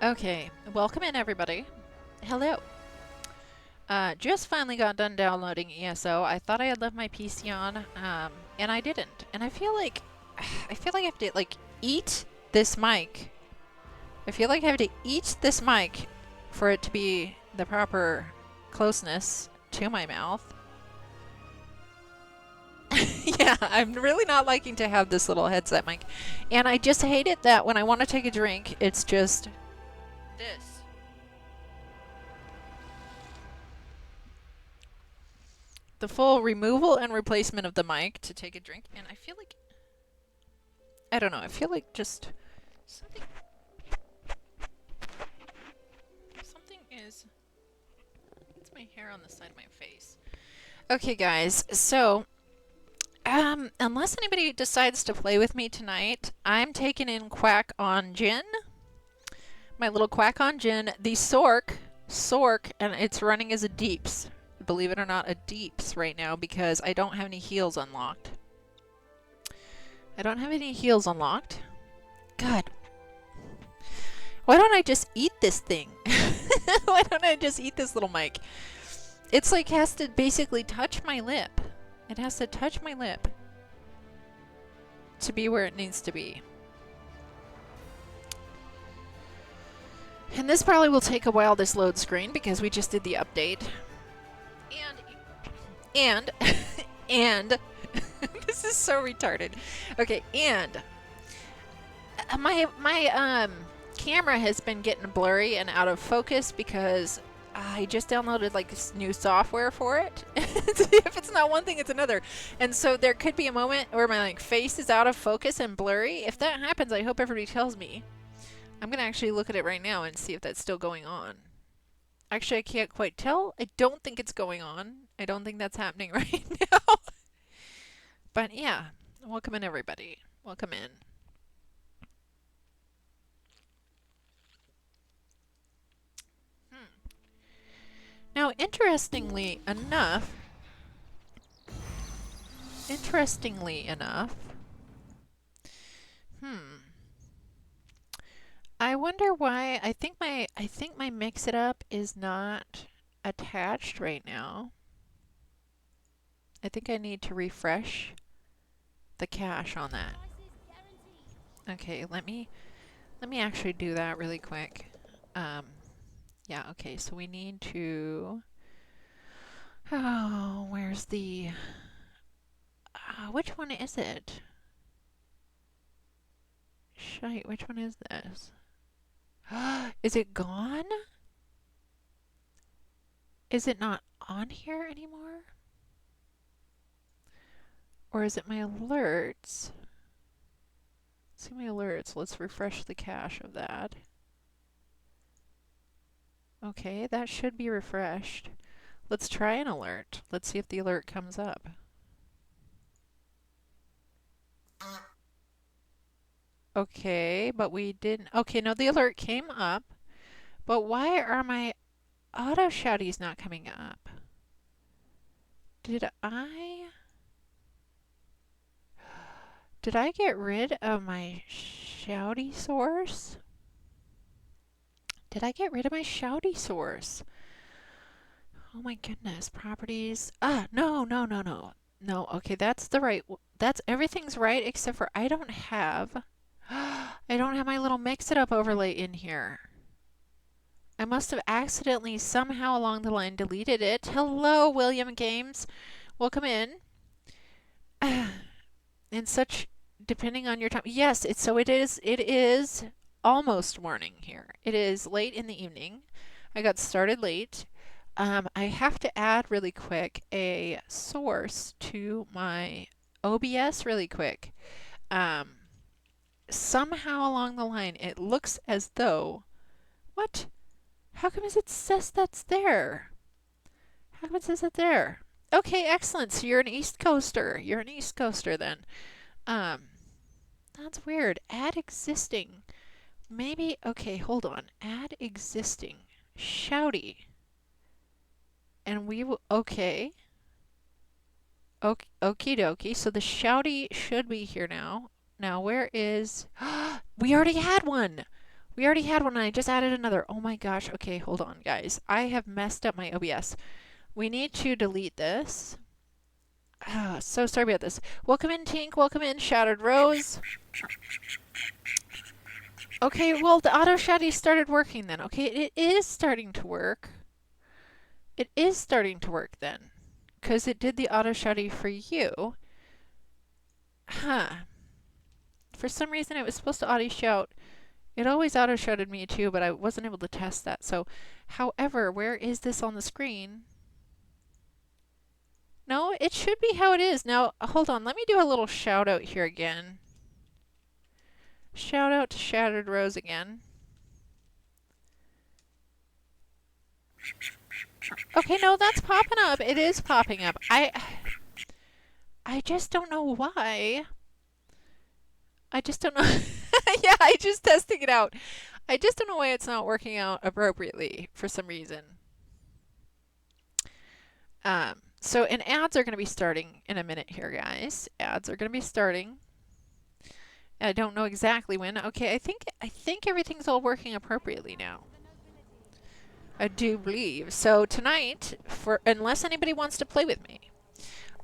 Okay, welcome in everybody. Hello. Just finally got done downloading ESO. I thought I had left my PC on, and I didn't. And I feel like I have to eat this mic. I feel like I have to eat this mic for it to be the proper closeness to my mouth. Yeah, I'm really not liking to have this little headset mic. And I just hate it that when I want to take a drink, it's just this. The full removal and replacement of the mic to take a drink, and I feel like, I don't know, I feel like just something is, it's my hair on the side of my face. Okay guys, so unless anybody decides to play with me tonight, I'm taking in Quack on Gin, my little Quack on Gin, the Sork, and it's running as a Deeps. Believe it or not, a Deeps right now because I don't have any heals unlocked. God. Why don't I just eat this thing? Why don't I just eat this little mic? It's like has to basically touch my lip. It has to touch my lip to be where it needs to be. And this probably will take a while, this load screen, because we just did the update. And this is so retarded. Okay, and my camera has been getting blurry and out of focus because I just downloaded like this new software for it. If it's not one thing, it's another. And so there could be a moment where my face is out of focus and blurry. If that happens, I hope everybody tells me. I'm gonna actually look at it right now and see if that's still going on. Actually, I can't quite tell. I don't think it's going on. I don't think that's happening right now. But yeah, welcome in everybody. Welcome in. Now, interestingly enough, I wonder why. I think my Mix It Up is not attached right now. I think I need to refresh the cache on that. Okay, let me actually do that really quick. Yeah, okay, so we need to, oh, where's the, which one is it? Shite, which one is this? Is it gone? Is it not on here anymore? Or is it my alerts? Let's see my alerts. Let's refresh the cache of that. Okay, that should be refreshed. Let's try an alert. Let's see if the alert comes up. Okay, but we didn't. Okay, no, the alert came up. But why are my auto shouties not coming up? Did I get rid of my shouty source? Did I get rid of my shouty source? Oh my goodness, properties. No. No, okay, that's the right, that's, everything's right except for I don't have my little Mix It Up overlay in here. I must have accidentally somehow along the line deleted it. Hello, William Games. Welcome in. And such, depending on your time. Yes, it is almost morning here. It is late in the evening. I got started late. I have to add really quick a source to my OBS really quick. Somehow along the line, it looks as though, what? How come it says that's there? How come it says that there? Okay, excellent. So you're an East Coaster. You're an East Coaster then. That's weird. Add existing. Maybe, okay, hold on. Add existing. Shouty. And we will, okay. Okie dokie. So the shouty should be here now. Now, where is, we already had one. We already had one and I just added another. Oh my gosh. Okay, hold on, guys. I have messed up my OBS. We need to delete this. So sorry about this. Welcome in, Tink. Welcome in, Shattered Rose. Okay, well, the auto shaddy started working then. Okay, it is starting to work. It is starting to work then. Because it did the auto shaddy for you. Huh. For some reason, it was supposed to auto shout. It always auto shouted me too, but I wasn't able to test that. So, however, where is this on the screen? No, it should be how it is. Now, hold on. Let me do a little shout out here again. Shout out to Shattered Rose again. Okay, no, that's popping up. It is popping up. I just don't know why. I just don't know. Yeah, I just testing it out. I just don't know why it's not working out appropriately for some reason. And ads are going to be starting in a minute here, guys. Ads are going to be starting. I don't know exactly when. Okay, I think everything's all working appropriately now. I do believe. So tonight, unless anybody wants to play with me,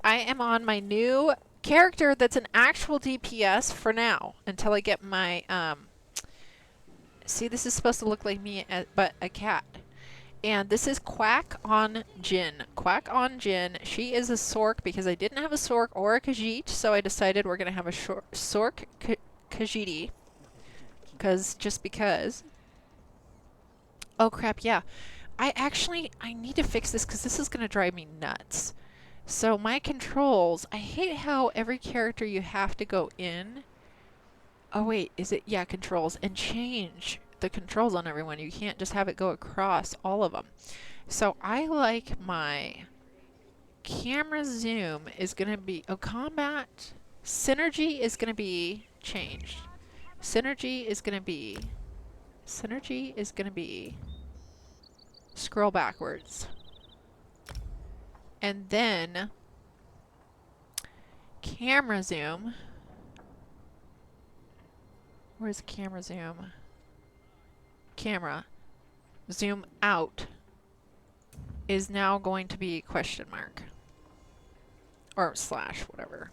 I am on my new character that's an actual DPS for now until I get my see, this is supposed to look like me but a cat. And this is Quack on Jin. Quack on Jin. She is a Sork because I didn't have a Sork or a Khajiit, so I decided we're going to have a Sork Khajiiti. Just because. Oh crap, yeah. I need to fix this because this is going to drive me nuts. So my controls, I hate how every character you have to go in. Oh wait, is it? Yeah, controls. And change the controls on everyone. You can't just have it go across all of them. So I like my camera zoom is going to be, combat. Synergy is going to be changed. Synergy is going to be scroll backwards. And then camera zoom. Where's camera zoom? Camera zoom out is now going to be question mark. Or slash, whatever.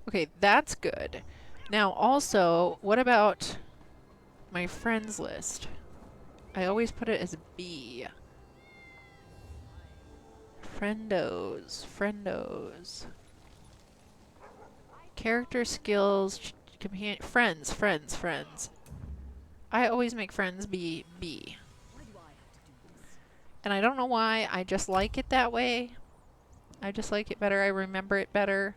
Okay, that's good. Now also, what about my friends list? I always put it as B. Friendos. Character skills, friends. I always make friends be B. And I don't know why, I just like it that way. I just like it better, I remember it better.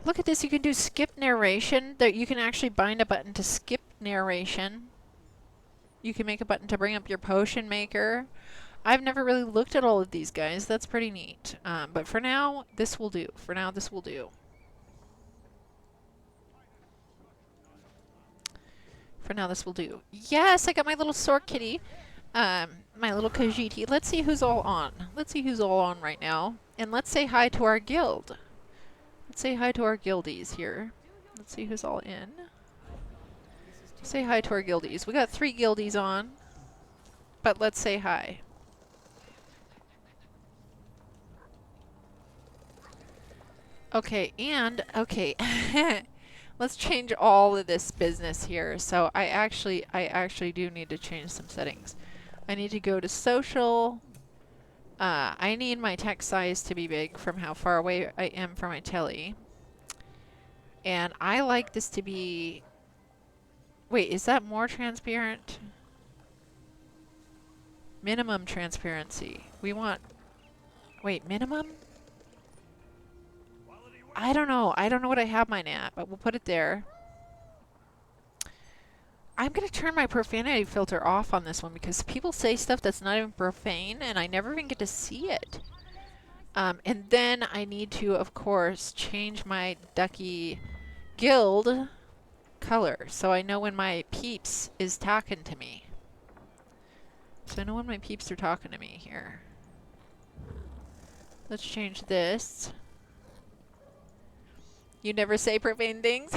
Look at this, you can do skip narration. You can actually bind a button to skip narration. You can make a button to bring up your potion maker. I've never really looked at all of these guys. That's pretty neat. But for now, this will do. Yes, I got my little Sork kitty. My little Khajiiti. Let's see who's all on. Right now. And let's say hi to our guild. Let's say hi to our guildies here. Let's see who's all in. Say hi to our guildies. We got 3 guildies on. But let's say hi. Okay, let's change all of this business here. So I actually do need to change some settings. I need to go to social. I need my text size to be big from how far away I am from my telly. And I like this to be... Wait, is that more transparent? Minimum transparency. We want... Wait, minimum? I don't know. I don't know what I have mine at, but we'll put it there. I'm going to turn my profanity filter off on this one because people say stuff that's not even profane and I never even get to see it. And then I need to, of course, change my Ducky Guild color so I know when my peeps is talking to me. So I know when my peeps are talking to me here. Let's change this. You never say profane things?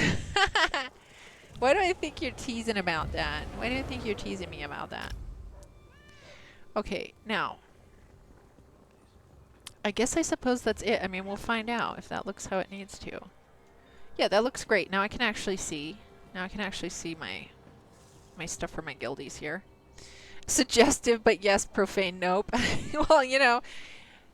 Why do I think you're teasing about that? Why do you think you're teasing me about that? Okay, now. I guess I suppose that's it. I mean, we'll find out if that looks how it needs to. Yeah, that looks great. Now I can actually see. Now I can actually see my stuff for my guildies here. Suggestive, but yes, profane, nope. Well, you know,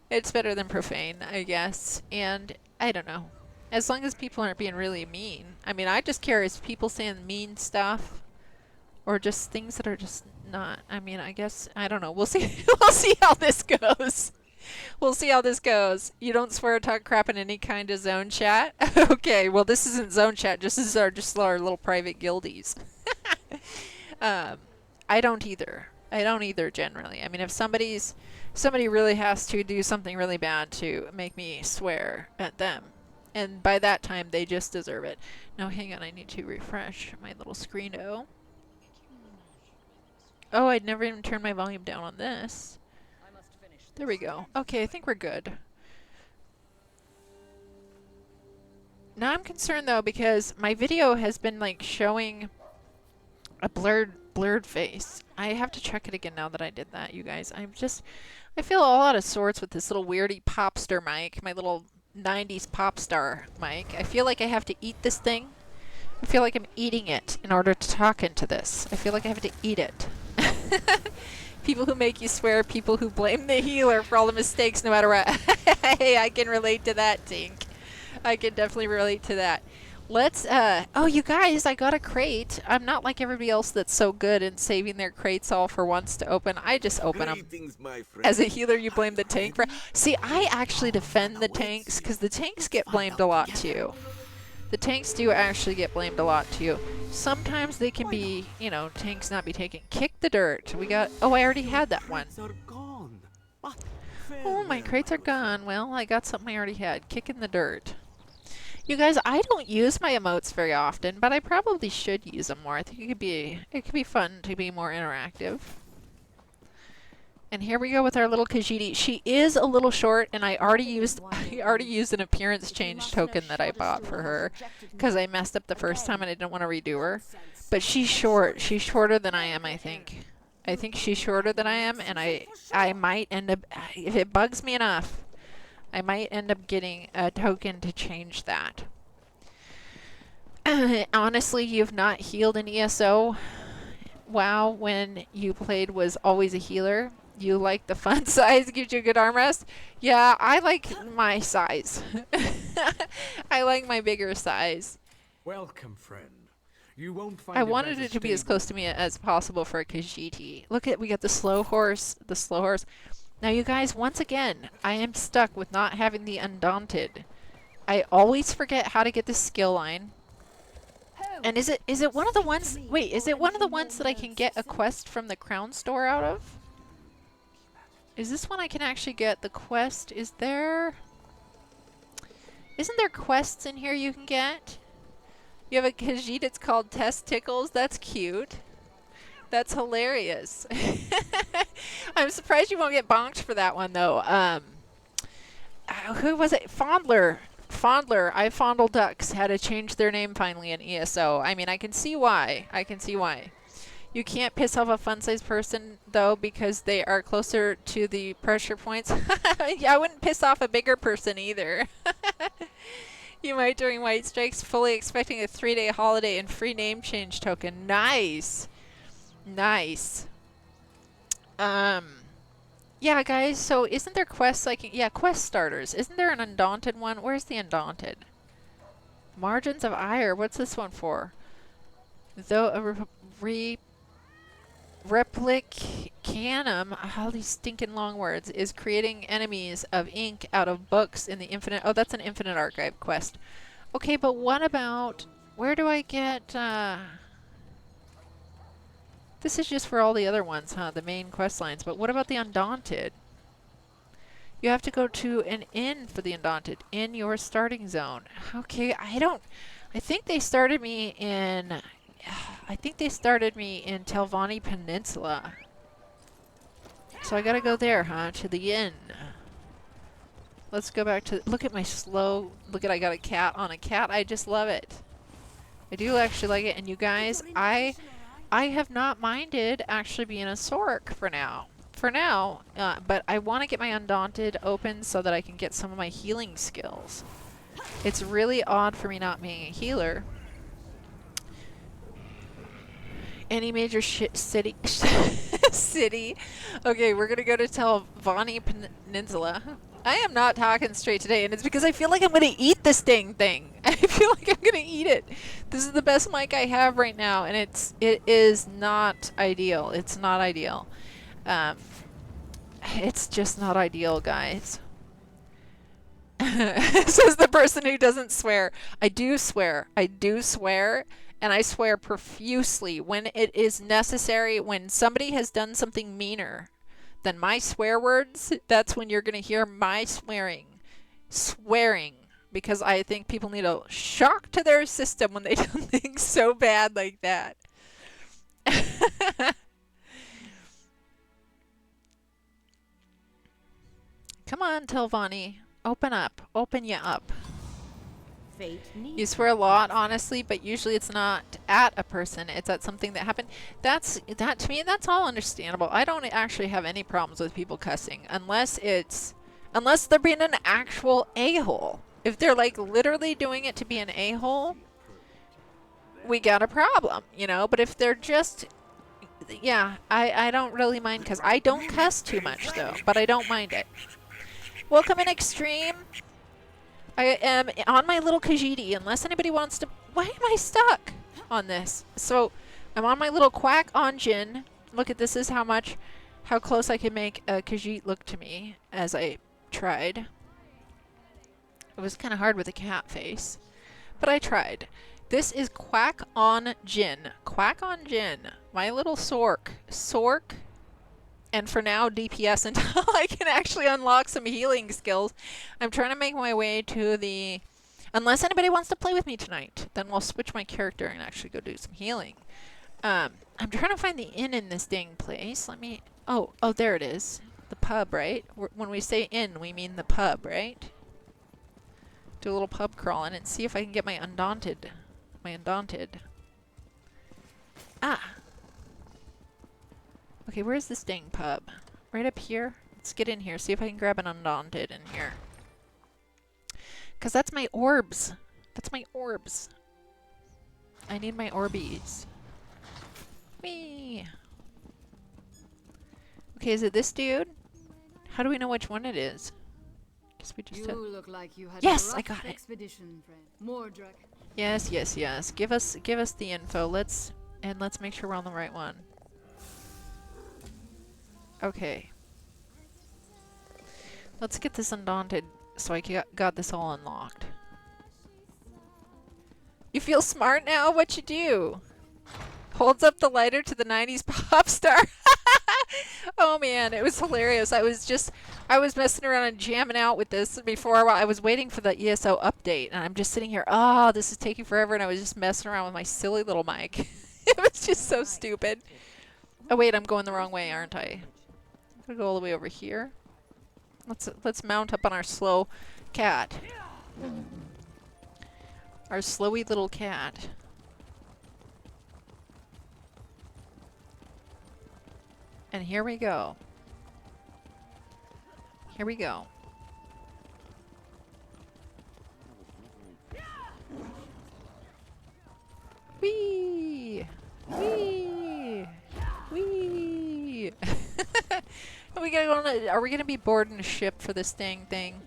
it's better than profane, I guess. And I don't know. As long as people aren't being really mean. I mean, I just care is people saying mean stuff or just things that are just not. I mean, I guess, I don't know. We'll see. We'll see how this goes. We'll see how this goes. You don't swear or talk crap in any kind of zone chat? Okay, well, this isn't zone chat. This is just our little private guildies. I don't either. I don't either generally. I mean, if somebody really has to do something really bad to make me swear at them, and by that time they just deserve it. Now, hang on. I need to refresh my little screen-o. Oh, I'd never even turned my volume down on this. There we go. Okay, I think we're good. Now I'm concerned though because my video has been like showing a blurred face. I have to check it again now that I did that, you guys. I feel all out of sorts with this little weirdy popstar mic, my little 90s pop star mic. I feel like I have to eat this thing. I feel like I'm eating it in order to talk into this. I feel like I have to eat it. People who make you swear, people who blame the healer for all the mistakes no matter what. Hey, I can relate to that, Tink. I can definitely relate to that. Let's, oh, you guys, I got a crate. I'm not like everybody else that's so good in saving their crates all for once to open. I just open them. As a healer, you blame the tank for... See, I actually defend the tanks, because the tanks get blamed a lot, too. The tanks do actually get blamed a lot, too. Sometimes they can be, you know, tanks not be taken. Kick the dirt. We got... Oh, I already had that one. Oh, my crates are gone. Well, I got something I already had. Kick in the dirt. You guys, I don't use my emotes very often, but I probably should use them more. I think it could be fun to be more interactive. And here we go with our little Khajiit. She is a little short, and I already used an appearance change token that I bought for her because I messed up the first time and I didn't want to redo her. But she's short. She's shorter than I am, I think. I think she's shorter than I am, and I might end up, if it bugs me enough, I might end up getting a token to change that. Honestly, you've not healed an ESO. WoW, when you played, was always a healer. You like the fun size, gives you a good armrest. Yeah, I like my size. I like my bigger size. Welcome, friend. You won't find I wanted it to be as close to me as possible for a Khajiit. Look at, we got the slow horse, Now, you guys, once again, I am stuck with not having the Undaunted. I always forget how to get the skill line. And is it one of the ones... Wait, is it one of the ones that I can get a quest from the Crown Store out of? Is this one I can actually get the quest? Isn't there quests in here you can get? You have a Khajiit, it's called Testicles. That's cute. That's hilarious. I'm surprised you won't get bonked for that one, though. Who was it? Fondler. I Fondle Ducks had to change their name finally in ESO. I mean, I can see why. You can't piss off a fun-sized person, though, because they are closer to the pressure points. Yeah, I wouldn't piss off a bigger person, either. You might during White Strikes, fully expecting a 3-day holiday and free name change token. Nice. Nice. Yeah, guys, so isn't there quests like... Yeah, quest starters. Isn't there an Undaunted one? Where's the Undaunted? Margins of Ire. What's this one for? Though a replicanum, all these stinking long words, is creating enemies of ink out of books in the infinite... Oh, that's an Infinite Archive quest. Okay, but what about... Where do I get... This is just for all the other ones, huh? The main quest lines. But what about the Undaunted? You have to go to an inn for the Undaunted in your starting zone. Okay, I think they started me in... I think they started me in Telvanni Peninsula. So I gotta go there, huh? To the inn. Let's go back to... Look at my slow... Look at, I got a cat on a cat. I just love it. I do actually like it. And you guys, I have not minded actually being a Sork for now. For now, but I want to get my Undaunted open so that I can get some of my healing skills. It's really odd for me not being a healer. Any major city? City? Okay, we're gonna go to Telvanni Peninsula. I am not talking straight today, and it's because I feel like I'm gonna eat this dang thing. I feel like I'm gonna eat it. This is the best mic I have right now, and it is not ideal. It's not ideal. It's just not ideal, guys. Says the person who doesn't swear. I do swear. I do swear. And I swear profusely when it is necessary. When somebody has done something meaner than my swear words, that's when you're going to hear my swearing. Swearing. Because I think people need a shock to their system when they do things so bad like that. Come on, Telvanni. Open up. Open you up. You swear a lot, honestly, but usually it's not at a person. It's at something that happened. That to me, that's all understandable. I don't actually have any problems with people cussing unless they're being an actual a-hole. If they're like literally doing it to be an a-hole, we got a problem, you know? But if they're just, yeah, I don't really mind because I don't cuss too much though, but I don't mind it. Welcome in Extreme. I am on my little Khajiit, unless anybody wants to... Why am I stuck on this? So, I'm on my little Quack Onjin. Look at this is how close I can make a Khajiit look to me, as I tried. It was kind of hard with a cat face, but I tried. This is Quack on Jin. Quack on Jin. My little Sork. Sork. And for now, DPS until I can actually unlock some healing skills. I'm trying to make my way to the... Unless anybody wants to play with me tonight, then we'll switch my character and actually go do some healing. I'm trying to find the inn in this dang place. Let me... Oh, there it is. The pub, right? When we say inn, we mean the pub, right? Do a little pub crawling and see if I can get my Undaunted. My Undaunted. Ah! Okay, where's this dang pub? Right up here? Let's get in here, see if I can grab an Undaunted in here. Because that's my orbs. That's my orbs. I need my orbies. Whee! Okay, is it this dude? How do we know which one it is? Guess we just look like you had yes, a I got it. Expedition, friend. Mordrak. Yes, yes, yes. Give us the info. Let's make sure we're on the right one. Okay. Let's get this Undaunted so I got this all unlocked. You feel smart now? What you do? Holds up the lighter to the 90s pop star. Oh man, it was hilarious. I was messing around and jamming out with this before while I was waiting for the ESO update, and I'm just sitting here, oh, this is taking forever, and I was just messing around with my silly little mic. It was just so stupid. Oh wait, I'm going the wrong way, aren't I? I'm gonna go all the way over here. Let's mount up on our slow cat. Our slowy little cat. And here we go. Here we go. Whee! Whee! Whee! We gotta go on are we gonna be board in a ship for this dang thing?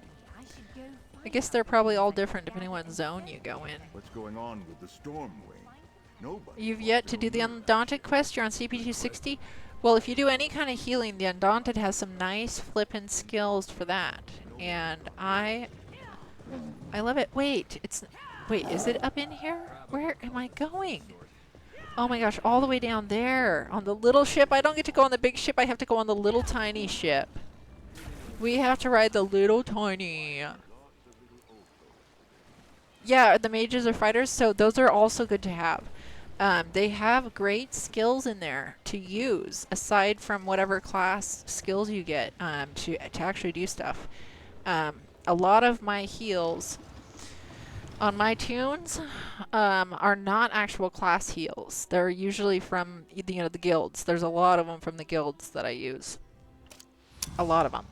I guess they're probably all different depending on what zone you go in. What's going on with the storm wing? Nobody. You've yet to do the Undaunted quest. You're on CP260. Well, if you do any kind of healing, the Undaunted has some nice flippin' skills for that. And I love it. Wait, is it up in here? Where am I going? Oh my gosh, all the way down there. On the little ship. I don't get to go on the big ship. I have to go on the little tiny ship. We have to ride the little tiny. Yeah, the mages are fighters, so those are also good to have. They have great skills in there to use, aside from whatever class skills you get to actually do stuff. A lot of my heals on my tunes are not actual class heals. They're usually from the guilds. There's a lot of them from the guilds that I use. A lot of them.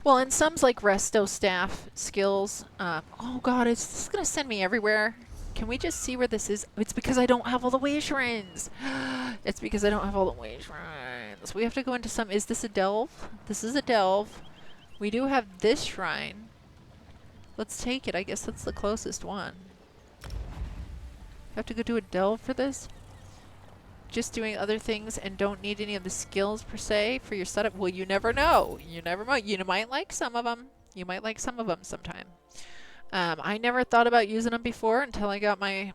Well, and some's like resto staff skills. Oh god, it's this is gonna send me everywhere. Can we just see where this is? It's because I don't have all the way shrines. It's because I don't have all the way shrines. We have to go into some. Is this a delve? This is a delve. We do have this shrine. Let's take it. I guess that's the closest one. Have to go do a delve for this? Just doing other things and don't need any of the skills per se for your setup? Well, you never know. You never know. You might like some of them. You might like some of them sometime. I never thought about using them before until I got my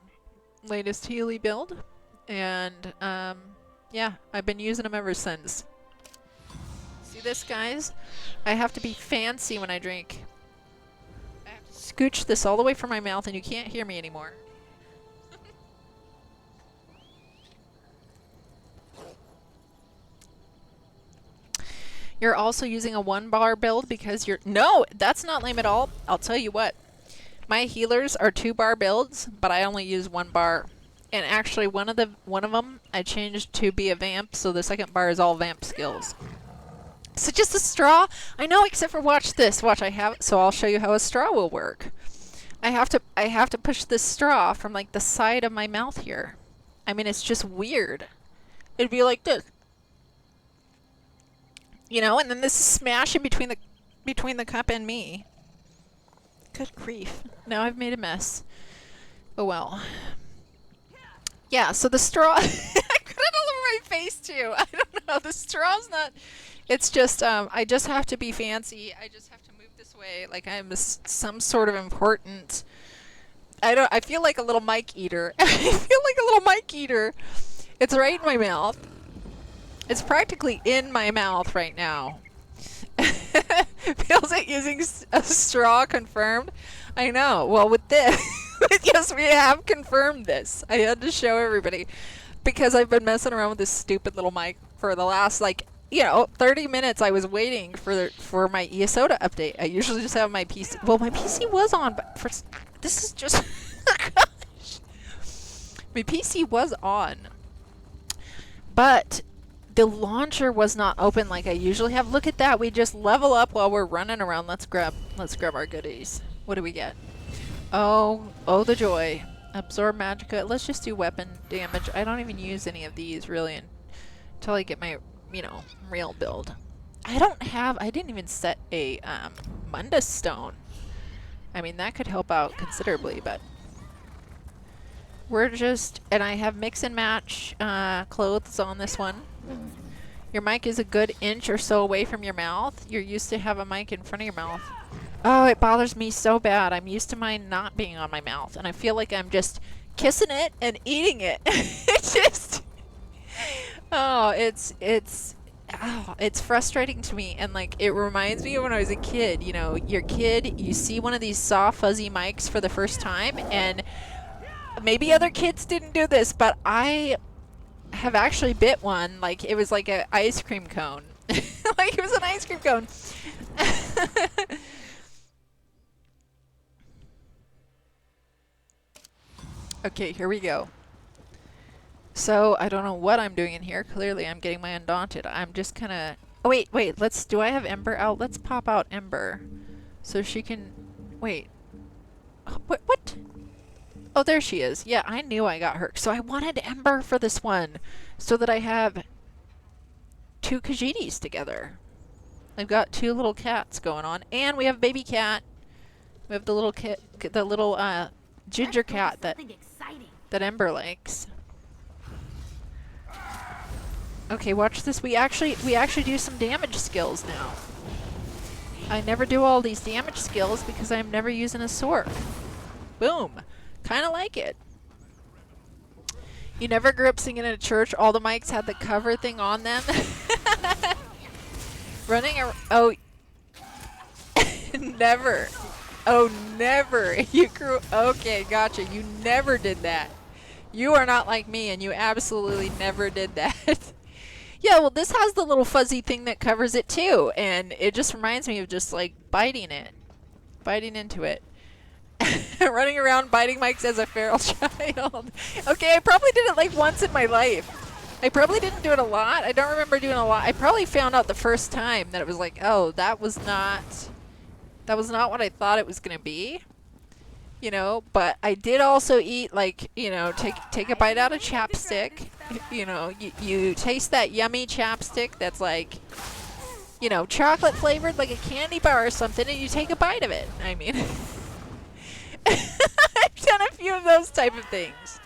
latest Healy build. And yeah, I've been using them ever since. See this, guys? I have to be fancy when I drink. I have to scooch this all the way from my mouth and you can't hear me anymore. You're also using a 1-bar build because you're... No, that's not lame at all. I'll tell you what. My healers are 2-bar builds, but I only use 1 bar. And actually, one of them I changed to be a vamp, so the second bar is all vamp skills. So just a straw? I know, except for watch this. Watch, I have... So I'll show you how a straw will work. I have to push this straw from like the side of my mouth here. I mean, it's just weird. It'd be like this. You know, and then this is smashing between the cup and me. Good grief. Now I've made a mess. Oh well. Yeah, so the straw... I got it all over my face too. I don't know. The straw's not... It's just, I just have to be fancy. I just have to move this way like I'm some sort of important... I feel like a little mic eater. I feel like a little mic eater. It's right in my mouth. It's practically in my mouth right now. Feels like using a straw confirmed. I know. Well, with this, yes, we have confirmed this. I had to show everybody because I've been messing around with this stupid little mic for the last 30 minutes. I was waiting for my ESO to update. I usually just have my PC. Well, my PC was on, but this is just gosh. My PC was on, but the launcher was not open like I usually have. Look at that. We just level up while we're running around. Let's grab our goodies. What do we get? Oh, the joy. Absorb magicka. Let's just do weapon damage. I don't even use any of these really until I get my, real build. I didn't even set a Mundus stone. I mean, that could help out considerably, but we're just, and I have mix and match clothes on this one. Your mic is a good inch or so away from your mouth. You're used to have a mic in front of your mouth. Oh, it bothers me so bad. I'm used to mine not being on my mouth, and I feel like I'm just kissing it and eating it. It's just, it's frustrating to me, and like it reminds me of when I was a kid. You're a kid, you see one of these soft fuzzy mics for the first time, and maybe other kids didn't do this, but I have actually bit one. Like it was like an ice cream cone. Like it was an ice cream cone. Okay, here we go. So I don't know what I'm doing in here. Clearly I'm getting my Undaunted. I'm just kind of... Oh, wait. Do I have Ember out? Let's pop out Ember so she can... Wait. What? Oh, there she is. Yeah, I knew I got her. So I wanted Ember for this one so that I have 2 Khajiits together. I've got 2 little cats going on, and we have baby cat. We have the little ginger cat that Ember likes. Okay, watch this. We actually do some damage skills now. I never do all these damage skills because I'm never using a sword. Boom. Kind of like it. You never grew up singing in a church. All the mics had the cover thing on them. Running around. Oh. Never. Oh, never. You grew... Okay, gotcha. You never did that. You are not like me, and you absolutely never did that. Yeah, well, this has the little fuzzy thing that covers it, too. And it just reminds me of just, like, biting into it. Running around biting mics as a feral child. Okay, I probably did it like once in my life. I probably didn't do it a lot. I don't remember doing a lot. I probably found out the first time that it was like, oh, that was not what I thought it was gonna be. You know, but I did also eat, like, you know, take a bite out of chapstick. You know, you taste that yummy chapstick that's like, you know, chocolate flavored like a candy bar or something, and you take a bite of it. I mean, I've done a few of those type of things.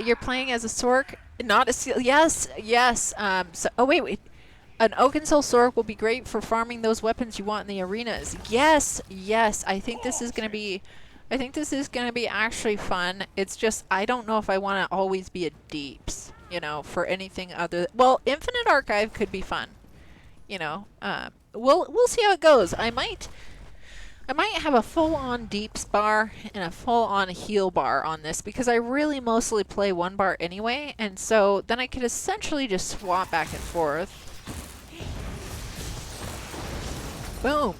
You're playing as a Sork, not a seal. Yes, yes. So, oh wait. An Oakensill Sork will be great for farming those weapons you want in the arenas. Yes, yes. I think this is gonna be actually fun. It's just I don't know if I want to always be a deeps, you know, for anything other. Well, Infinite Archive could be fun. You know, we'll see how it goes. I might have a full-on deeps bar and a full-on heal bar on this because I really mostly play one bar anyway, and so then I could essentially just swap back and forth. Boom!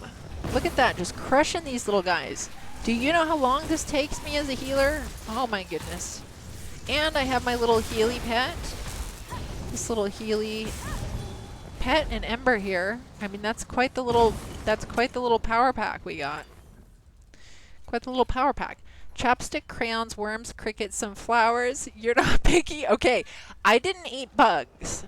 Look at that, just crushing these little guys. Do you know how long this takes me as a healer? Oh my goodness. And I have my little Healy pet. This little Healy pet and Ember here. I mean, that's quite the little power pack we got. Quite the little power pack. Chapstick, crayons, worms, crickets, some flowers. You're not picky? Okay, I didn't eat bugs.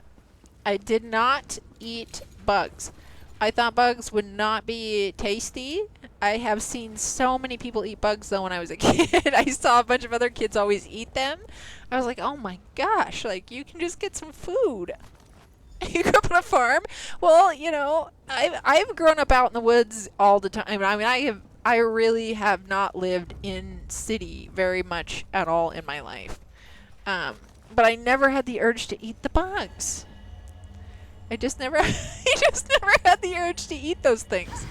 I did not eat bugs. I thought bugs would not be tasty. I have seen so many people eat bugs though when I was a kid. I saw a bunch of other kids always eat them. I was like, oh my gosh, like you can just get some food. You grew up on a farm? Well, you know, I've grown up out in the woods all the time. I mean, I really have not lived in city very much at all in my life. But I never had the urge to eat the bugs. I just never had the urge to eat those things.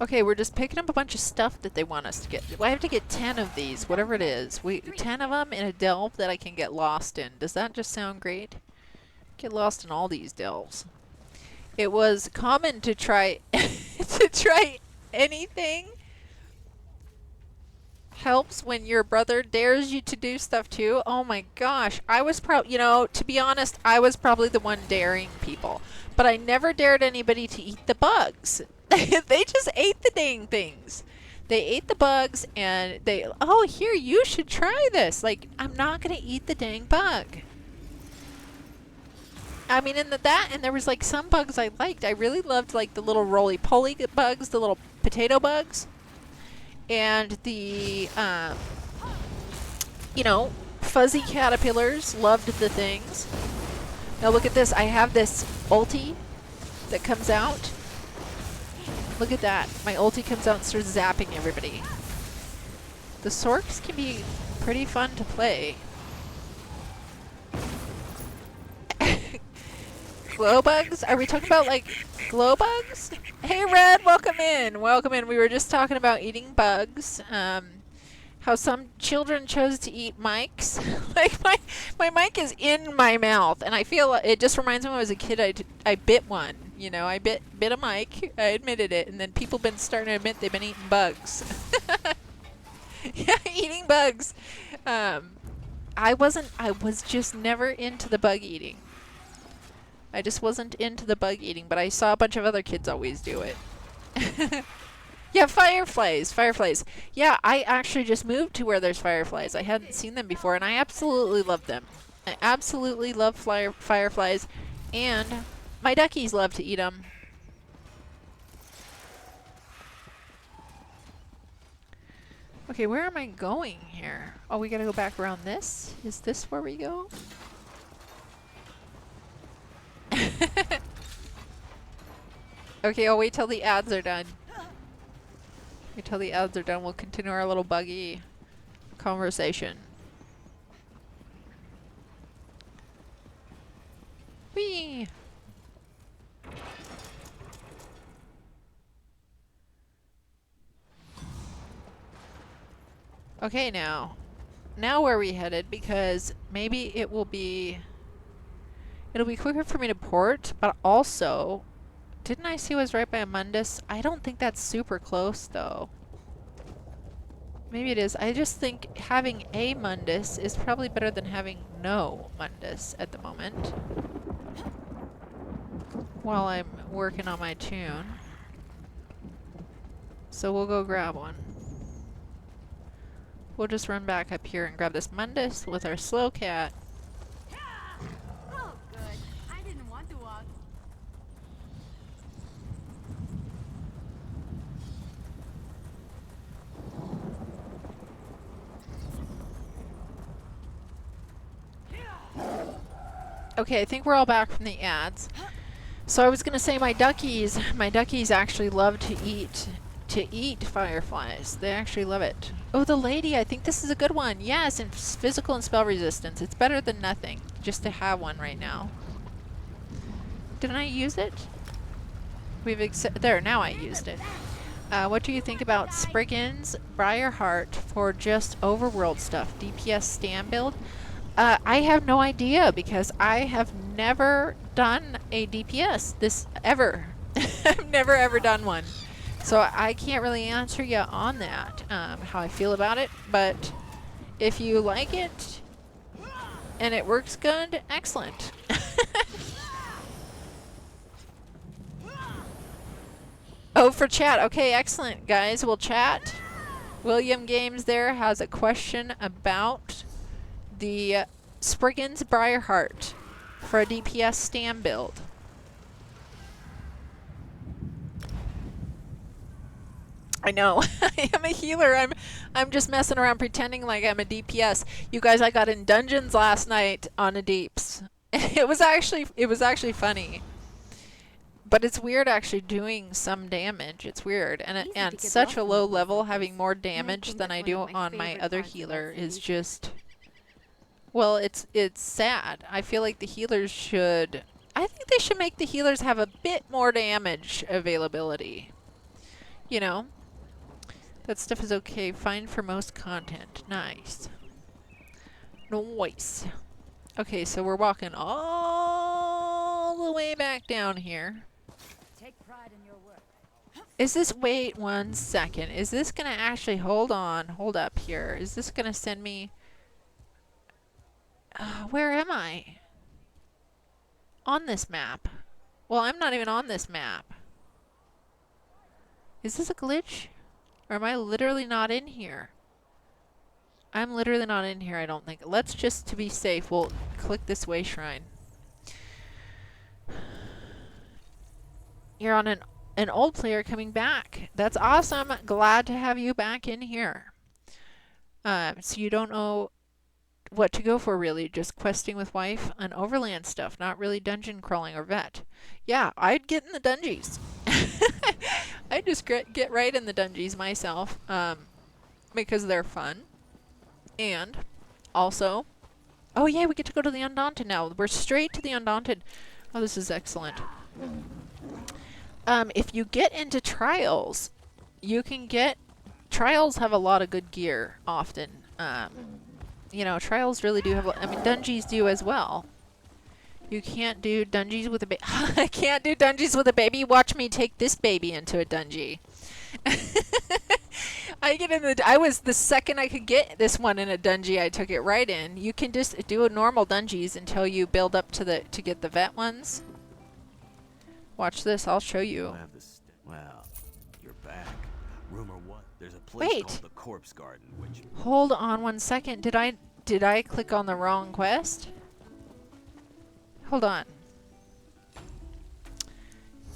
Okay, we're just picking up a bunch of stuff that they want us to get. I have to get 10 of these, whatever it is. 10 of them in a delve that I can get lost in. Does that just sound great? Get lost in all these delves. It was common to try anything. Helps when your brother dares you to do stuff too. Oh my gosh. I was you know, to be honest, I was probably the one daring people. But I never dared anybody to eat the bugs. They just ate the dang things. They ate the bugs and oh, here, you should try this. Like, I'm not going to eat the dang bug. I mean, and there was like some bugs I liked. I really loved like the little roly-poly bugs, the little potato bugs. And the, you know, fuzzy caterpillars, loved the things. Now look at this. I have this ulti that comes out. Look at that. My ulti comes out and starts zapping everybody. The Sorks can be pretty fun to play. Glow bugs? Are we talking about like glow bugs? Hey Red, welcome in. Welcome in. We were just talking about eating bugs. How some children chose to eat mics. Like my mic is in my mouth, and I feel it just reminds me when I was a kid. I bit one. You know, I bit a mic. I admitted it, and then people been starting to admit they've been eating bugs. Yeah, eating bugs. I was just never into the bug eating. I just wasn't into the bug eating, but I saw a bunch of other kids always do it. Yeah, fireflies. Yeah, I actually just moved to where there's fireflies. I hadn't seen them before, and I absolutely love them. I absolutely love fireflies, and my duckies love to eat them. Okay, where am I going here? Oh, we gotta go back around this? Is this where we go? Okay, I'll wait till the ads are done. Wait till the ads are done. We'll continue our little buggy conversation. Whee! Okay, now where are we headed? Because maybe it'll be It'll be quicker for me to port, but also, didn't I see it was right by Mundus? I don't think that's super close though. Maybe it is. I just think having a Mundus is probably better than having no Mundus at the moment. While I'm working on my tune. So we'll go grab one. We'll just run back up here and grab this Mundus with our slow cat. Oh, good. I didn't want to walk. Okay, I think we're all back from the ads. So I was gonna say my duckies actually love to eat fireflies. They actually love it. Oh, the lady, I think this is a good one. Yes, and physical and spell resistance. It's better than nothing, just to have one right now. Didn't I use it? There, now I used it. What do you think about Spriggan's Briarheart for just overworld stuff? DPS stand build? I have no idea because I have never done a DPS this ever. I've never ever done one. So I can't really answer you on that, how I feel about it. But if you like it and it works good, excellent. Oh, for chat. Okay, excellent, guys. We'll chat. William Games there has a question about the Spriggan's Briarheart for a DPS stand build. I know. I am a healer. I'm just messing around pretending like I'm a DPS. You guys, I got in dungeons last night on a deeps. It was actually funny. But it's weird actually doing some damage. It's weird. And at such a low level, having more damage than I do on my other healer is just... Well, it's sad. I feel like the healers should... I think they should make the healers have a bit more damage availability. You know? That stuff is okay. Fine for most content. Nice. Nice. Okay, so we're walking all the way back down here. Take pride in your work. Is this... Wait 1 second. Is this gonna actually... Hold on. Hold up here. Is this gonna send me... where am I? On this map. Well, I'm not even on this map. Is this a glitch? Or am I literally not in here? I'm literally not in here, I don't think. Let's just, to be safe, we'll click this way shrine. You're on an old player coming back. That's awesome. Glad to have you back in here. So you don't know what to go for, really. Just questing with wife and overland stuff. Not really dungeon crawling or vet. Yeah, I'd get in the dungeons. I'd just get right in the dungeons myself. Because they're fun. And also... Oh yeah, we get to go to the Undaunted now. We're straight to the Undaunted. Oh, this is excellent. If you get into trials, you can get... Trials have a lot of good gear, often. You know, trials really do have... I mean, dungeons do as well. You can't do dungeons with a baby. I can't do dungeons with a baby. Watch me take this baby into a dungeon. I was the second I could get this one in a dungeon, I took it right in. You can just do a normal dungeons until you build up to get the vet ones. Watch this. I'll show you. Well, you're back. Rumor what? There's a place called the Corpse Garden, which... Hold on 1 second. Did I click on the wrong quest? Hold on.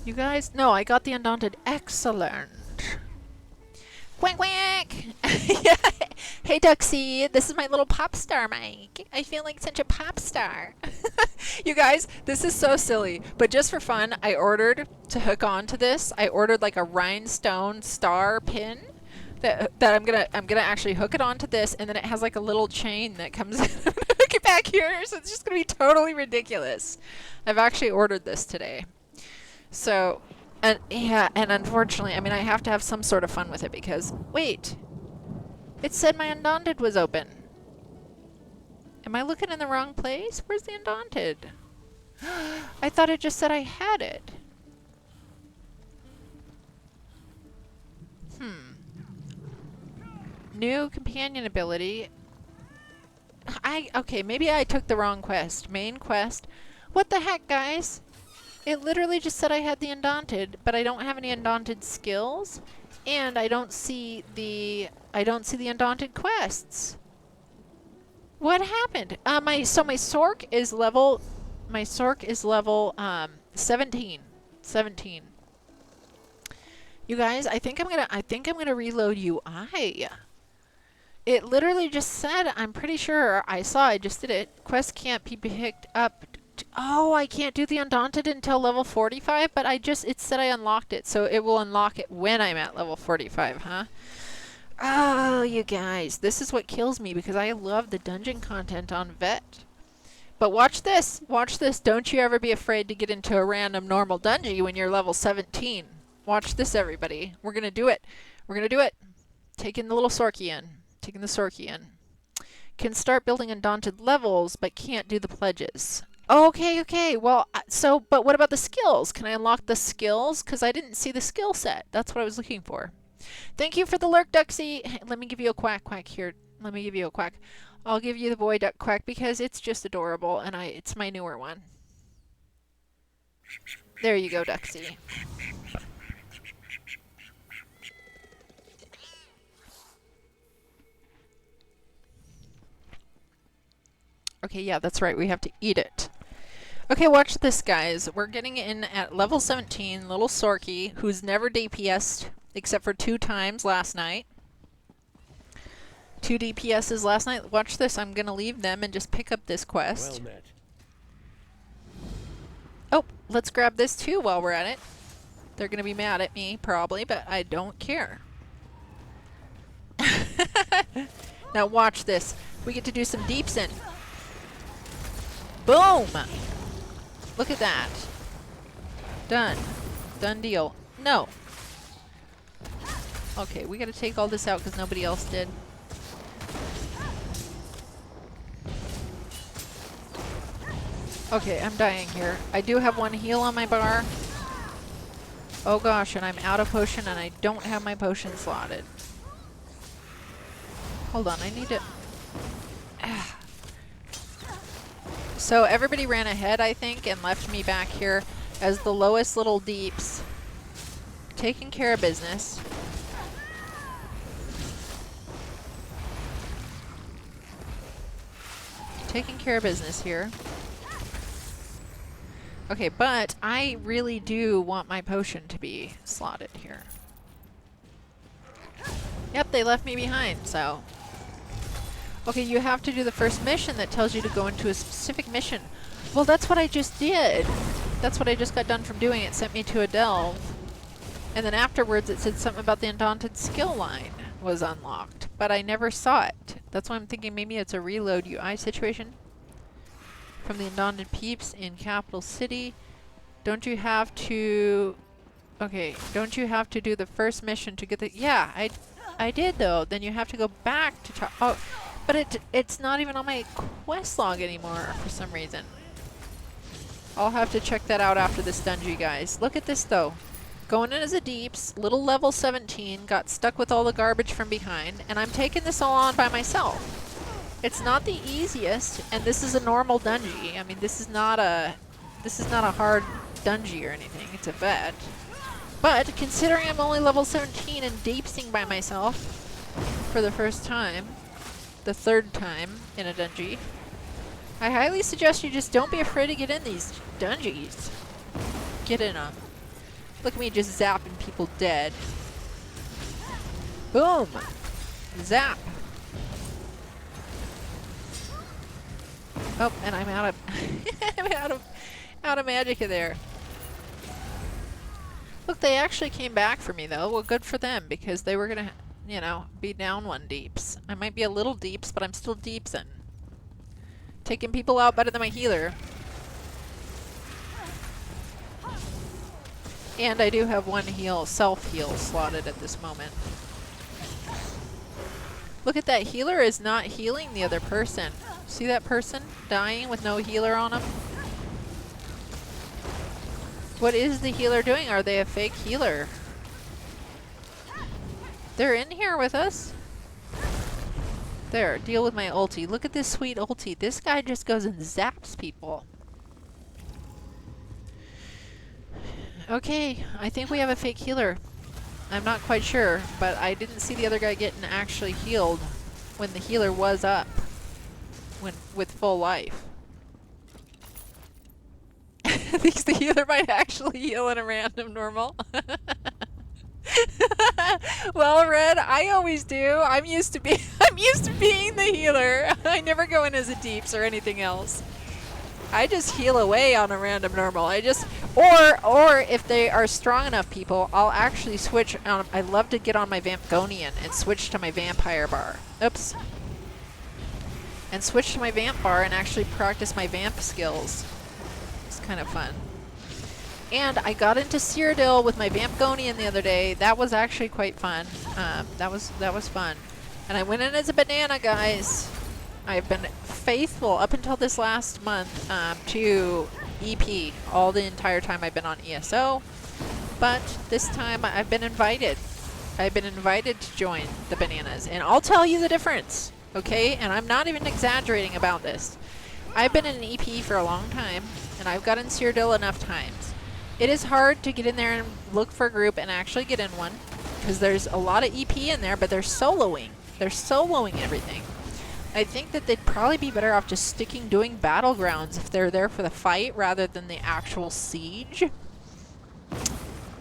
You guys... No, I got the Undaunted. Excellent. Quack quack! Yeah. Hey Duxie, this is my little pop star mic. I feel like such a pop star. You guys, this is so silly, but just for fun, I ordered to hook on to this. I ordered like a rhinestone star pin that I'm gonna actually hook it onto this, and then it has like a little chain that comes in. Hook it back here, so it's just gonna be totally ridiculous. I've actually ordered this today. So, and yeah, and unfortunately, I mean, I have to have some sort of fun with it because, wait, it said my Undaunted was open. Am I looking in the wrong place? Where's the Undaunted? I thought it just said I had it. New companion ability. Okay, maybe I took the wrong quest. Main quest. What the heck, guys? It literally just said I had the Undaunted, but I don't have any Undaunted skills, and I don't see the Undaunted quests. What happened? My Sork is level 17. 17. You guys, I think I'm gonna reload UI. It literally just said, I'm pretty sure I just did it. Quest can't be picked up. Oh, I can't do the Undaunted until level 45, but it said I unlocked it, so it will unlock it when I'm at level 45, huh? Oh, you guys, this is what kills me because I love the dungeon content on Vet. But watch this. Watch this. Don't you ever be afraid to get into a random normal dungeon when you're level 17. Watch this, everybody. We're going to do it. We're going to do it. Taking the little Sorky in. Taking the Sorky in. Can start building Undaunted levels, but can't do the pledges. Okay, okay. Well, but what about the skills? Can I unlock the skills? Because I didn't see the skill set. That's what I was looking for. Thank you for the lurk, Duxie. Let me give you a quack here. Let me give you a quack. I'll give you the boy duck quack because it's just adorable, and it's my newer one. There you go, Duxie. Okay, yeah, that's right. We have to eat it. Okay, watch this, guys. We're getting in at level 17, little Sorky, who's never DPS'd except for 2 times last night. 2 DPS's last night. Watch this. I'm going to leave them and just pick up this quest. Well met. Oh, let's grab this too while we're at it. They're going to be mad at me, probably, but I don't care. Now watch this. We get to do some deeps in. Boom! Look at that. Done. Done deal. No. Okay, we gotta take all this out because nobody else did. Okay, I'm dying here. I do have 1 heal on my bar. Oh gosh, and I'm out of potion and I don't have my potion slotted. Hold on, I need to... So everybody ran ahead, I think, and left me back here as the lowest little deeps. Taking care of business. Taking care of business here. Okay, but I really do want my potion to be slotted here. Yep, they left me behind, so... Okay, you have to do the first mission that tells you to go into a specific mission. Well, that's what I just did. That's what I just got done from doing. It sent me to a delve. And then afterwards it said something about the Undaunted skill line was unlocked. But I never saw it. That's why I'm thinking maybe it's a reload UI situation. From the Undaunted peeps in Capital City. Don't you have to... Okay, don't you have to do the first mission to get the... Yeah, I did though. Then you have to go back to... Oh... But it's not even on my quest log anymore for some reason. I'll have to check that out after this dungeon, guys. Look at this, though. Going in as a deeps, little level 17, got stuck with all the garbage from behind, and I'm taking this all on by myself. It's not the easiest, and this is a normal dungeon. I mean, this is not a hard dungeon or anything. It's a vet. But considering I'm only level 17 and deepsing by myself for the first time, the 3rd time in a dungeon, I highly suggest you just don't be afraid to get in these dungeons. Get in them. Look at me just zapping people dead. Boom! Zap! Oh, and I'm out of I'm out of magicka there. Look, they actually came back for me though. Well, good for them because they were gonna, you know, be down 1 deeps. I might be a little deeps, but I'm still deepsin'. Taking people out better than my healer. And I do have 1 heal, self-heal slotted at this moment. Look at that, healer is not healing the other person. See that person dying with no healer on him? What is the healer doing? Are they a fake healer? They're in here with us. There, deal with my ulti. Look at this sweet ulti. This guy just goes and zaps people. Okay, I think we have a fake healer. I'm not quite sure, but I didn't see the other guy getting actually healed when the healer was up with full life. Thinks the healer might actually heal in a random normal. Well, Red, I always do. I'm used to being the healer. I never go in as a deeps or anything else. I just heal away on a random normal. Or if they are strong enough people, I'll actually switch on. I love to get on my Vampgonian and switch to my vampire bar. Oops. And switch to my vamp bar and actually practice my vamp skills. It's kind of fun. And I got into Cyrodiil with my Vampgonian the other day. That was actually quite fun. That was fun. And I went in as a banana, guys. I've been faithful up until this last month to EP all the entire time I've been on ESO. But this time I've been invited. I've been invited to join the bananas. And I'll tell you the difference, okay? And I'm not even exaggerating about this. I've been in an EP for a long time, and I've gotten Cyrodiil enough times. It is hard to get in there and look for a group and actually get in one, because there's a lot of EP in there, but they're soloing. They're soloing everything. I think that they'd probably be better off just doing battlegrounds if they're there for the fight rather than the actual siege.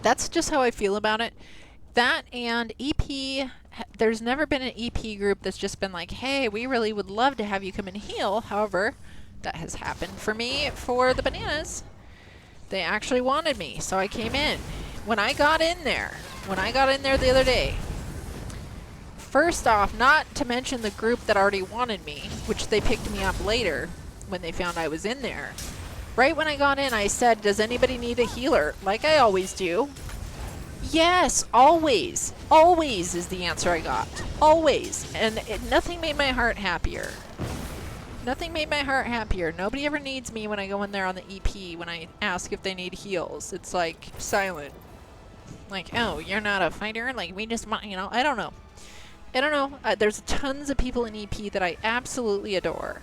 That's just how I feel about it. That and EP, there's never been an EP group that's just been like, hey, we really would love to have you come and heal. However, that has happened for me for the bananas. They actually wanted me, so I came in. When I got in there the other day, first off, not to mention the group that already wanted me, which they picked me up later when they found I was in there. Right when I got in, I said, does anybody need a healer? Like I always do. Yes, always. Always is the answer I got. Always. And nothing made my heart happier. Nothing made my heart happier. Nobody ever needs me when I go in there on the EP when I ask if they need heals. It's like silent. Like, oh, you're not a fighter? Like, we just want, you know, I don't know. I don't know. There's tons of people in EP that I absolutely adore.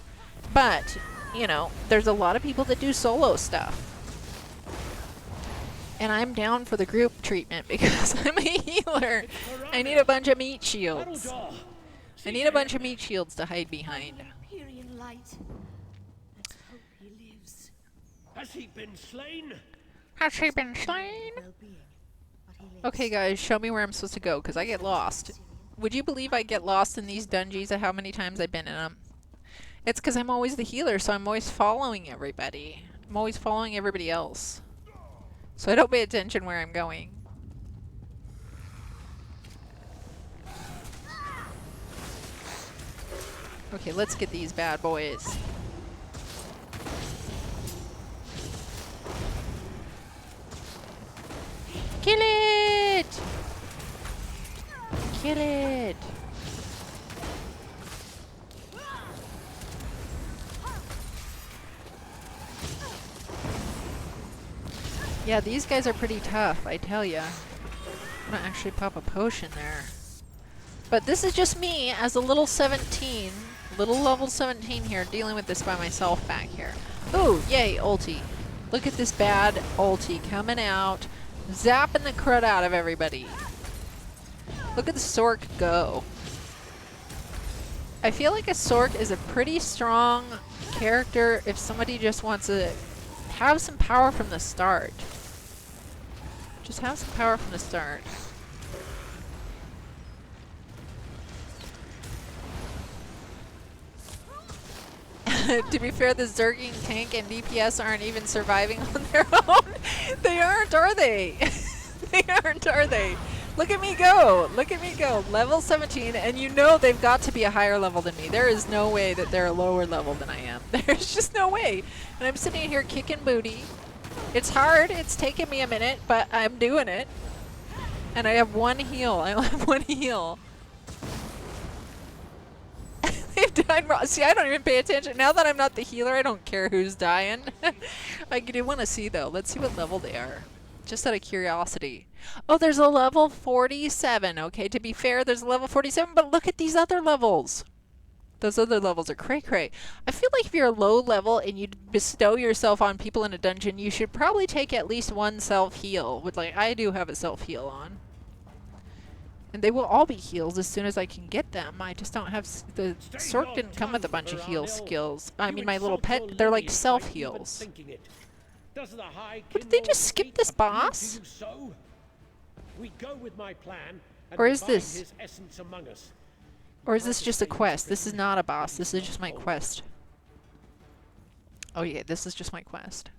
But, you know, there's a lot of people that do solo stuff. And I'm down for the group treatment because I'm a healer. I need a bunch of meat shields. I need a bunch of meat shields to hide behind. Light. Let's hope he lives. Has he been slain? Has he been slain? Okay, guys, show me where I'm supposed to go, because I get lost. Would you believe I get lost in these dungeons and how many times I've been in them? It's because I'm always the healer, so I'm always following everybody. I'm always following everybody else. So I don't pay attention where I'm going. Okay, let's get these bad boys. Kill it! Kill it! Yeah, these guys are pretty tough, I tell ya. I'm gonna actually pop a potion there. But this is just me as a little 17, little level 17 here, dealing with this by myself back here. Ooh, yay, ulti. Look at this bad ulti coming out, zapping the crud out of everybody. Look at the Sork go. I feel like a Sork is a pretty strong character if somebody just wants to have some power from the start. Just have some power from the start. To be fair, the Zerging tank and DPS aren't even surviving on their own. They aren't, are they? They aren't, are they? Look at me go! Look at me go! Level 17, and you know they've got to be a higher level than me. There is no way that they're a lower level than I am. There's just no way. And I'm sitting here kicking booty. It's hard. It's taken me a minute, but I'm doing it. And I have one heal. I only have one heal. They've done See, I don't even pay attention. Now that I'm not the healer, I don't care who's dying. I do want to see, though. Let's see what level they are. Just out of curiosity. Oh, there's a level 47. Okay, to be fair, there's a level 47, but look at these other levels. Those other levels are cray-cray. I feel like if you're a low level and you bestow yourself on people in a dungeon, you should probably take at least one self-heal. Like, I do have a self-heal on. And they will all be heals as soon as I can get them. I just don't have... The Sork didn't come with a bunch of heal skills. I mean, my little pet, they're like self-heals. But did they just skip this boss? Or is this... Or is this just a quest? This is not a boss. This is just my quest. Oh yeah, this is just my quest.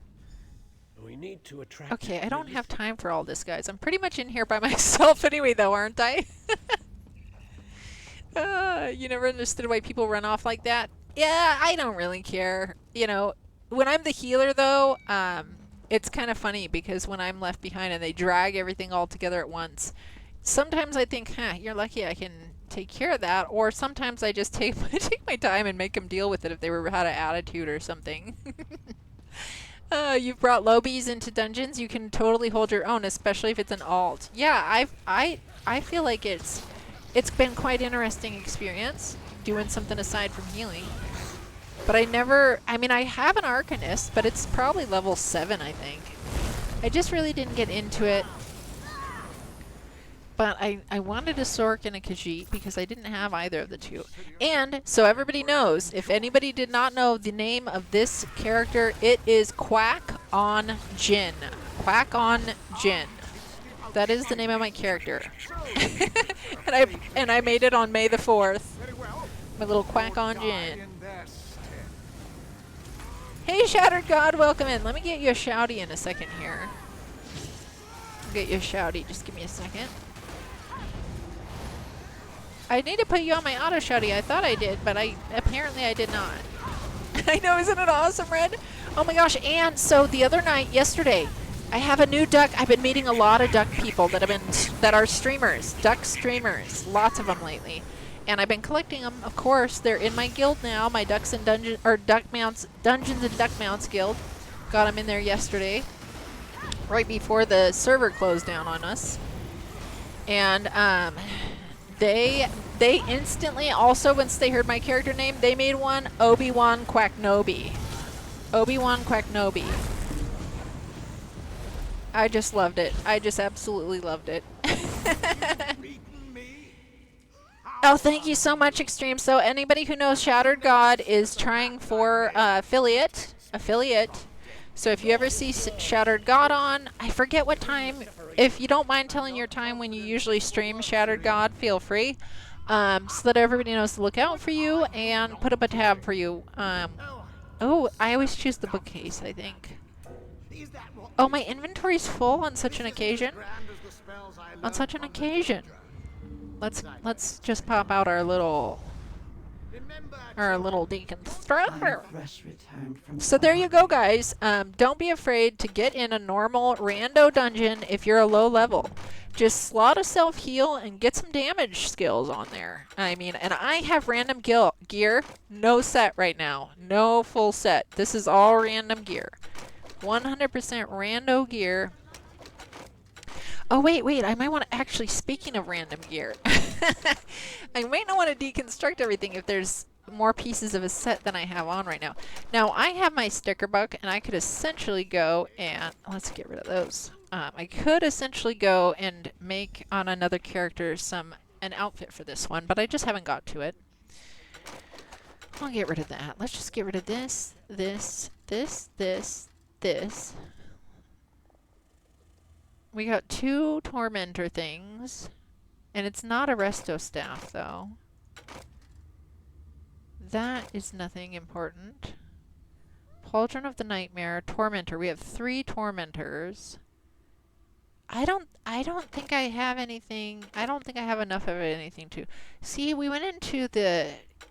We need to attract. Okay, I don't have time for all this, guys. I'm pretty much in here by myself anyway, though, aren't I? You never understood why people run off like that? Yeah, I don't really care. You know, when I'm the healer, though, it's kind of funny because when I'm left behind and they drag everything all together at once, sometimes I think, huh, you're lucky I can take care of that, or sometimes I just take my time and make them deal with it if they had an attitude or something. You've brought lobies into dungeons. You can totally hold your own, especially if it's an alt. Yeah, I feel like it's been quite interesting experience doing something aside from healing. But I mean, I have an Arcanist, but it's probably level 7, I think. I just really didn't get into it. But I wanted a Sork and a Khajiit because I didn't have either of the two. And, so everybody knows, if anybody did not know the name of this character, it is Quack on Jin. Quack on Jin. That is the name of my character. and I made it on May the 4th. My little Quack on Jin. Hey, Shattered God, welcome in. Let me get you a shouty in a second here. I'll get you a shouty. Just give me a second. I need to put you on my auto shouty. I thought I did, but apparently I did not. I know, isn't it awesome, Red? Oh my gosh, and so the other night, yesterday, I have a new duck. I've been meeting a lot of duck people that are streamers, duck streamers, lots of them lately. And I've been collecting them, of course. They're in my guild now, my Ducks and Dungeons and Duck Mounts guild. Got them in there yesterday, right before the server closed down on us. And they instantly, also once they heard my character name, they made one Obi-Wan Quacknobi. Obi-Wan Quacknobi. I just loved it. I just absolutely loved it. Oh, thank you so much, Extreme. So anybody who knows Shattered God is trying for affiliate. So if you ever see Shattered God on, I forget what time. If you don't mind telling your time when you usually stream Shattered God, feel free. So that everybody knows to look out for you and put up a tab for you. Oh, I always choose the bookcase, I think. Oh, my inventory's full on such an occasion. On such an occasion. Let's just pop out our little deconstructor. So there you go, guys. Don't be afraid to get in a normal rando dungeon if you're a low level. Just slot a self-heal and get some damage skills on there. I mean, and I have random gear. No set right now. No full set. This is all random gear. 100% rando gear. Oh, wait. I might want to actually, speaking of random gear, I might not want to deconstruct everything if there's more pieces of a set than I have on right now. Now, I have my sticker book, and I could essentially go and... Let's get rid of those. I could essentially go and make on another character an outfit for this one, but I just haven't got to it. I'll get rid of that. Let's just get rid of this. We got 2 Tormentor things, and it's not a Resto staff, though. That is nothing important. Pauldron of the Nightmare, Tormentor. We have 3 Tormentors. I don't think I have anything. I don't think I have enough of anything to... See, we went into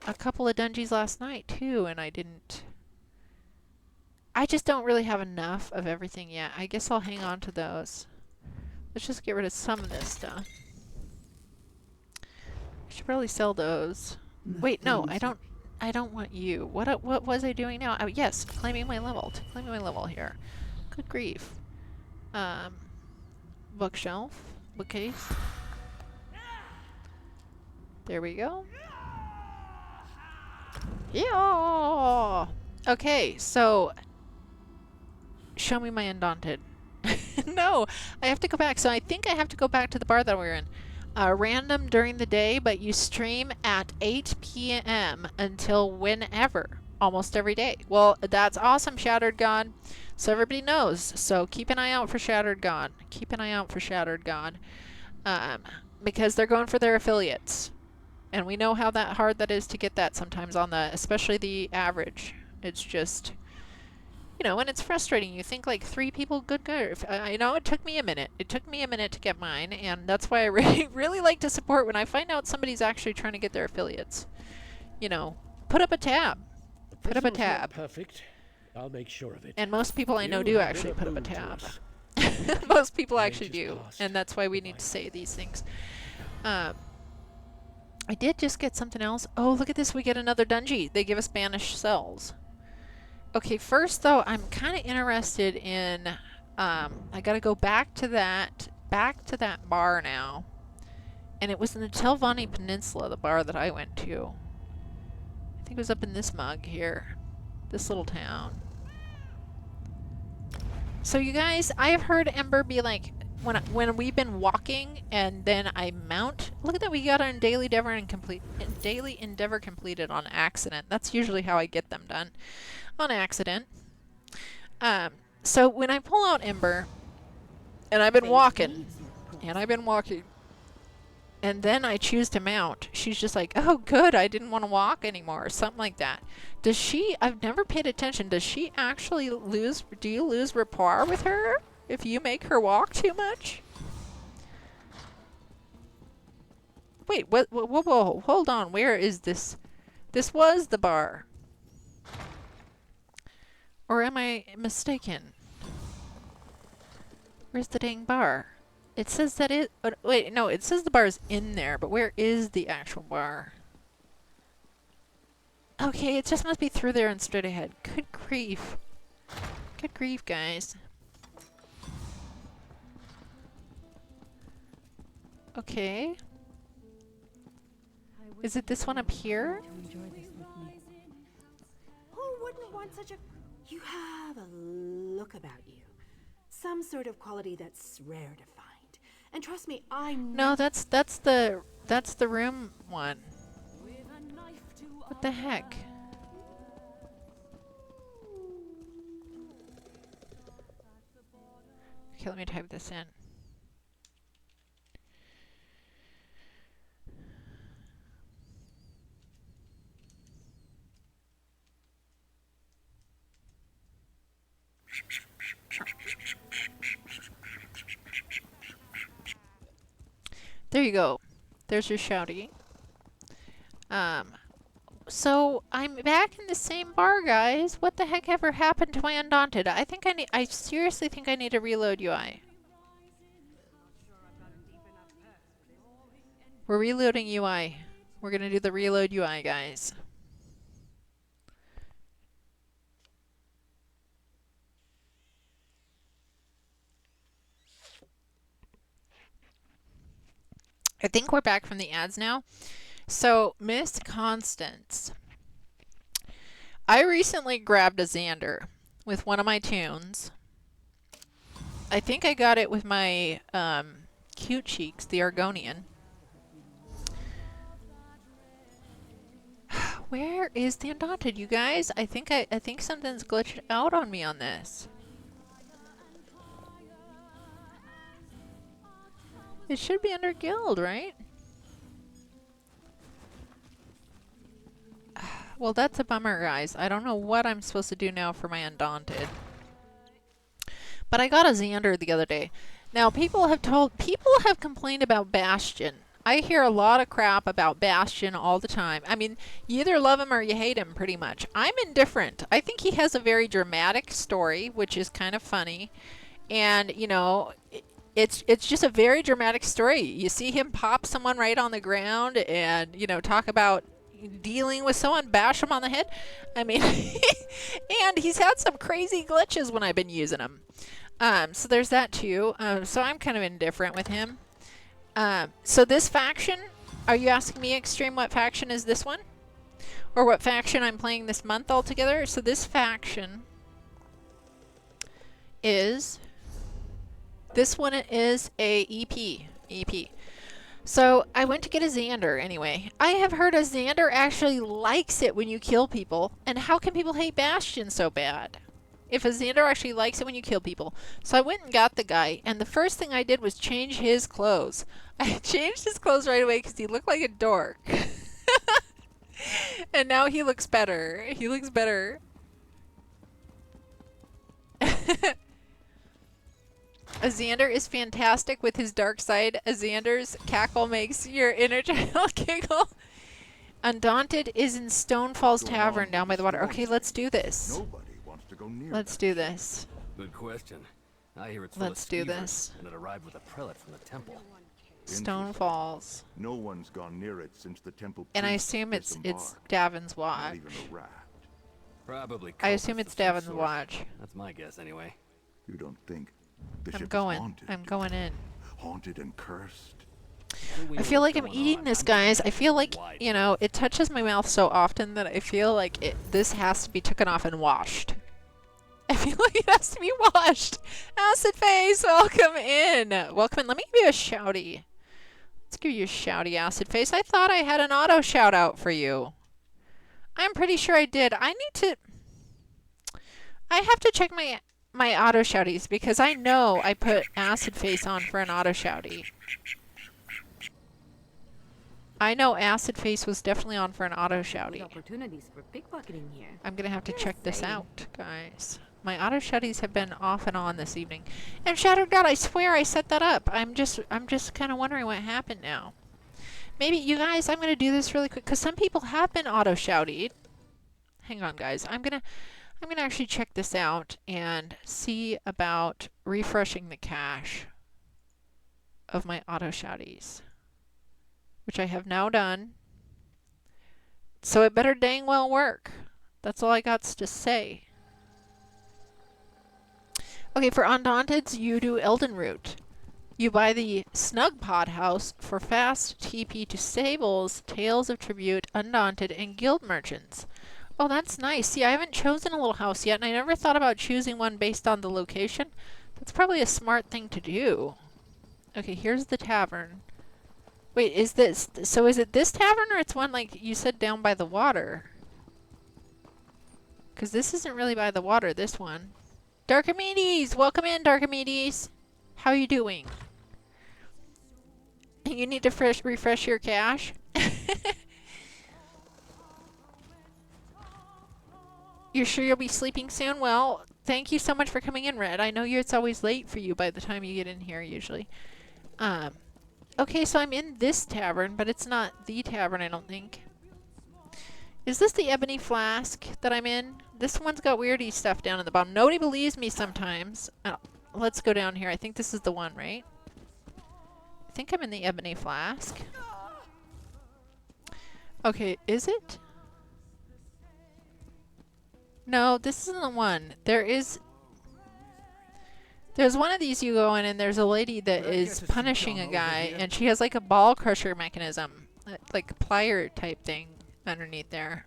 a couple of dungeons last night, too, and I didn't... I just don't really have enough of everything yet. I guess I'll hang on to those. Let's just get rid of some of this stuff. I should probably sell those. Wait, no, I don't... I don't want you. What was I doing now? Oh, yes, claiming my level. Claiming my level here. Good grief. Bookshelf. Bookcase. There we go. Yeah. Okay, so show me my Undaunted. No, I have to go back. So I think I have to go back to the bar that we were in. Random during the day, but you stream at 8 p.m. until whenever, almost every day. Well, that's awesome, Shattered God. So everybody knows. So keep an eye out for Shattered God. Keep an eye out for Shattered God. Because they're going for their affiliates. And we know how hard that is to get that sometimes on especially the average. It's just, you know, and it's frustrating. You think like 3 people, good. I know it took me a minute. It took me a minute to get mine, and that's why I really like to support when I find out somebody's actually trying to get their affiliates. You know, put up a tab. Put up a tab. Perfect. I'll make sure of it. And most people I know do actually put up a tab. Most people actually do, and that's why we need to say these things. I did just get something else. Oh, look at this. We get another dungeon. They give us banished cells. Okay, first though, I'm kind of interested in, I gotta go back to that bar now. And it was in the Telvanni Peninsula, the bar that I went to. I think it was up in this mug here. This little town. So you guys, I have heard Ember be like, when we've been walking and then I mount, look at that, we got our daily endeavor completed on accident. That's usually how I get them done, on accident. So when I pull out Ember, and I've been walking, and then I choose to mount, she's just like, oh good, I didn't want to walk anymore, or something like that. Does she, I've never paid attention, does she actually do you lose rapport with her if you make her walk too much? Wait, whoa, hold on, where is this? This was the bar. Or am I mistaken? Where's the dang bar? It says that it, wait, no, it says the bar is in there, but where is the actual bar? Okay, it just must be through there and straight ahead. Good grief. Good grief, guys. Okay. Is it this one up here? Who wouldn't want such a... You have a look about you. Some sort of quality that's rare to find. And trust me, No, that's the room one. What the heck? Okay, let me type this in. There you go. There's your shouty. So I'm back in the same bar, guys. What the heck ever happened to my Undaunted? I seriously think I need to reload UI. We're reloading UI. We're gonna do the reload UI, guys. I think we're back from the ads now. So, Miss Constance. I recently grabbed a Xander with one of my tunes. I think I got it with my Cute Cheeks, the Argonian. Where is the Undaunted, you guys? I think something's glitched out on me on this. It should be under guild, right? Well, that's a bummer, guys. I don't know what I'm supposed to do now for my Undaunted. But I got a Xander the other day. Now, people have complained about Bastion. I hear a lot of crap about Bastion all the time. I mean, you either love him or you hate him, pretty much. I'm indifferent. I think he has a very dramatic story, which is kind of funny. And, you know... It's just a very dramatic story. You see him pop someone right on the ground and, you know, talk about, dealing with someone, bash him on the head. I mean, and he's had some crazy glitches when I've been using him. So there's that too. So I'm kind of indifferent with him. So this faction, are you asking me, Extreme, what faction is this one? Or what faction I'm playing this month altogether? So this faction is, this one is a EP. So I went to get a Xander anyway. I have heard a Xander actually likes it when you kill people. And how can people hate Bastion so bad? If a Xander actually likes it when you kill people. So I went and got the guy, and the first thing I did was change his clothes. I changed his clothes right away because he looked like a dork. And now he looks better. He looks better. A Xander is fantastic with his dark side. A Xander's cackle makes your inner child giggle. Undaunted is in Stonefall's Tavern down by the water. Okay, let's do this. Nobody wants to go near Let's that do ship. this. Good question. I hear it's Let's do this. and it arrived with a prelate from the temple. Stonefalls. No one's gone near it since the temple. And I priests assume it's disembarked. Davin's Not watch. even a raft. Probably. I assume cultists it's of some Davin's sort. watch. That's my guess, anyway. You don't think the I'm ship going. is haunted? I'm going in. Haunted and cursed. I feel like I'm eating this, guys. I feel like, you know, it touches my mouth so often that I feel like this has to be taken off and washed. I feel like it has to be washed. Acid Face, welcome in. Welcome in. Let me give you a shouty. Let's give you a shouty, Acid Face. I thought I had an auto shout out for you. I'm pretty sure I did. I have to check my auto shouties because I know I put Acid Face on for an auto shouty. I know Acid Face was definitely on for an auto shouty. Opportunities for pickpocketing here. I'm gonna have to Just check this saying. out, guys. My auto shouties have been off and on this evening. And Shattered God, I swear I set that up. I'm just kind of wondering what happened now. Maybe you guys, I'm gonna do this really quick because some people have been auto shoutied. Hang on, guys. I'm gonna actually check this out and see about refreshing the cache of my auto shouties, which I have now done. So it better dang well work. That's all I got to say. Okay, for Undaunteds, you do Elden Root. You buy the Snug Pod House for fast TP to Stables, Tales of Tribute, Undaunted, and Guild Merchants. Oh, that's nice. See, I haven't chosen a little house yet, and I never thought about choosing one based on the location. That's probably a smart thing to do. Okay, here's the tavern. Wait, is this... So is it this tavern, or it's one, like, you said down by the water? Because this isn't really by the water, this one. Darkamedes! Welcome in, Darkamedes! How are you doing? You need to refresh your cache? You're sure you'll be sleeping soon? Well, thank you so much for coming in, Red. I know it's always late for you by the time you get in here, usually. Okay, so I'm in this tavern, but it's not the tavern, I don't think. Is this the Ebony Flask that I'm in? This one's got weirdy stuff down at the bottom. Nobody believes me sometimes. Let's go down here. I think this is the one, right? I think I'm in the Ebony Flask. Okay, is it? No, this isn't the one. There's one of these you go in and there's a lady that is punishing a guy and she has like a ball crusher mechanism. Like plier type thing underneath there.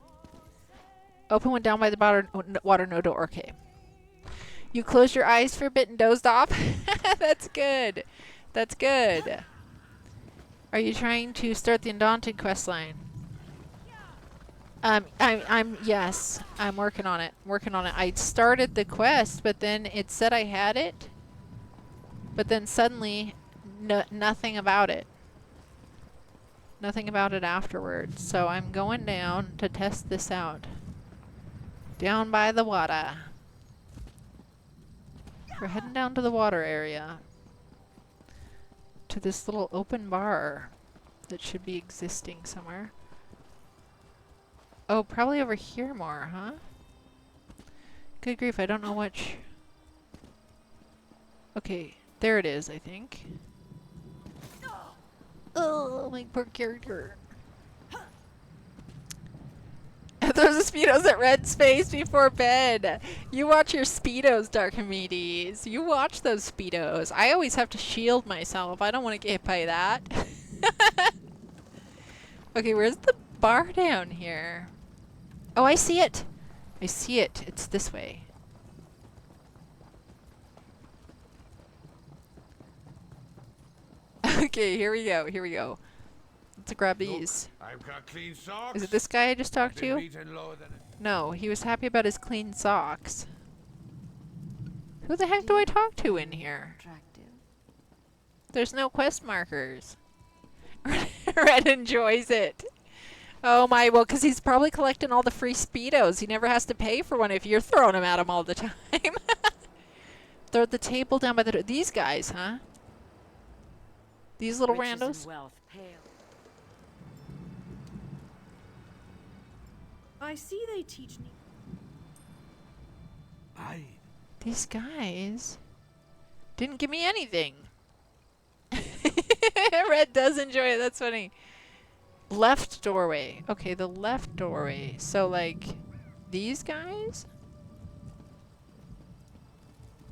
Open one down by the water, no door. Okay. You closed your eyes for a bit and dozed off? That's good. That's good. Are you trying to start the Undaunted questline? Yes, I'm working on it. I started the quest, but then it said I had it. But then suddenly, nothing about it. Nothing about it afterwards. So I'm going down to test this out. Down by the water. We're heading down to the water area. To this little open bar that should be existing somewhere. Oh, probably over here more, huh? Good grief, I don't know which. Okay, there it is, I think. Oh, my poor character. Speedos at Red's face before bed. You watch your Speedos, Darkimedes. You watch those Speedos. I always have to shield myself. I don't want to get hit by that. Okay, where's the bar down here? Oh, I see it. I see it. It's this way. Okay, here we go. Here we go. Let's grab these. I've got clean socks. Is it this guy I just talked Been to? beaten lower than No, he was happy about his clean socks. Who the heck do I talk to in here? There's no quest markers. Red enjoys it. Oh my, well, because he's probably collecting all the free Speedos. He never has to pay for one if you're throwing them at him all the time. Throw the table down by the door. These guys, huh? These little randos? I see they teach me. Aye. These guys didn't give me anything. Red does enjoy it. That's funny. Left doorway. Okay, the left doorway. So, like, these guys?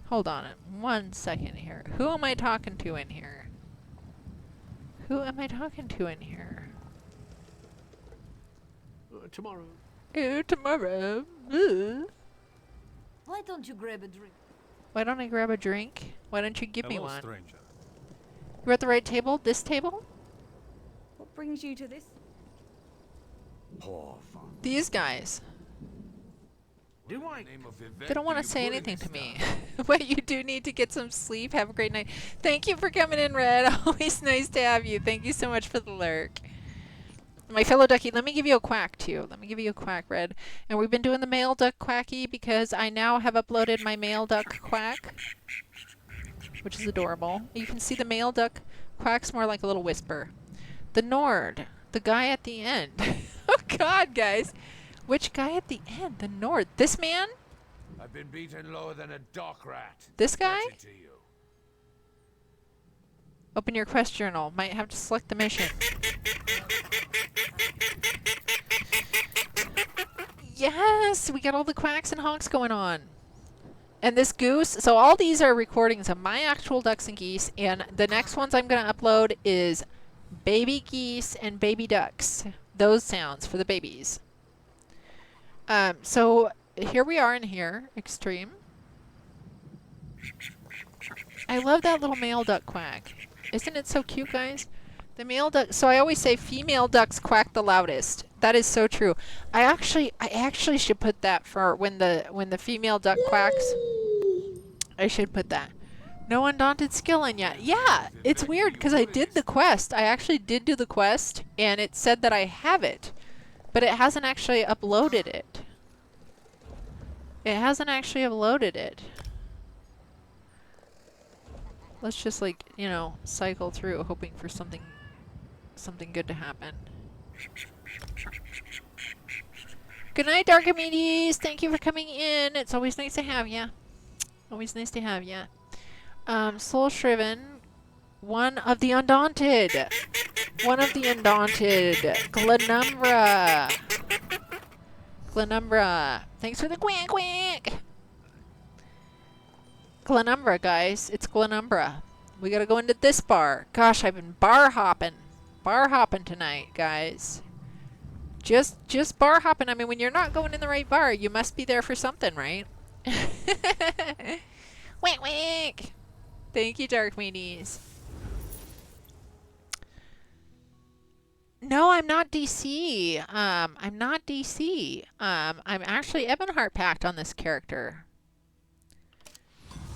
Hold on 1 second here. Who am I talking to in here? Who am I talking to in here? Tomorrow. Oh, tomorrow. Ugh. Why don't you grab a drink? Why don't I grab a drink? Why don't you give me Hello, one? stranger. You're at the right table? This table? What brings you to this? Poor fun. These guys. Do I? Name of event They don't want do to you say put in anything this to me. stuff? But you do need to get some sleep. Have a great night. Thank you for coming in, Red. Always nice to have you. Thank you so much for the lurk. My fellow ducky, let me give you a quack, too. Let me give you a quack, Red. And we've been doing the male duck quacky because I now have uploaded my male duck quack, which is adorable. You can see the male duck quacks more like a little whisper. The Nord, the guy at the end. Oh, God, guys. Which guy at the end? The Nord. This man? I've been beaten lower than a dock rat. This guy? What's it to you? Open your quest journal. Might have to select the mission. Yes! We got all the quacks and honks going on. And this goose, so all these are recordings of my actual ducks and geese, and the next ones I'm going to upload is baby geese and baby ducks. Those sounds for the babies. So here we are in here, extreme. I love that little male duck quack. Isn't it so cute, guys? The male duck, so I always say female ducks quack the loudest. That is so true. I actually should put that for when the female duck quacks. I should put that. No undaunted skill in yet. Yeah, it's weird because I did the quest. I actually did do the quest and it said that I have it, but it hasn't actually uploaded it. It hasn't actually uploaded it. Let's just, like, you know, cycle through hoping for something good to happen. Good night, Darkimedes. Thank you for coming in. It's always nice to have ya. Always nice to have ya. Soul Shriven, one of the Undaunted. One of the Undaunted. Glenumbra. Glenumbra. Thanks for the quack quack. Glenumbra, guys. It's Glenumbra. We gotta go into this bar. Gosh, I've been bar hopping. Bar hopping tonight, guys. Just bar hopping. I mean, when you're not going in the right bar, you must be there for something, right? Wink, wink. Thank you, Darkimedes. No, I'm not DC. I'm not DC. I'm actually Ebonheart packed on this character.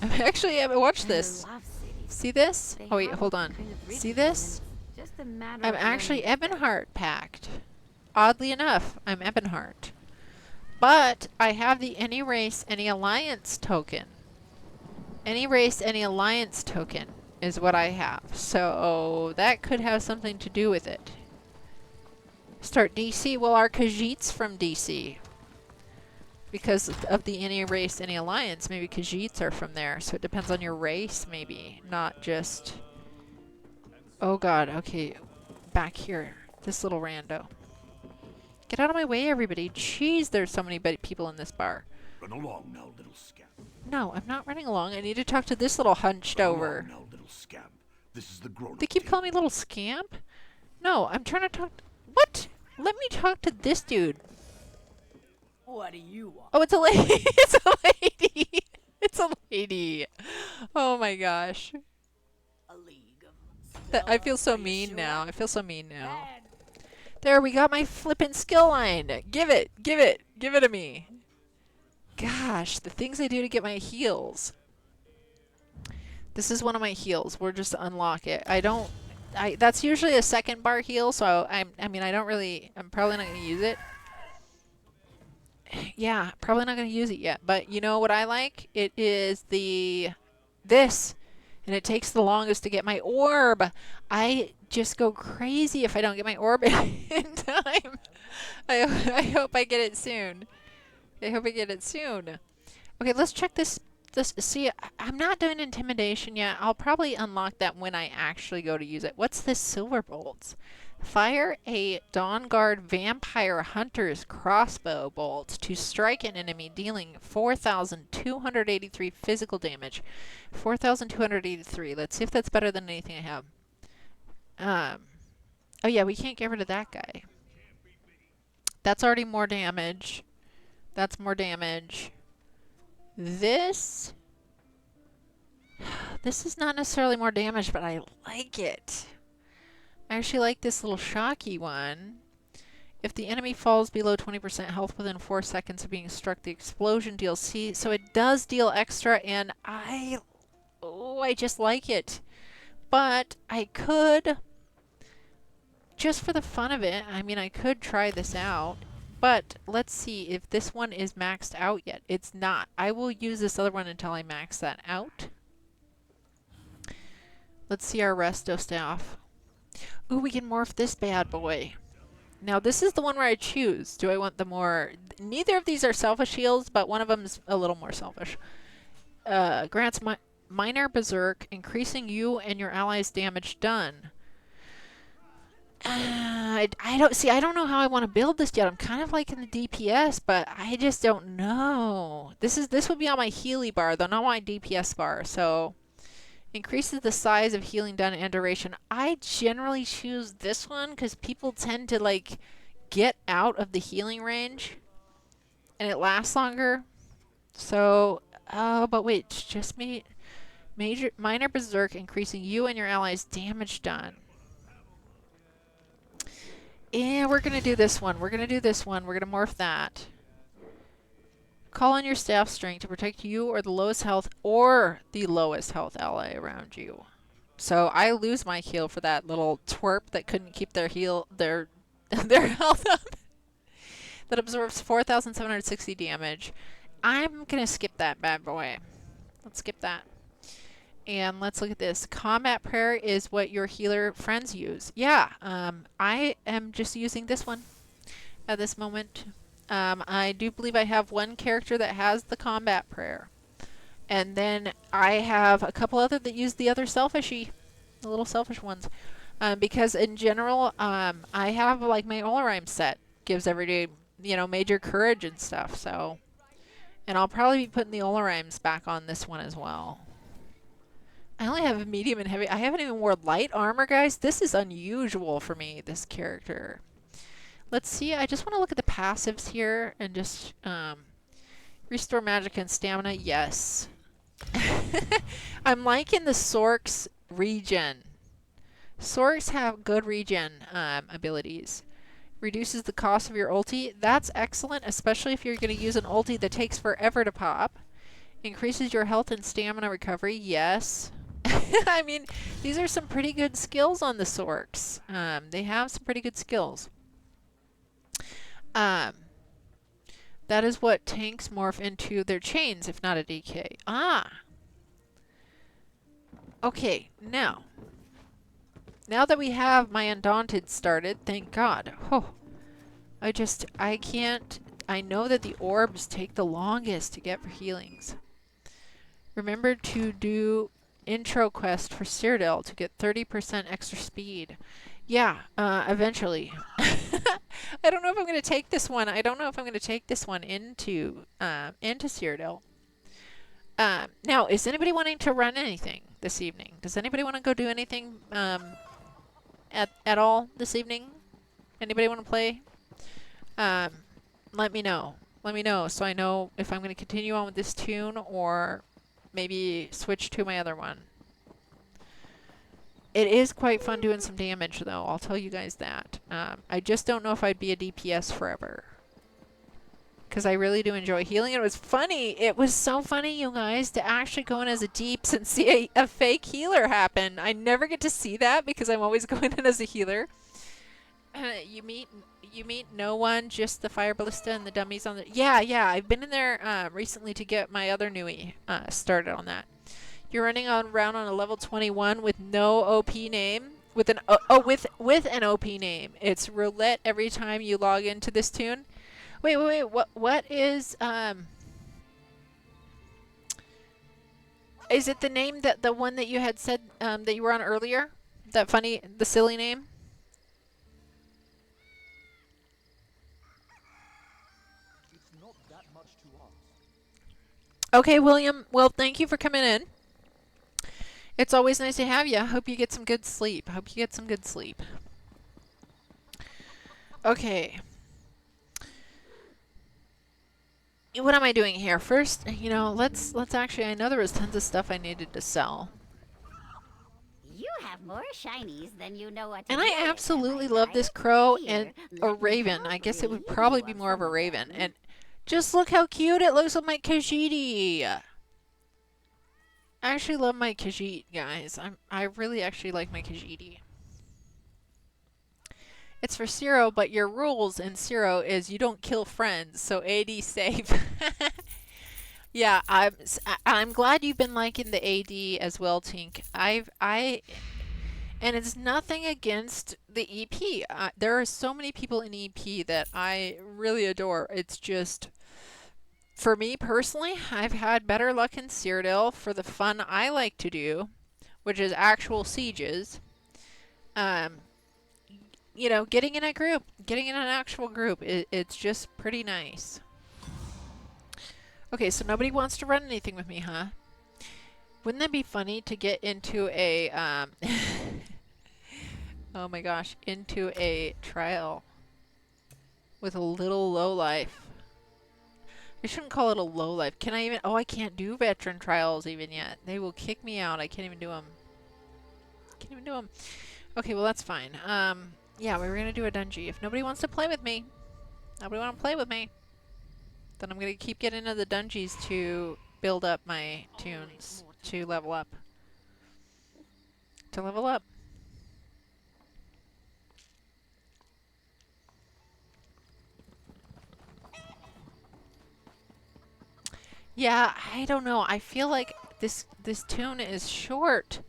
I'm actually, watch this. See this? Oh wait, hold on. See this? I'm actually Ebonheart packed. Oddly enough, I'm Ebonheart. But I have the Any Race, Any Alliance token. Any Race, Any Alliance token is what I have. So that could have something to do with it. Start DC. Well, our Khajiit's from DC. Because of the Any Race, Any Alliance, maybe Khajiits are from there. So it depends on your race, maybe. Not just... Oh god, okay. Back here. This little rando. Get out of my way, everybody. Jeez, there's so many people in this bar. Run along now, little scamp. No, I'm not running along. I need to talk to this little hunched over. Now, little scamp. This is the grown-up They keep calling me little scamp? No, I'm trying to talk... What? Let me talk to this dude. What do you want? Oh, it's a lady. It's a lady. It's a lady. Oh my gosh. A league I feel so mean now. I feel so mean now. There, we got my flippin' skill line. Give it. Give it. Give it to me. Gosh, the things I do to get my heals. This is one of my heals. We'll just unlock it. That's usually a second bar heal, so I mean, I'm probably not going to use it. Yeah, probably not going to use it yet. But you know what I like? It is this. And it takes the longest to get my orb. I just go crazy if I don't get my orb in time. I hope I get it soon. I hope I get it soon. Okay, let's check this. See, I'm not doing intimidation yet. I'll probably unlock that when I actually go to use it. What's this silver bolts? Fire a Dawn Guard Vampire Hunter's crossbow bolt to strike an enemy, dealing 4,283 physical damage. 4,283. Let's see if that's better than anything I have. Oh yeah, we can't get rid of that guy. That's already more damage. That's more damage. This is not necessarily more damage, but I like it. I actually like this little shocky one. If the enemy falls below 20% health within 4 seconds of being struck, the explosion deals so it does deal extra, and I just like it. But I could, just for the fun of it, I mean, I could try this out. But let's see if this one is maxed out yet. It's not. I will use this other one until I max that out. Let's see our resto staff. Ooh, we can morph this bad boy. Now this is the one where I choose. Do I want the more... Neither of these are selfish heals, but one of them is a little more selfish. Grants minor berserk, increasing you and your allies' damage done. I don't know how I want to build this yet. I'm kind of liking the DPS, but I just don't know. This would be on my Healy bar, though, not my DPS bar. So increases the size of healing done and duration. I generally choose this one because people tend to like get out of the healing range, and it lasts longer. So, but wait, just minor berserk, increasing you and your allies' damage done. Yeah, we're going to do this one. We're going to do this one. We're going to morph that. Call on your staff strength to protect you or the lowest health ally around you. So I lose my heal for that little twerp that couldn't keep their health up. That absorbs 4,760 damage. I'm going to skip that bad boy. Let's skip that. And let's look at this. Combat prayer is what your healer friends use. Yeah, I am just using this one at this moment. I do believe I have one character that has the combat prayer. And then I have a couple other that use the other the little selfish ones. Because in general, I have like my Olorime set. Gives everyday, major courage and stuff. So, and I'll probably be putting the Olorimes back on this one as well. I only have medium and heavy. I haven't even worn light armor, guys. This is unusual for me, this character. Let's see. I just want to look at the passives here and just restore magic and stamina. Yes. I'm liking the Sorks regen. Sorks have good regen abilities. Reduces the cost of your ulti. That's excellent, especially if you're going to use an ulti that takes forever to pop. Increases your health and stamina recovery. Yes. I mean, these are some pretty good skills on the Sorks. They have some pretty good skills. That is what tanks morph into their chains, if not a DK. Okay, now that we have my Undaunted started, thank God. Oh, I know that the orbs take the longest to get for healings. Remember to do intro quest for Cyrodiil to get 30% extra speed. Yeah, eventually. I don't know if I'm going to take this one. I don't know if I'm going to take this one into Cyrodiil. Now, is anybody wanting to run anything this evening? Does anybody want to go do anything at all this evening? Anybody want to play? Let me know. Let me know so I know if I'm going to continue on with this tune or maybe switch to my other one. It is quite fun doing some damage, though. I'll tell you guys that. I just don't know if I'd be a DPS forever. Because I really do enjoy healing. It was funny. It was so funny, you guys, to actually go in as a deeps and see a fake healer happen. I never get to see that because I'm always going in as a healer. You meet no one, just the fire ballista and the dummies on the... Yeah, I've been in there recently to get my other newie started on that. You're running around on a level 21 with no OP name. With an with an OP name. It's roulette every time you log into this tune. Wait. What is it the name that the one that you had said that you were on earlier? The silly name? Okay, William. Well, thank you for coming in. It's always nice to have you. I hope you get some good sleep. Okay. What am I doing here? First, let's actually, I know there was tons of stuff I needed to sell. You have more shinies than you know what to And do I with, absolutely am I love right? this crow Here, and let a me raven. help I guess it would relieve probably you be of more of a some raven. them. And just look how cute it looks with my Khajiit. I actually love my Khajiit, guys. I really actually like my Khajiit. It's for Zero, but your rules in Zero is you don't kill friends, so AD safe. Yeah, I'm glad you've been liking the AD as well, Tink. And it's nothing against the EP. There are so many people in EP that I really adore. It's just, for me personally, I've had better luck in Cyrodiil for the fun I like to do, which is actual sieges. Getting in a group, getting in an actual group, it's just pretty nice. Okay, so nobody wants to run anything with me, huh? Wouldn't that be funny to get into a, oh my gosh, into a trial with a little lowlife. I shouldn't call it a lowlife. Can I even, I can't do veteran trials even yet. They will kick me out. I can't even do them. Okay, well that's fine. Yeah, we were gonna do a dungeon. If nobody wants to play with me, then I'm gonna keep getting into the dungeons to build up my tunes to level up. Yeah, I don't know. I feel like this tune is short.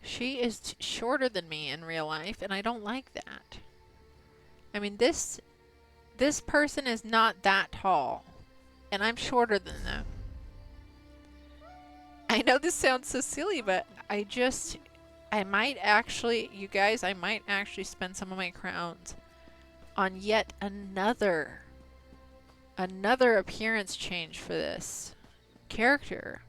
She is shorter than me in real life, and I don't like that. I mean, this person is not that tall, and I'm shorter than them. I know this sounds so silly, but I might actually, you guys, I might actually spend some of my crowns on yet another appearance change for this character.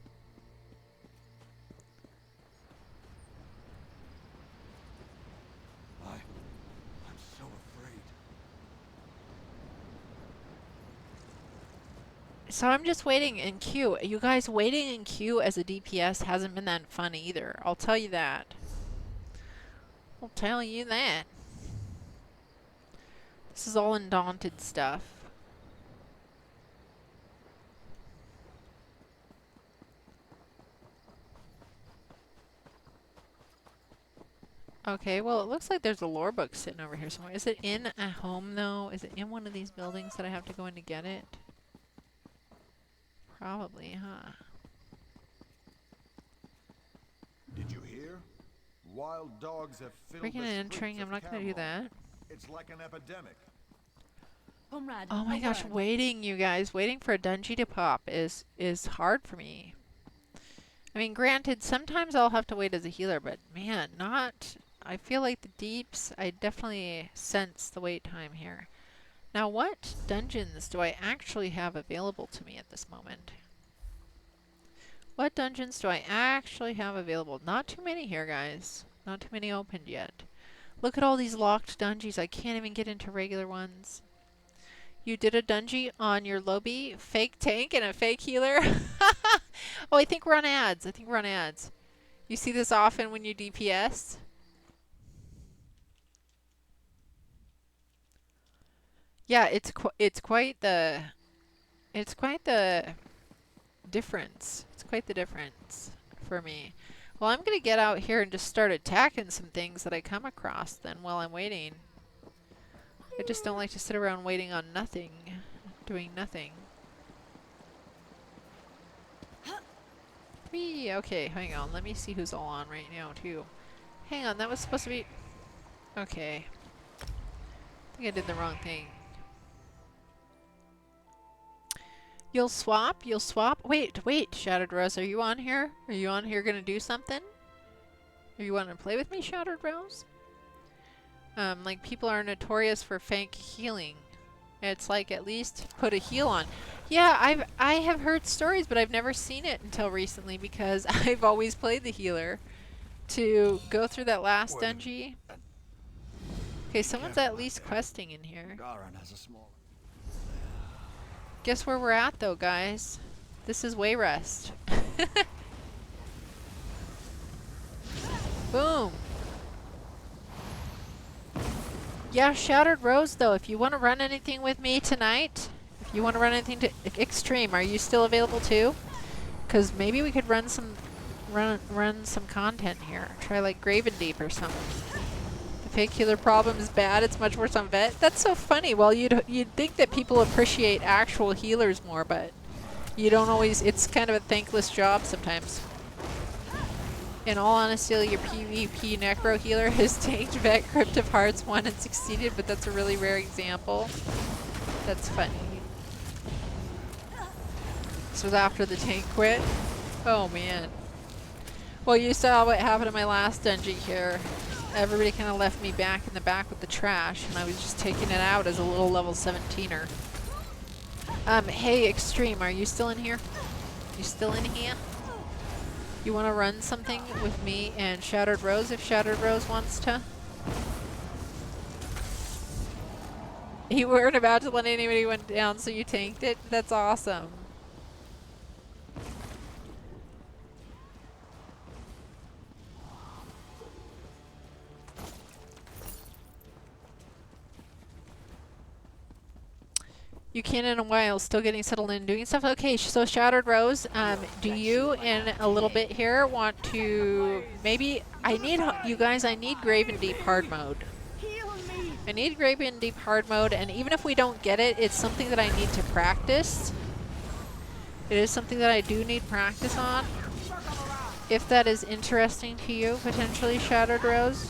I'm so afraid. So I'm just waiting in queue. You guys, waiting in queue as a DPS hasn't been that fun either. I'll tell you that. This is all undaunted stuff. Okay, well, it looks like there's a lore book sitting over here somewhere. Is it in a home, though? Is it in one of these buildings that I have to go in to get it? Probably, huh? Did you hear? Wild dogs have filled Freaking the entering, streets I'm of not gonna do Camhall. that. It's like an epidemic. Comrade, Oh my a gosh, word. waiting, you guys. Waiting for a dungeon to pop is hard for me. I mean, granted, sometimes I'll have to wait as a healer, but man, I feel like the deeps, I definitely sense the wait time here. Now, what dungeons do I actually have available to me at this moment? What dungeons do I actually have available? Not too many here, guys. Not too many opened yet. Look at all these locked dungeons. I can't even get into regular ones. You did a dungeon on your lobby, fake tank and a fake healer? Oh, I think we're on ads. I think we're on ads. You see this often when you DPS? Yeah, it's quite the difference. It's quite the difference for me. Well, I'm gonna get out here and just start attacking some things that I come across then while I'm waiting. I just don't like to sit around waiting on nothing, doing nothing. Whee! Okay, hang on. Let me see who's all on right now too. Hang on, that was supposed to be. Okay. I think I did the wrong thing. You'll swap? You'll swap? Wait, Shattered Rose, are you on here? Are you on here gonna do something? Are you wanting to play with me, Shattered Rose? Like, people are notorious for fake healing. It's like, at least put a heal on. Yeah, I have heard stories, but I've never seen it until recently because I've always played the healer to go through that last dungeon. Okay, someone's at least questing in here. Guess where we're at though, guys? This is Wayrest. Boom. Yeah, Shattered Rose though, if you want to run anything with me tonight, if you want to run anything to Extreme, are you still available too? Because maybe we could run some content here. Try like Graven Deep or something. Fake healer problem is bad. It's much worse on vet. That's so funny. Well, you'd think that people appreciate actual healers more, but you don't always. It's kind of a thankless job sometimes. In all honesty, your PvP Necro healer has tanked Vet Crypt of Hearts 1 and succeeded, but that's a really rare example. That's funny. This was after the tank quit. Oh man. Well, you saw what happened in my last dungeon here. Everybody kind of left me back in the back with the trash, and I was just taking it out as a little level 17er. Hey, Extreme, are you still in here? You still in here? You want to run something with me and Shattered Rose if Shattered Rose wants to? You weren't about to let anybody went down, so you tanked it? That's awesome. You can in a while, still getting settled in, doing stuff. Okay, so Shattered Rose, do you in a little bit here want to maybe? I need you guys. I need Graven Deep hard mode. I need Graven Deep hard mode, and even if we don't get it, it's something that I need to practice. It is something that I do need practice on. If that is interesting to you, potentially, Shattered Rose.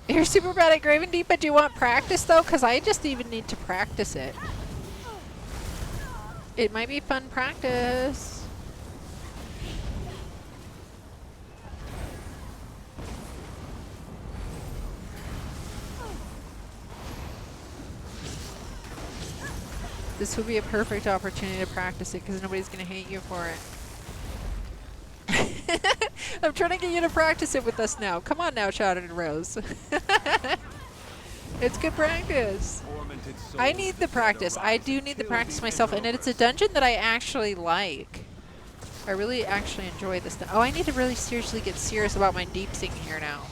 You're super bad at Graven Deep, but do you want practice though? Because I just even need to practice it. It might be fun practice. This would be a perfect opportunity to practice it because nobody's going to hate you for it. I'm trying to get you to practice it with us now. Come on now, Shattered Rose. It's good practice. I need the practice. I do need the practice myself, and it's a dungeon that I actually like. I really actually enjoy this. Oh, I need to really seriously get serious about my deep sync here now.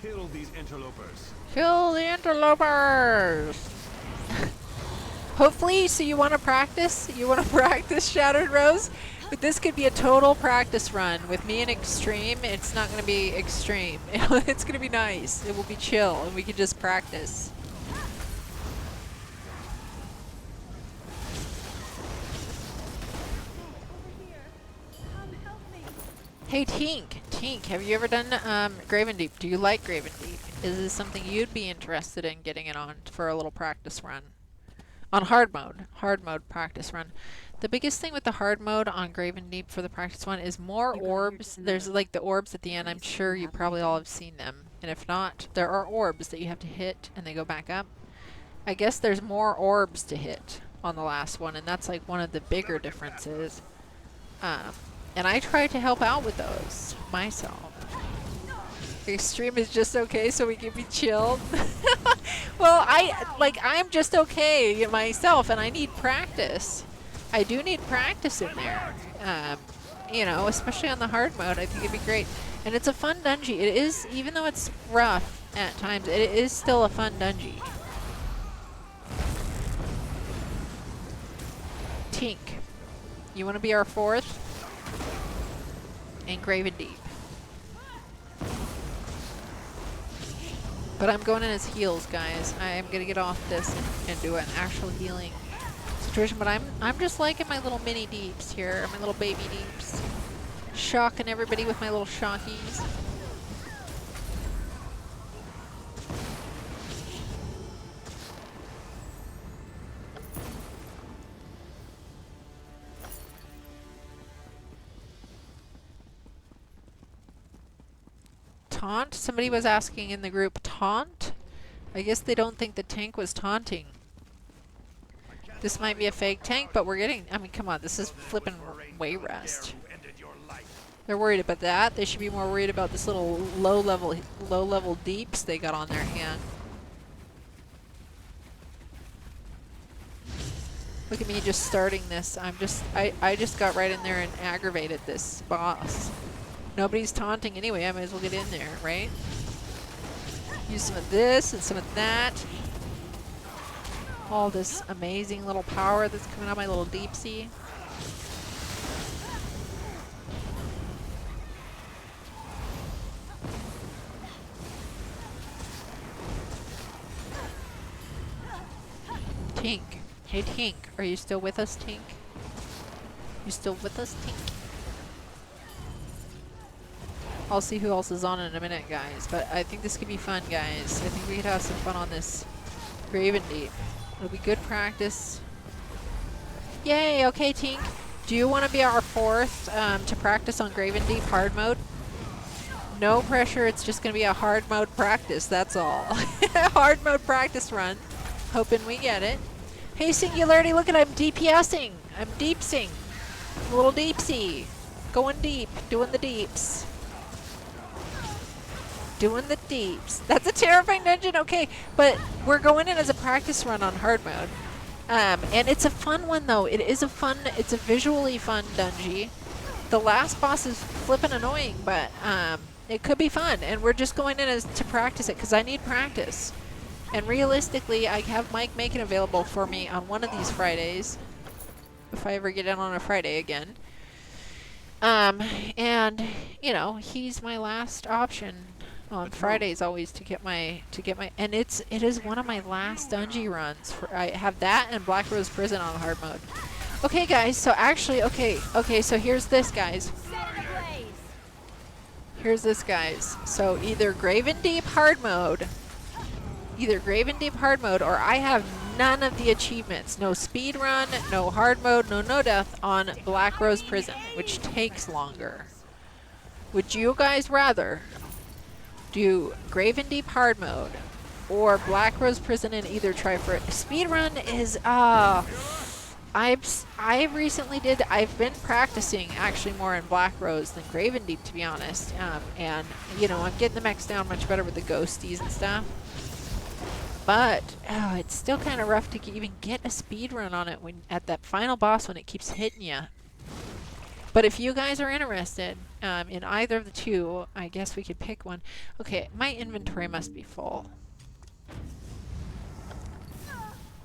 Kill these interlopers. Kill the interlopers! Hopefully, so you want to practice? You want to practice Shattered Rose? This could be a total practice run. With me in extreme, it's not going to be extreme. It's going to be nice. It will be chill, and we can just practice. Hey Tink, have you ever done Graven Deep? Do you like Graven Deep? Is this something you'd be interested in getting it on for a little practice run? On hard mode practice run. The biggest thing with the hard mode on Graven Deep for the practice one is more orbs. There's like the orbs at the end. I'm sure you probably all have seen them. And if not, there are orbs that you have to hit and they go back up. I guess there's more orbs to hit on the last one, and that's like one of the bigger differences. And I try to help out with those myself. Extreme is just okay, so we can be chilled. Well, I'm just okay myself, and I need practice. I do need practice in there. You know, especially on the hard mode, I think it'd be great. And it's a fun dungeon. It is, even though it's rough at times, it is still a fun dungeon. Tink, you want to be our fourth? And Graven Deep. But I'm going in as heals, guys. I am gonna get off this and do an actual healing situation. But I'm just liking my little mini deeps here, my little baby deeps. Shocking everybody with my little shockies. Taunt? Somebody was asking in the group, taunt? I guess they don't think the tank was taunting. This might be a fake tank, but we're getting, I mean, come on, this is flipping way rest. They're worried about that. They should be more worried about this little low level deeps they got on their hand. Look at me just starting this. I just got right in there and aggravated this boss. Nobody's taunting anyway, I might as well get in there, right? Use some of this and some of that. All this amazing little power that's coming out of my little deep sea. Tink. Hey Tink, are you still with us, Tink? You still with us, Tink? I'll see who else is on in a minute, guys. But I think this could be fun, guys. I think we could have some fun on this Graven Deep. It'll be good practice. Yay! Okay, Tink. Do you want to be our fourth to practice on Graven Deep hard mode? No pressure. It's just going to be a hard mode practice. That's all. Hard mode practice run. Hoping we get it. Hey, Singularity, look at I'm DPSing. I'm deepsing. A little deep sea. Going deep. Doing the deeps. Doing the deeps. That's a terrifying dungeon, okay, but we're going in as a practice run on hard mode. And it's a fun one though. It's a visually fun dungeon. The last boss is flippin' annoying, but it could be fun. And we're just going in as to practice it because I need practice. And realistically, I have Mike Macon available for me on one of these Fridays. If I ever get in on a Friday again. And, you know, he's my last option on Fridays always to get my and it is one of my last dungeon runs. I have that and Black Rose Prison on hard mode. Okay guys, so actually okay, so here's this guys. Here's this guys. So either Graven Deep hard mode, or I have none of the achievements. No speed run, no hard mode, no death on Black Rose Prison, which takes longer. Would you guys rather do Graven Deep hard mode or Black Rose Prison and either try for it? Speedrun is I've been practicing actually more in Black Rose than Graven Deep, to be honest. And you know, I'm getting the mechs down much better with the ghosties and stuff. But it's still kind of rough to even get a speedrun on it when at that final boss when it keeps hitting you. But if you guys are interested in either of the two, I guess we could pick one. Okay, my inventory must be full.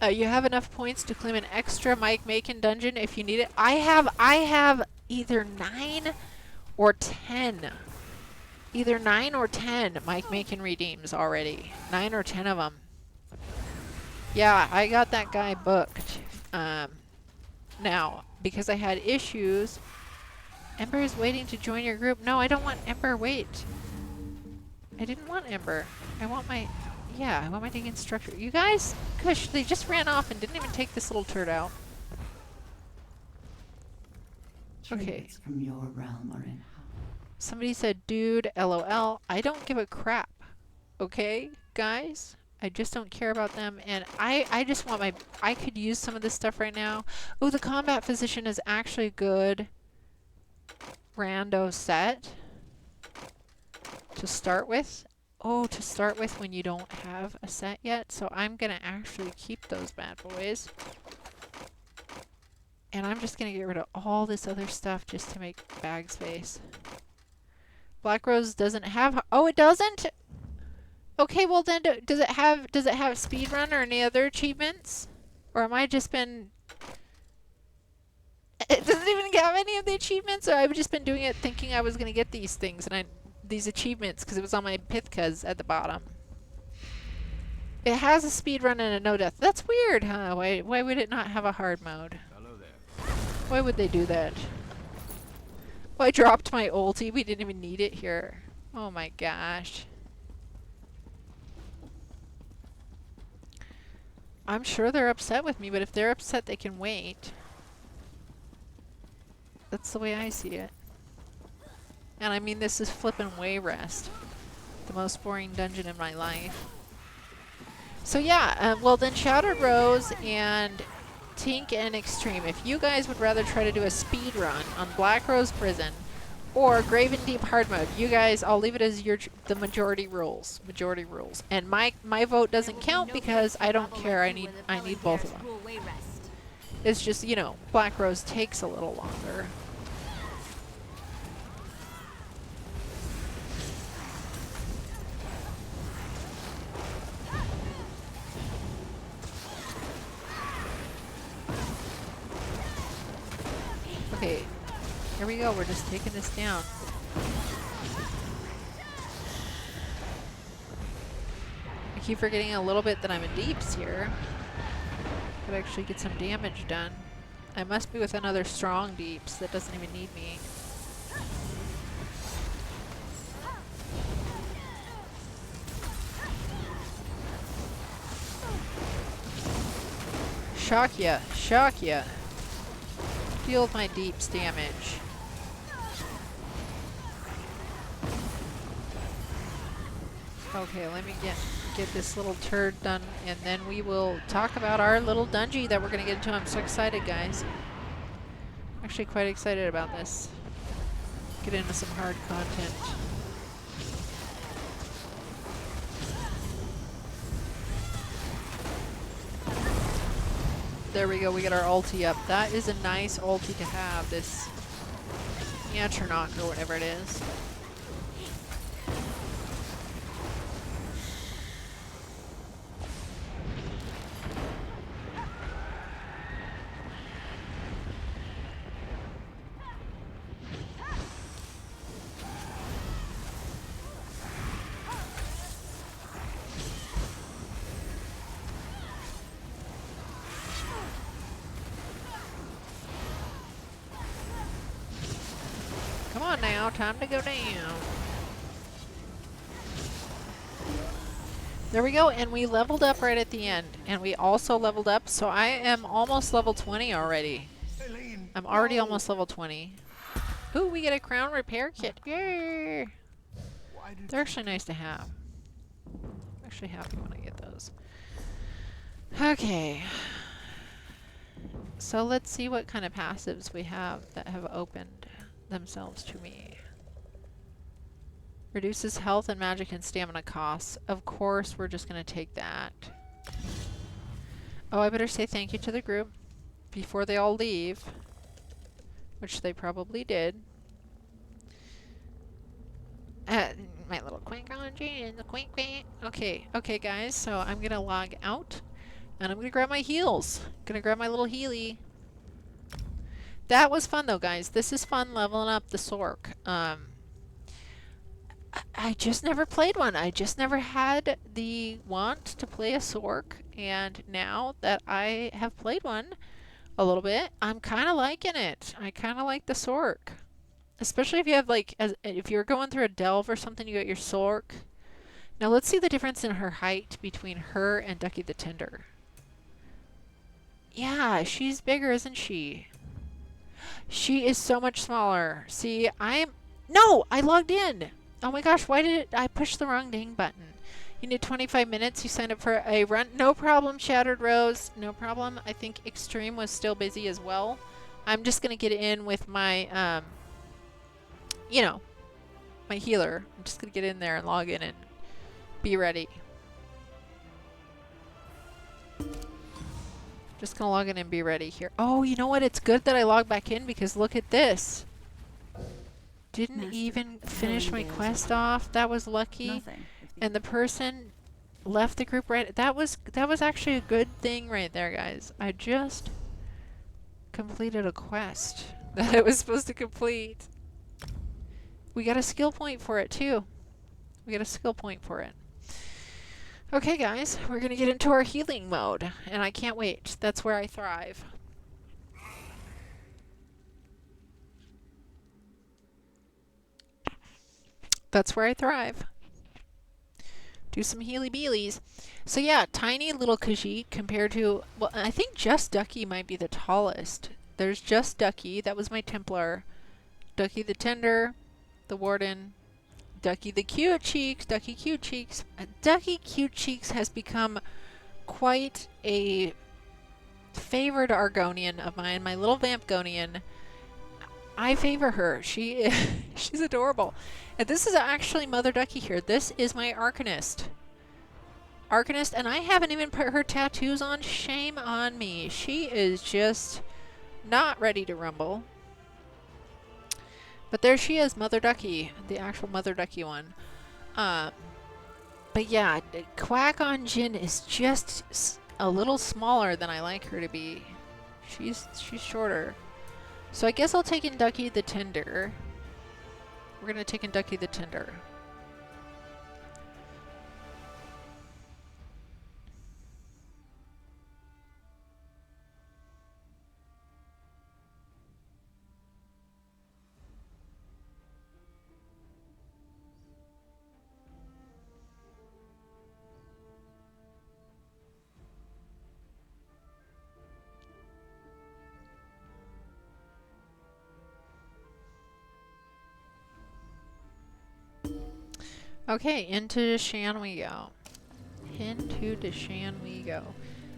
You have enough points to claim an extra Mike Macon dungeon if you need it. I have either 9 or 10. Either 9 or 10 Mike Macon redeems already. 9 or 10 of them. Yeah, I got that guy booked. Now, because I had issues, Ember is waiting to join your group. No, I don't want Ember. Wait. I didn't want Ember. I want my... Yeah, I want my dang instructor. You guys? Gosh, they just ran off and didn't even take this little turd out. Okay. Trinkets from your realm are in. Somebody said, dude, LOL. I don't give a crap. Okay, guys? I just don't care about them, and I just want my... I could use some of this stuff right now. Oh, the combat physician is actually a good rando set to start with. Oh, to start with when you don't have a set yet. So I'm going to actually keep those bad boys. And I'm just going to get rid of all this other stuff just to make bag space. Black Rose doesn't have... Oh, it doesn't? Okay, well then, does it have speedrun or any other achievements? Or am I just been... It doesn't even have any of the achievements, or I've just been doing it thinking I was going to get these things, and these achievements, because it was on my Pithkas at the bottom. It has a speedrun and a no death. That's weird, huh? Why would it not have a hard mode? Hello there. Why would they do that? Well, I dropped my ulti. We didn't even need it here. Oh my gosh. I'm sure they're upset with me, but if they're upset, they can wait. That's the way I see it. And I mean, this is flippin' Wayrest. The most boring dungeon in my life. So yeah, well then Shattered Rose and Tink and Extreme. If you guys would rather try to do a speed run on Black Rose Prison or Graven Deep Hard Mode, you guys, I'll leave it as the majority rules. Majority rules. And my vote doesn't count because I don't care. I need both of them. It's just, you know, Black Rose takes a little longer. Okay, here we go. We're just taking this down. I keep forgetting a little bit that I'm in deeps here. Could actually get some damage done. I must be with another strong deeps that doesn't even need me. Shock ya, shock ya. Deal with my deeps damage. Okay, let me get this little turd done, and then we will talk about our little dungeon that we're gonna get into. I'm so excited, guys. Actually quite excited about this. Get into some hard content. There we go, we get our ulti up. That is a nice ulti to have, this Yatchernok or whatever it is. Come on now, time to go down. There we go, and we leveled up right at the end. And we also leveled up, so I am almost level 20 already. I'm already almost level 20. Ooh, we get a crown repair kit. Yay! They're actually nice to have. I'm actually happy when I get those. Okay. So let's see what kind of passives we have that have opened themselves to me. Reduces health and magic and stamina costs. Of course, we're just going to take that. Oh, I better say thank you to the group before they all leave, which they probably did. My little quackology and the quack quack. Okay, guys, so I'm going to log out, and I'm going to grab my heals. Going to grab my little healy. That was fun though, guys. This is fun leveling up the Sork. I just never played one. I just never had the want to play a Sork, and now that I have played one a little bit, I'm kind of liking it. I kind of like the Sork. Especially if you have like, if you're going through a delve or something, you got your Sork. Now let's see the difference in her height between her and Ducky the Tender. Yeah, she's bigger, isn't she? She is so much smaller. See, no, I logged in. Oh my gosh, why did I push the wrong dang button? You need 25 minutes. You signed up for a run. No problem, Shattered Rose. No problem. I think Extreme was still busy as well. I'm just going to get in with my, you know, my healer. I'm just going to get in there and log in and be ready. Just going to log in and be ready here. Oh, you know what? It's good that I logged back in because look at this. Didn't Master, even finish my quest off. That was lucky. Nothing. And the person left the group right. That was actually a good thing right there, guys. I just completed a quest that I was supposed to complete. We got a skill point for it too. We got a skill point for it. Okay, guys, we're gonna get into our healing mode, and I can't wait. That's where I thrive. That's where I thrive. Do some healy beelies. So yeah, tiny little Khajiit compared to, well, I think just Ducky might be the tallest. There's just Ducky, that was my Templar. Ducky the Tender, the Warden, Ducky the Cute Cheeks, Ducky Cute Cheeks. Ducky Cute Cheeks has become quite a favored Argonian of mine, my little Vampgonian. I favor her. She's adorable. And this is actually Mother Ducky here. This is my Arcanist. Arcanist, and I haven't even put her tattoos on. Shame on me. She is just not ready to rumble. But there she is, Mother Ducky, the actual Mother Ducky one. But yeah, Quack on Jin is just a little smaller than I like her to be. She's shorter. So I guess I'll take in Ducky the Tender. We're gonna take in Ducky the Tender. Okay, into Deshan we go. Into Deshan we go.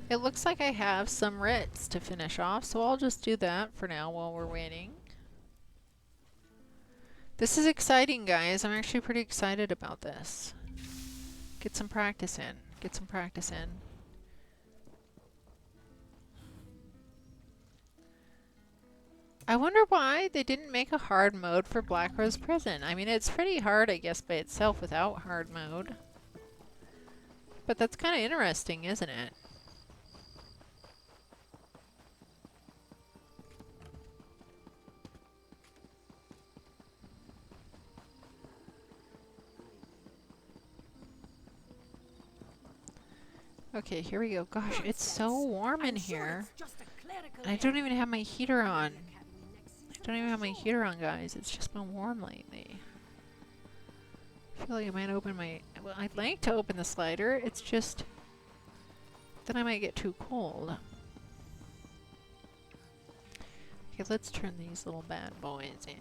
It looks like I have some writs to finish off, so I'll just do that for now while we're waiting. This is exciting, guys. I'm actually pretty excited about this. Get some practice in. Get some practice in. I wonder why they didn't make a hard mode for Black Rose Prison. I mean, it's pretty hard, I guess, by itself without hard mode. But that's kind of interesting, isn't it? Okay, here we go. Gosh, it's so warm in here. I don't even have my heater on. I don't even have my heater on, guys. It's just been warm lately. I feel like I might open my... Well, I'd like to open the slider. It's just... Then I might get too cold. Okay, let's turn these little bad boys in.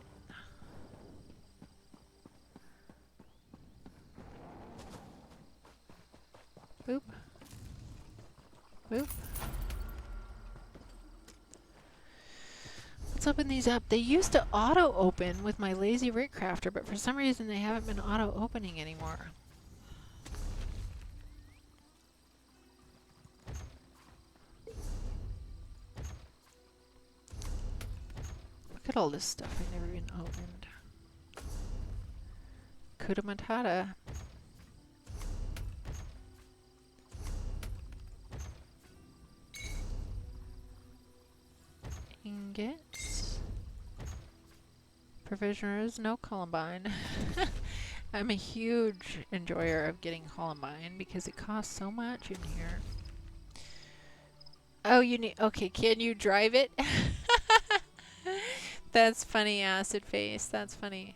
Boop. Boop. Let's open these up. They used to auto-open with my lazy rig crafter, but for some reason they haven't been auto-opening anymore. Look at all this stuff I've never even opened. Kuda Matata. Ingots. Provisioners, no Columbine. I'm a huge enjoyer of getting Columbine because it costs so much in here. Oh, you need... Okay, can you drive it? That's funny, Acid Face. That's funny.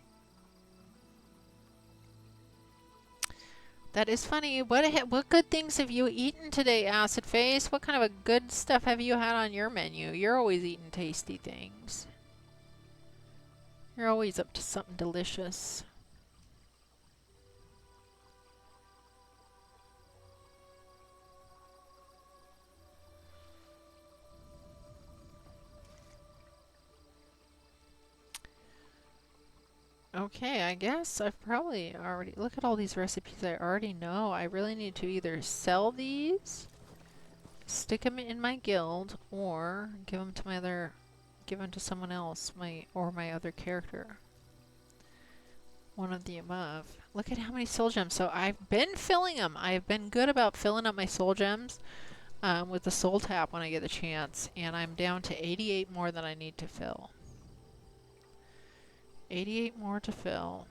That is funny. What good things have you eaten today, Acid Face? What kind of a good stuff have you had on your menu? You're always eating tasty things. You're always up to something delicious. Okay, I guess I've probably already... Look at all these recipes I already know. I really need to either sell these, stick them in my guild, or give them to my other... Give them to someone else, my other character. One of the above. Look at how many soul gems. So I've been filling them. I've been good about filling up my soul gems with the soul tap when I get the chance. And I'm down to 88 more than I need to fill. 88 more to fill.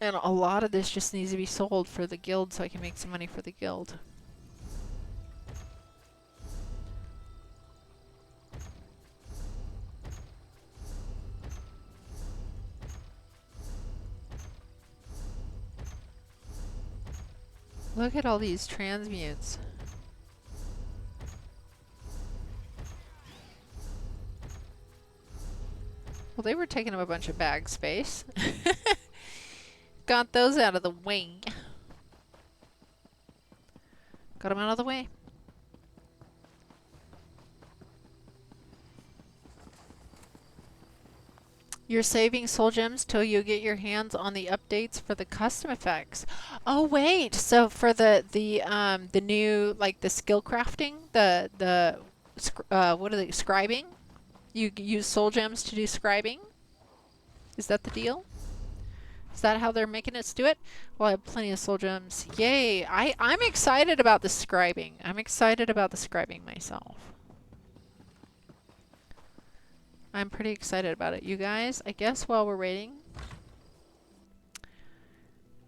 And a lot of this just needs to be sold for the guild so I can make some money for the guild. Look at all these transmutes. Well, they were taking up a bunch of bag space. Got those out of the way. Got them out of the way. You're saving soul gems till you get your hands on the updates for the custom effects. Oh wait, so for the new, like, the skill crafting, what are they, scribing? You use soul gems to do scribing? Is that the deal? Is that how they're making us do it? Well, I have plenty of soul gems. Yay! I'm excited about the scribing. I'm excited about the scribing myself. I'm pretty excited about it. You guys, I guess while we're waiting...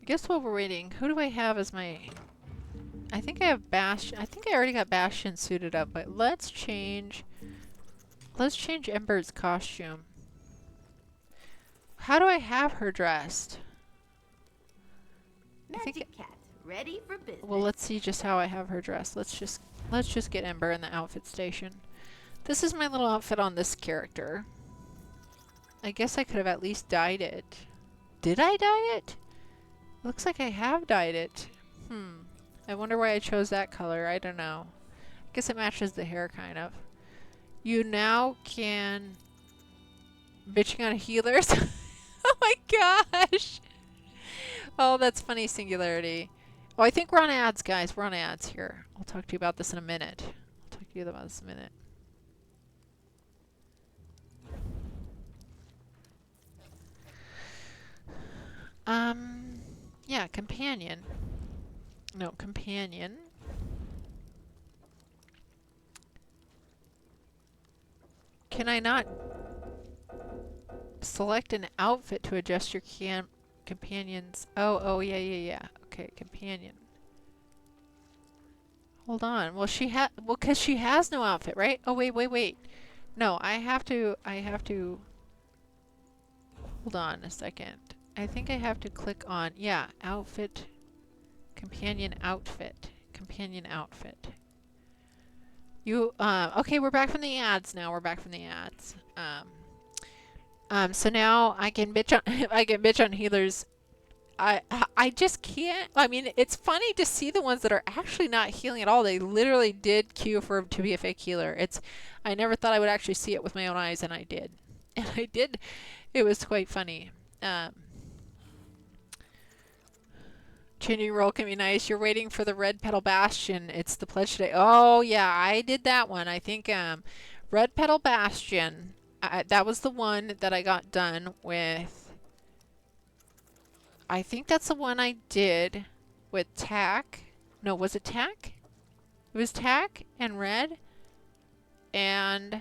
who do I have as my... I think I have Bastion. I think I already got Bastion suited up, but let's change Ember's costume. How do I have her dressed? Magic Cat, ready for business. Well, let's see just how I have her dressed. Let's just get Ember in the outfit station. This is my little outfit on this character. I guess I could have at least dyed it. Did I dye it? Looks like I have dyed it. I wonder why I chose that color. I don't know. I guess it matches the hair, kind of. You now can... Bitching on healers? Oh my gosh! Oh, that's funny, Singularity. Oh, I think we're on ads, guys. We're on ads here. I'll talk to you about this in a minute. Yeah, companion. No, companion. Can I not select an outfit to adjust your companions? Oh, yeah. Okay, companion. Hold on. Well, because she has no outfit, right? Oh, wait. No, I have to... Hold on a second. I think I have to click on... Yeah, outfit... Companion outfit. Okay, we're back from the ads now. So now I can bitch on healers. I just can't. I mean, it's funny to see the ones that are actually not healing at all. They literally did queue to be a fake healer. I never thought I would actually see it with my own eyes, and I did. It was quite funny. Changing role can be nice. You're waiting for the Red Petal Bastion. It's the pledge today. Oh, yeah, I did that one. I think Red Petal Bastion, that was the one that I got done with. I think that's the one I did with Tack. No, was it Tack? It was Tack and Red. And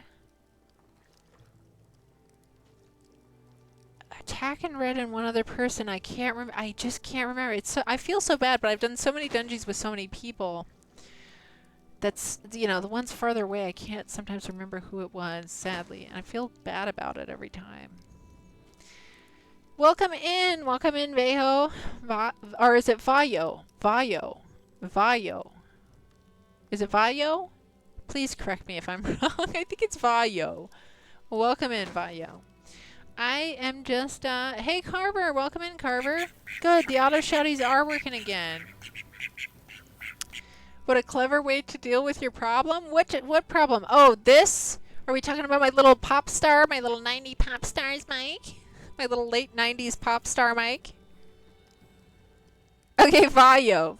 Hack and Red and one other person. I can't remember. I just can't remember. It's so, I feel so bad, but I've done so many dungeons with so many people. That's, you know, the ones farther away, I can't sometimes remember who it was, sadly. And I feel bad about it every time. Welcome in, Vejo. Or is it Vayo? Vayo. Vayo. Is it Vayo? Please correct me if I'm wrong. I think it's Vayo. Welcome in, Vayo. I am just, hey Carver, welcome in, Carver. Good, the auto shouties are working again. What a clever way to deal with your problem. What problem? Oh, this? Are we talking about my little pop star, my little 90 pop stars mic? My little late 90s pop star mic? Okay, Vayo.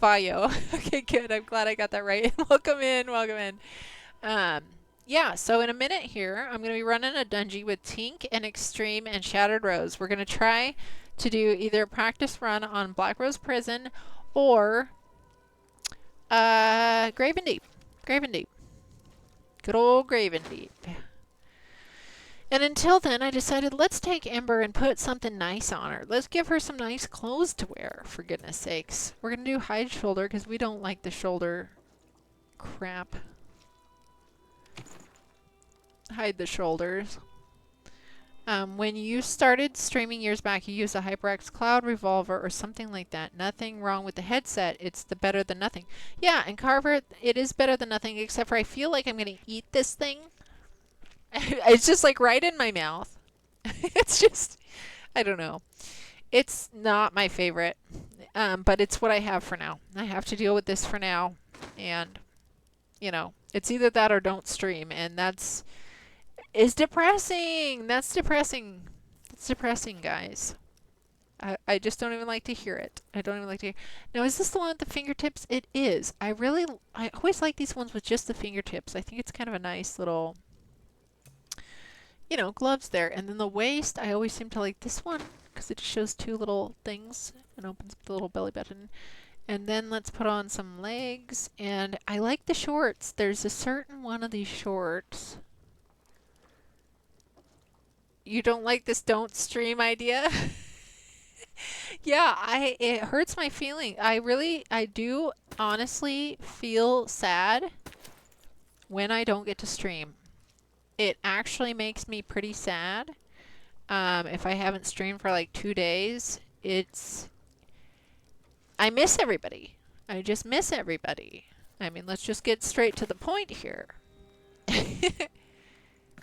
Okay, good. I'm glad I got that right. Welcome in, welcome in. Yeah, so in a minute here, I'm going to be running a dungeon with Tink and Extreme and Shattered Rose. We're going to try to do either a practice run on Black Rose Prison or Grave and Deep. Grave and Deep. Good old Grave and Deep. And until then, I decided let's take Ember and put something nice on her. Let's give her some nice clothes to wear, for goodness sakes. We're going to do hide shoulder because we don't like the shoulder crap. Hide the shoulders. When you started streaming years back, you used a HyperX Cloud Revolver or something like that. Nothing wrong with the headset. It's the better than nothing. Yeah, and Carver, it is better than nothing, except for I feel like I'm going to eat this thing. It's just like right in my mouth. It's just, I don't know. It's not my favorite, but it's what I have for now. I have to deal with this for now. And, you know, it's either that or don't stream. And that's... is depressing. That's depressing. It's depressing, guys. I just don't even like to hear it. I don't even like to hear. Now, is this the one with the fingertips? It is. I always like these ones with just the fingertips. I think it's kind of a nice little, you know, gloves there. And then the waist, I always seem to like this one because it just shows two little things and opens up the little belly button. And then let's put on some legs. And I like the shorts. There's a certain one of these shorts. You don't like this don't stream idea? Yeah, it hurts my feeling. I do honestly feel sad when I don't get to stream. It actually makes me pretty sad. If I haven't streamed for like 2 days, I miss everybody. I just miss everybody. I mean, let's just get straight to the point here.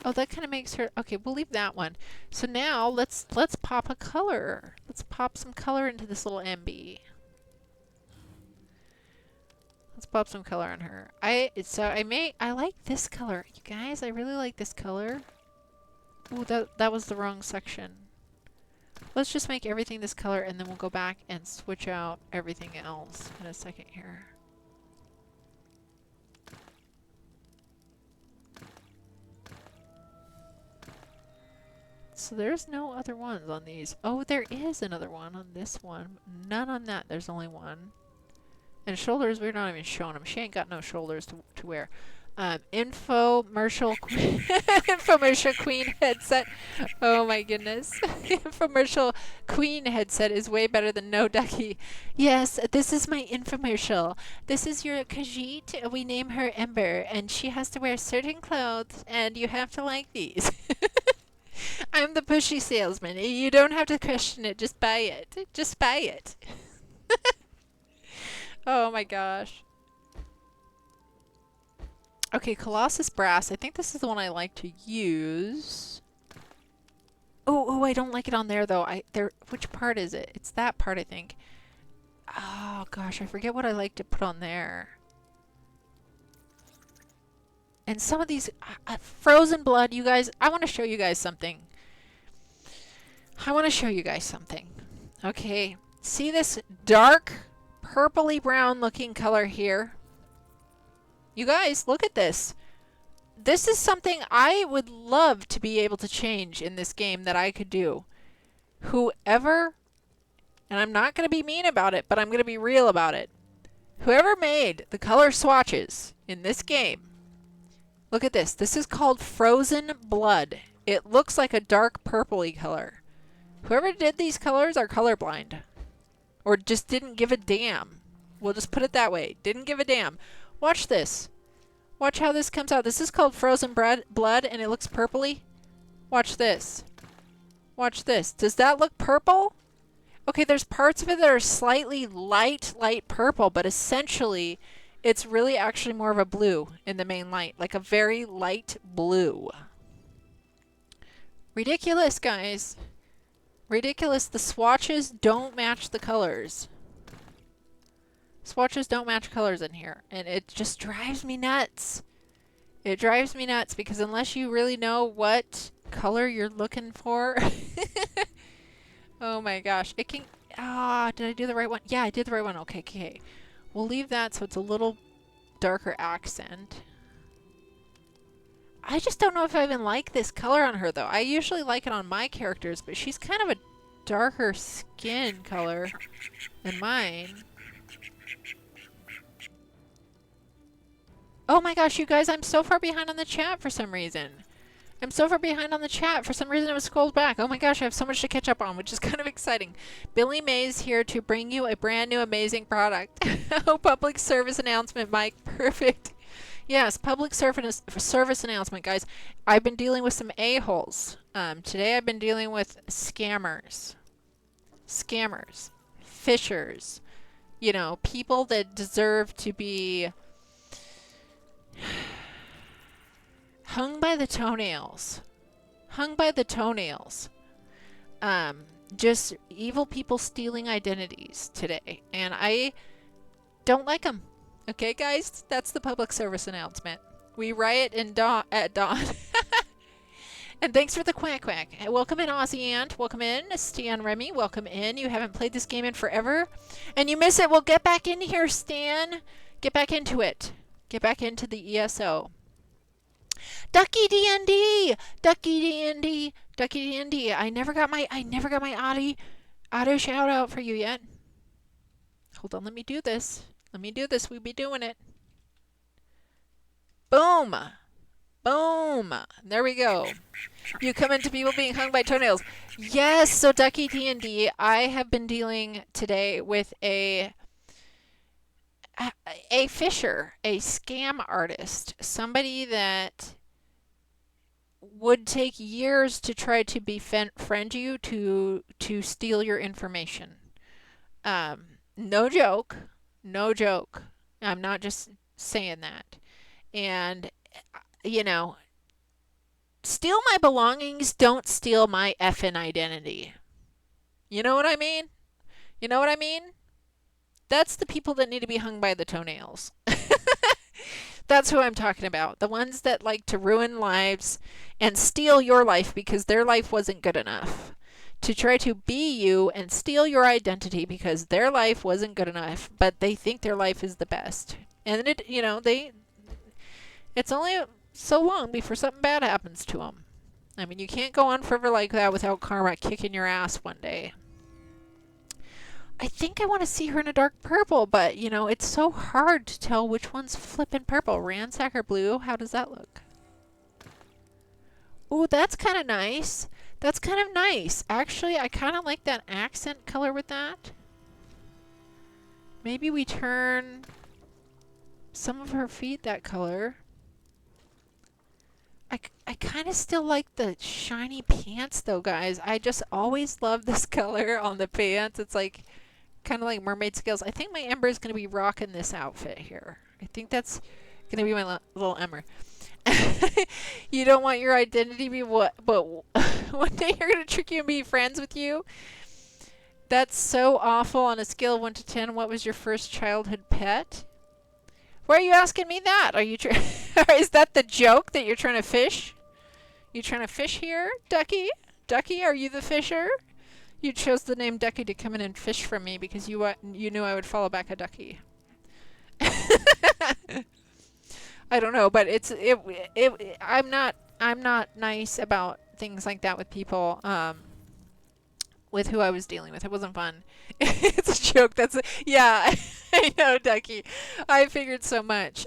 Oh, that kind of makes her... Okay, we'll leave that one. So now, let's pop a color. Let's pop some color into this little MB. Let's pop some color on her. I like this color. You guys, I really like this color. Ooh, that was the wrong section. Let's just make everything this color, and then we'll go back and switch out everything else in a second here. So there's no other ones on these. Oh, there is another one on this one. None on that. There's only one. And shoulders, we're not even showing them. She ain't got no shoulders to wear. Infomercial Queen, Infomercial Queen headset. Oh my goodness. Infomercial Queen headset is way better than No Ducky. Yes, this is my infomercial. This is your Khajiit. We name her Ember, and she has to wear certain clothes, and you have to like these. I'm the pushy salesman. You don't have to question it. Just buy it. Just buy it. Oh my gosh. Okay, Colossus Brass. I think this is the one I like to use. Oh, I don't like it on there though. Which part is it? It's that part, I think. Oh gosh, I forget what I like to put on there. And some of these Frozen Blood, you guys, I want to show you guys something. Okay, see this dark purpley brown looking color here? You guys, look at this. This is something I would love to be able to change in this game that I could do. Whoever, and I'm not going to be mean about it, but I'm going to be real about it. Whoever made the color swatches in this game, look at this. This is called Frozen Blood. It looks like a dark purpley color. Whoever did these colors are colorblind. Or just didn't give a damn. We'll just put it that way. Didn't give a damn. Watch this. Watch how this comes out. This is called Frozen Blood, and it looks purpley. Watch this. Watch this. Does that look purple? Okay, there's parts of it that are slightly light purple, but essentially it's really actually more of a blue in the main light. Like a very light blue. Ridiculous, guys. Ridiculous. The swatches don't match the colors. Swatches don't match colors in here. And it just drives me nuts. It drives me nuts because unless you really know what color you're looking for. Oh my gosh. It can... did I do the right one? Yeah, I did the right one. Okay, okay. We'll leave that so it's a little darker accent. I just don't know if I even like this color on her, though. I usually like it on my characters, but she's kind of a darker skin color than mine. Oh my gosh, you guys, I'm so far behind on the chat for some reason. I'm so far behind on the chat. For some reason, it was scrolled back. Oh my gosh, I have so much to catch up on, which is kind of exciting. Billy Mays here to bring you a brand new amazing product. Oh, public service announcement, Mike. Perfect. Yes, public service announcement, guys. I've been dealing with some a-holes. Today I've been dealing with scammers. Scammers. Fishers. You know, people that deserve to be hung by the toenails. Hung by the toenails. Just evil people stealing identities today. And I don't like them. Okay, guys? That's the public service announcement. We riot at dawn. And thanks for the quack quack. Welcome in, Aussie Ant. Welcome in, Stan Remy. Welcome in. You haven't played this game in forever. And you miss it. Well, get back in here, Stan. Get back into it. Get back into the ESO. Ducky D&D, Ducky D&D, Ducky D&D. I never got my auto shout out for you yet. Hold on, let me do this. Let me do this. We be doing it. Boom, boom. There we go. You come into people being hung by toenails. Yes. So Ducky D&D, I have been dealing today with a fisher, a scam artist, somebody that would take years to try to befriend you to steal your information. No joke. No joke. I'm not just saying that. And, you know, steal my belongings, don't steal my effing identity. You know what I mean? You know what I mean? That's the people that need to be hung by the toenails. That's who I'm talking about. The ones that like to ruin lives and steal your life because their life wasn't good enough. To try to be you and steal your identity because their life wasn't good enough, but they think their life is the best. And it, you know, it's only so long before something bad happens to them. I mean, you can't go on forever like that without karma kicking your ass one day. I think I want to see her in a dark purple, but, you know, it's so hard to tell which one's flippin' purple. Ransack or blue? How does that look? Ooh, that's kind of nice. That's kind of nice. Actually, I kind of like that accent color with that. Maybe we turn some of her feet that color. I kind of still like the shiny pants, though, guys. I just always love this color on the pants. It's like kind of like mermaid scales. I think my Ember is going to be rocking this outfit here. I think that's going to be my little Ember. You don't want your identity to be what, but one day you're going to trick you and be friends with you. That's so awful. On a scale of 1 to 10, what was your first childhood pet? Why are you asking me that? Are you is that the joke that you're trying to fish? You trying to fish here, Ducky? Ducky, are you the fisher? You chose the name Ducky to come in and fish from me because you knew I would follow back a ducky. I don't know, but I'm not nice about things like that with people. With who I was dealing with. It wasn't fun. It's a joke. Yeah, I know, Ducky. I figured so much.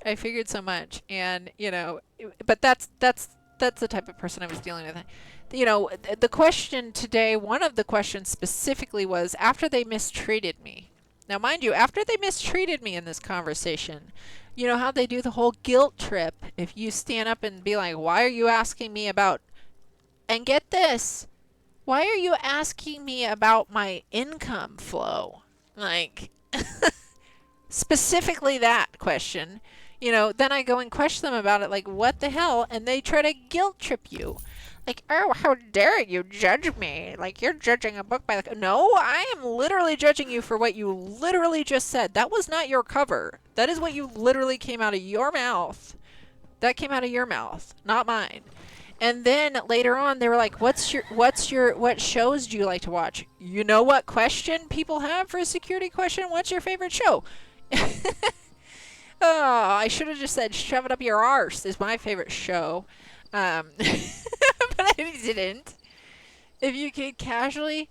And, you know, but that's the type of person I was dealing with. The question today, one of the questions specifically was after they mistreated me. Now, mind you, after they mistreated me in this conversation, you know how they do the whole guilt trip. If you stand up and be like, why are you asking me about, and get this, why are you asking me about my income flow? Like, specifically that question. Then I go and question them about it, like, what the hell? And they try to guilt trip you. Like, oh, how dare you judge me? Like, you're judging a book by the... No, I am literally judging you for what you literally just said. That was not your cover. That is what you literally came out of your mouth. That came out of your mouth, not mine. And then later on, they were like, what shows do you like to watch? You know what question people have for a security question? What's your favorite show? Oh, I should have just said, shove it up your arse is my favorite show. But I didn't. If you could casually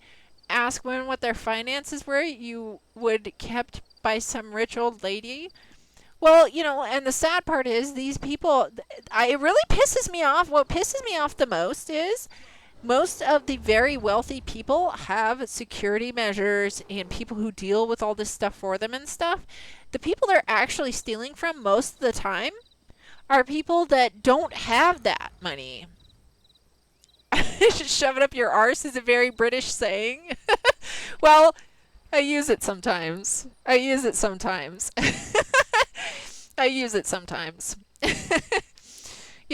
ask women what their finances were, you would kept by some rich old lady. Well, and the sad part is these people, it really pisses me off. What pisses me off the most is most of the very wealthy people have security measures and people who deal with all this stuff for them and stuff. The people they're actually stealing from most of the time are people that don't have that money. Shove it up your arse is a very British saying. Well, I use it sometimes. I use it sometimes.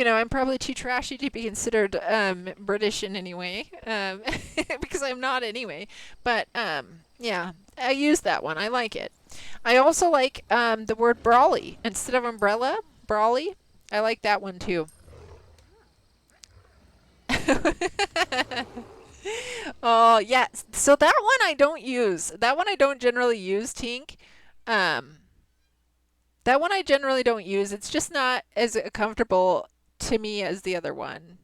I'm probably too trashy to be considered British in any way, because I'm not anyway. But yeah, I use that one. I like it. I also like the word brawly instead of umbrella. Brawly. I like that one too. Oh yeah. So that one I don't use. That one I don't generally use, Tink. That one I generally don't use. It's just not as comfortable to me as the other one.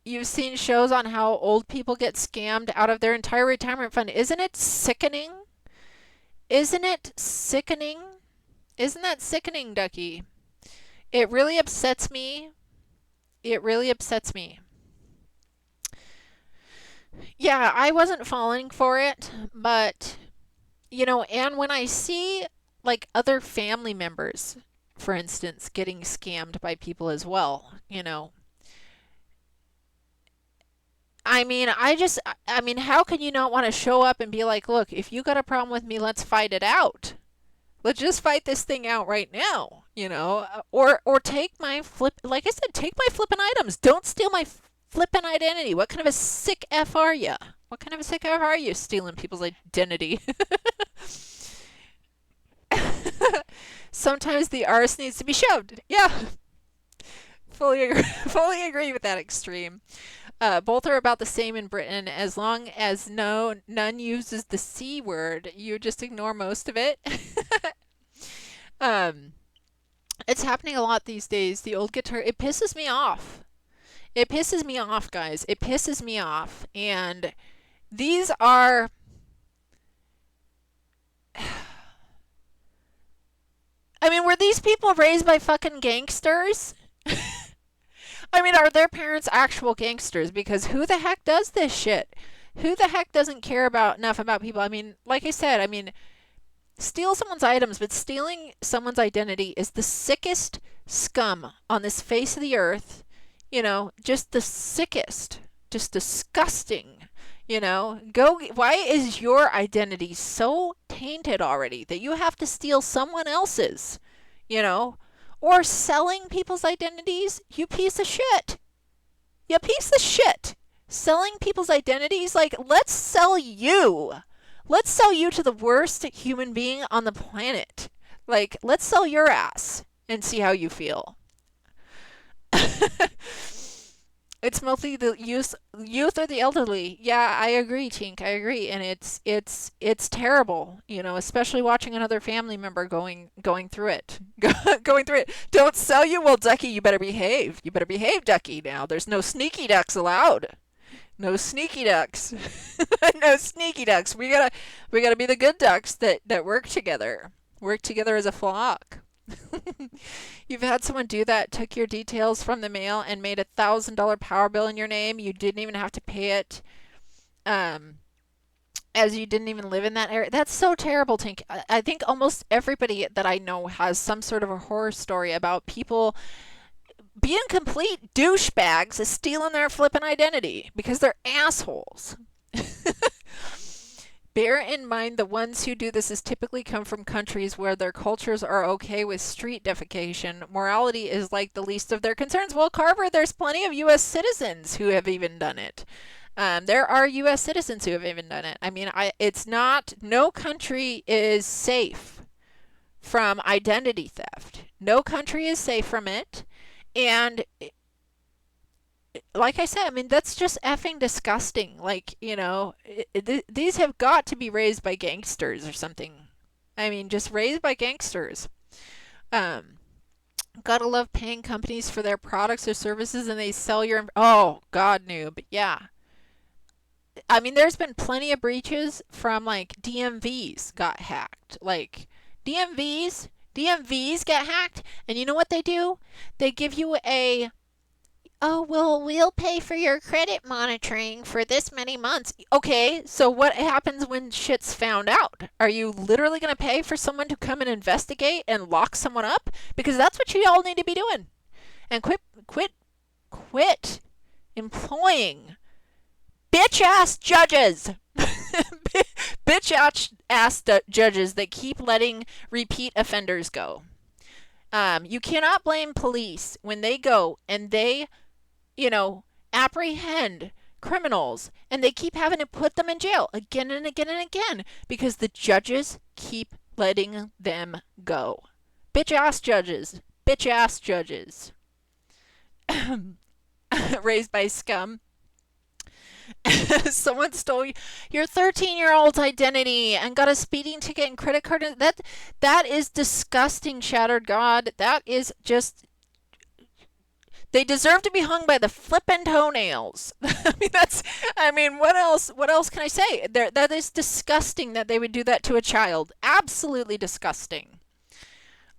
You've seen shows on how old people get scammed out of their entire retirement fund. Isn't it sickening? Isn't it sickening? Isn't that sickening, Ducky? It really upsets me. It really upsets me. Yeah, I wasn't falling for it, but, and when I see, like, other family members, for instance, getting scammed by people as well, I mean, how can you not want to show up and be like, look, if you got a problem with me, let's fight it out. Let's just fight this thing out right now, or take my like I said, take my flippin' items. Don't steal my flippin' identity. What kind of a sick F are you? What kind of a sick F are you stealing people's identity? Sometimes the arse needs to be shoved. Yeah. Fully agree with that extreme. Both are about the same in Britain. As long as none uses the C word, you just ignore most of it. It's happening a lot these days. The old guitar, it pisses me off. It pisses me off, guys. It pisses me off. And these are... I mean, were these people raised by fucking gangsters? I mean, are their parents actual gangsters? Because who the heck does this shit? Who the heck doesn't care enough about people? I mean, like I said, steal someone's items, but stealing someone's identity is the sickest scum on this face of the earth. Just the sickest. Just disgusting. Why is your identity so tainted already that you have to steal someone else's? Or selling people's identities? You piece of shit. You piece of shit. Selling people's identities? Like, let's sell you. Let's sell you to the worst human being on the planet. Like, let's sell your ass and see how you feel. It's mostly the youth or the elderly. Yeah, I agree, Tink. I agree, and it's terrible. Especially watching another family member going through it, going through it. Don't sell you, well, Ducky. You better behave. You better behave, Ducky. Now, there's no sneaky ducks allowed. No sneaky ducks. No sneaky ducks. We gotta be the good ducks that work together. Work together as a flock. You've had someone do that, took your details from the mail and made $1,000 power bill in your name. You didn't even have to pay it, as you didn't even live in that area. That's so terrible, Tink. I think almost everybody that I know has some sort of a horror story about people being complete douchebags, stealing their flippin' identity because they're assholes. Bear in mind the ones who do this is typically come from countries where their cultures are okay with street defecation. Morality is like the least of their concerns. Well, Carver, there's plenty of U.S. citizens who have even done it. There are U.S. citizens who have even done it. I mean, it's not, no country is safe from identity theft. No country is safe from it. And like I said, I mean, that's just effing disgusting. Like, you know, these have got to be raised by gangsters or something. I mean, just raised by gangsters. Gotta love paying companies for their products or services and they sell your... Oh, God, noob. Yeah. I mean, there's been plenty of breaches from, like, DMVs got hacked. Like, DMVs get hacked, and you know what they do? They give you a... Oh, well, we'll pay for your credit monitoring for this many months. Okay, so what happens when shit's found out? Are you literally going to pay for someone to come and investigate and lock someone up? Because that's what you all need to be doing. And quit employing bitch-ass judges. Bitch-ass judges that keep letting repeat offenders go. You cannot blame police when they go and they... you know, apprehend criminals and they keep having to put them in jail again and again and again because the judges keep letting them go. Bitch ass judges. Bitch ass judges. Raised by scum. Someone stole your 13-year-old's identity and got a speeding ticket and credit card. That is disgusting, Shattered God. That is just... They deserve to be hung by the flippin' toenails. I mean, what else can I say? That is disgusting that they would do that to a child. Absolutely disgusting.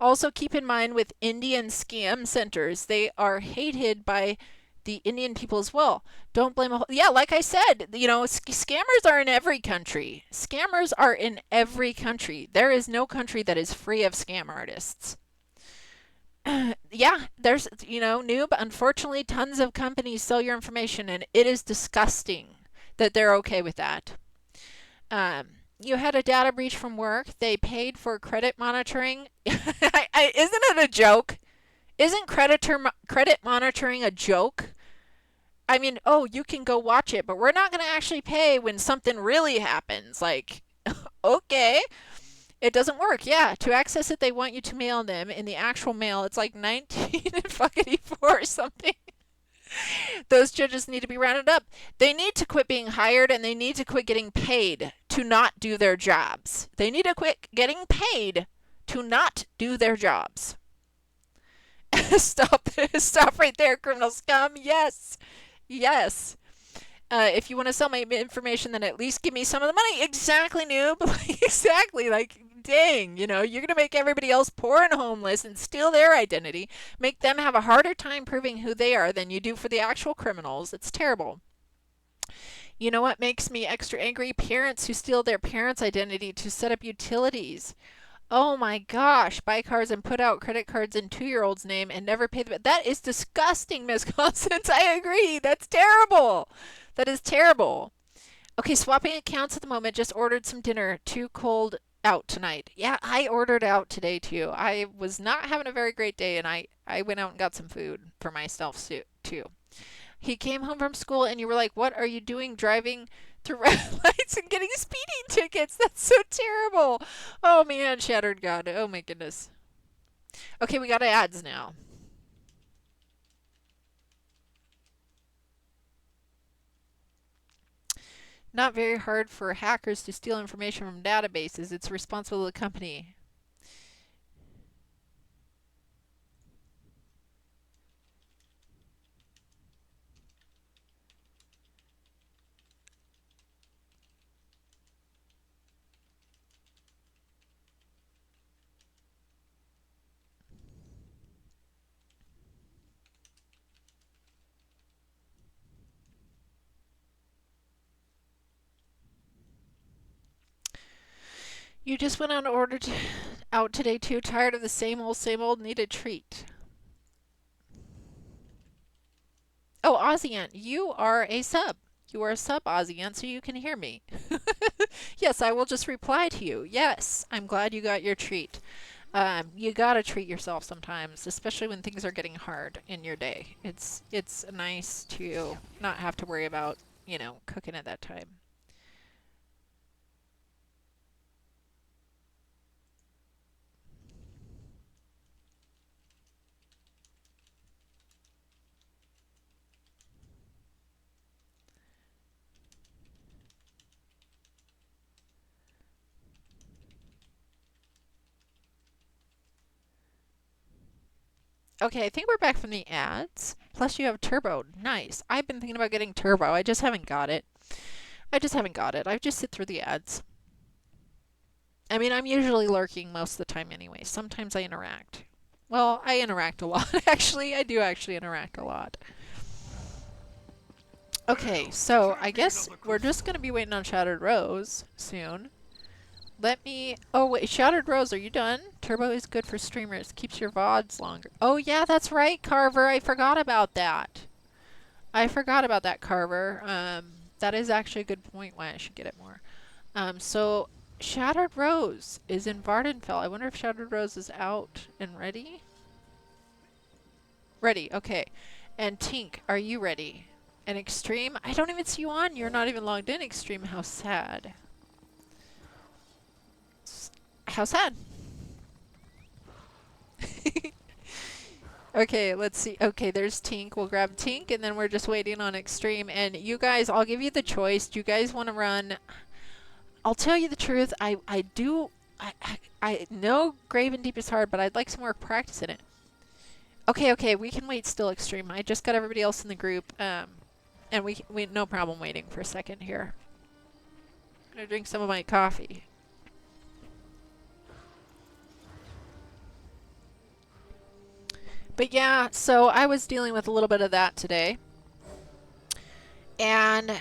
Also, keep in mind with Indian scam centers, they are hated by the Indian people as well. Don't blame yeah, like I said, you know, scammers are in every country. Scammers are in every country. There is no country that is free of scam artists. Yeah, there's, you know, noob, unfortunately tons of companies sell your information and it is disgusting that they're okay with that. You had a data breach from work. They paid for credit monitoring. Isn't it a joke? Isn't credit monitoring a joke? I mean, oh, you can go watch it, but we're not going to actually pay when something really happens. Like, okay. It doesn't work. Yeah, to access it, they want you to mail them. In the actual mail, it's like 1984 or something. Those judges need to be rounded up. They need to quit being hired and they need to quit getting paid to not do their jobs. They need to quit getting paid to not do their jobs. Stop right there, criminal scum. Yes. Yes. If you want to sell my information, then at least give me some of the money. Exactly, noob. Exactly. Like, dang, you know, you're going to make everybody else poor and homeless and steal their identity, make them have a harder time proving who they are than you do for the actual criminals. It's terrible. You know what makes me extra angry? Parents who steal their parents' identity to set up utilities. Oh my gosh, buy cars and put out credit cards in 2-year-old's name and never pay them. That is disgusting, Miss Constance. I agree. That's terrible. That is terrible. Okay, swapping accounts at the moment. Just ordered some dinner. Too cold out tonight. Yeah, I ordered out today too. I was not having a very great day and I went out and got some food for myself too. He came home from school and you were like, what are you doing driving through red lights and getting speeding tickets? That's so terrible. Oh man, Shattered God. Oh my goodness. Okay, we got ads now. Not very hard for hackers to steal information from databases. It's responsible of the company. You just went on order out today too. Tired of the same old, need a treat. Oh, Ozzyant, you are a sub. You are a sub, Ozzyant, so you can hear me. Yes, I will just reply to you. Yes, I'm glad you got your treat. You gotta treat yourself sometimes, especially when things are getting hard in your day. It's nice to not have to worry about, you know, cooking at that time. Okay, I think we're back from the ads. Plus you have Turbo. Nice. I've been thinking about getting Turbo. I just haven't got it. I just sit through the ads. I mean, I'm usually lurking most of the time anyway. Sometimes I interact. Well, I interact a lot, actually. I do actually interact a lot. Okay, so I guess we're just going to be waiting on Shattered Rose soon. Let me... Oh, wait. Shattered Rose, are you done? Turbo is good for streamers. Keeps your VODs longer. Oh, yeah, that's right, Carver. I forgot about that. I forgot about that, Carver. That is actually a good point why I should get it more. So, Shattered Rose is in Vardenfell. I wonder if Shattered Rose is out and ready? Ready, okay. And Tink, are you ready? And Extreme? I don't even see you on. You're not even logged in, Extreme. How sad. How sad. Okay, let's see. Okay, there's Tink. We'll grab Tink, and then we're just waiting on Extreme. And you guys, I'll give you the choice. Do you guys want to run... I'll tell you the truth. I know Grave and Deep is hard, but I'd like some more practice in it. Okay, we can wait still, Extreme. I just got everybody else in the group, and we no problem waiting for a second here. I'm gonna drink some of my coffee. But yeah, so I was dealing with a little bit of that today. And,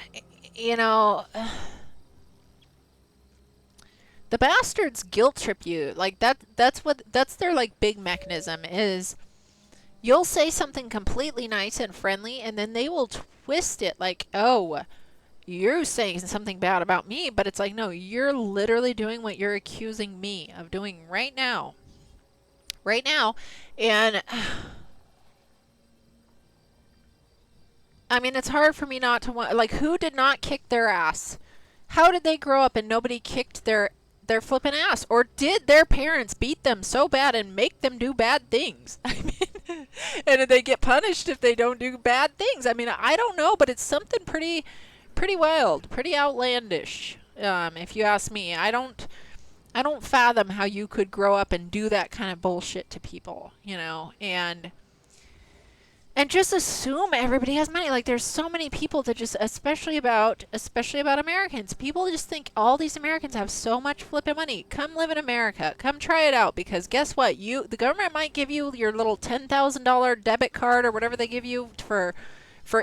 you know, the bastards guilt trip you. Like, that's their, like, big mechanism is you'll say something completely nice and friendly, and then they will twist it like, oh, you're saying something bad about me, but it's like, no, you're literally doing what you're accusing me of doing right now. Right now. And I mean, it's hard for me not to want, like, who did not kick their ass? How did they grow up and nobody kicked their flippin' ass? Or did their parents beat them so bad and make them do bad things? I mean, and did they get punished if they don't do bad things? I mean, I don't know, but it's something pretty wild, pretty outlandish, if you ask me. I don't fathom how you could grow up and do that kind of bullshit to people, you know, and just assume everybody has money. Like, there's so many people that just, especially about Americans, people just think all these Americans have so much flipping money. Come live in America. Come try it out, because guess what? The government might give you your little $10,000 debit card or whatever they give you for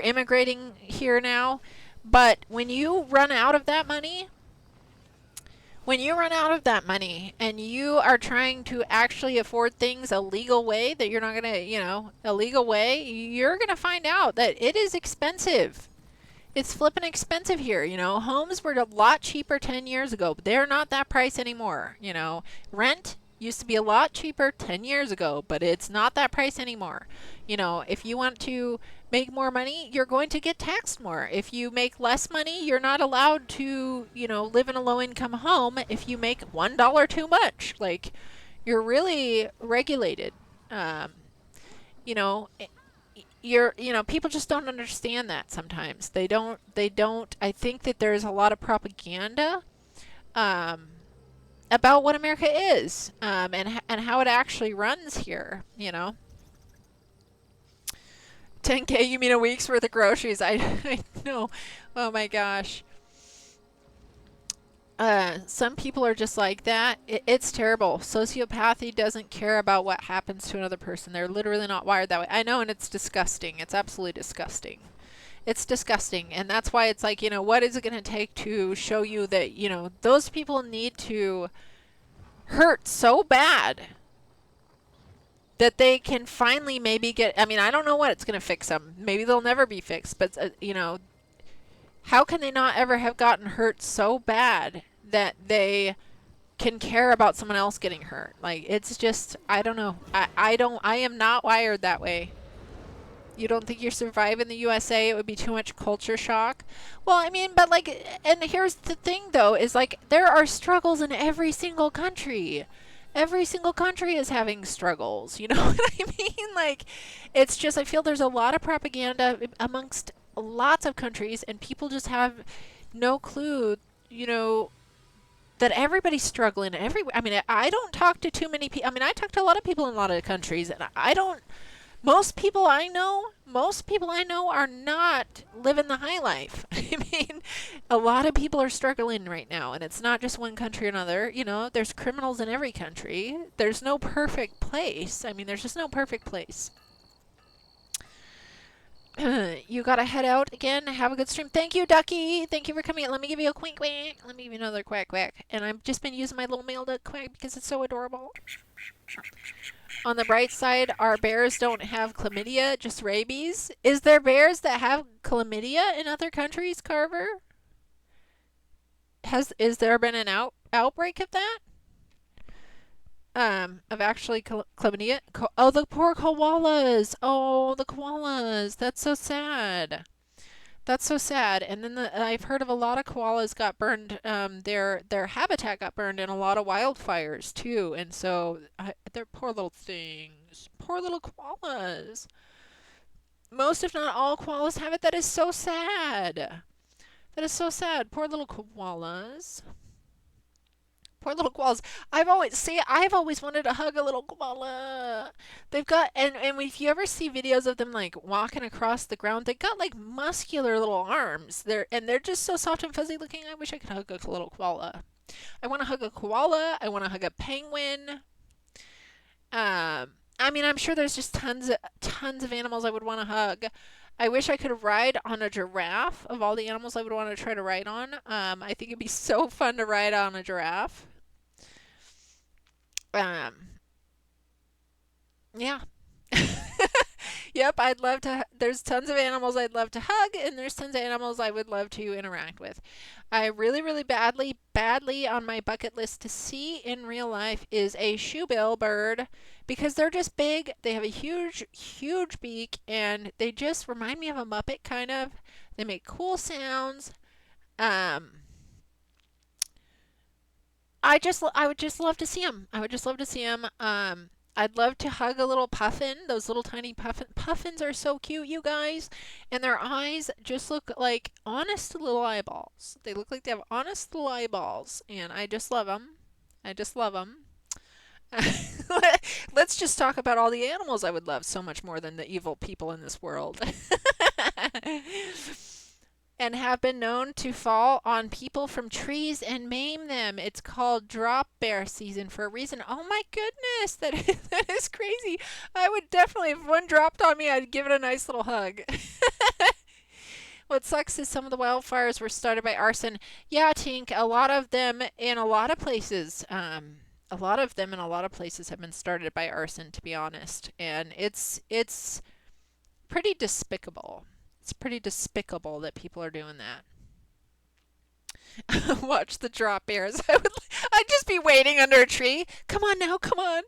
immigrating here now. But when you run out of that money, and you are trying to actually afford things a legal way that you're not going to, you know, a legal way, you're going to find out that it is expensive. It's flipping expensive here, you know. Homes were a lot cheaper 10 years ago, but they're not that price anymore, you know. Rent used to be a lot cheaper 10 years ago, but it's not that price anymore. You know, if you want to make more money, you're going to get taxed more. If you make less money, you're not allowed to, you know, live in a low-income home if you make $1 too much. Like, you're really regulated. You know, people just don't understand that sometimes. They don't. I think that there's a lot of propaganda about what America is, and how it actually runs here, you know. 10K, you mean a week's worth of groceries? I know. Oh my gosh. Some people are just like that. It's terrible. Sociopathy doesn't care about what happens to another person. They're literally not wired that way. I know, and it's disgusting. It's absolutely disgusting. It's disgusting. And that's why it's like, you know, what is it going to take to show you that, you know, those people need to hurt so bad that they can finally maybe get, I mean, I don't know what it's going to fix them. Maybe they'll never be fixed, but, you know, how can they not ever have gotten hurt so bad that they can care about someone else getting hurt? Like, it's just, I don't know. I am not wired that way. You don't think you survive in the USA? It would be too much culture shock. Well, I mean, but like, and here's the thing though, is like, there are struggles in every single country. Every single country is having struggles. You know what I mean? Like, it's just, I feel there's a lot of propaganda amongst lots of countries, and people just have no clue, you know, that everybody's struggling. I mean, I don't talk to too many people. I mean, I talk to a lot of people in a lot of countries, and I don't. Most people I know are not living the high life. I mean, a lot of people are struggling right now, and it's not just one country or another. You know, there's criminals in every country. There's no perfect place. I mean, there's just no perfect place. You gotta head out again. Have a good stream. Thank you, Ducky. Thank you for coming in. Let me give you a quack quack. Let me give you another quack quack. And I've just been using my little male duck quack because it's so adorable. On the bright side, our bears don't have chlamydia, just rabies. Is there bears that have chlamydia in other countries, Carver? Is there been an outbreak of that? Of actually chlamydia? Oh, the poor koalas. Oh, the koalas. That's so sad. That's so sad. And then I've heard of a lot of koalas got burned. Their habitat got burned in a lot of wildfires too. And so they're poor little things. Poor little koalas. Most, if not all, koalas have it. That is so sad. That is so sad. Poor little koalas. Poor little koalas. I've always wanted to hug a little koala. They've got, and if you ever see videos of them like walking across the ground, they've got like muscular little arms. They're just so soft and fuzzy looking. I wish I could hug a little koala. I want to hug a koala. I want to hug a penguin. I mean, I'm sure there's just tons of animals I would want to hug. I wish I could ride on a giraffe. Of all the animals I would want to try to ride on, I think it'd be so fun to ride on a giraffe. Yeah. Yep, I'd love to. There's tons of animals I'd love to hug, and there's tons of animals I would love to interact with. I really badly on my bucket list to see in real life is a shoebill bird, because they're just big. They have a huge beak, and they just remind me of a Muppet kind of. They make cool sounds. I would just love to see them. I would just love to see them. I'd love to hug a little puffin. Those little tiny puffins are so cute, you guys. And their eyes just look like honest little eyeballs. They look like they have honest little eyeballs. And I just love them. I just love them. Let's just talk about all the animals I would love so much more than the evil people in this world. And have been known to fall on people from trees and maim them. It's called drop bear season for a reason. Oh my goodness, that is crazy. I would definitely, if one dropped on me, I'd give it a nice little hug. What sucks is some of the wildfires were started by arson. Yeah, Tink, a lot of them in a lot of places. A lot of them in a lot of places have been started by arson, to be honest. And it's pretty despicable. It's pretty despicable that people are doing that. Watch the drop bears. I'd just be waiting under a tree. Come on now, come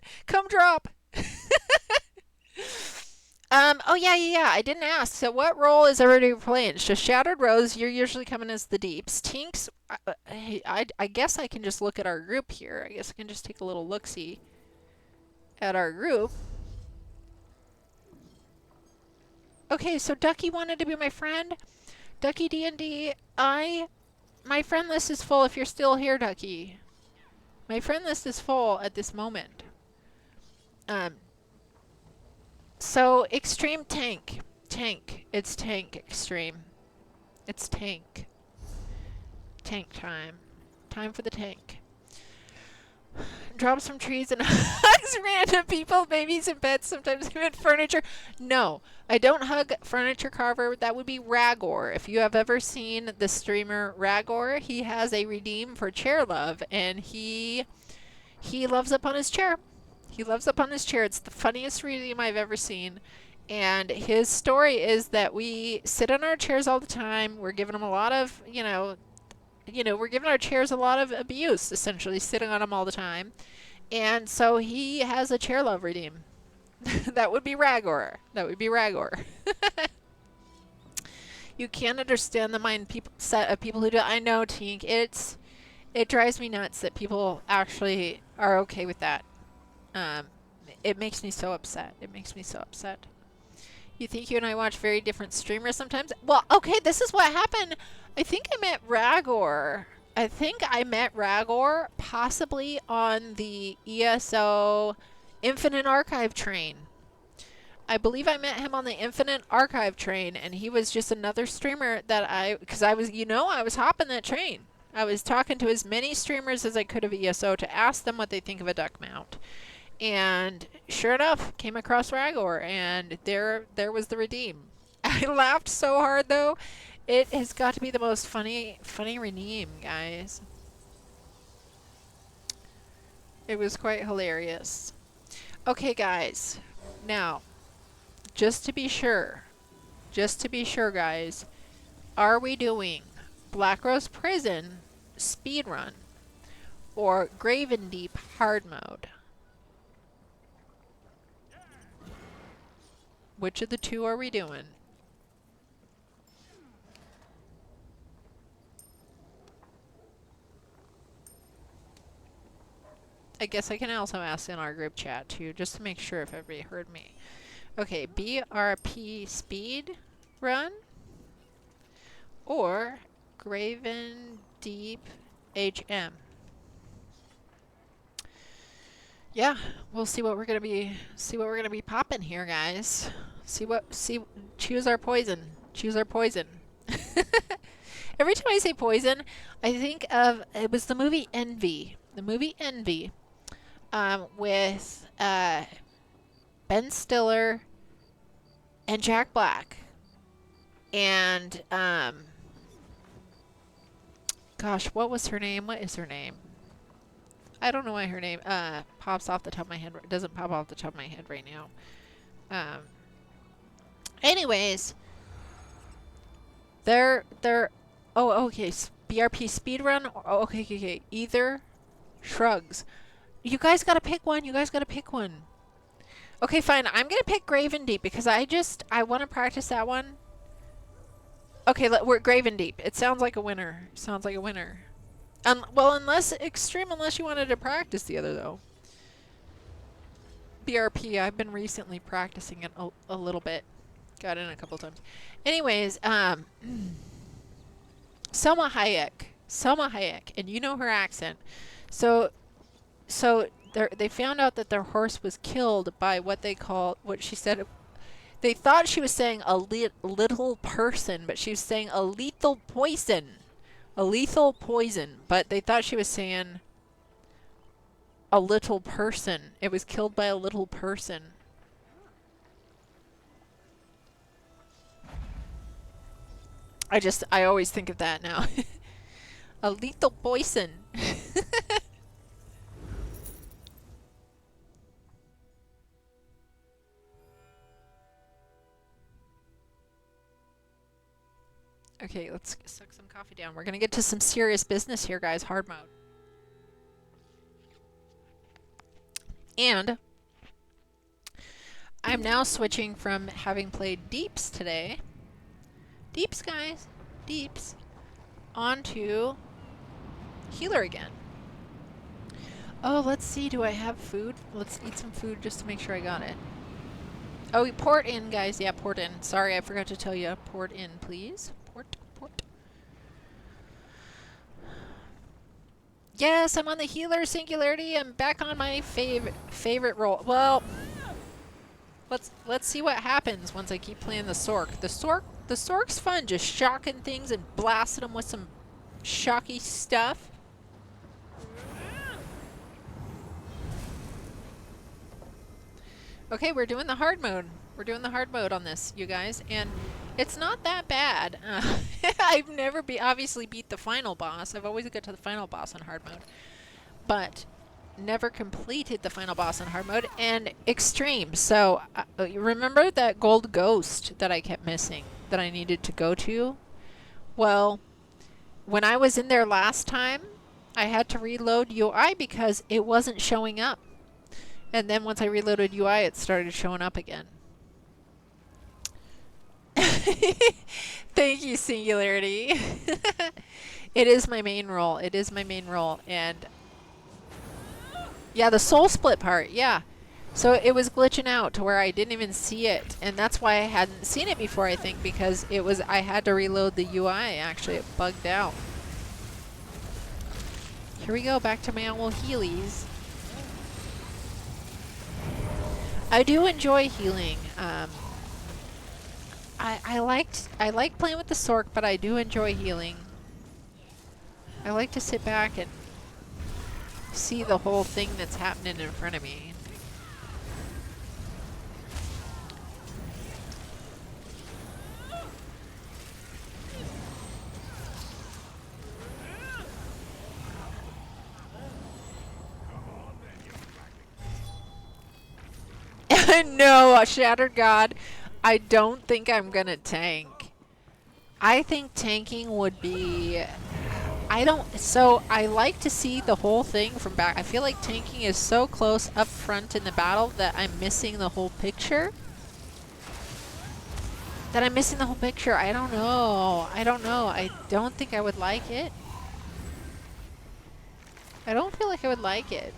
drop. Oh yeah. I didn't ask. So what role is everybody playing? So Shattered Rose, you're usually coming as the Deeps. Tinks, I guess I can just look at our group here. I guess I can just take a little look-see at our group. Okay, so Ducky wanted to be my friend. Ducky D&D, my friend list is full if you're still here, Ducky. My friend list is full at this moment. So Extreme Tank. It's Tank Extreme. It's Tank. Tank time. Time for the tank. Drops from trees and hugs random people, babies and pets, sometimes even furniture. No, I don't hug furniture, Carver. That would be Ragor. If you have ever seen the streamer Ragor, he has a redeem for chair love, and he he loves up on his chair. He loves up on his chair. It's the funniest redeem I've ever seen. And his story is that we sit on our chairs all the time. We're giving him a lot of, we're giving our chairs a lot of abuse, essentially, sitting on them all the time. And so he has a chair love redeem. That would be Ragor. That would be Ragor. You can't understand the mindset of people who do. I know, Tink. It drives me nuts that people actually are okay with that. It makes me so upset. It makes me so upset. You think you and I watch very different streamers sometimes? Well, okay, this is what happened. I think I met Ragor. I think I met Ragor possibly on the ESO Infinite Archive train. I believe I met him on the Infinite Archive train, and he was just another streamer that because I was hopping that train. I was talking to as many streamers as I could of ESO to ask them what they think of a duck mount. And sure enough, came across Ragor, and there was the redeem. I laughed so hard, though. It has got to be the most funny redeem, guys. It was quite hilarious. Okay, guys. Now, just to be sure, guys, are we doing Black Rose Prison speedrun or Graven Deep hard mode? Which of the two are we doing? I guess I can also ask in our group chat too, just to make sure if everybody heard me. Okay, BRP speed run or Graven Deep HM. Yeah, we'll see what we're gonna be popping here, guys. Choose our poison. Choose our poison. Every time I say poison, I think of it was the movie Envy. The movie Envy, with Ben Stiller and Jack Black, and gosh, what was her name? What is her name? I don't know why her name pops off the top of my head. It doesn't pop off the top of my head right now. Anyways, they're oh, okay, BRP speedrun. Oh, okay. Either shrugs. You guys gotta pick one. Okay, fine. I'm gonna pick Graven Deep because I want to practice that one. Okay, we're Graven Deep. It sounds like a winner. Well, unless you wanted to practice the other, though. BRP, I've been recently practicing it a little bit. Got in a couple times. Anyways, Selma Hayek, and you know her accent. So they found out that their horse was killed by what she said. They thought she was saying a little person, but she was saying a lethal poison. A lethal poison, but they thought she was saying a little person. It was killed by a little person. I always think of that now. A lethal poison. Okay, let's suck some coffee down. We're going to get to some serious business here, guys. Hard mode. And I'm now switching from having played Deeps today. Deeps, guys. Deeps. Onto Healer again. Oh, let's see. Do I have food? Let's eat some food just to make sure I got it. Oh, port in, guys. Yeah, port in. Sorry, I forgot to tell you. Port in, please. Port. Yes, I'm on the healer singularity. I'm back on my favorite role. Well, let's see what happens once I keep playing the Sork. The Sork's fun, just shocking things and blasting them with some shocky stuff. Okay, we're doing the hard mode. We're doing the hard mode on this, you guys, and it's not that bad. I've never obviously beat the final boss. I've always got to the final boss on hard mode. But never completed the final boss in hard mode and extreme. So you remember that gold ghost that I kept missing that I needed to go to? Well, when I was in there last time, I had to reload UI because it wasn't showing up. And then once I reloaded UI, it started showing up again. Thank you, Singularity. It is my main role. It is my main role. And yeah, the soul split part, yeah. So it was glitching out to where I didn't even see it. And that's why I hadn't seen it before, I think, because it was, I had to reload the UI. Actually, it bugged out. Here we go, back to my old Heelys. I do enjoy healing. I like playing with the Sork, but I do enjoy healing. I like to sit back and see the whole thing that's happening in front of me. No, a Shattered God. I don't think I'm gonna tank. I think tanking would be... So I like to see the whole thing from back. I feel like tanking is so close up front in the battle that I'm missing the whole picture. I don't know. I don't think I would like it. I don't feel like I would like it.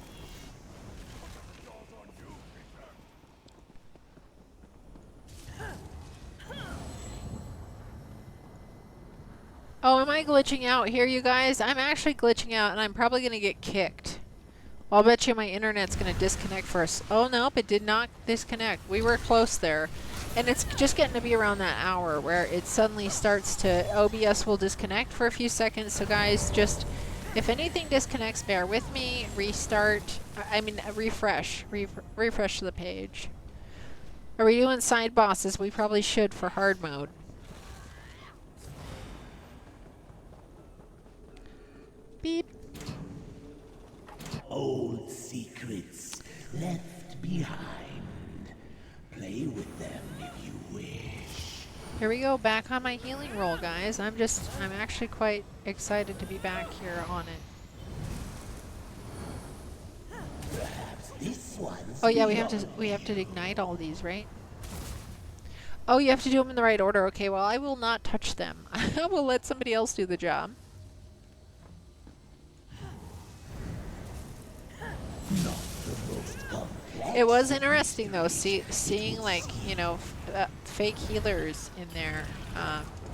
Oh, am I glitching out here, you guys? I'm actually glitching out, and I'm probably going to get kicked. Well, I'll bet you my internet's going to disconnect first. Oh, nope, it did not disconnect. We were close there. And it's just getting to be around that hour where it suddenly starts to... OBS will disconnect for a few seconds. So, guys, just... If anything disconnects, bear with me. Restart. Refresh. Refresh the page. Are we doing side bosses? We probably should for hard mode. Beep. Old secrets left behind. Play with them if you wish. Here we go, back on my healing roll, guys. I'm actually quite excited to be back here on it. Perhaps this one's Oh yeah, we have to ignite all these, right? Oh, you have to do them in the right order. Okay, well, I will not touch them. I will let somebody else do the job. It was interesting though, seeing like, you know, fake healers in there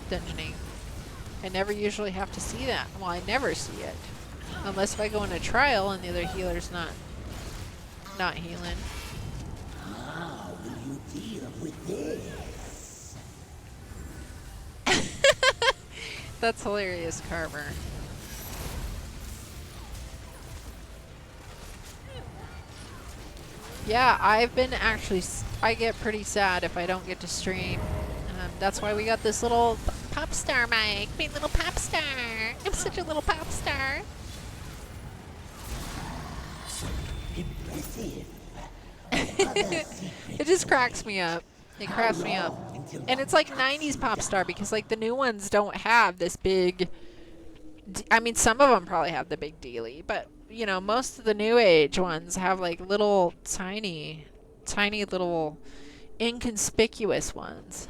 dungeoning. I never usually have to see that. Well, I never see it. Unless if I go in a trial and the other healer's not healing. How will you deal with this? That's hilarious, Carver. Yeah, I've been actually... I get pretty sad if I don't get to stream. That's why we got this little pop star mic. My little pop star. I'm such a little pop star. Impressive. It just cracks me up. It cracks me up. And it's like 90s pop star because like the new ones don't have this big... I mean, some of them probably have the big dealie, but you know, most of the new age ones have like little tiny little inconspicuous ones.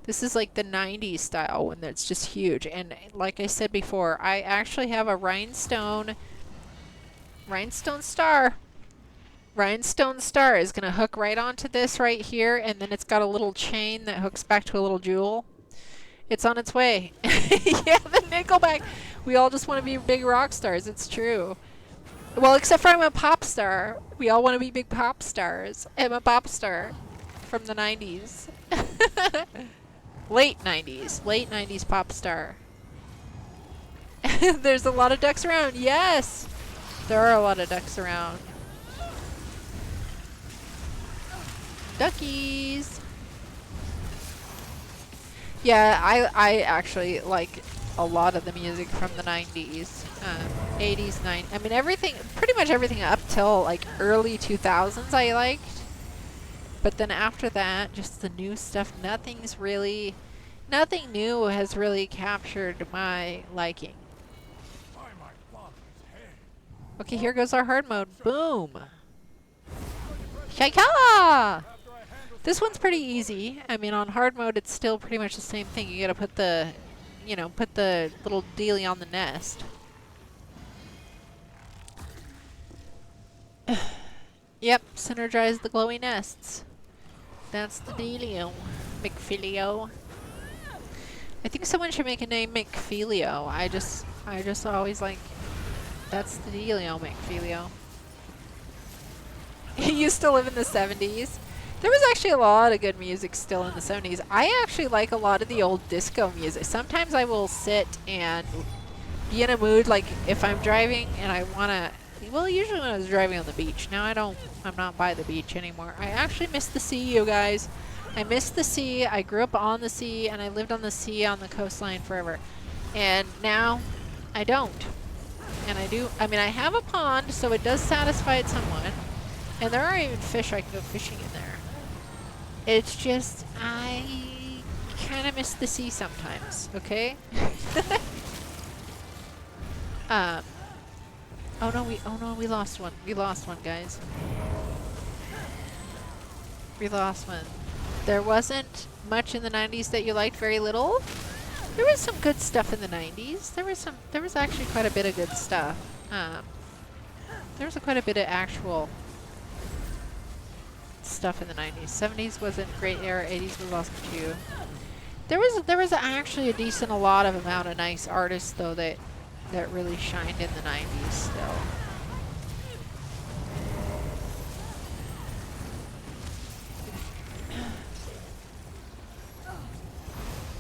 This is like the 90s style one that's just huge. And like I said before, I actually have a rhinestone star. Rhinestone star is going to hook right onto this right here, and then it's got a little chain that hooks back to a little jewel. It's on its way. Yeah, the Nickelback. We all just want to be big rock stars. It's true. Well, except for I'm a pop star. We all want to be big pop stars. I'm a pop star from the 90s. Late 90s. Late 90s pop star. There's a lot of ducks around. Yes! There are a lot of ducks around. Duckies! Yeah, I actually, like, a lot of the music from the 90s, 80s, 90s. I mean, everything, pretty much everything up till like early 2000s I liked. But then after that, just the new stuff, nothing new has really captured my liking. Okay, here goes our hard mode. Boom! Shaika! This one's pretty easy. I mean, on hard mode, it's still pretty much the same thing. You gotta put the, put the little dealie on the nest. Yep, synergize the glowy nests. That's the dealio. McFilio. I think someone should make a name McFilio. I just always like, that's the dealio, McFilio. You used to live in the 70s. There was actually a lot of good music still in the 70s. I actually like a lot of the old disco music. Sometimes I will sit and be in a mood, like if I'm driving and I want to, well, usually when I was driving on the beach. Now I'm not by the beach anymore. I actually miss the sea, you guys. I miss the sea. I grew up on the sea and I lived on the sea on the coastline forever. And now I don't. And I mean, I have a pond, so it does satisfy it somewhat. And there are even fish I can go fishing in there. It's just, I kind of miss the sea sometimes, okay? Oh no, we lost one. We lost one, guys. We lost one. There wasn't much in the 90s that you liked, very little. There was some good stuff in the 90s. There was actually quite a bit of good stuff. There was quite a bit of actual stuff in the 90s. 70s wasn't a great era. 80s was awesome too. There was actually a lot of amount of nice artists though that really shined in the 90s still.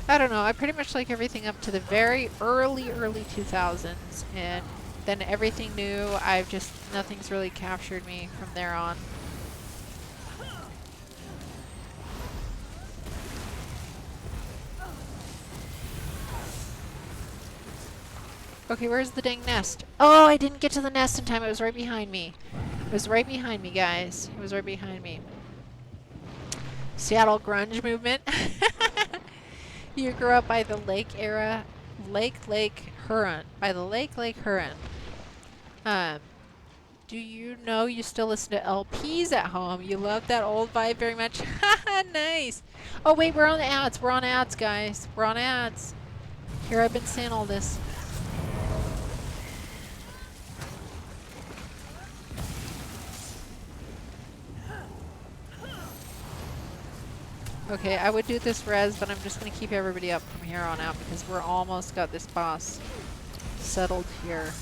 I don't know. I pretty much like everything up to the very early 2000s, and then everything new. Nothing's really captured me from there on. Okay, where's the dang nest? Oh, I didn't get to the nest in time. It was right behind me. It was right behind me, guys. It was right behind me. Seattle grunge movement. You grew up by the Lake Huron. By the Lake Huron. Do you know you still listen to LPs at home? You love that old vibe very much. Haha, nice. Oh wait, we're on ads. We're on ads, guys. We're on ads. Here, I've been saying all this. Okay, I would do this res, but I'm just going to keep everybody up from here on out because we're almost got this boss settled here.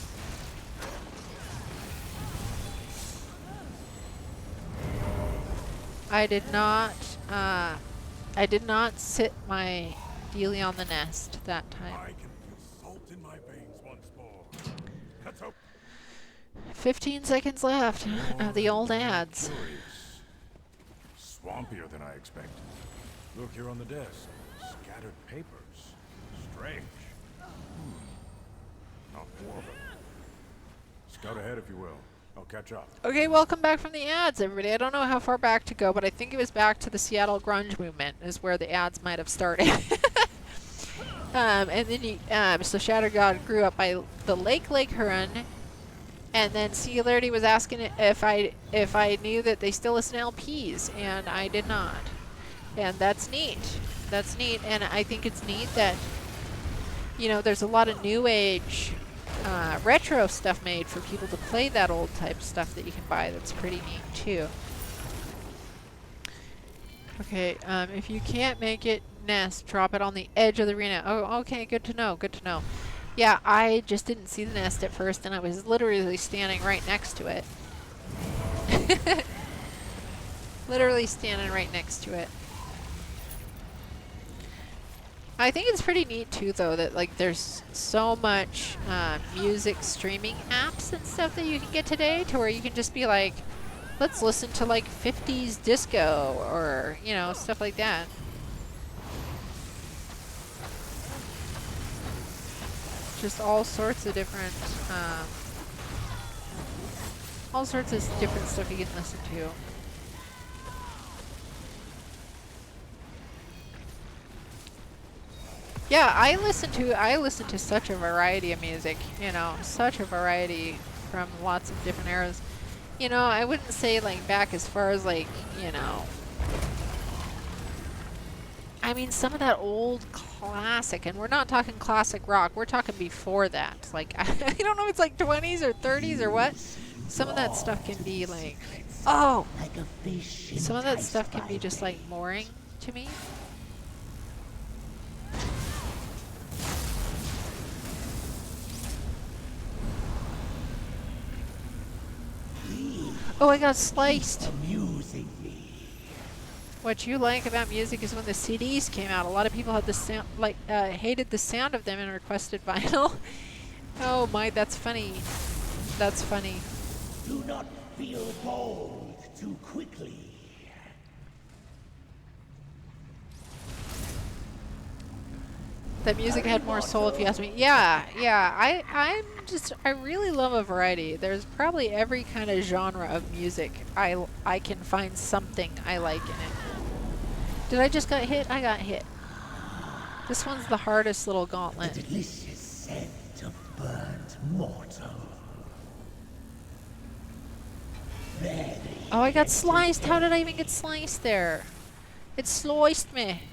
I did not sit my dealie on the nest that time. I can feel salt in my veins once more. Let's hope. 15 seconds left of the old ads. Swampier than I expected. Look here on the desk. Scattered papers. Strange. Not more of them. Scout ahead, if you will. I'll catch up. Okay, welcome back from the ads, everybody. I don't know how far back to go, but I think it was back to the Seattle grunge movement is where the ads might have started. And then so Shadow God grew up by the Lake Huron, and then Singularity was asking if I knew that they still listen to LPs, and I did not. And that's neat. That's neat, and I think it's neat that, you know, there's a lot of new age retro stuff made for people to play that old type stuff that you can buy. That's pretty neat too. Okay, if you can't make it nest, drop it on the edge of the arena. Oh, okay, good to know, good to know. Yeah, I just didn't see the nest at first, and I was literally standing right next to it. Literally standing right next to it. I think it's pretty neat too, though, that like there's so much music streaming apps and stuff that you can get today, to where you can just be like, let's listen to like 50s disco or, you know, stuff like that. just all sorts of different stuff you can listen to. Yeah, I listen to such a variety of music, you know, such a variety from lots of different eras. You know, I wouldn't say like back as far as like, you know, I mean some of that old classic, and we're not talking classic rock, we're talking before that. Like I don't know if it's like 20s or 30s or what. Some of that stuff can be like, oh, like a fish some of that enticed stuff can by be just like bait. boring to me. Oh, I got sliced. Amusing me. What you like about music is when the CDs came out. A lot of people had the sound, like, hated the sound of them and requested vinyl. Oh my, that's funny. That's funny. Do not feel bold too quickly. That music had more soul, if you ask me. Yeah, yeah. I really love a variety. There's probably every kind of genre of music. I can find something I like in it. Did I just get hit? I got hit. This one's the hardest little gauntlet. The delicious scent of burnt mortal. Very Oh, I got sliced. How did I even get sliced there? It sliced me.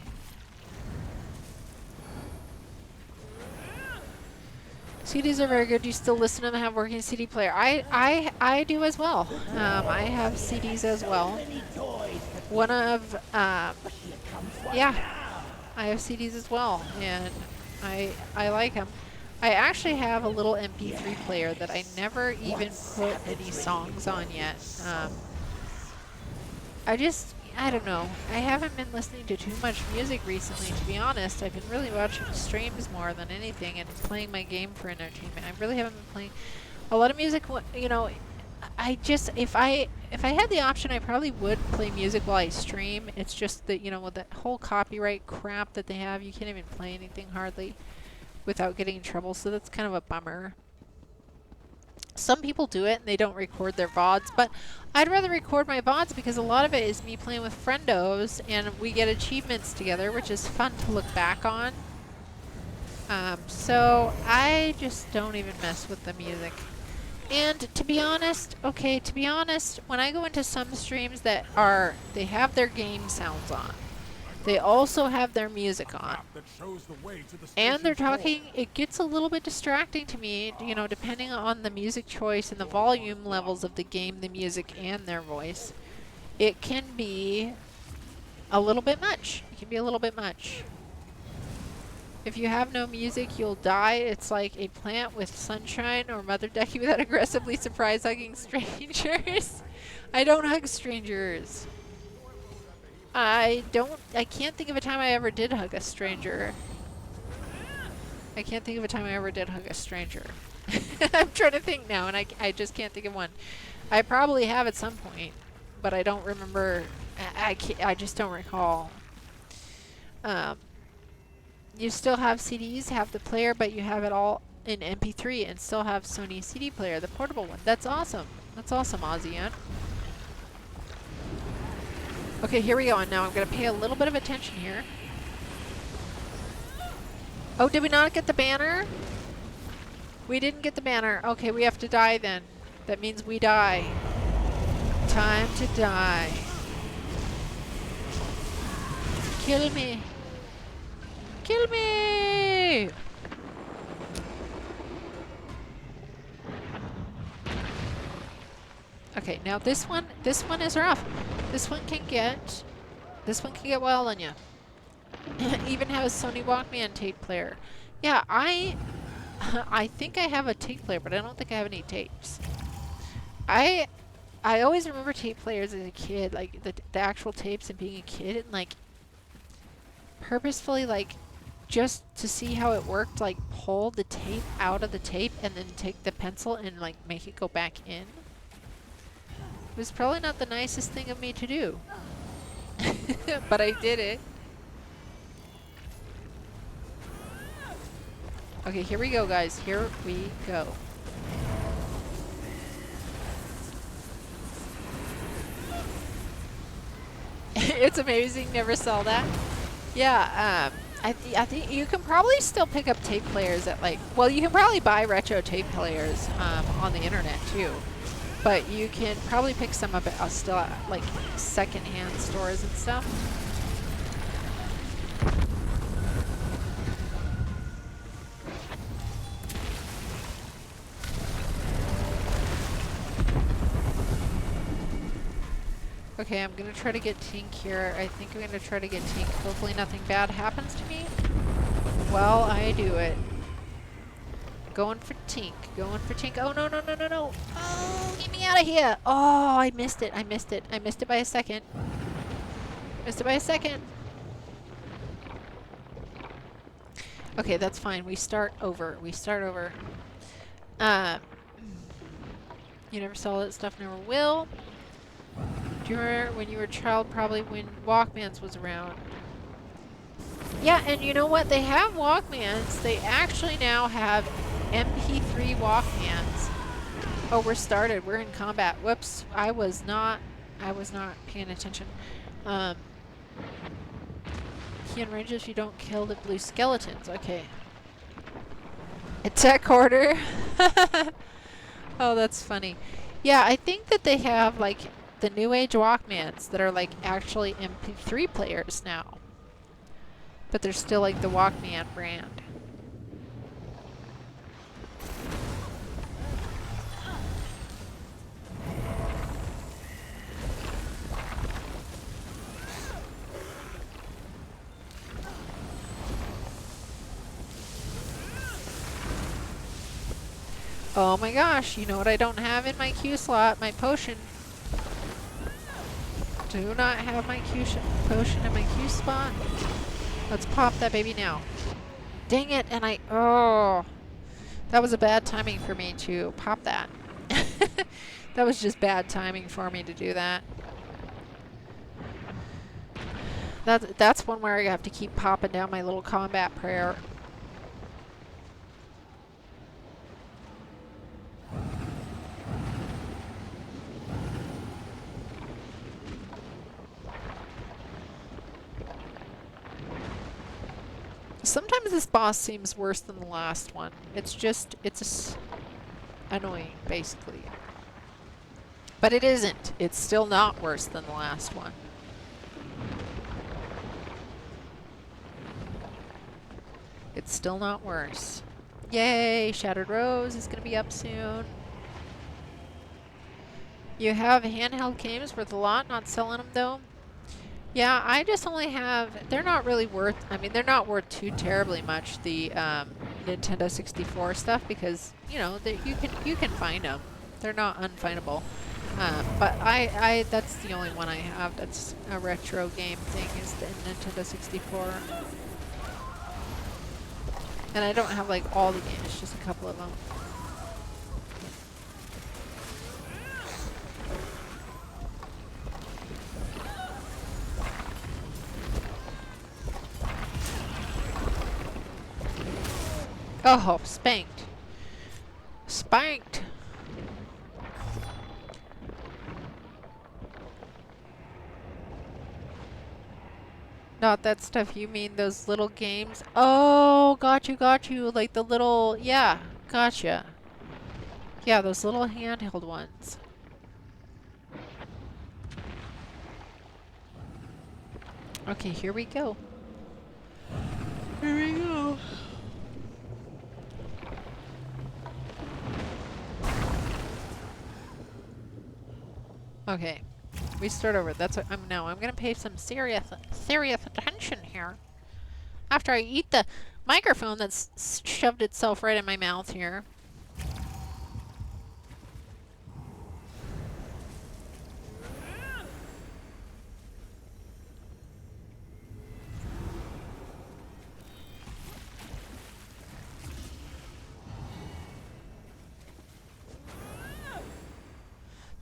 CDs are very good. You still listen to them and have working CD player. I do as well. I have CDs as well. One of, yeah, I have CDs as well, and I like them. I actually have a little MP3 player that I never even put any songs on yet. I don't know. I haven't been listening to too much music recently, to be honest. I've been really watching streams more than anything and playing my game for entertainment. I really haven't been playing a lot of music. You know, I just, if I had the option, I probably would play music while I stream. It's just that, you know, with that whole copyright crap that they have, you can't even play anything hardly without getting in trouble, so that's kind of a bummer. Some people do it and they don't record their VODs, but I'd rather record my VODs because a lot of it is me playing with friendos and we get achievements together, which is fun to look back on. So I just don't even mess with the music. And to be honest, when I go into some streams that they have their game sounds on, they also have their music on, and they're talking, it gets a little bit distracting to me, you know, depending on the music choice and the volume levels of the game, the music, and their voice. It can be a little bit much. It can be a little bit much. If you have no music, you'll die. It's like a plant with sunshine or Mother Ducky without aggressively surprise hugging strangers. I don't hug strangers. I can't think of a time I ever did hug a stranger. I can't think of a time I ever did hug a stranger. I'm trying to think now, and I just can't think of one. I probably have at some point, but I don't remember. I just don't recall. You still have CDs, have the player, but you have it all in MP3 and still have Sony CD player, the portable one. That's awesome. That's awesome, Ozzy. Okay, here we go, and now I'm going to pay a little bit of attention here. Oh, did we not get the banner? We didn't get the banner. Okay, we have to die then. That means we die. Time to die. Kill me. Kill me! Okay, now this one is rough. This one can get wild on you. Even has Sony Walkman tape player. Yeah, I think I have a tape player, but I don't think I have any tapes. I always remember tape players as a kid, like the actual tapes and being a kid, and like purposefully, like, just to see how it worked, like pull the tape out of the tape and then take the pencil and like make it go back in. It was probably not the nicest thing of me to do. But I did it. Okay, here we go, guys. Here we go. It's amazing. Never saw that. Yeah, I think you can probably still pick up tape players at like, well, you can probably buy retro tape players on the internet too. But you can probably pick some up at, still at like secondhand stores and stuff. Okay, I'm gonna try to get Tink here. I think I'm gonna try to get Tink. Hopefully nothing bad happens to me. Well, I do it. Going for Tink. Going for Tink. Oh, no, no, no, no, no. Oh, get me out of here. Oh, I missed it. I missed it. I missed it by a second. Missed it by a second. Okay, that's fine. We start over. We start over. You never saw that stuff, never will. Do you remember when you were a child, probably when Walkmans was around? Yeah, and you know what? They have Walkmans. They actually now have MP3 Walkmans. Oh, we're started. We're in combat. Whoops. I was not paying attention. He enrages if you don't kill the blue skeletons. Okay. A tech order. Oh, that's funny. Yeah, I think that they have like the new age Walkmans that are like actually MP3 players now. But they're still like the Walkman brand. Oh my gosh, you know what I don't have in my Q slot? My potion. Do not have my potion in my Q spot. Let's pop that baby now. Dang it, and oh. That was a bad timing for me to pop that. That was just bad timing for me to do that. That's one where I have to keep popping down my little combat prayer. Sometimes this boss seems worse than the last one. It's annoying, basically. But it isn't. It's still not worse than the last one. It's still not worse. Yay! Shattered Rose is going to be up soon. You have handheld games worth a lot, not selling them though. Yeah, I just only have, they're not really worth, I mean, they're not worth too terribly much, the Nintendo 64 stuff, because, you know, you can find them. They're not unfindable. But that's the only one I have that's a retro game thing, is the Nintendo 64. And I don't have, like, all the games, just a couple of them. Oh, spanked. Spanked. Not that stuff, you mean those little games? Oh, got you. Like the little, yeah, gotcha. Yeah, those little handheld ones. Okay, here we go. Here we go. Okay, we start over. That's what I'm gonna pay some serious attention here. After I eat the microphone that's shoved itself right in my mouth here.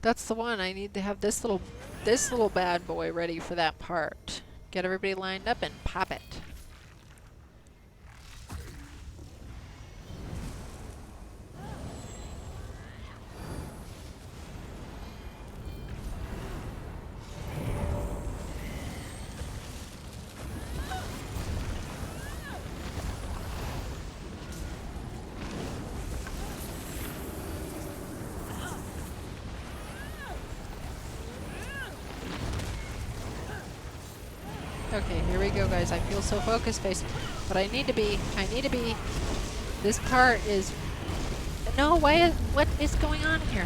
That's the one. I need to have this little bad boy ready for that part. Get everybody lined up and pop it. Okay, here we go, guys. I feel so focused, face, but I need to be. I need to be. This part is. No, what is going on here?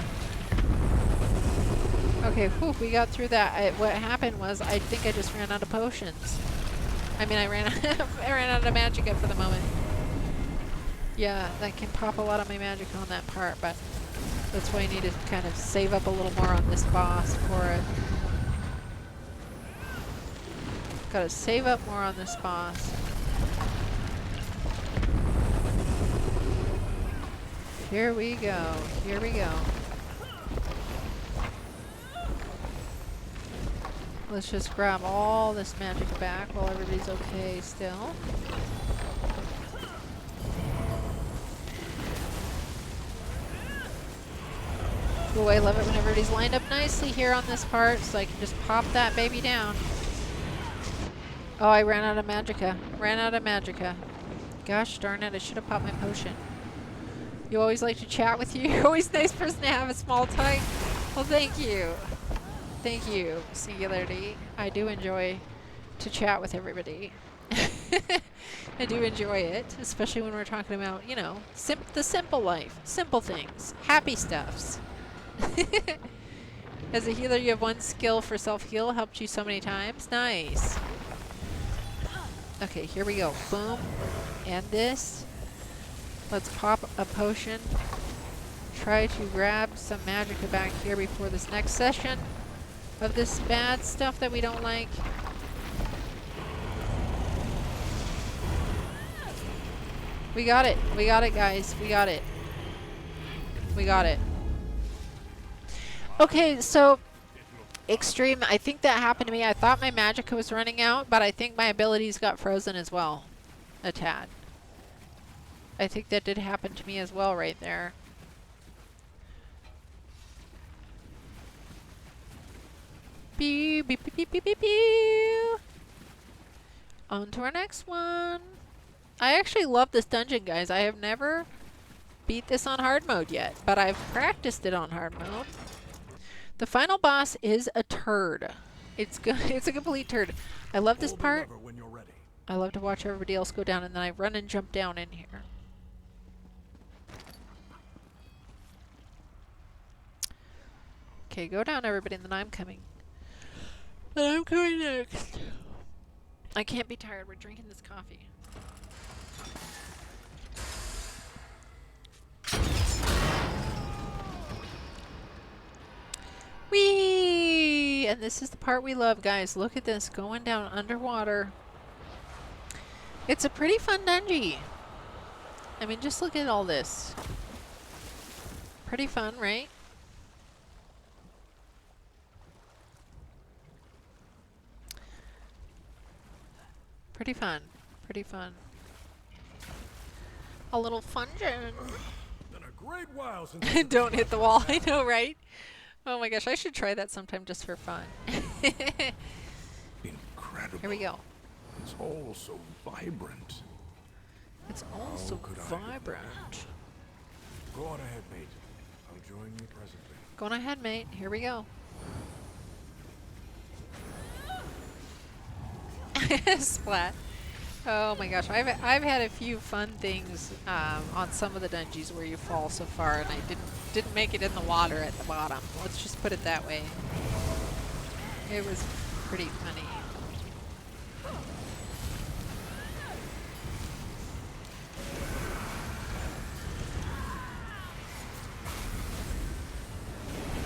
Okay, whew, we got through that. What happened was, I think I just ran out of potions. I mean, I ran out of magicka for the moment. Yeah, that can pop a lot of my magic on that part, but that's why I need to kind of save up a little more on this boss for it. Gotta save up more on this boss. Here we go. Here we go. Let's just grab all this magic back while everybody's okay still. Ooh, I love it when everybody's lined up nicely here on this part, so I can just pop that baby down. Oh, I ran out of magicka. Ran out of magicka. Gosh darn it, I should have popped my potion. You always like to chat with you. You're always a nice person to have a small time. Well, thank you. Thank you, Singularity. I do enjoy to chat with everybody. I do enjoy it, especially when we're talking about, you know, the simple life, simple things, happy stuffs. As a healer, you have one skill for self-heal, helped you so many times. Nice. Okay, here we go. Boom. And this. Let's pop a potion. Try to grab some magicka back here before this next session of this bad stuff that we don't like. We got it. We got it, guys. We got it. We got it. Okay, so extreme. I think that happened to me. I thought my magicka was running out, but I think my abilities got frozen as well. A tad. I think that did happen to me as well right there. Pew, pew, pew, pew, pew, pew, pew. On to our next one. I actually love this dungeon, guys. I have never beat this on hard mode yet, but I've practiced it on hard mode. The final boss is a turd. It's good. It's a complete turd. I love this part. I love to watch everybody else go down, and then I run and jump down in here. Okay, go down, everybody, and then I'm coming. Then I'm coming next. I can't be tired. We're drinking this coffee. Whee! And this is the part we love, guys. Look at this, going down underwater. It's a pretty fun dungeon. I mean, just look at all this. Pretty fun, right? Pretty fun. Pretty fun. A little fun-gen. Been a great while since Don't hit the wall. I know, right? Oh my gosh, I should try that sometime just for fun. Incredible. Here we go. It's all so vibrant. It's all so vibrant. Go on ahead, mate. I'll join you presently. Going ahead, mate. Here we go. Splat. Oh my gosh, I've had a few fun things on some of the dungeons where you fall so far, and I didn't make it in the water at the bottom. Let's just put it that way. It was pretty funny.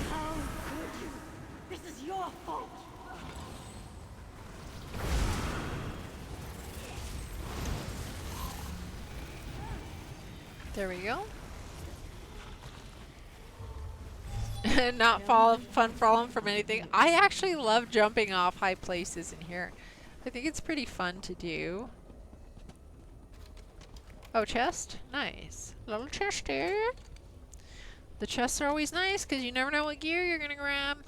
How could you? This is your fault. There we go. Not fun falling from anything. I actually love jumping off high places in here. I think it's pretty fun to do. Oh, chest? Nice. Little chest here. The chests are always nice because you never know what gear you're going to grab.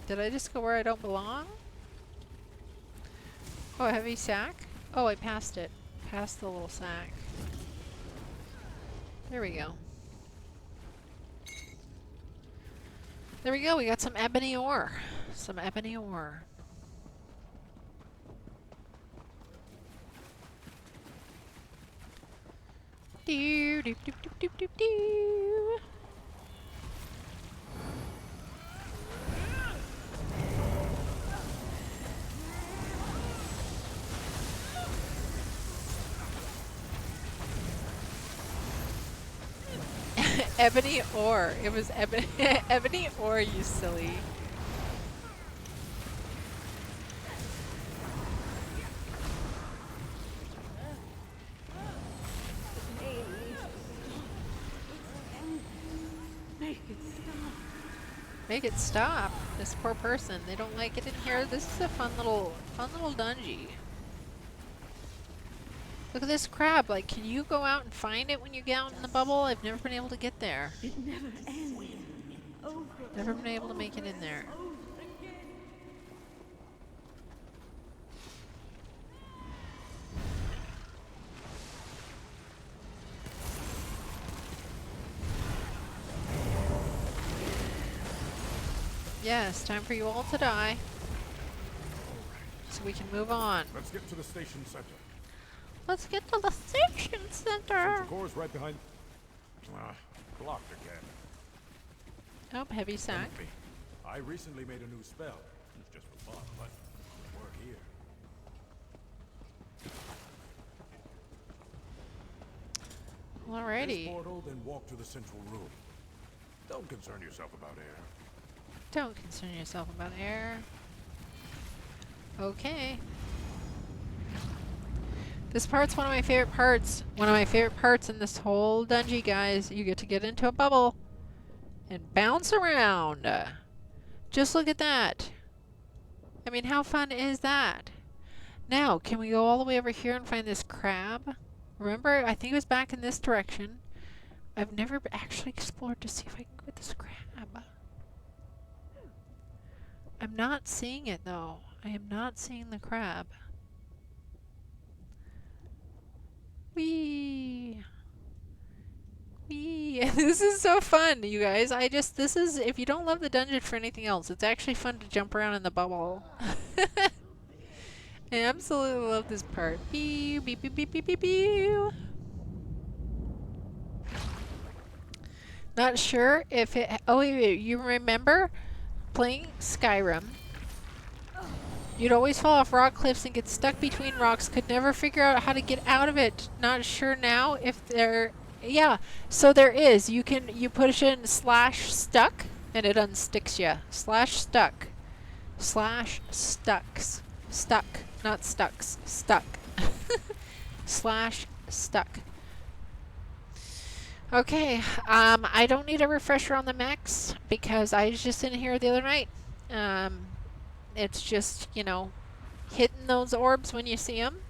Did I just go where I don't belong? Oh, a heavy sack? Oh, I passed it. Passed the little sack. There we go. There we go, we got some ebony ore. Some ebony ore. Do, do, do, do, do, do, do. Ebony ore. It was ebony, ebony ore, you silly. Make it stop. This poor person. They don't like it in here. This is a fun little dungeon. Look at this crab. Like, can you go out and find it when you get out in the bubble? I've never been able to get there. It never ends. Never been able to make it in there. Yes, time for you all to die. So we can move on. Let's get to the station center. Let's get to the station center. Central core's right behind. Blocked again. Oh, heavy sack. I recently made a new spell. It's just for fun, but it'll work here. Alrighty. This portal, then walk to the central room. Don't concern yourself about air. Don't concern yourself about air. Okay. This part's one of my favorite parts. One of my favorite parts in this whole dungeon, guys. You get to get into a bubble and bounce around. Just look at that. I mean, how fun is that? Now, can we go all the way over here and find this crab? Remember, I think it was back in this direction. I've never actually explored to see if I can get this crab. I'm not seeing it, though. I am not seeing the crab. Whee! Whee! This is so fun, you guys. This is, if you don't love the dungeon for anything else, it's actually fun to jump around in the bubble. I absolutely love this part. Beep, beep, beep, beep, beep, beep, beep. Not sure if it, oh wait, you remember playing Skyrim? You'd always fall off rock cliffs and get stuck between rocks, could never figure out how to get out of it. Not sure now if there, yeah, so there is. You push in /stuck and it unsticks you. /stuck. /stucks. Stuck, not stucks. Stuck. /stuck. Okay, I don't need a refresher on the mechs because I was just in here the other night. It's just, you know, hitting those orbs when you see them.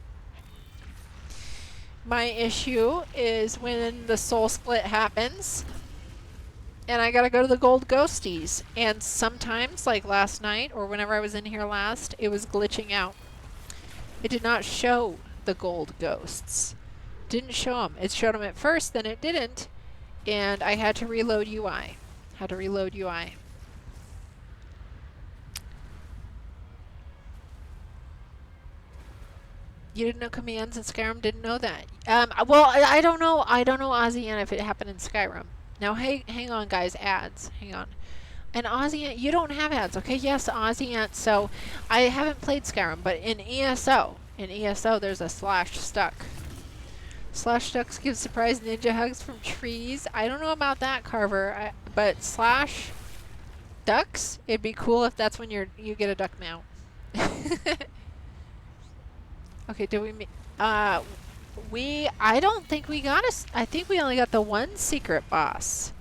My issue is when the soul split happens and I gotta go to the gold ghosties. And sometimes, like last night or whenever I was in here last, it was glitching out. It did not show the gold ghosts. Didn't show them. It showed them at first, then it didn't. And I had to reload UI. You didn't know commands in Skyrim? Didn't know that. Well, I don't know. I don't know Ozzy if it happened in Skyrim. Now, hey, hang on, guys. Ads. Hang on. And Ozzy, you don't have ads, okay? Yes, Ozzy. So I haven't played Skyrim, but in ESO, there's a /stuck. /stucks give surprise ninja hugs from trees. I don't know about that, Carver. But /ducks, it'd be cool if that's when you get a duck mount. Okay, did we I don't think we got I think we only got the one secret boss.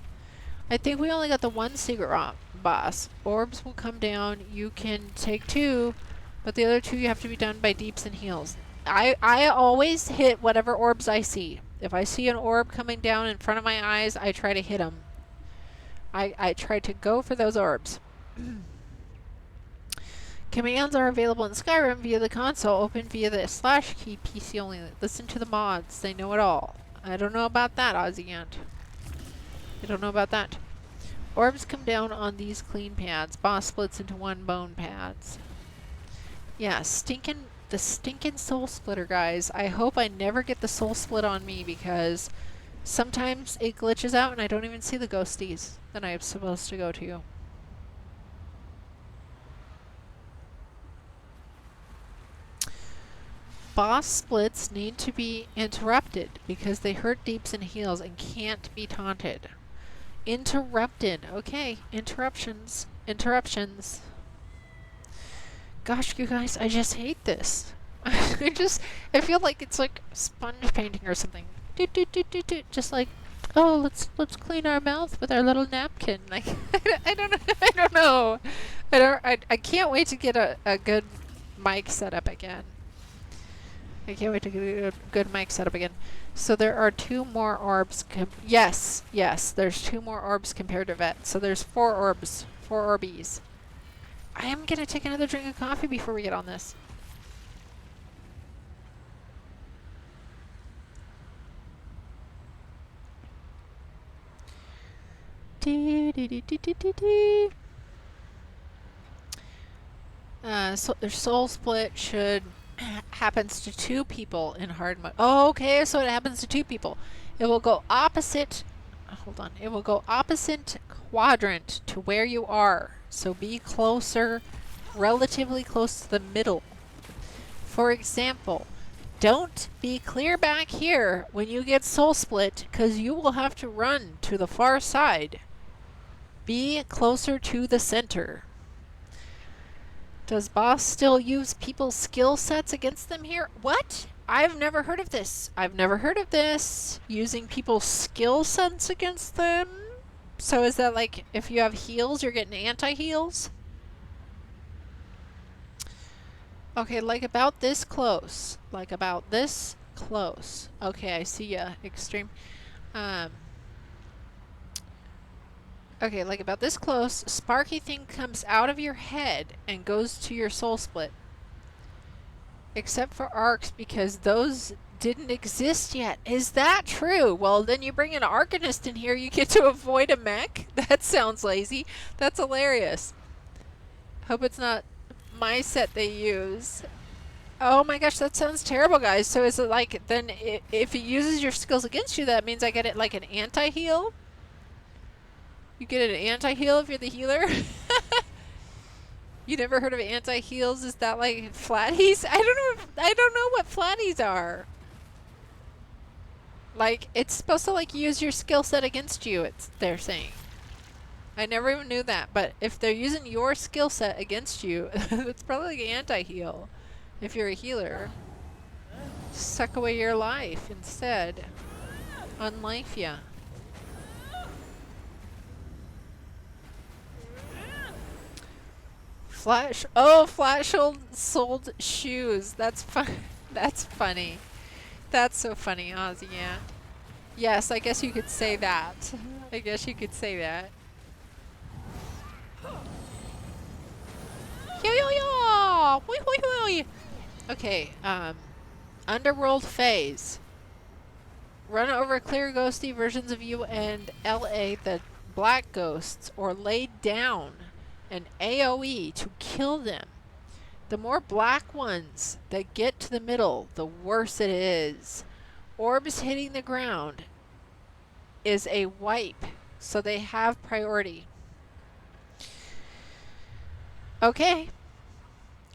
Orbs will come down. You can take 2, but the other 2 you have to be done by deeps and heals. I always hit whatever orbs I see. If I see an orb coming down in front of my eyes, I try to hit them. I try to go for those orbs. Commands are available in Skyrim via the console, open via the /key, PC only. Listen to the mods, they know it all. I don't know about that, Ozzy Ant. I don't know about that. Orbs come down on these clean pads. Boss splits into 1 bone pads. Yeah, the stinking soul splitter, guys. I hope I never get the soul split on me because sometimes it glitches out and I don't even see the ghosties that I'm supposed to go to. Boss splits need to be interrupted because they hurt deeps and heals and can't be taunted. Interrupted. Okay, interruptions. Interruptions. Gosh, you guys, I just hate this. I feel like it's like sponge painting or something. Just like, oh, let's clean our mouth with our little napkin. Like, I don't know. I can't wait to get a good mic set up again. I can't wait to get a good mic set up again. So there are 2 more orbs. Yes, there's 2 more orbs compared to Vet. So there's 4 orbs. 4 orbies. I am gonna take another drink of coffee before we get on this. So their soul split should happens to 2 people in hard mode. Oh, okay, so it happens to 2 people. It will go opposite. Hold on. It will go opposite quadrant to where you are. So be closer, relatively close to the middle. For example, don't be clear back here when you get soul split because you will have to run to the far side. Be closer to the center. Does boss still use people's skill sets against them here? What? I've never heard of this. I've never heard of this. Using people's skill sets against them? So is that like if you have heals, you're getting anti-heals? Okay, like about this close. Like about this close. Okay, I see ya. Extreme. Okay, like about this close, sparky thing comes out of your head and goes to your soul split. Except for arcs because those didn't exist yet. Is that true? Well, then you bring an Arcanist in here, you get to avoid a mech? That sounds lazy. That's hilarious. Hope it's not my set they use. Oh my gosh, that sounds terrible, guys. So is it like, then if it uses your skills against you, that means I get it like an anti-heal? You get an anti-heal if you're the healer? You never heard of anti-heals? Is that like flatties? I don't know what flatties are. Like, it's supposed to like use your skill set against you, they're saying. I never even knew that, but if they're using your skill set against you, it's probably like anti-heal. If you're a healer. Suck away your life instead. Unlife ya. Flat-soled shoes. That's fun. That's funny. That's so funny, Ozzy. Yeah. Yes, I guess you could say that. I guess you could say that. Yo yo yo! Hoi hoi hoi! Okay. Underworld phase. Run over clear ghosty versions of you and LA the black ghosts, or lay down an AoE to kill them. The more black ones that get to the middle, the worse it is. Orbs hitting the ground is a wipe, so they have priority. Okay.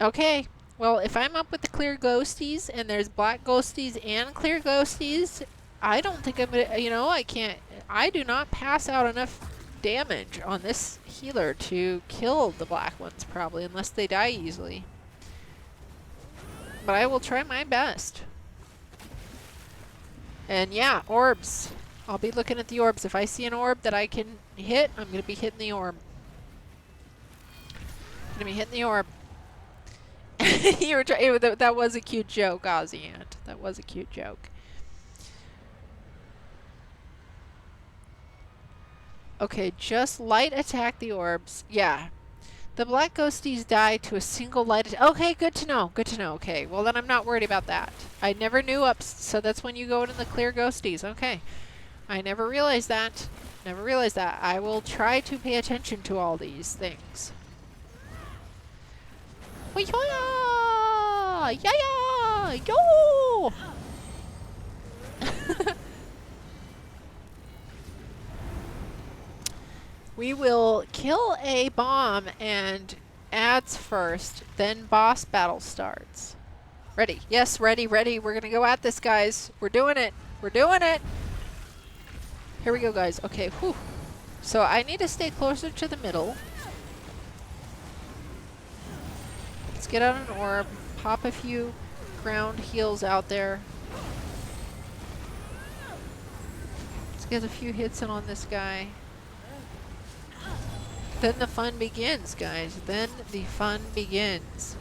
Okay. Well, if I'm up with the clear ghosties and there's black ghosties and clear ghosties, I don't think I'm gonna, you know, I do not pass out enough damage on this healer to kill the black ones probably, unless they die easily. But I will try my best. And yeah, orbs. I'll be looking at the orbs. If I see an orb that I can hit, I'm going to be hitting the orb. I'm going to be hitting the orb. You were that was a cute joke, Ozzy Ant. That was a cute joke. Okay, just light attack the orbs. Yeah. The black ghosties die to a single lighted... Okay, good to know. Good to know. Okay, well then I'm not worried about that. I never knew so that's when you go into the clear ghosties. Okay. I never realized that. Never realized that. I will try to pay attention to all these things. Yeah! Yeah! Yo! We will kill a bomb and ads first, then boss battle starts. Ready. Yes, ready, ready. We're gonna go at this, guys. We're doing it. We're doing it. Here we go, guys. Okay, whew. So I need to stay closer to the middle. Let's get out an orb, pop a few ground heals out there. Let's get a few hits in on this guy. Then the fun begins, guys. Then the fun begins.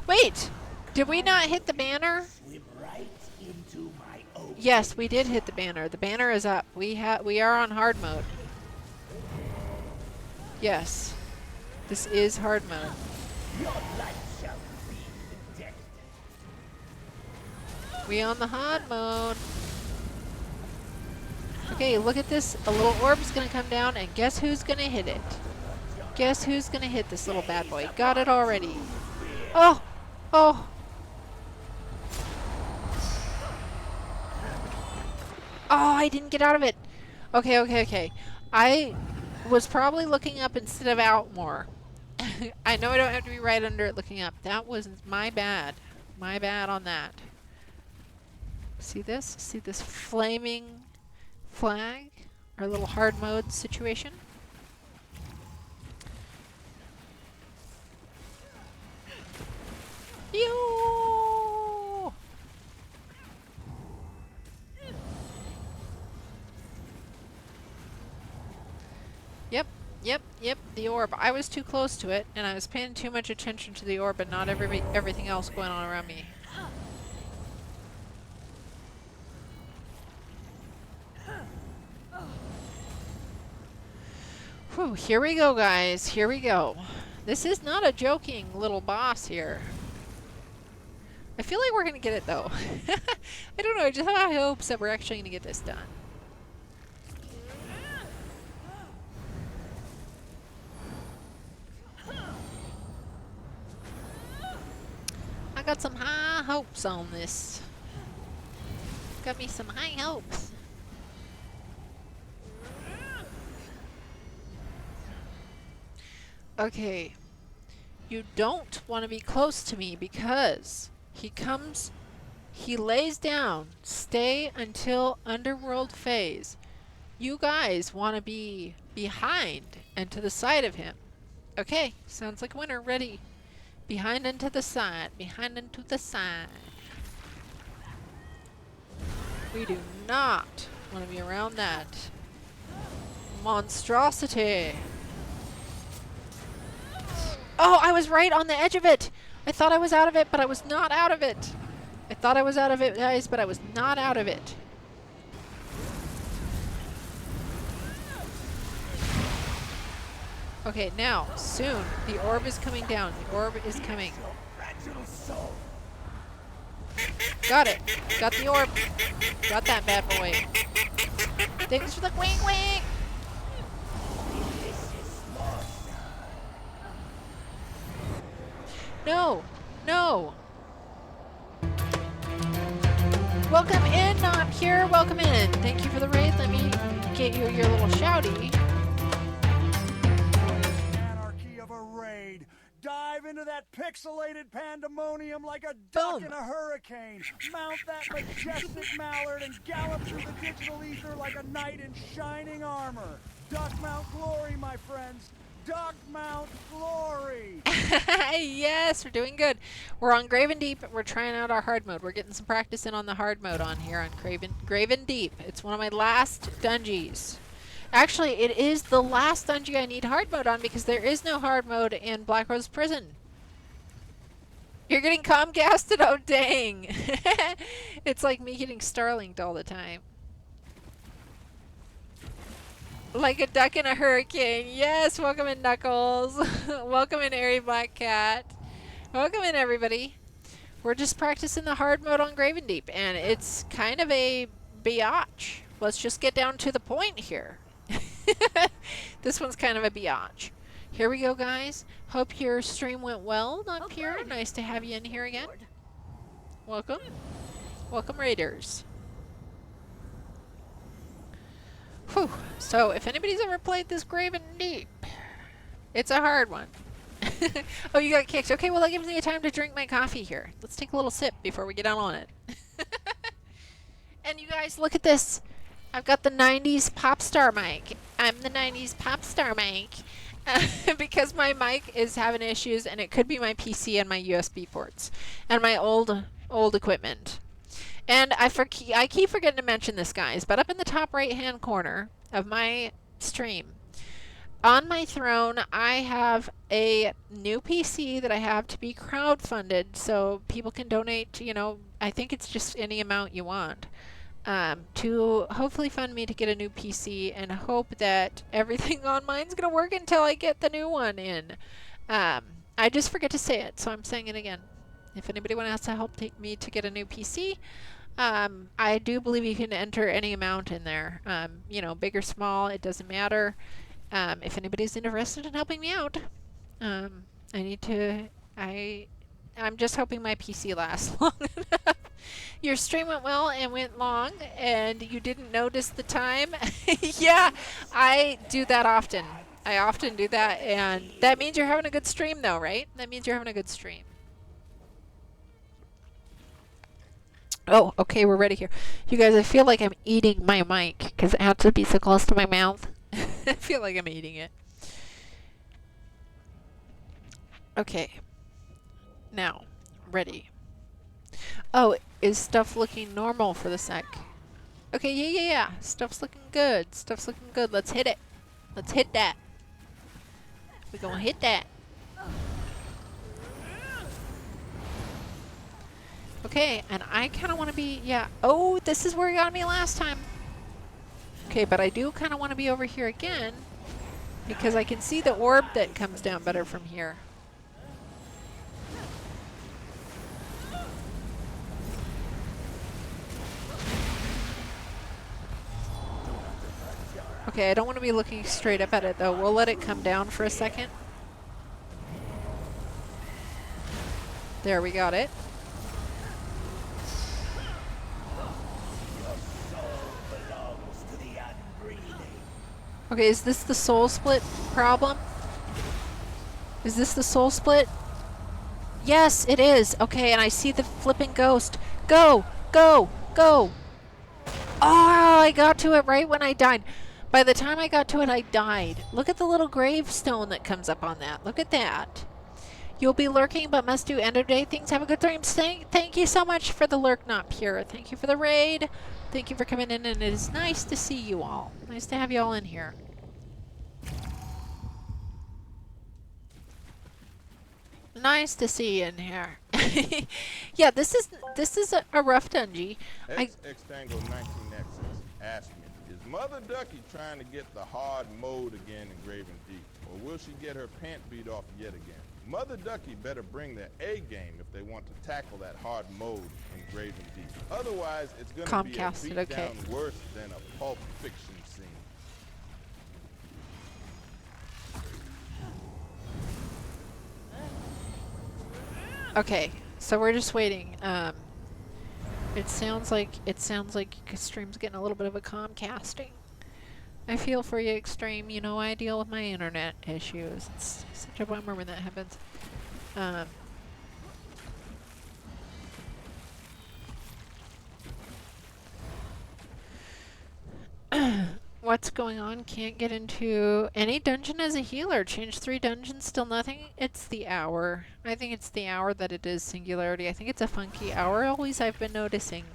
Wait! Did we not hit the banner? Swim right into my own. Yes, we did hit the banner. The banner is up. We are on hard mode. Yes. This is hard mode. Your life shall be the death. We on the hard mode. Okay, look at this. A little orb's gonna come down, and guess who's gonna hit it? Guess who's gonna hit this little bad boy? Got it already. Oh! Oh! Oh, I didn't get out of it. Okay, okay, okay. I was probably looking up instead of out more. I know I don't have to be right under it looking up. That was my bad. My bad on that. See this? See this flaming flag? Our little hard mode situation? Yo! Yep, yep, yep, the orb. I was too close to it, and I was paying too much attention to the orb and not everything else going on around me. Whew, here we go, guys. Here we go. This is not a joking little boss here. I feel like we're going to get it, though. I don't know. I just have high hopes that we're actually going to get this done. I got some high hopes on this. Got me some high hopes. Okay. You don't want to be close to me because he lays down, stay until underworld phase. You guys want to be behind and to the side of him. Okay, sounds like a winner. Ready. Behind and to the side. Behind and to the side. We do not want to be around that monstrosity. Oh, I was right on the edge of it. I thought I was out of it, but I was not out of it. I thought I was out of it, guys, but I was not out of it. Okay, now, soon, the orb is coming down. The orb is coming. Got it. Got the orb. Got that bad boy. Thanks for the wing wing. No. No. Welcome in, not pure. Welcome in. Thank you for the raid. Let me get you your little shouty. Anarchy of a raid. Dive into that pixelated pandemonium like a duck in a hurricane. Mount that majestic mallard and gallop through the digital ether like a knight in shining armor. Duck Mount Glory, my friends. Duck Mount Glory. Yes, we're doing good. We're on Graven Deep. We're trying out our hard mode. We're getting some practice in on the hard mode on here on Graven Deep. It's one of my last dungeons. Actually, it is the last dungeon I need hard mode on because there is no hard mode in Black Rose Prison. You're getting Comcasted? Oh, dang. It's like me getting Starlinked all the time. Like a duck in a hurricane. Yes, welcome in, Knuckles. Welcome in, Airy Black Cat. Welcome in, everybody. We're just practicing the hard mode on Graven Deep, and it's kind of a biatch. Let's just get down to the point here. This one's kind of a biatch. Here we go, guys. Hope your stream went well up here. good. Nice to have you in here again. Welcome. Welcome, Raiders. Whew. So, if anybody's ever played this Graven Deep, it's a hard one. Oh, you got kicked. Okay, well, that gives me time to drink my coffee here. Let's take a little sip before we get out on it. And you guys, look at this. I've got the 90s pop star mic. I'm the 90s pop star mic. Because my mic is having issues, and it could be my PC and my USB ports and my old equipment. And I keep forgetting to mention this, guys, but up in the top right-hand corner of my stream, on my throne, I have a new PC that I have to be crowdfunded, so people can donate, you know, I think it's just any amount you want, to hopefully fund me to get a new PC, and hope that everything on mine's going to work until I get the new one in. I just forget to say it, so I'm saying it again. If anybody wants to help me to get a new PC, I do believe you can enter any amount in there. You know, big or small, it doesn't matter. If anybody's interested in helping me out, I'm just hoping my PC lasts long enough. Your stream went well and went long, and you didn't notice the time. Yeah, I do that often. I often do that, and that means you're having a good stream, though, right? That means you're having a good stream. Oh, okay, we're ready here. You guys, I feel like I'm eating my mic because it has to be so close to my mouth. I feel like I'm eating it. Okay. Now, ready. Oh, is stuff looking normal for the sec? Okay, yeah. Stuff's looking good. Stuff's looking good. Let's hit it. Let's hit that. We're gonna hit that. Okay, and I kind of want to be, yeah. Oh, this is where he got me last time. Okay, but I do kind of want to be over here again, because I can see the orb that comes down better from here. Okay, I don't want to be looking straight up at it, though. We'll let it come down for a second. There, we got it. Okay, is this the soul split problem? Is this the soul split? Yes, it is. Okay, and I see the flipping ghost. Go! Go! Go! Oh, I got to it right when I died. By the time I got to it, I died. Look at the little gravestone that comes up on that. Look at that. You'll be lurking, but must do end of day things. Have a good time. Thank you so much for the lurk, not pure. Thank you for the raid. Thank you for coming in, and it is nice to see you all. Nice to have you all in here. Nice to see you in here. Yeah, this is a rough dungeon. X-Tango 19XX asked me, is Mother Ducky trying to get the hard mode again in Graven Deep, or will she get her pant beat off yet again? Mother Ducky better bring their A game if they want to tackle that hard mode in Graven Deep. Otherwise, it's going to be a beatdown worse than a Pulp Fiction scene. Okay, so we're just waiting. It sounds like Extreme's getting a little bit of a Comcasting. I feel for you, Extreme. You know, I deal with my internet issues. It's such a bummer when that happens. What's going on? Can't get into any dungeon as a healer. Change 3 dungeons, still nothing? It's the hour. I think it's the hour that it is Singularity. I think it's a funky hour always I've been noticing.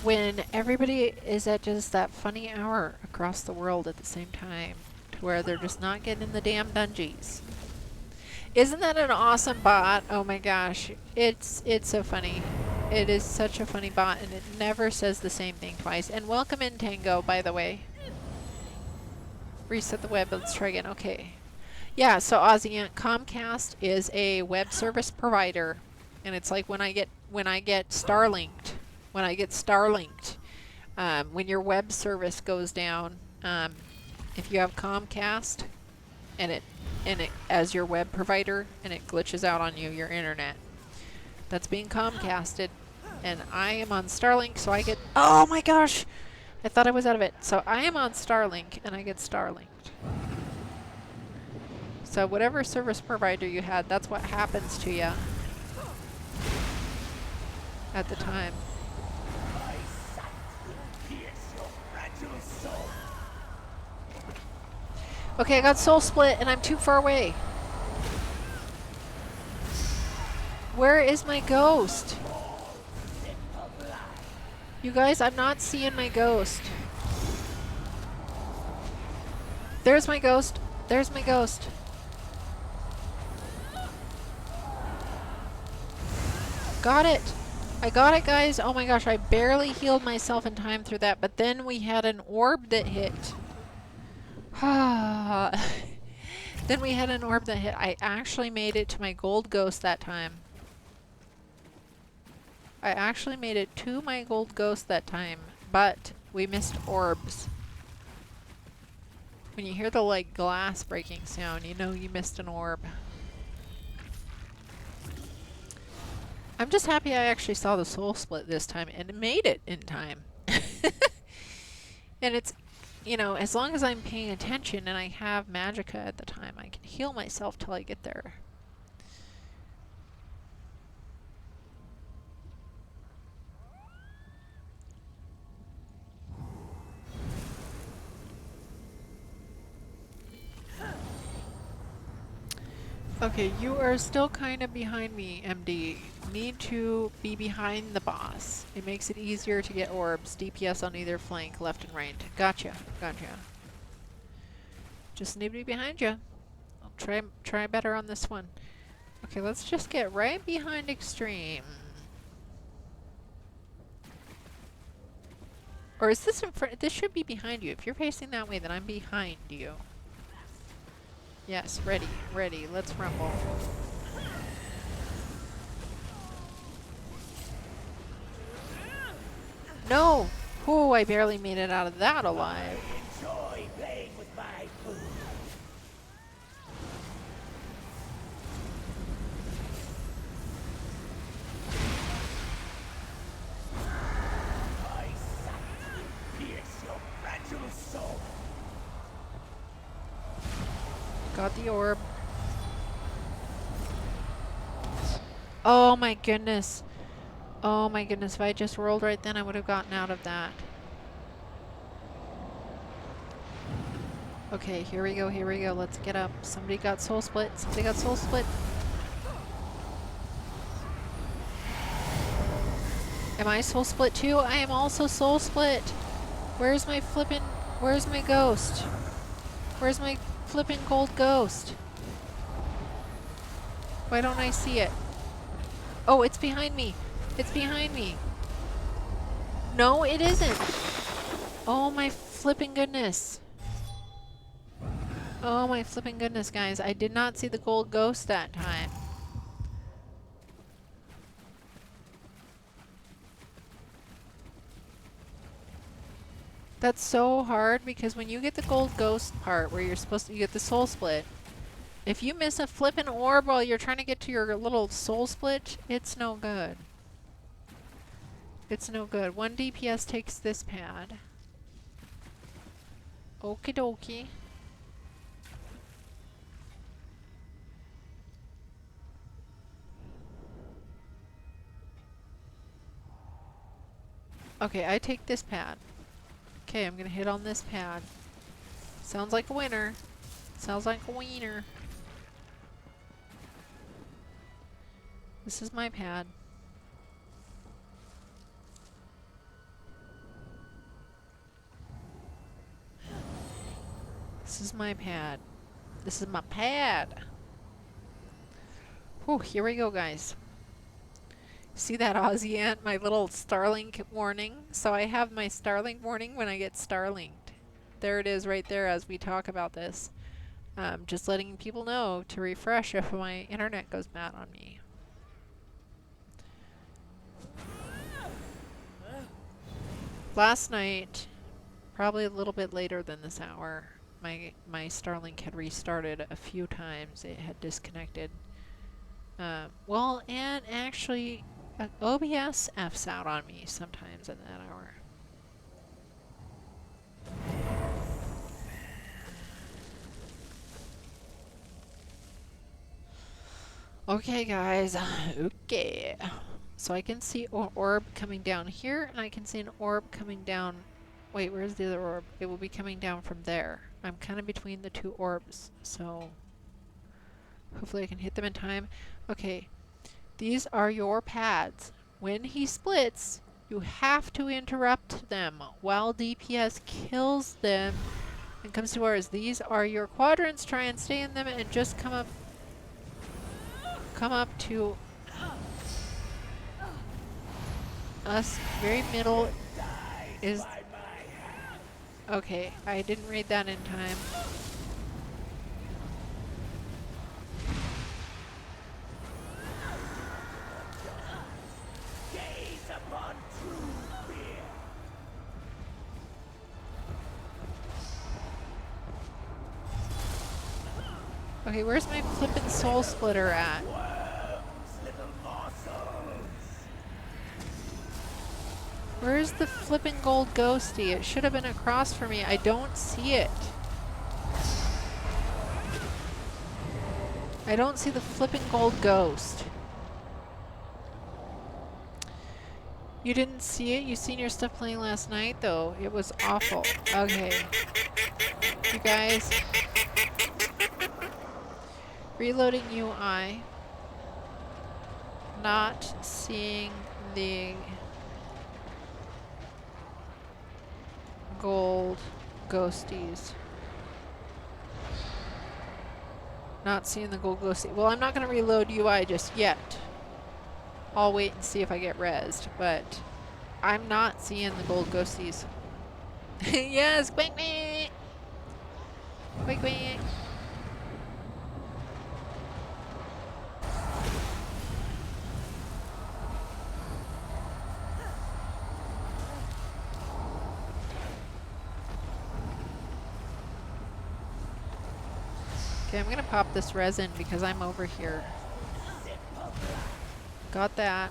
When everybody is at just that funny hour across the world at the same time, to where they're just not getting in the damn dungeons. Isn't that an awesome bot? Oh my gosh, it's so funny. It is such a funny bot, and it never says the same thing twice. And welcome in, Tango, by the way. Reset the web. Let's try again. Okay. Yeah, so Aussie Ant, Comcast is a web service provider, and it's like when I get Starlinked, when your web service goes down, if you have Comcast and it as your web provider and it glitches out on you, your internet, that's being Comcasted, and I am on Starlink, so I get, oh my gosh, I thought I was out of it. So I am on Starlink and I get Starlinked. So whatever service provider you had, that's what happens to you at the time. Okay, I got soul split and I'm too far away. Where is my ghost? You guys, I'm not seeing my ghost. There's my ghost. There's my ghost. Got it. I got it, guys. Oh my gosh, I barely healed myself in time through that, but then we had an orb that hit. Then we had an orb that hit. I actually made it to my gold ghost that time. I actually made it to my gold ghost that time, but we missed orbs. When you hear the like glass breaking sound, you know you missed an orb. I'm just happy I actually saw the soul split this time and made it in time. And it's, you know, as long as I'm paying attention and I have magicka at the time, I can heal myself till I get there. Okay, you are still kind of behind me, MD. Need to be behind the boss. It makes it easier to get orbs. DPS on either flank, left and right. Gotcha, gotcha. Just need to be behind you. I'll try better on this one. Okay, let's just get right behind Extreme. Or is this in front? This should be behind you. If you're facing that way, then I'm behind you. Yes, ready, ready. Let's rumble. No! Oh, I barely made it out of that alive. Enjoy playing with my food. My sight pierce your fragile soul. Got the orb. Oh my goodness. Oh my goodness, if I just rolled right then, I would have gotten out of that. Okay, here we go, here we go. Let's get up. Somebody got soul split. Somebody got soul split. Am I soul split too? I am also soul split. Where's my ghost? Where's my flippin' gold ghost? Why don't I see it? Oh, it's behind me. It's behind me. No, it isn't. Oh my flipping goodness. Oh my flipping goodness, guys. I did not see the gold ghost that time. That's so hard because when you get the gold ghost part where you're supposed to get the soul split, if you miss a flippin' orb while you're trying to get to your little soul split, it's no good. It's no good. 1 DPS takes this pad. Okie dokie. Okay, I take this pad. Okay, I'm gonna hit on this pad. Sounds like a winner. Sounds like a wiener. This is my pad. This is my pad. This is my pad. Whew, here we go, guys. See that Aussie Ant, my little Starlink warning? So I have my Starlink warning when I get Starlinked. there it is right there as we talk about this. Just letting people know to refresh if my internet goes bad on me. Last night, probably a little bit later than this hour, my Starlink had restarted a few times. It had disconnected. Well, and actually, OBS F's out on me sometimes at that hour. Okay, guys. Okay. So I can see an orb coming down here, and I can see an orb coming down. Wait, where's the other orb? It will be coming down from there. I'm kind of between the two orbs, so hopefully I can hit them in time. Okay, these are your pads. When he splits, you have to interrupt them while DPS kills them and comes to ours. These are your quadrants. Try and stay in them and just come up to us. Very middle is... Okay, I didn't read that in time. Okay, where's my flippin' soul splitter at? Where's the flippin' gold ghosty? It should have been across for me. I don't see it. I don't see the flippin' gold ghost. You didn't see it? You seen your stuff playing last night, though. It was awful. Okay. You guys. Reloading UI. Not seeing the gold ghosties. Not seeing the gold ghosty. Well, I'm not going to reload UI just yet. I'll wait and see if I get rezzed, but I'm not seeing the gold ghosties. Yes, quick me! Quick me! Okay, I'm gonna pop this resin because I'm over here. Got that.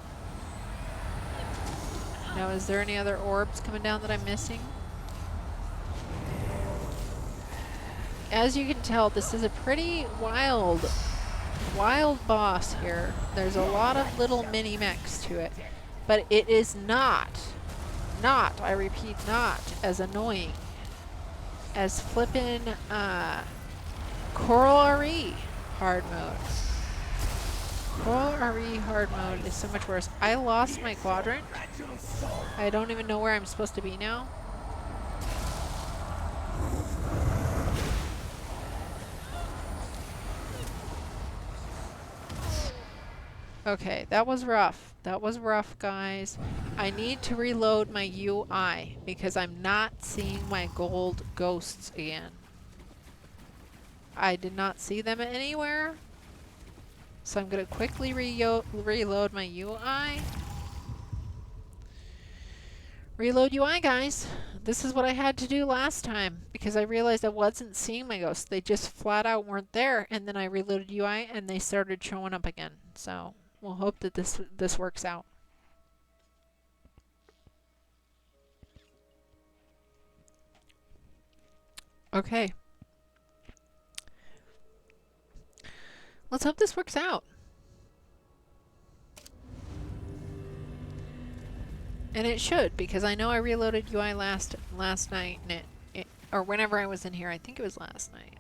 Now, is there any other orbs coming down that I'm missing? As you can tell, this is a pretty wild boss here. There's a lot of little mini mechs to it, but it is not, I repeat, not as annoying as flippin' Coral RE hard mode. Coral RE hard mode is so much worse. I lost my quadrant. I don't even know where I'm supposed to be now. Okay, that was rough. That was rough, guys. I need to reload my UI because I'm not seeing my gold ghosts again. I did not see them anywhere. So I'm going to quickly reload my UI. Reload UI, guys. This is what I had to do last time because I realized I wasn't seeing my ghosts. They just flat out weren't there, and then I reloaded UI and they started showing up again. So we'll hope that this works out. Okay. Let's hope this works out. And it should, because I know I reloaded UI last night, and it or whenever I was in here. I think it was last night.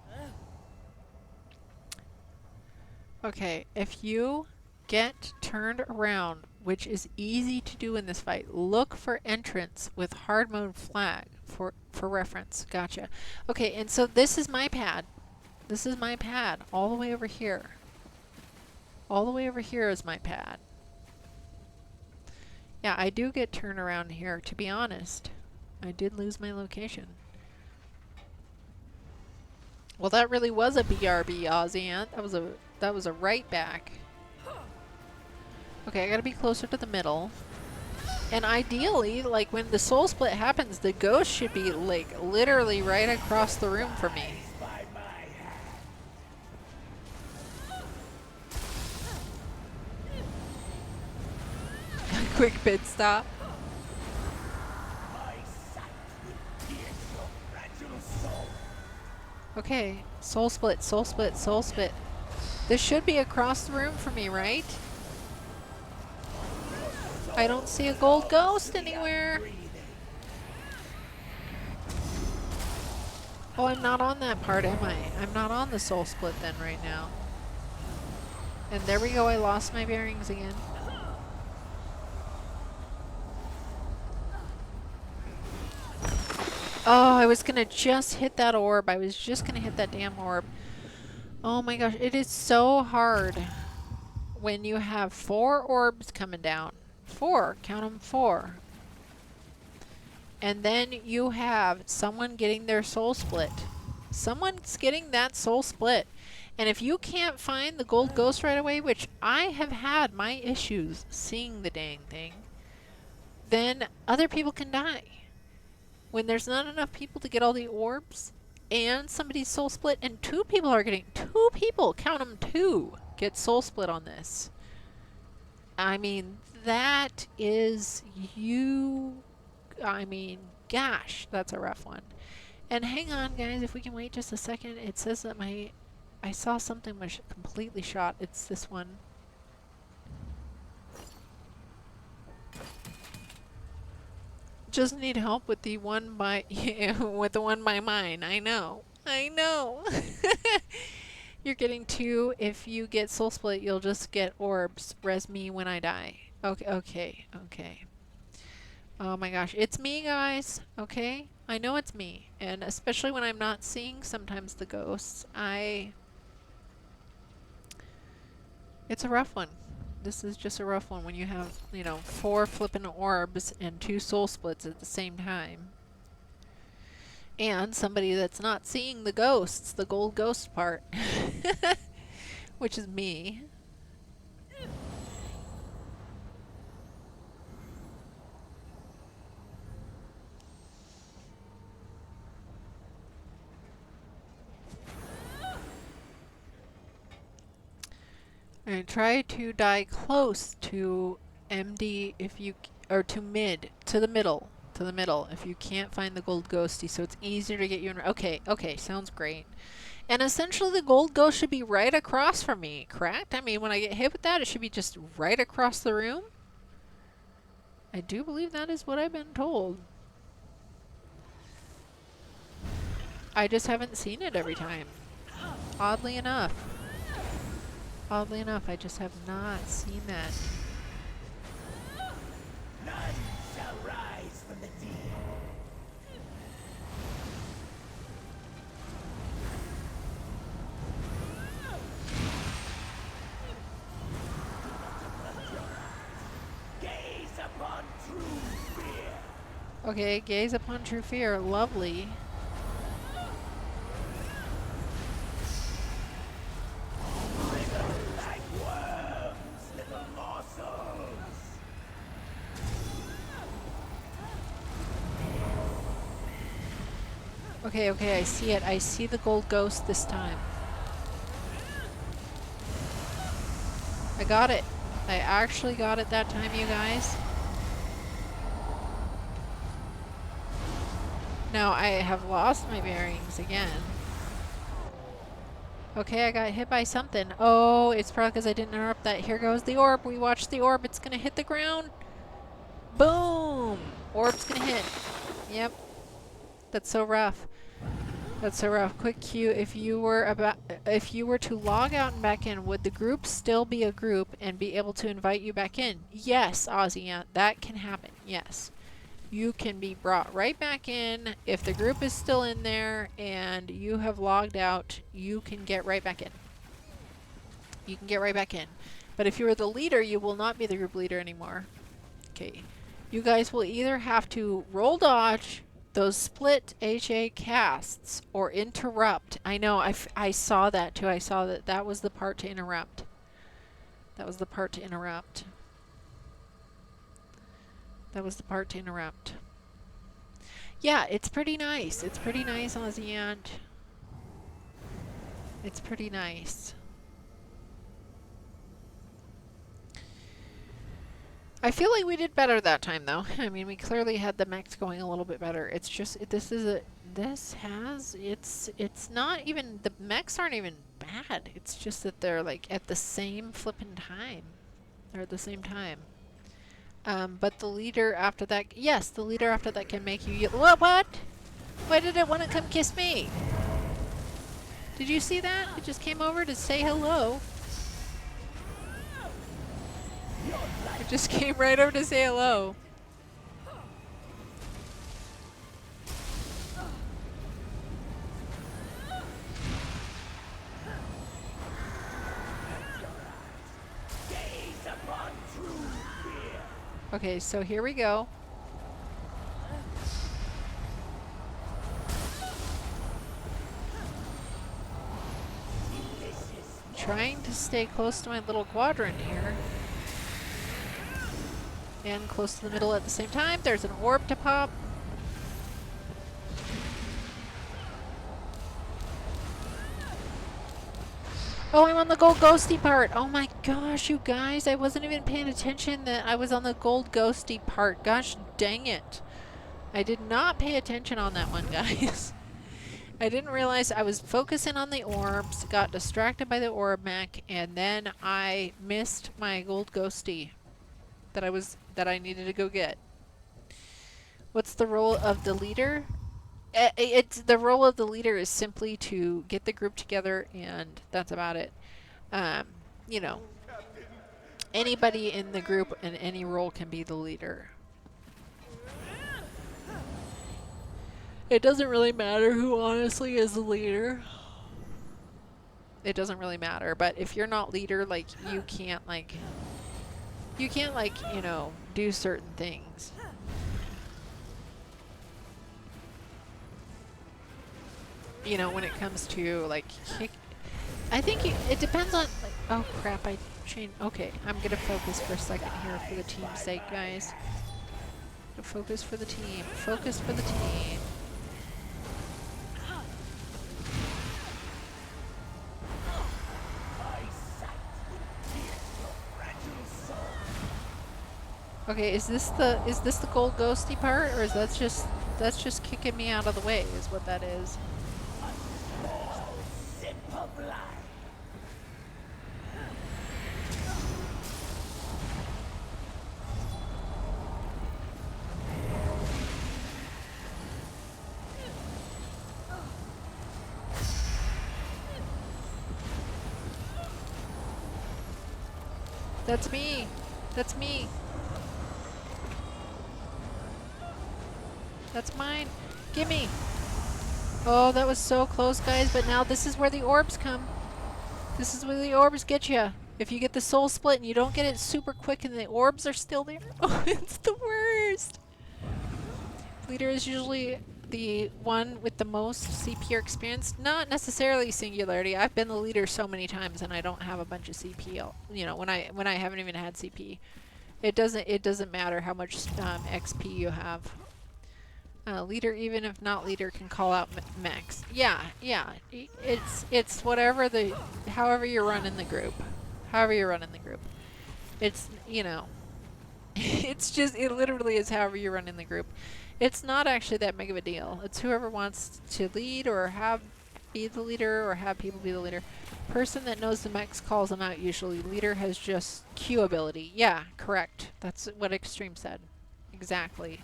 Okay, if you get turned around, which is easy to do in this fight, look for entrance with hard mode flag for reference. Gotcha. Okay, and so this is my pad. This is my pad, all the way over here. All the way over here is my pad. Yeah, I do get turned around here, to be honest. I did lose my location. Well, that really was a BRB, Aussie Ant. That was a right back. Okay, I gotta be closer to the middle. And ideally, like when the soul split happens, the ghost should be like literally right across the room from me. Quick pit stop. Okay, soul split, soul split, soul split. This should be across the room for me, right? I don't see a gold ghost anywhere. Oh, I'm not on that part, am I? I'm not on the soul split then right now. And there we go, I lost my bearings again. Oh, I was gonna just hit that orb. I was just gonna hit that damn orb. Oh my gosh, it is so hard when you have 4 orbs coming down. 4, count them 4. And then you have someone getting their soul split. Someone's getting that soul split. And if you can't find the gold ghost right away, which I have had my issues seeing the dang thing, then other people can die. When there's not enough people to get all the orbs, and somebody's soul split, and 2 people are getting, 2 people, count them 2, get soul split on this. I mean, that is I mean, gosh, that's a rough one. And hang on, guys, if we can wait just a second. It says that I saw something was completely shot. It's this one. Just need help with the one by with the one by mine. I know. You're getting 2. If you get soul split, you'll just get orbs. Res me when I die. Okay. Oh my gosh, it's me, guys. Okay, I know it's me, and especially when I'm not seeing sometimes the ghosts, it's a rough one. This is just a rough one when you have, you know, 4 flippin' orbs and 2 soul splits at the same time. And somebody that's not seeing the ghosts, the gold ghost part. Which is me. And try to die close to MD if you, or to the middle if you can't find the gold ghosty, so it's easier to get you in. Okay, sounds great. And essentially the gold ghost should be right across from me, correct? I mean, when I get hit with that, it should be just right across the room. I do believe that is what I've been told. I just haven't seen it every time. Oddly enough, I just have not seen that. None shall rise from the deep. Gaze upon true fear. Okay, gaze upon true fear. Lovely. Okay, I see it. I see the gold ghost this time. I got it. I actually got it that time, you guys. Now, I have lost my bearings again. Okay, I got hit by something. Oh, it's probably because I didn't interrupt that. Here goes the orb. We watched the orb. It's gonna hit the ground. Boom! Orb's gonna hit. Yep. That's so rough. That's so rough. Quick cue, if you were to log out and back in, would the group still be a group and be able to invite you back in? Yes, Aussie Ant, that can happen. Yes. You can be brought right back in. If the group is still in there and you have logged out, you can get right back in. You can get right back in. But if you were the leader, you will not be the group leader anymore. Okay. You guys will either have to roll dodge Those split HA casts or interrupt. I know, I saw that too. I saw that that was the part to interrupt. That was the part to interrupt. That was the part to interrupt. Yeah, it's pretty nice. It's pretty nice, Aussie Ant. It's pretty nice. I feel like we did better that time, though. I mean, we clearly had the mechs going a little bit better. It's just, it's not even, the mechs aren't even bad. It's just that they're like at the same flippin' time. They're at the same time. But the leader after that, yes, the leader after that can make you, what? Why did it want to come kiss me? Did you see that? It just came over to say hello. It just came right over to say hello. Okay, so here we go. Trying to stay close to my little quadrant here. And close to the middle at the same time. There's an orb to pop. Oh, I'm on the gold ghosty part. Oh my gosh, you guys. I wasn't even paying attention that I was on the gold ghosty part. Gosh dang it. I did not pay attention on that one, guys. I didn't realize I was focusing on the orbs, got distracted by the orb mech, and then I missed my gold ghosty that I needed to go get. What's the role of the leader? It's the role of the leader is simply to get the group together, and that's about it. You know, anybody in the group in any role can be the leader. It doesn't really matter who honestly is the leader. It doesn't really matter, but if you're not leader, like, you can't like, you know, do certain things. You know, when it comes to, like, I think it depends on, like, oh crap, I changed, okay, I'm gonna focus for a second here for the team's sake, guys. Focus for the team, focus for the team. Okay, is this the gold ghosty part, or is that's just kicking me out of the way, is what that is. That's me. That's me. That's mine. Gimme. Oh, that was so close, guys, but now this is where the orbs come. This is where the orbs get you. If you get the soul split and you don't get it super quick and the orbs are still there, oh, it's the worst. Leader is usually the one with the most CP experience. Not necessarily singularity. I've been the leader so many times and I don't have a bunch of CP. You know, when I haven't even had CP. It doesn't matter how much XP you have. Leader, even if not leader, can call out mechs. Yeah. It's whatever however you're running the group. However you're running the group. It's, you know, it literally is however you're running the group. It's not actually that big of a deal. It's whoever wants to lead or be the leader or have people be the leader. Person that knows the mechs calls them out usually. Leader has just Q ability. Yeah, correct. That's what Extreme said. Exactly.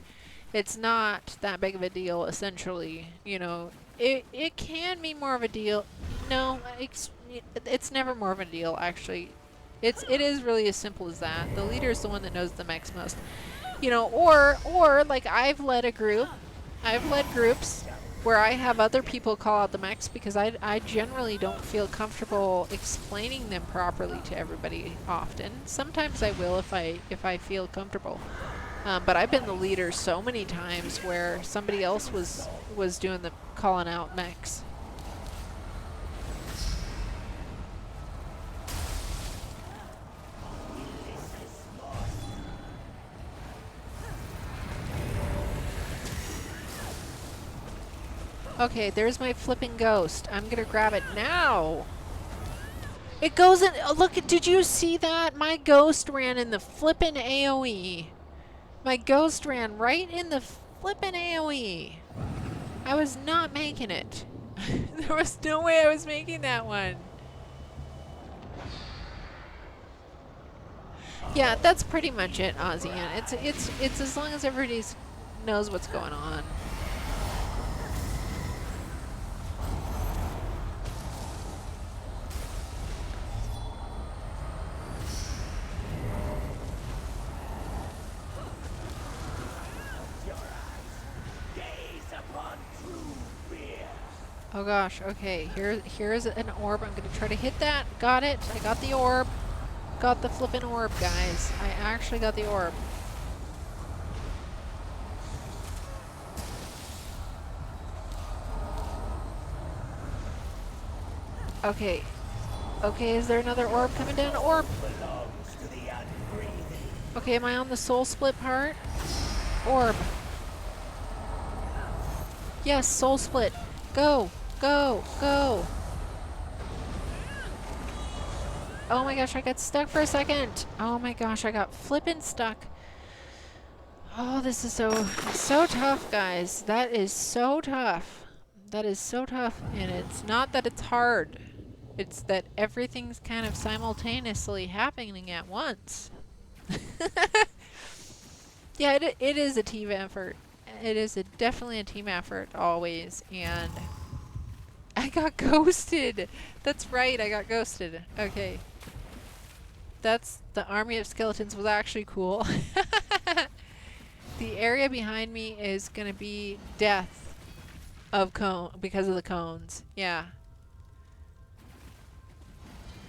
It's not that big of a deal, essentially. You know, it can be more of a deal. No, it's never more of a deal, actually. It is really as simple as that. The leader is the one that knows the mechs most. You know, or like I've led groups where I have other people call out the mechs because I generally don't feel comfortable explaining them properly to everybody often. Sometimes I will if I feel comfortable. But I've been the leader so many times where somebody else was doing the calling out mechs. Okay, there's my flipping ghost. I'm gonna grab it now. It goes in. Oh, look, did you see that? My ghost ran in the flippin' AoE. My ghost ran right in the flippin' AoE. I was not making it. There was no way I was making that one. Yeah, that's pretty much it, Ozian. It's as long as everybody knows what's going on. Oh gosh, okay, here's an orb. I'm gonna try to hit that. Got it. I got the orb. Got the flippin' orb, guys. I actually got the orb. Okay. Okay, is there another orb coming down? Orb! Okay, am I on the soul split part? Orb. Yes, soul split. Go! Go! Go! Oh my gosh, I got stuck for a second. Oh my gosh, I got flippin' stuck. Oh, this is so tough, guys. That is so tough. That is so tough. And it's not that it's hard. It's that everything's kind of simultaneously happening at once. Yeah, it is a team effort. It is definitely a team effort, always. And I got ghosted. That's right, I got ghosted. Okay. That's the army of skeletons was actually cool. The area behind me is gonna be death of cone because of the cones. Yeah.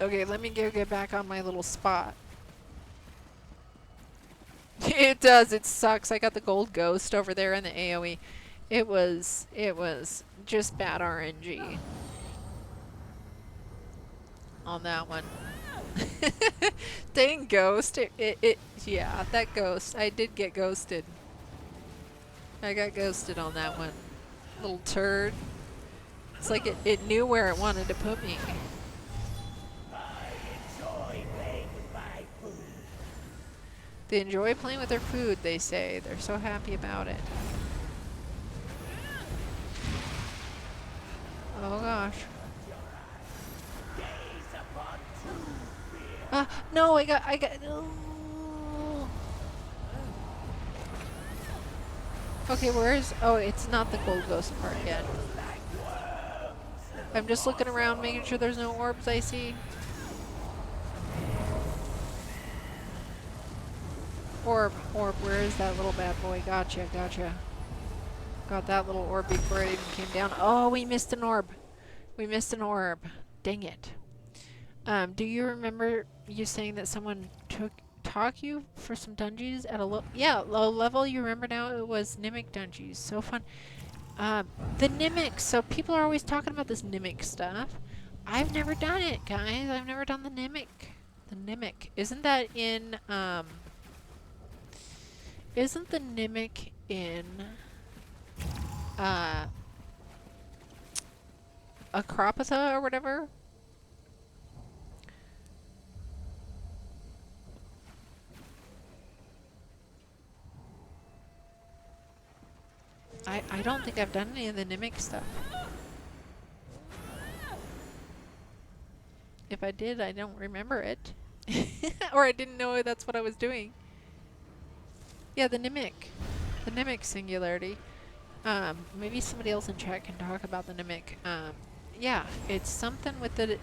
Okay, let me get back on my little spot. It does. It sucks. I got the gold ghost over there in the AoE. It was just bad RNG on that one. Dang ghost. Yeah, that ghost. I did get ghosted. I got ghosted on that one. Little turd. It's like it knew where it wanted to put me. They enjoy playing with their food, they say. They're so happy about it. Oh gosh. No, I got, no. Okay, oh, it's not the gold ghost part yet. I'm just looking around, making sure there's no orbs I see. Orb, where is that little bad boy? Gotcha. Got that little orb before it even came down. Oh, we missed an orb. We missed an orb. Dang it. Do you remember you saying that someone talk you for some dungeons at a low level? You remember now? It was Nimic dungeons. So fun. The Nimic. So people are always talking about this Nimic stuff. I've never done it, guys. I've never done the Nimic. The Nimic. Isn't that in, isn't the Nimic in, Acropatha or whatever? I don't think I've done any of the Nimic stuff. If I did, I don't remember it. Or I didn't know that's what I was doing. Yeah, the Nimic. The Nimic singularity. Maybe somebody else in chat can talk about the Nimic. Yeah, it's something with the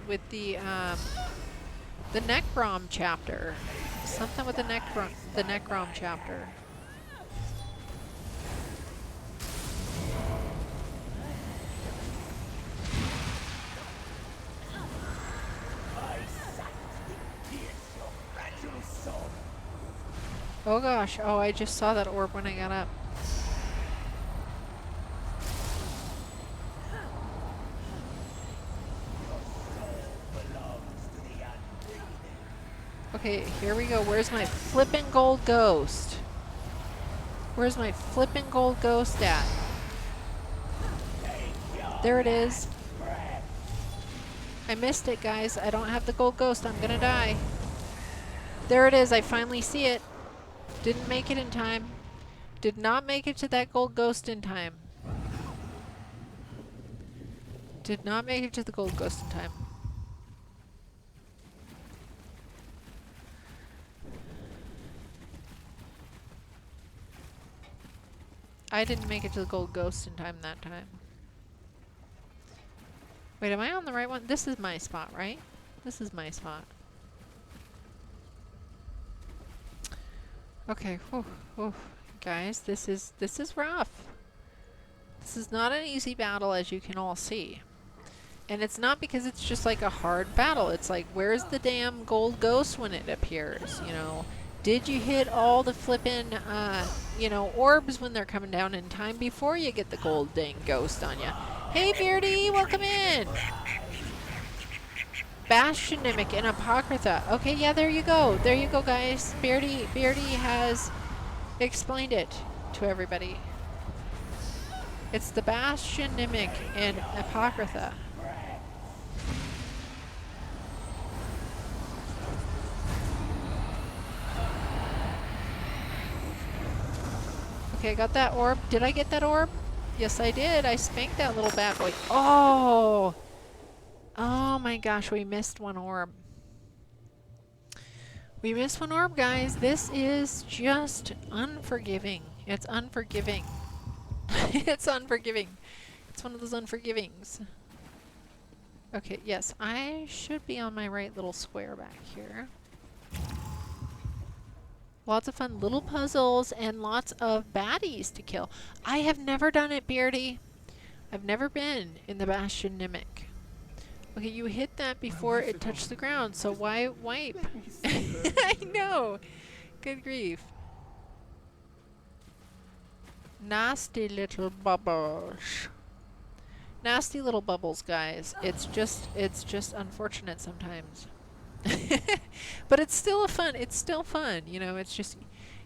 Necrom chapter. Something with the Necrom chapter. Oh gosh. Oh, I just saw that orb when I got up. Okay, here we go. Where's my flippin' gold ghost? Where's my flippin' gold ghost at? There it is. I missed it, guys. I don't have the gold ghost. I'm gonna die. There it is. I finally see it. Didn't make it in time. Did not make it to that gold ghost in time. Did not make it to the gold ghost in time. I didn't make it to the gold ghost in time that time. Wait, am I on the right one? This is my spot, right? This is my spot. Okay, whew, whew. Guys, this is rough. This is not an easy battle, as you can all see. And it's not because it's just like a hard battle. It's like, where's the damn gold ghost when it appears, you know? Did you hit all the flippin', you know, orbs when they're coming down in time before you get the gold dang ghost on you? Hey, Beardy, welcome in! Bastionimic and Apocrypha. Okay, yeah, there you go. There you go, guys. Beardy has explained it to everybody. It's the Bastionimic and Apocrypha. Okay, I got that orb. Did I get that orb? Yes, I did. I spanked that little bad boy. Oh! Oh my gosh, we missed one orb. We missed one orb, guys. This is just unforgiving. It's unforgiving. It's unforgiving. It's one of those unforgivings. Okay, yes, I should be on my right little square back here. Lots of fun little puzzles and lots of baddies to kill. I have never done it, Beardy. I've never been in the Bastionimic. Okay, you hit that before it touched the ground, so why wipe? I know. Good grief. Nasty little bubbles. Nasty little bubbles, guys. It's just unfortunate sometimes. But it's still fun, you know. It's just,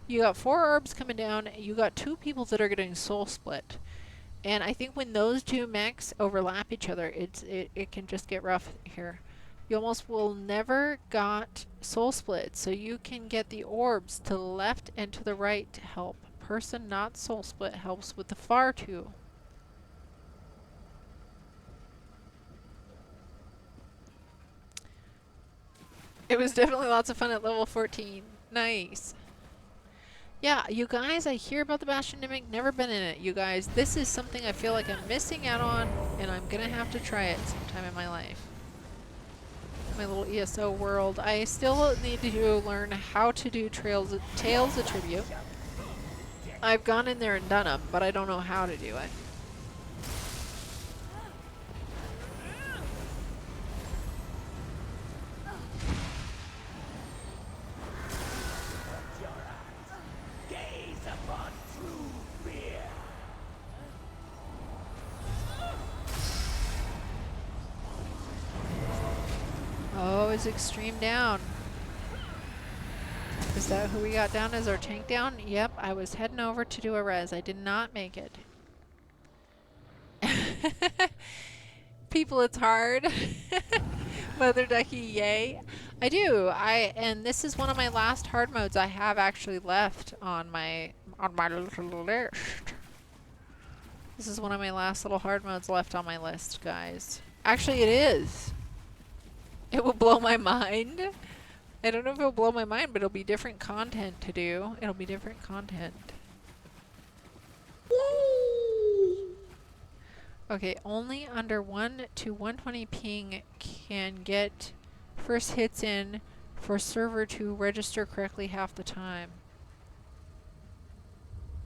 you got 4 orbs coming down, you got 2 people that are getting soul split. And I think when those 2 mechs overlap each other, it can just get rough here. You almost will never got soul split, so you can get the orbs to the left and to the right to help. Person not soul split helps with the far 2. It was definitely lots of fun at level 14. Nice. Yeah, you guys, I hear about the Bastionimic, never been in it, you guys. This is something I feel like I'm missing out on, and I'm gonna have to try it sometime in my life. My little ESO world. I still need to learn how to do Tales of Tribute. I've gone in there and done them, but I don't know how to do it. Oh, is Extreme down? Is that who we got down as our tank down? Yep, I was heading over to do a res. I did not make it. People, it's hard. Mother Ducky, yay. I do. And this is one of my last hard modes I have actually left on my little list. This is one of my last little hard modes left on my list, guys. Actually, it is. It will blow my mind. I don't know if it'll blow my mind, but it'll be different content to do. It'll be different content. Okay, only under 1 to 120 ping can get first hits in for server to register correctly half the time.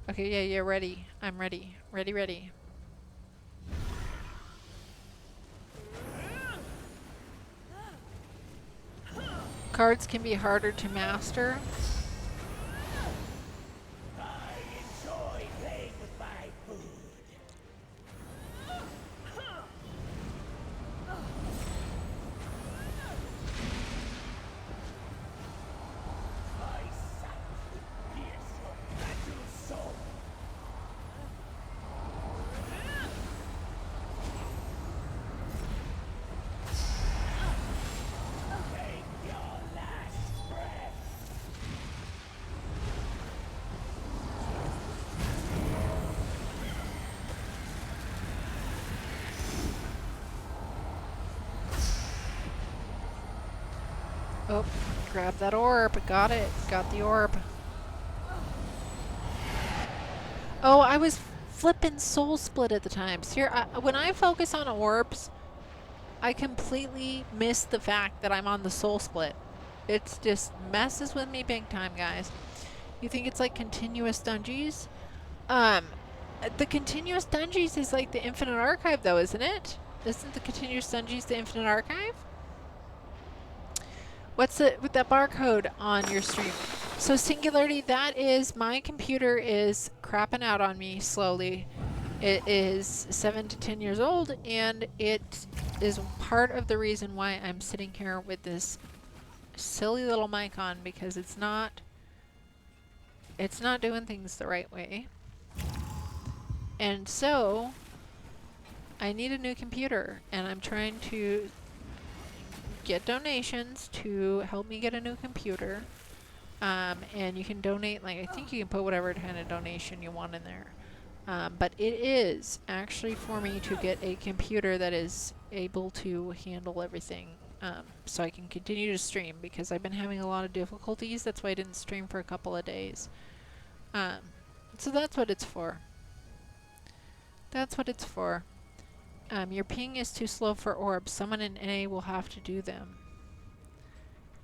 Okay, yeah, ready. I'm ready. Ready. Cards can be harder to master. Oh, grab that orb. Got it. Got the orb. Oh, I was flipping soul split at the time. So when I focus on orbs, I completely miss the fact that I'm on the soul split. It just messes with me big time, guys. You think it's like continuous dungeons? The continuous dungeons is like the Infinite Archive, though, isn't it? Isn't the continuous dungeons the Infinite Archive? What's it with that barcode on your stream? So Singularity, that is, my computer is crapping out on me slowly. It is 7 to 10 years old, and it is part of the reason why I'm sitting here with this silly little mic on, because it's not doing things the right way. And so I need a new computer, and I'm trying to get donations to help me get a new computer. And you can donate, like, I think you can put whatever kind of donation you want in there. But it is actually for me to get a computer that is able to handle everything, so I can continue to stream, because I've been having a lot of difficulties. That's why I didn't stream for a couple of days. So that's what it's for. That's what it's for. Your ping is too slow for orbs. Someone in NA will have to do them.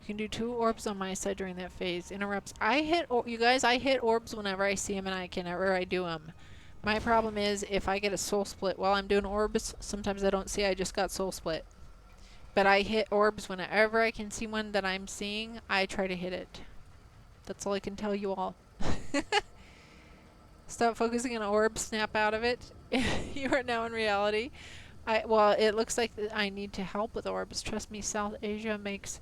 You can do 2 orbs on my side during that phase. Interrupts. You guys, I hit orbs whenever I see them, and whenever I do them. My problem is if I get a soul split while I'm doing orbs, sometimes I don't see I just got soul split. But I hit orbs whenever I can see one that I'm seeing, I try to hit it. That's all I can tell you all. Stop focusing on orbs, snap out of it. You are now in reality. Well, it looks like I need to help with orbs. Trust me, South Asia makes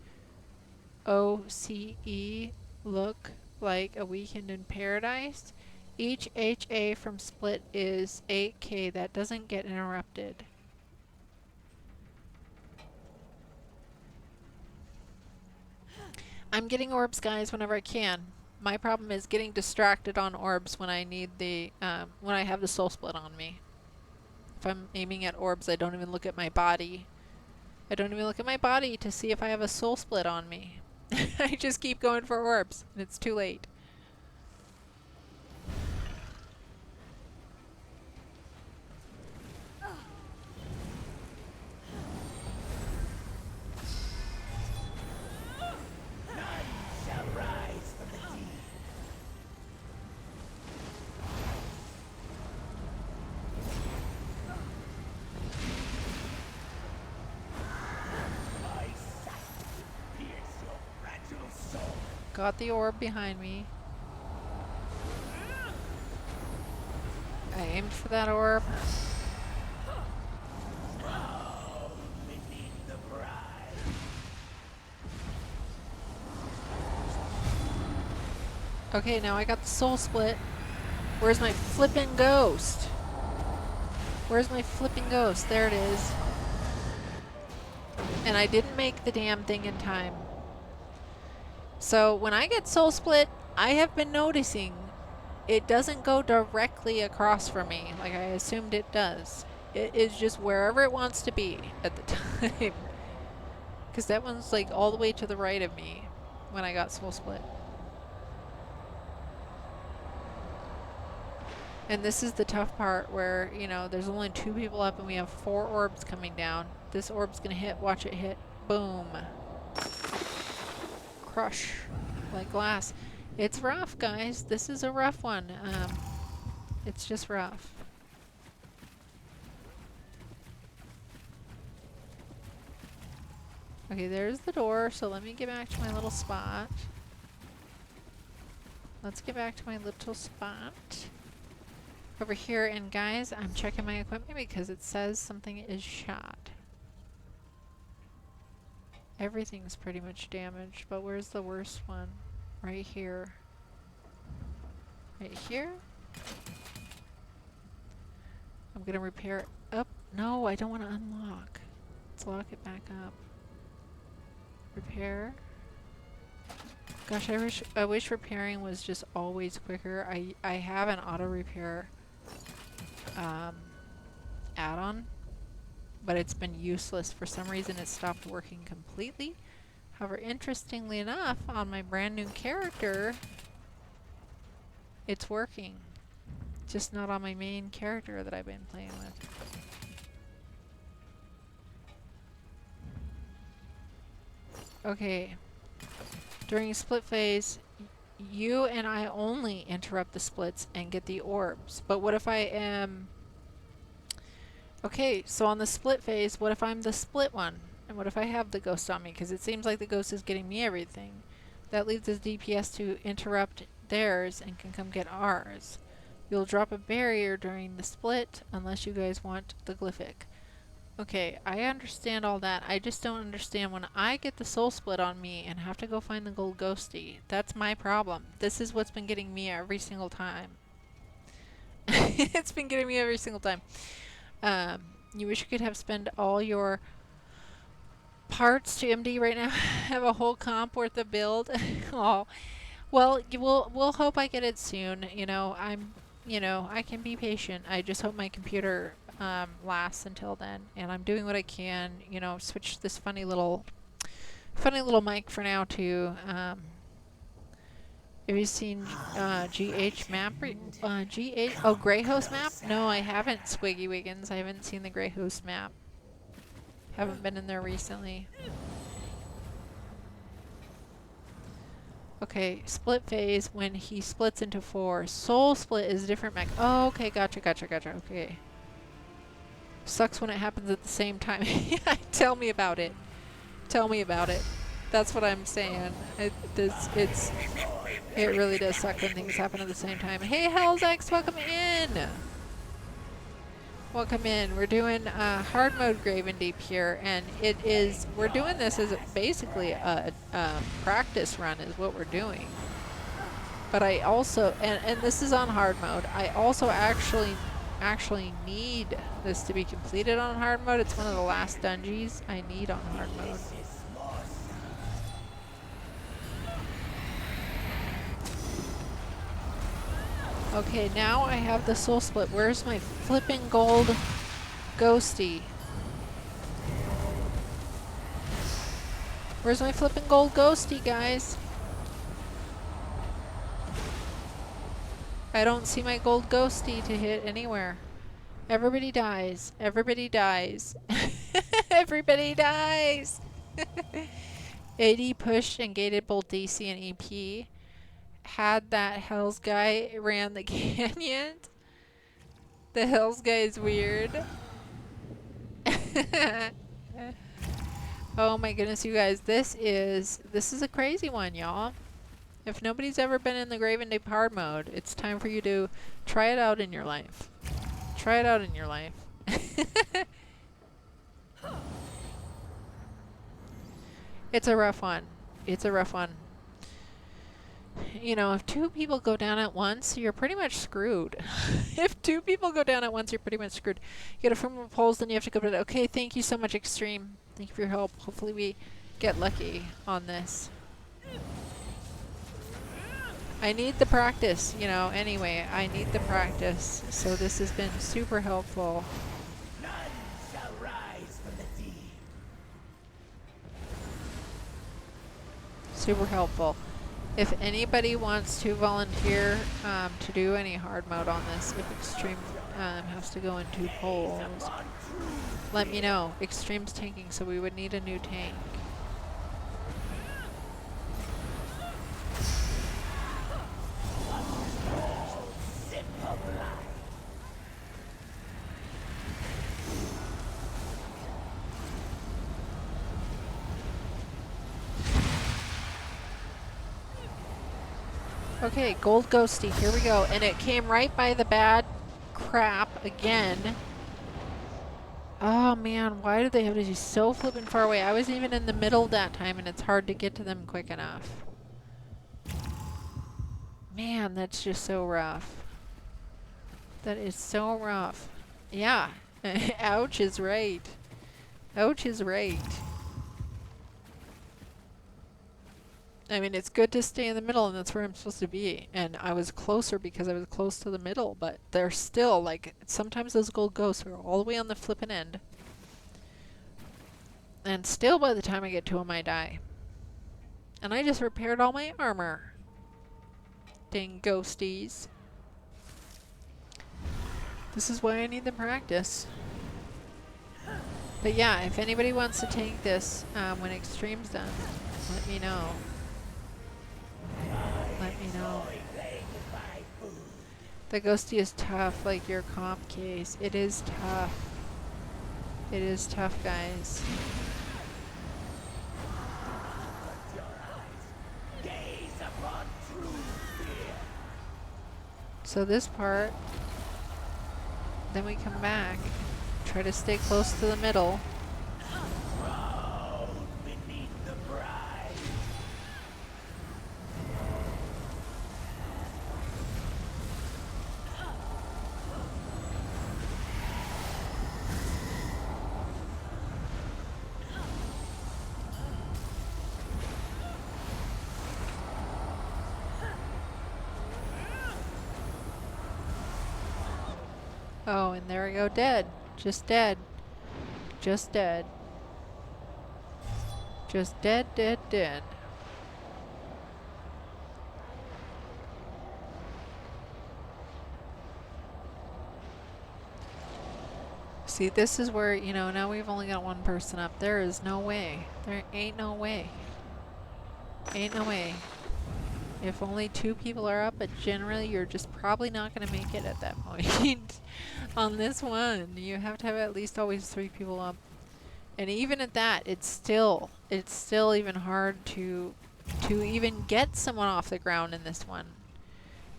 OCE look like a weekend in paradise. Each HA from split is 8K. That doesn't get interrupted. I'm getting orbs, guys, whenever I can. My problem is getting distracted on orbs when I need the when I have the soul split on me. If I'm aiming at orbs, I don't even look at my body. I don't even look at my body to see if I have a soul split on me. I just keep going for orbs, and it's too late. Got the orb behind me. I aimed for that orb. Okay, now I got the soul split. Where's my flippin' ghost? Where's my flipping ghost? There it is. And I didn't make the damn thing in time. So when I get soul split, I have been noticing it doesn't go directly across from me like I assumed it does. It is just wherever it wants to be at the time. Because that one's like all the way to the right of me when I got soul split. And this is the tough part where, you know, there's only 2 people up and we have 4 orbs coming down. This orb's gonna hit, watch it hit. Boom. Crush like glass. It's rough, guys. This is a rough one. It's just rough. Okay, there's the door, so let me get back to my little spot. Let's get back to my little spot. Over here, and guys, I'm checking my equipment because it says something is shot. Everything's pretty much damaged, but where's the worst one? Right here. Right here? I'm gonna repair it up. No, I don't want to unlock. Let's lock it back up. Repair. Gosh, I wish repairing was just always quicker. I have an auto repair add-on, but it's been useless. For some reason it stopped working completely. However, interestingly enough, on my brand new character, it's working. Just not on my main character that I've been playing with. Okay. During split phase, you and I only interrupt the splits and get the orbs. But what if I am... Okay, so on the split phase, what if I'm the split one? And what if I have the ghost on me? Because it seems like the ghost is getting me everything. That leaves the DPS to interrupt theirs and can come get ours. You'll drop a barrier during the split unless you guys want the glyphic. Okay, I understand all that. I just don't understand when I get the soul split on me and have to go find the gold ghosty. That's my problem. This is what's been getting me every single time. It's been getting me every single time. You wish you could have spend all your parts to MD right now. Have a whole comp worth of build. Oh, well, we'll hope I get it soon. You know, I can be patient. I just hope my computer lasts until then, and I'm doing what I can. You know, switch this funny little mic for now to. Have you seen GH map? GH? Oh, Grey Host map? No, I haven't, Squiggy Wiggins. I haven't seen the Grey Host map. Haven't been in there recently. Okay, split phase when he splits into 4. Soul split is different mech. Oh, okay, gotcha. Okay. Sucks when it happens at the same time. Tell me about it. Tell me about it. That's what I'm saying. It really does suck when things happen at the same time. Hey, Hellzex, welcome in! Welcome in. We're doing hard mode Graven Deep here, and we're doing this as basically a practice run is what we're doing. But I also, and this is on hard mode, I also actually need this to be completed on hard mode. It's one of the last dungeons I need on hard mode. Okay, now I have the soul split. Where's my flipping gold ghosty? Where's my flipping gold ghosty, guys? I don't see my gold ghosty to hit anywhere. Everybody dies. Everybody dies. Everybody dies! 80 pushed and gated both DC and EP. Had that Hells guy ran the canyon. The Hells guy is weird. Oh my goodness, you guys, this is a crazy one, y'all. If nobody's ever been in the Graven Deep hard mode, it's time for you to try it out in your life. Try it out in your life. It's a rough one. It's a rough one. You know, if 2 people go down at once, you're pretty much screwed. If 2 people go down at once, you're pretty much screwed. You get a firm polls, then you have to go to the... Okay, thank you so much, Extreme. Thank you for your help. Hopefully we get lucky on this. I need the practice, you know, anyway. I need the practice. So this has been super helpful. None shall rise from the deep. Super helpful. If anybody wants to volunteer to do any hard mode on this, if Extreme has to go into polls, let me know. Extreme's tanking, so we would need a new tank. Okay, gold ghosty, here we go. And it came right by the bad crap again. Oh man, why do they have to be so flippin' far away? I was even in the middle that time and it's hard to get to them quick enough. Man, that's just so rough. That is so rough. Yeah, ouch is right. Ouch is right. I mean, it's good to stay in the middle, and that's where I'm supposed to be. And I was closer because I was close to the middle, but they're still, like, sometimes those gold ghosts are all the way on the flippin' end. And still, by the time I get to them, I die. And I just repaired all my armor. Dang ghosties. This is why I need the practice. But yeah, if anybody wants to tank this when Extreme's done, let me know. Let me know. The ghosty is tough, like your comp case. It is tough. It is tough, guys. So this part, then we come back, try to stay close to the middle. Oh, and there we go, dead. Just dead. Just dead. Just dead, dead, dead. See, this is where, you know, now we've only got one person up. There is no way. There ain't no way. Ain't no way. If only 2 people are up, but generally you're just probably not going to make it at that point. On this one, you have to have at least always 3 people up. And even at that, it's still even hard to even get someone off the ground in this one.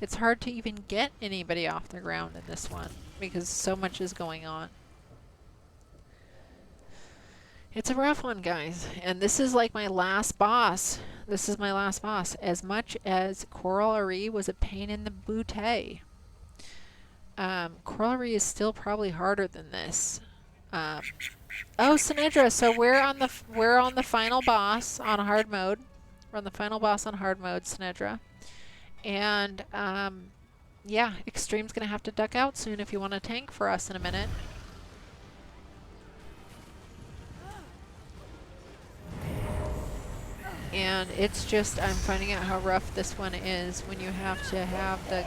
It's hard to even get anybody off the ground in this one because so much is going on. It's a rough one, guys. And this is like my last boss. This is my last boss. As much as Corollary was a pain in the bootay, Corollary is still probably harder than this. Oh, Sinedra. So we're on the final boss on hard mode. We're on the final boss on hard mode, Sinedra. And yeah, Extreme's gonna have to duck out soon if you want to tank for us in a minute. And it's just, I'm finding out how rough this one is when you have to have the,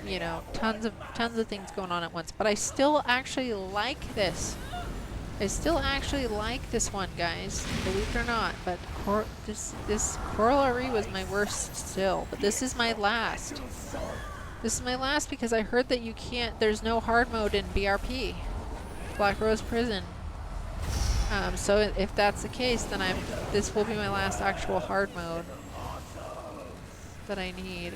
you know, tons of things going on at once. But I still actually like this. I still actually like this one, guys. Believe it or not. But this Corollary was my worst still. But this is my last. This is my last because I heard that you can't, there's no hard mode in BRP. Black Rose Prison. So if that's the case, then this will be my last actual hard mode that I need.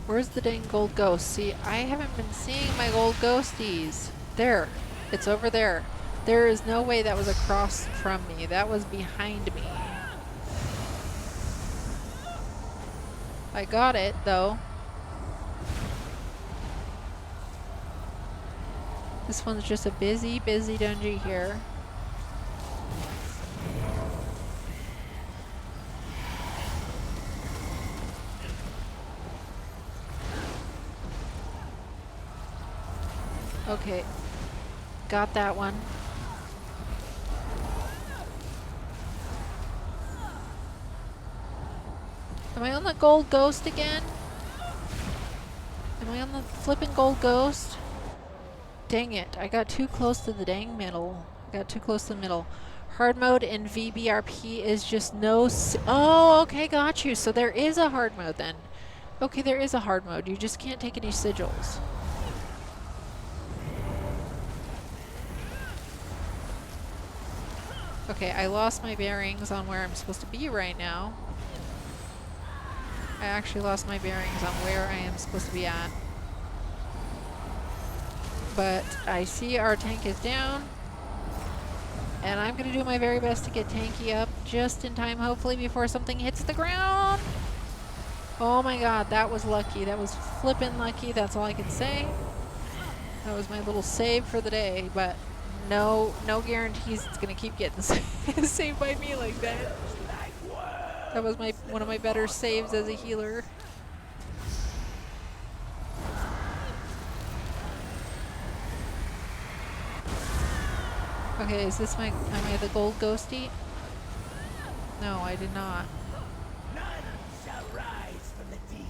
Where's the dang gold ghost? See, I haven't been seeing my gold ghosties. There. It's over there. There is no way that was across from me. That was behind me. I got it, though. This one's just a busy dungeon here. Okay. Got that one. Am I on the gold ghost again? Am I on the flipping gold ghost? Dang it, I got too close to the dang middle. I got too close to the middle. Hard mode in VBRP is just no... Oh, okay, got you. So there is a hard mode then. Okay, there is a hard mode. You just can't take any sigils. Okay, I lost my bearings on where I'm supposed to be right now. I actually lost my bearings on where I am supposed to be at. But I see our tank is down. And I'm going to do my very best to get tanky up just in time, hopefully, before something hits the ground. Oh my god, that was lucky. That was flippin' lucky. That's all I can say. That was my little save for the day, but no guarantees it's going to keep getting saved by me like that. That was one of my better saves as a healer. Okay, is this am I the gold ghosty? No, I did not. None shall rise from the deep.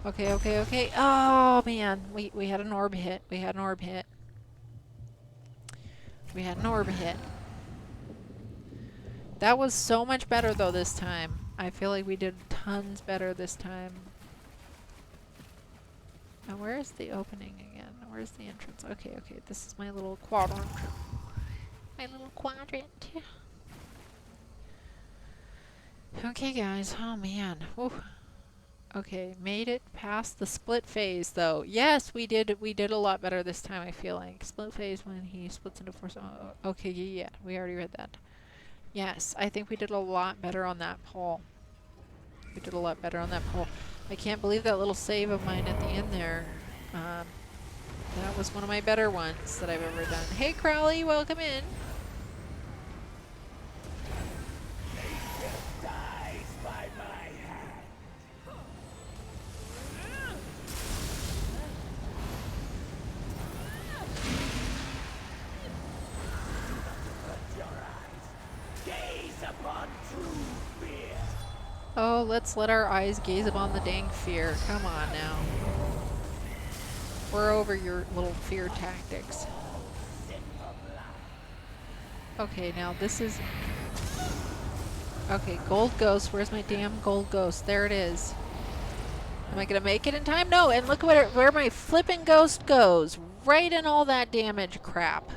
Okay, okay, okay. Oh, man. We had an orb hit. We had an orb hit. We had an orb hit. That was so much better, though, this time. I feel like we did tons better this time. Now, where is the opening again? Where's the entrance? Okay, okay. This is my little quadrant. My little quadrant. Okay, guys. Oh, man. Whew. Okay, made it past the split phase, though. Yes, we did a lot better this time, I feel like. Split phase when he splits into four. Okay, yeah, we already read that. Yes, I think we did a lot better on that poll. We did a lot better on that poll. I can't believe that little save of mine at the end there. That was one of my better ones that I've ever done. Hey, Crowley, welcome in. Oh, let's let our eyes gaze upon the dang fear. Come on now. We're over your little fear tactics. Okay, now this is... Okay, gold ghost. Where's my damn gold ghost? There it is. Am I gonna make it in time? No, and look where my flipping ghost goes. Right in all that damage crap.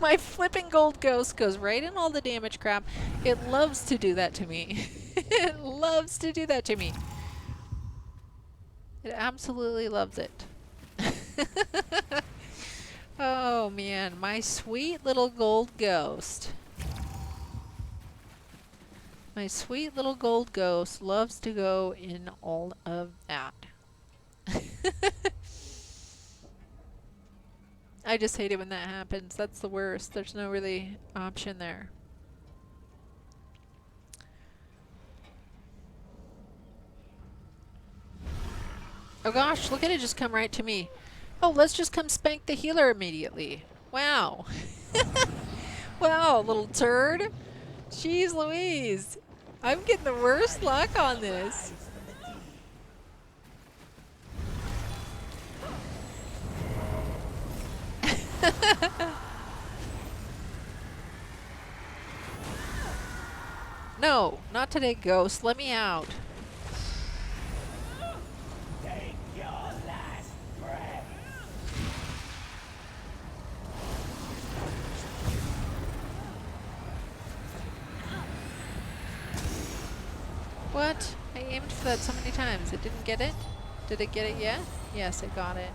My flipping gold ghost goes right in all the damage crap. It loves to do that to me. It loves to do that to me. It absolutely loves it. Oh man, my sweet little gold ghost. My sweet little gold ghost loves to go in all of that. I just hate it when that happens. That's the worst. There's no really option there. Oh gosh, look at it just come right to me. Oh, let's just come spank the healer immediately. Wow. Wow, little turd. Jeez Louise. I'm getting the worst luck on this. No, not today, ghost. Let me out. Take your last breath. What? I aimed for that so many times. It didn't get it? Did it get it yet? Yes, it got it.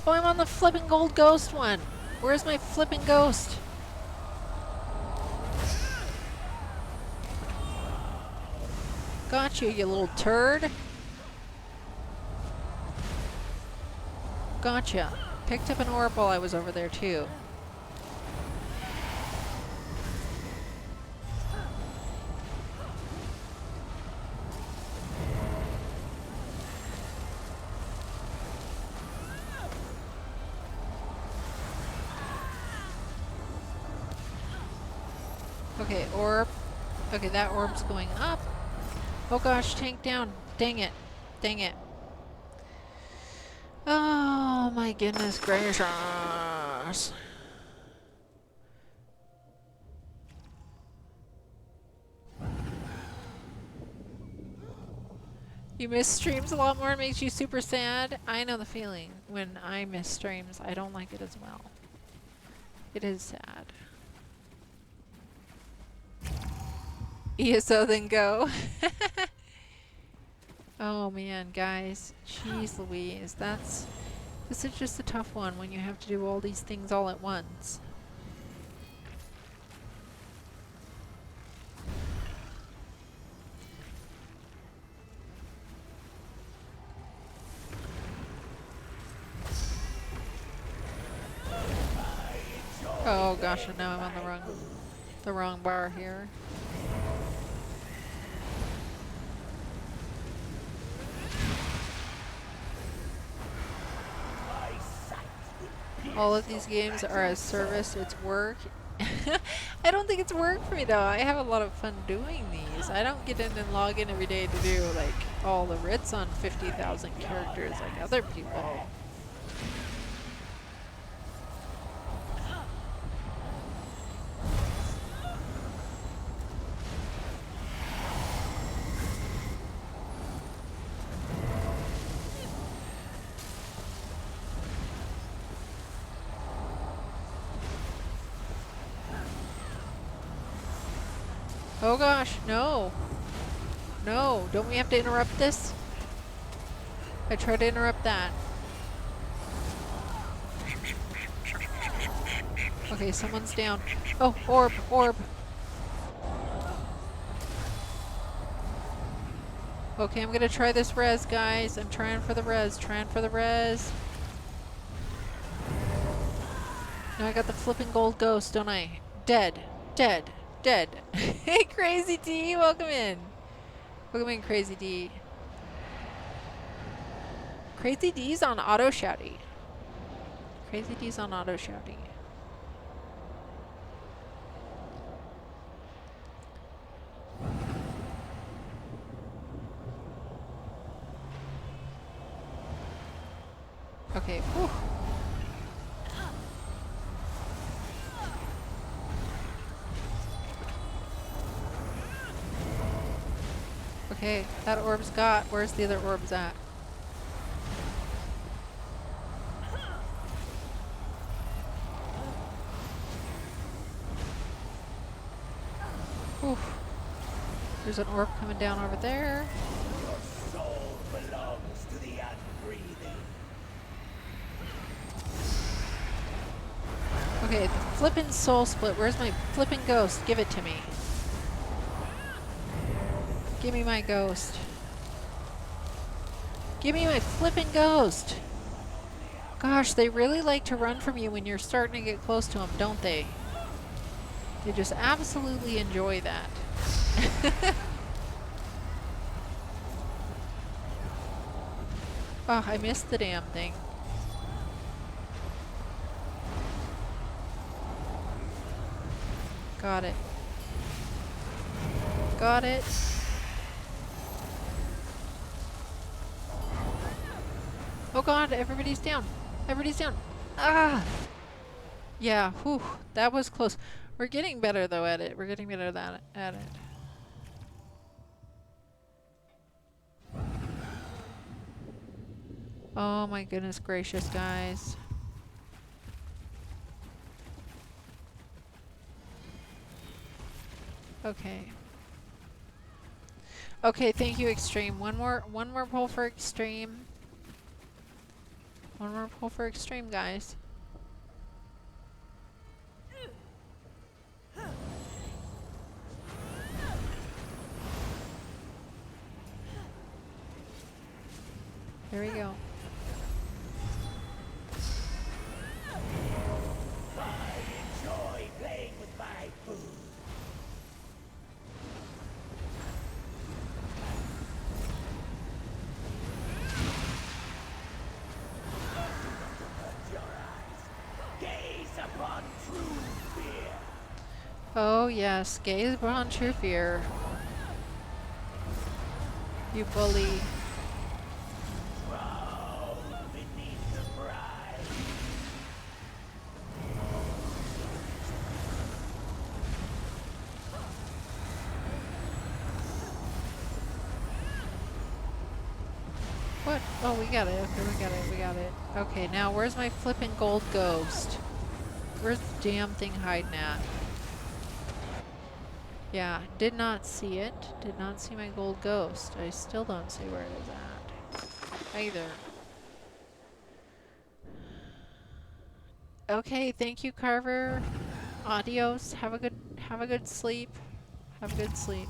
Oh, I'm on the flipping gold ghost one. Where's my flipping ghost? Got you, you little turd. Gotcha. Picked up an orb while I was over there too. Okay, orb. Okay, that orb's going up. Oh gosh, tank down. Dang it. Dang it. Oh my goodness gracious. You miss streams a lot more, it makes you super sad. I know the feeling. When I miss streams, I don't like it as well. It is sad. ESO then go. Oh man, guys. Jeez Louise. This is just a tough one when you have to do all these things all at once. Oh gosh, and now I'm on the wrong bar here. all of these games are a service, it's work. I don't think it's work for me though. I have a lot of fun doing these. I don't get in and log in every day to do like all the writs on 50,000 characters like other people. Oh gosh, no. No, don't we have to interrupt this? I tried to interrupt that. Okay, someone's down. Oh, orb, orb. Okay, I'm gonna try this res, guys. I'm trying for the res, trying for the res. Now I got the flipping gold ghost, don't I? Dead, dead, dead. Hey, Crazy D, welcome in. Welcome in, Crazy D. Crazy D's on auto shouty. Crazy D's on auto shouty. Okay, whew. Okay, that orb's got. Where's the other orbs at? Whew. There's an orb coming down over there. Your soul belongs to the unbreathing. Okay, the flippin' soul split. Where's my flippin' ghost? Give it to me. Give me my ghost. Give me my flippin' ghost. Gosh, they really like to run from you when you're starting to get close to them, don't they? They just absolutely enjoy that. Oh, I missed the damn thing. Got it. Got it. Oh god, everybody's down. Everybody's down. Ah! Yeah, whew, that was close. We're getting better though at it. We're getting better at it. Oh my goodness gracious, guys. Okay. Okay, thank you, Extreme. One more pull for Extreme. One more pull for Extreme, guys. Here we go. I enjoy playing with my food. Shut your eyes. Gaze upon true fear. Oh yes, gaze upon true fear. You bully. Crawl beneath the bride. What? Oh, we got it. Okay, we got it. We got it. Okay, now where's my flippin' gold ghost? Where's the damn thing hiding at? Yeah, did not see it. Did not see my gold ghost. I still don't see where it is at. Either. Okay, thank you, Carver. Adios. Have a good sleep. Have a good sleep.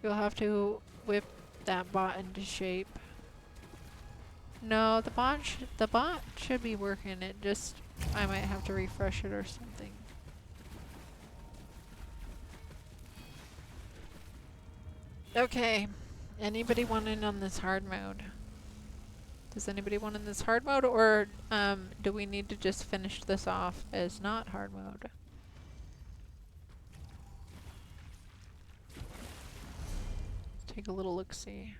You'll have to whip that bot into shape. No, the bot should be working. It just, I might have to refresh it or something. Okay, anybody want in on this hard mode? Does anybody want in this hard mode, or do we need to just finish this off as not hard mode? Let's take a little look-see.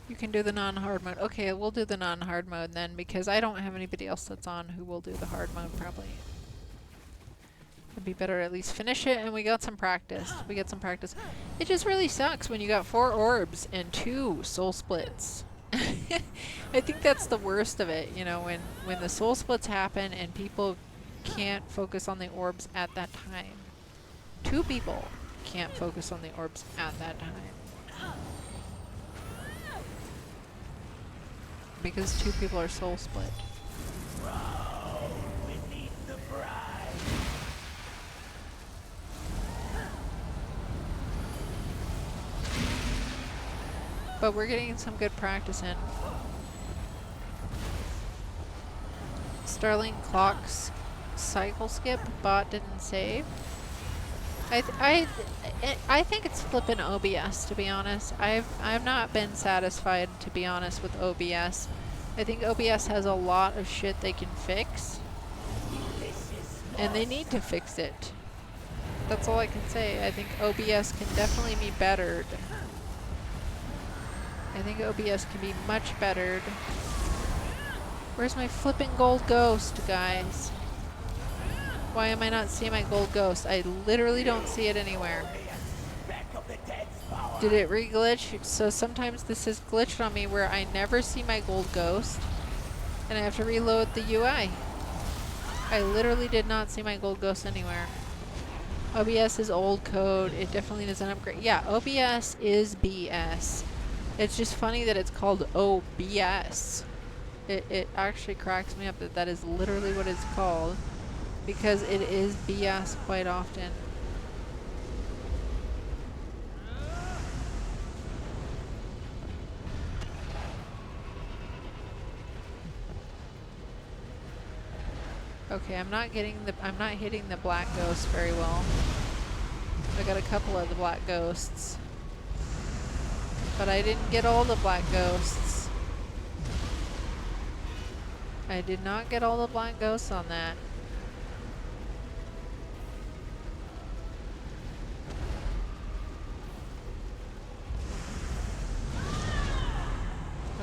You can do the non-hard mode. Okay, we'll do the non-hard mode then, because I don't have anybody else that's on who will do the hard mode, probably. It'd be better to at least finish it, and we got some practice. We get some practice. It just really sucks when you got 4 orbs and 2 soul splits. I think that's the worst of it, you know, when the soul splits happen and people can't focus on the orbs at that time. 2 people can't focus on the orbs at that time. Because 2 people are soul split. But we're getting some good practice in. Starlin clocks cycle skip. Bot didn't save. I think it's flipping OBS, to be honest. I've not been satisfied, to be honest, with OBS. I think OBS has a lot of shit they can fix, and they need to fix it. That's all I can say. I think OBS can definitely be bettered. I think OBS can be much bettered. Where's my flipping gold ghost, guys? Why am I not seeing my gold ghost? I literally don't see it anywhere. Did it re-glitch? So sometimes this is glitched on me where I never see my gold ghost, and I have to reload the UI. I literally did not see my gold ghost anywhere. OBS is old code. It definitely doesn't upgrade. Yeah, OBS is BS. It's just funny that it's called OBS. It actually cracks me up that that is literally what it's called, because it is BS quite often. Okay, I'm not hitting the black ghost very well. I got a couple of the black ghosts, but I didn't get all the black ghosts. I did not get all the black ghosts on that.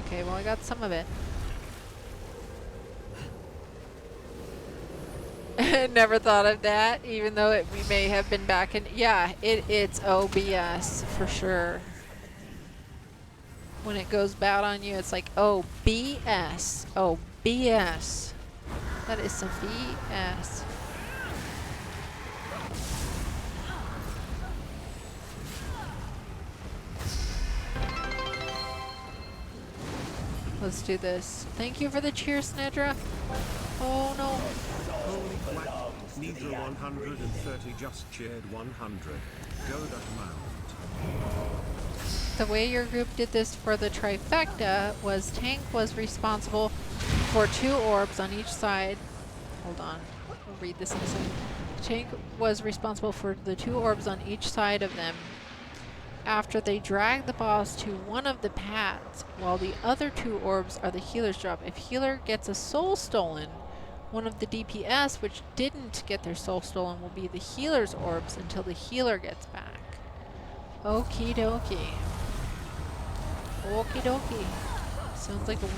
Okay, well I got some of it. Never thought of that, even though we may have been back in. Yeah, it's OBS for sure. When it goes bad on you, it's like, oh, BS. Oh, BS. That is some BS. Let's do this. Thank you for the cheer, Snedra. Oh no. Holy crap. Neither 130 just cheered 100. Go that amount. The way your group did this for the trifecta was Tank was responsible for 2 orbs on each side. Hold on. I'll read this in a second. Tank was responsible for the 2 orbs on each side of them after they drag the boss to one of the pads, while the other 2 orbs are the healer's job. If healer gets a soul stolen, one of the DPS which didn't get their soul stolen will be the healer's orbs until the healer gets back. Okie dokie. Okie dokie. Sounds like a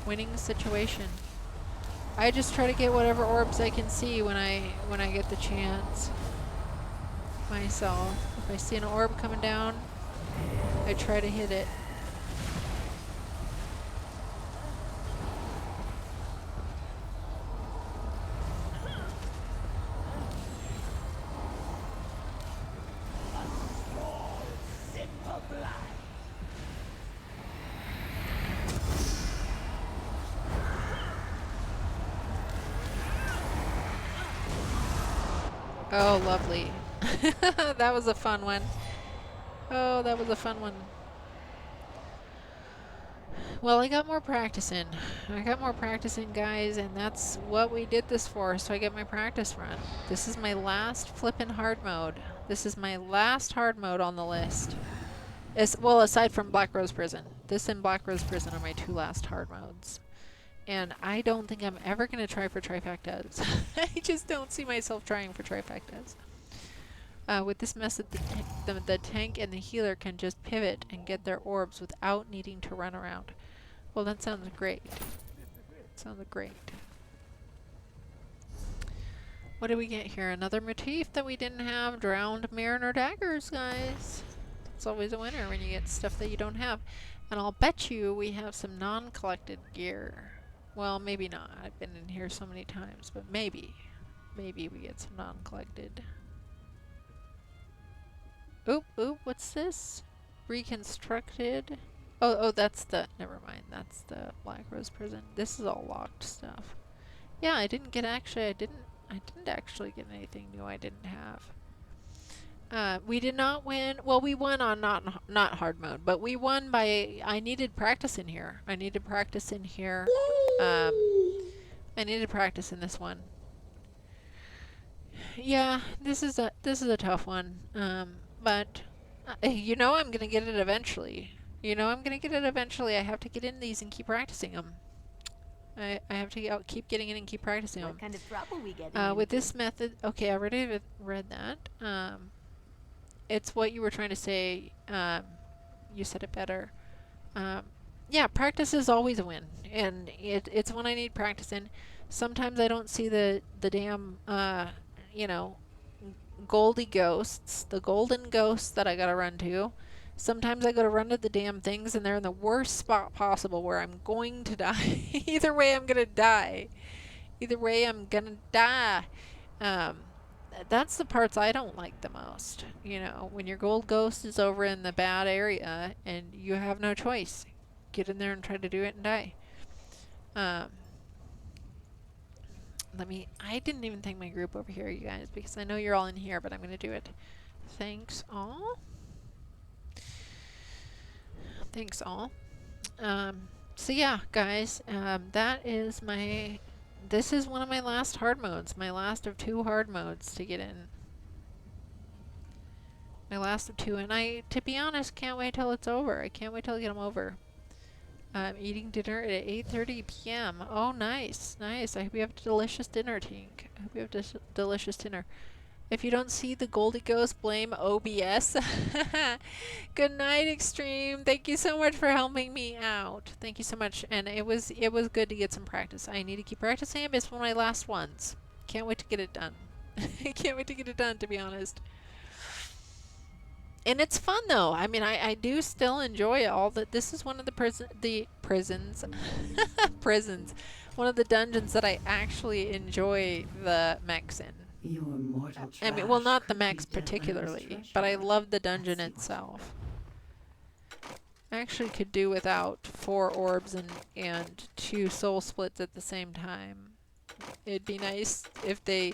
winning situation. I just try to get whatever orbs I can see when I get the chance myself. If I see an orb coming down, I try to hit it. Oh, lovely. That was a fun one. Oh, that was a fun one. Well, I got more practice in. I got more practice in, guys, and that's what we did this for, so I get my practice run. This is my last flippin' hard mode. This is my last hard mode on the list. Well, aside from Black Rose Prison. This and Black Rose Prison are my 2 last hard modes. And I don't think I'm ever going to try for trifectas. I just don't see myself trying for trifectas. With this method, the tank and the healer can just pivot and get their orbs without needing to run around. Well, that sounds great. Sounds great. What do we get here? Another motif that we didn't have. Drowned Mariner Daggers, guys. It's always a winner when you get stuff that you don't have. And I'll bet you we have some non-collected gear. Well, maybe not. I've been in here so many times, but maybe. Maybe we get some non-collected. Oop, oop, what's this? Reconstructed. Oh, that's the, never mind, that's the Black Rose Prison. This is all locked stuff. Yeah, I didn't actually get anything new I didn't have. We did not win, well, we won on not hard mode, but we won by, I needed practice in here. I needed practice in here. I needed practice in this one. Yeah, this is a tough one. But you know I'm gonna get it eventually. You know I'm gonna get it eventually. I have to get in these and keep practicing them. I have to keep getting in and keep practicing them. What kind of trouble we get with this method, okay, I already read that. It's what you were trying to say. You said it better. Yeah, practice is always a win, and it's one I need practice in. Sometimes I don't see the damn you know, Goldie ghosts, the golden ghosts that I gotta run to. Sometimes I gotta run to the damn things and they're in the worst spot possible where I'm going to die. Either way I'm gonna die. Either way I'm gonna die. That's the parts I don't like the most. You know, when your gold ghost is over in the bad area and you have no choice. Get in there and try to do it and die. I didn't even thank my group over here, you guys, because I know you're all in here, but I'm going to do it. Thanks all. Thanks all. So yeah, guys, that is this is one of my last hard modes, my last of 2 hard modes to get in. My last of 2, and to be honest, can't wait till it's over. I can't wait till I get them over. Eating dinner at 8:30 p.m. Oh, nice, nice. I hope you have a delicious dinner, Tink. I hope you have a delicious dinner. If you don't see the Goldie Ghost, blame OBS. Good night, Extreme. Thank you so much for helping me out. Thank you so much. And it was good to get some practice. I need to keep practicing. It's one of my last ones. Can't wait to get it done. I can't wait to get it done, to be honest. And it's fun though. I mean, I do still enjoy all that. This is one of the prisons. Prisons. One of the dungeons that I actually enjoy the mechs in. Your mortal I mean, well, not the mechs particularly, but I love the dungeon itself. I actually could do without 4 orbs and 2 soul splits at the same time. It'd be nice if they,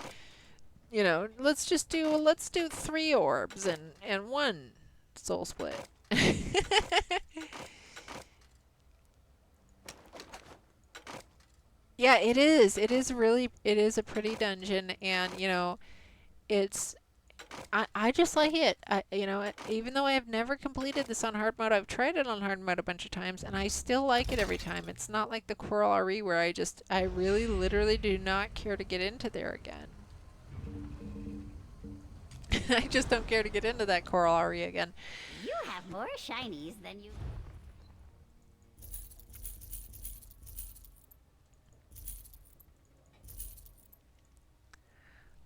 you know, let's do 3 orbs and 1 soul split. Yeah, it is. It is a pretty dungeon, and you know, I just like it. You know, even though I have never completed this on hard mode, I've tried it on hard mode a bunch of times, and I still like it every time. It's not like the Coral RE where I really literally do not care to get into there again. I just don't care to get into that Coral RE again. You have more shinies than you...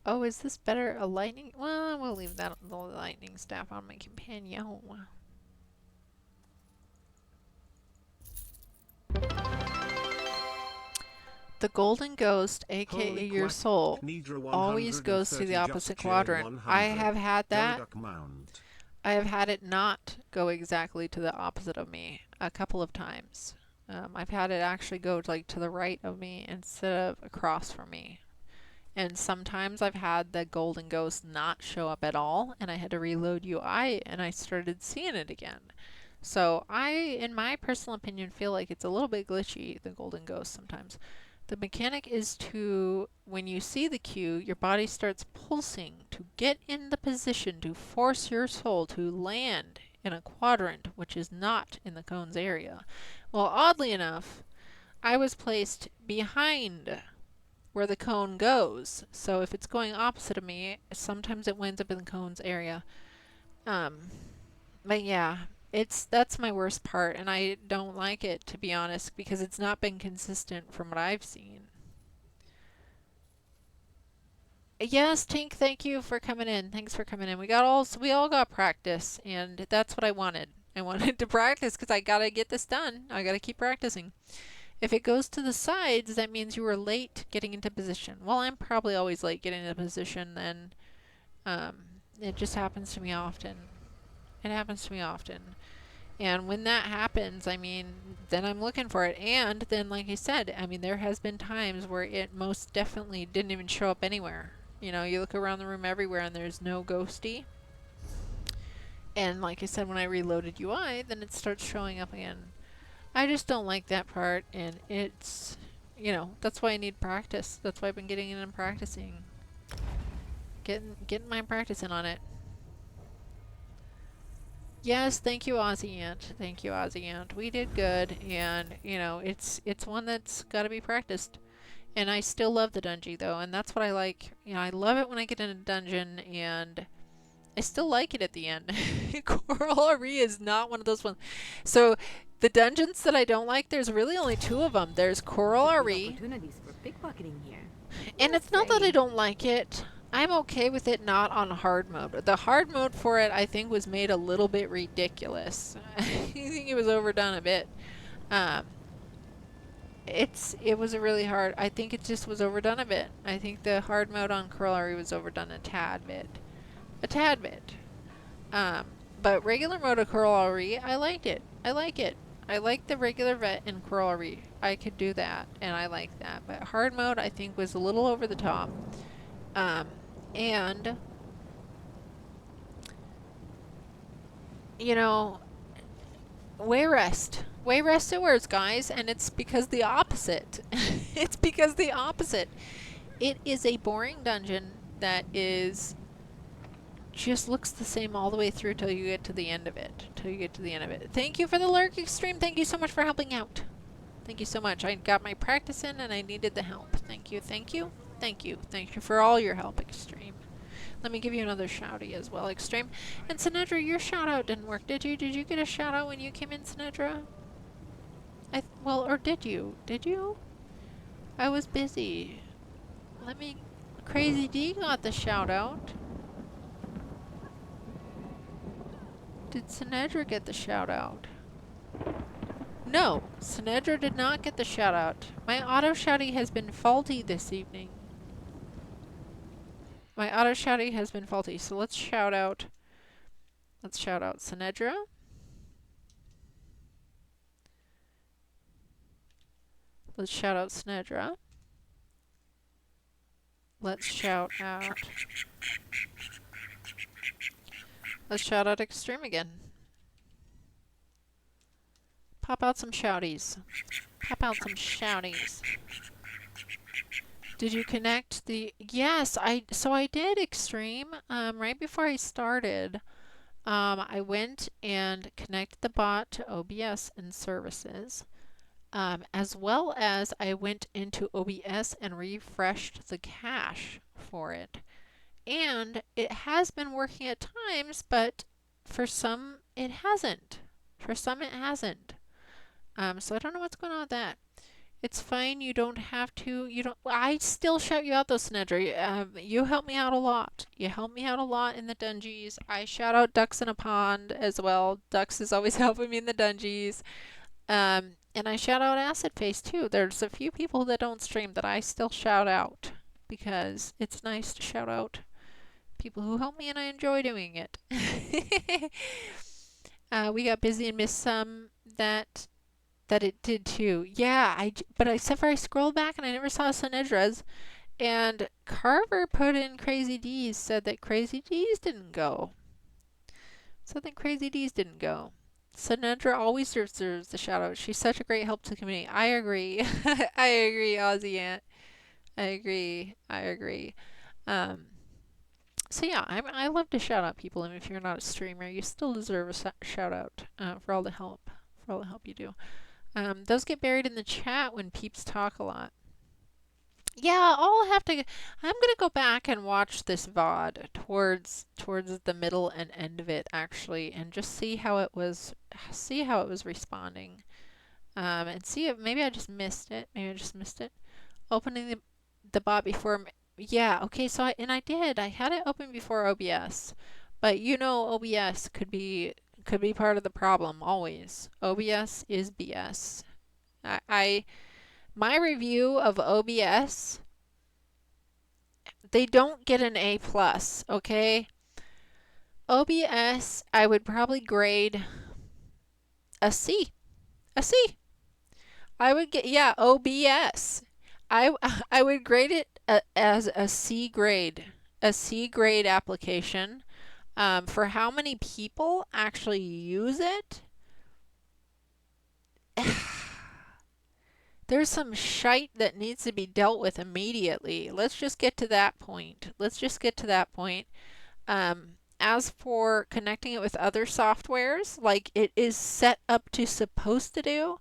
Oh, is this better? A lightning? Well, we'll leave that the lightning staff on my companion. The golden ghost, aka your soul, always goes to the opposite quadrant. I have had that. I have had it not go exactly to the opposite of me a couple of times. I've had it actually go like to the right of me instead of across from me. And sometimes I've had the golden ghost not show up at all, and I had to reload UI, and I started seeing it again. So I, in my personal opinion, feel like it's a little bit glitchy, the golden ghost sometimes. The mechanic is to, when you see the cue, your body starts pulsing to get in the position to force your soul to land in a quadrant which is not in the cone's area. Well, oddly enough, I was placed behind where the cone goes. So if it's going opposite of me, sometimes it winds up in the cone's area. But yeah, that's my worst part, and I don't like it, to be honest, because it's not been consistent from what I've seen. Yes, Tink, thank you for coming in. Thanks for coming in. We all got practice, and that's what I wanted. I wanted to practice because I gotta get this done. I gotta keep practicing. If it goes to the sides, that means you were late getting into position. Well, I'm probably always late getting into position, then it just happens to me often. It happens to me often. And when that happens, I mean, then I'm looking for it. And then, like I said, I mean, there has been times where it most definitely didn't even show up anywhere. You know, you look around the room everywhere and there's no ghosty. And like I said, when I reloaded UI, then it starts showing up again. I just don't like that part, and it's, you know, that's why I need practice. That's why I've been getting in and practicing. Getting my practice in on it. Yes, thank you, Aussie Ant. Thank you, Aussie Ant. We did good, and you know, it's one that's got to be practiced. And I still love the dungeon though, and that's what I like. You know, I love it when I get in a dungeon, and I still like it at the end. Corollary is not one of those ones. So the dungeons that I don't like, there's really only two of them. There's Corollary, Opportunities for pickpocketing here. and it's not that I don't like it. I'm okay with it not on hard mode. The hard mode for it, I think, was made a little bit ridiculous. I think it was overdone a bit. It was a really hard. I think it just was overdone a bit. I think the hard mode on Corollary was overdone a tad bit. But regular mode of Corollary, I liked it. I like it. I like the regular vet in Corollary. I could do that, and I like that. But hard mode, I think, was a little over the top. And, you know, Wayrest it wears, guys, and it's because the opposite. It's because the opposite. It is a boring dungeon that is just looks the same all the way through till you get to the end of it. Thank you for the lurk, Extreme. Thank you so much for helping out. Thank you so much. I got my practice in and I needed the help. Thank you. Thank you for all your help, Extreme. Let me give you another shouty as well, Extreme. And Sinedra, your shout out didn't work, did you? Did you get a shout out when you came in, Sinedra? Well, or did you? Did you? I was busy. Crazy D got the shout out. Did Sinedra get the shout out? No, Sinedra did not get the shout out. My auto shouty has been faulty this evening. So let's shout out Sinedra. Let's shout out Snedra. Let's shout out Extreme again. Pop out some shouties. Did you connect the... Yes, I did, Extreme. Right before I started, I went and connected the bot to OBS and services. As well as I went into OBS and refreshed the cache for it. And it has been working at times, but for some it hasn't. So I don't know what's going on with that. It's fine, you don't have to, I still shout you out though, Snedra. You help me out a lot. You help me out a lot in the dungeons. I shout out Ducks in a Pond as well. Ducks is always helping me in the dungeons. And I shout out Acid Face too. There's a few people that don't stream that I still shout out because it's nice to shout out people who help me and I enjoy doing it. We got busy and missed some that it did too. Yeah, but except for I scrolled back and I never saw Sinedra's, And Carver put in Crazy D's, said that Crazy D's didn't go. Sinedra always deserves the shout out. She's such a great help to the community. I agree. I agree, Aussie Ant. I agree. So yeah, I love to shout out people, and if you're not a streamer, you still deserve a shout out for all the help you do. Those get buried in the chat when peeps talk a lot. Yeah, I'm gonna go back and watch this VOD towards the middle and end of it actually, and just see how it was responding, and see if maybe I just missed it. Opening the bot before, yeah, okay. So I had it open before OBS, but you know OBS could be part of the problem always. OBS is BS. My review of OBS, they don't get an A+, okay? OBS, I would probably grade a C. I would get, yeah, OBS. I would grade it as a C grade. A C grade application. For how many people actually use it, there's some shite that needs to be dealt with immediately. Let's just get to that point. As for connecting it with other softwares, like it is set up to supposed to do,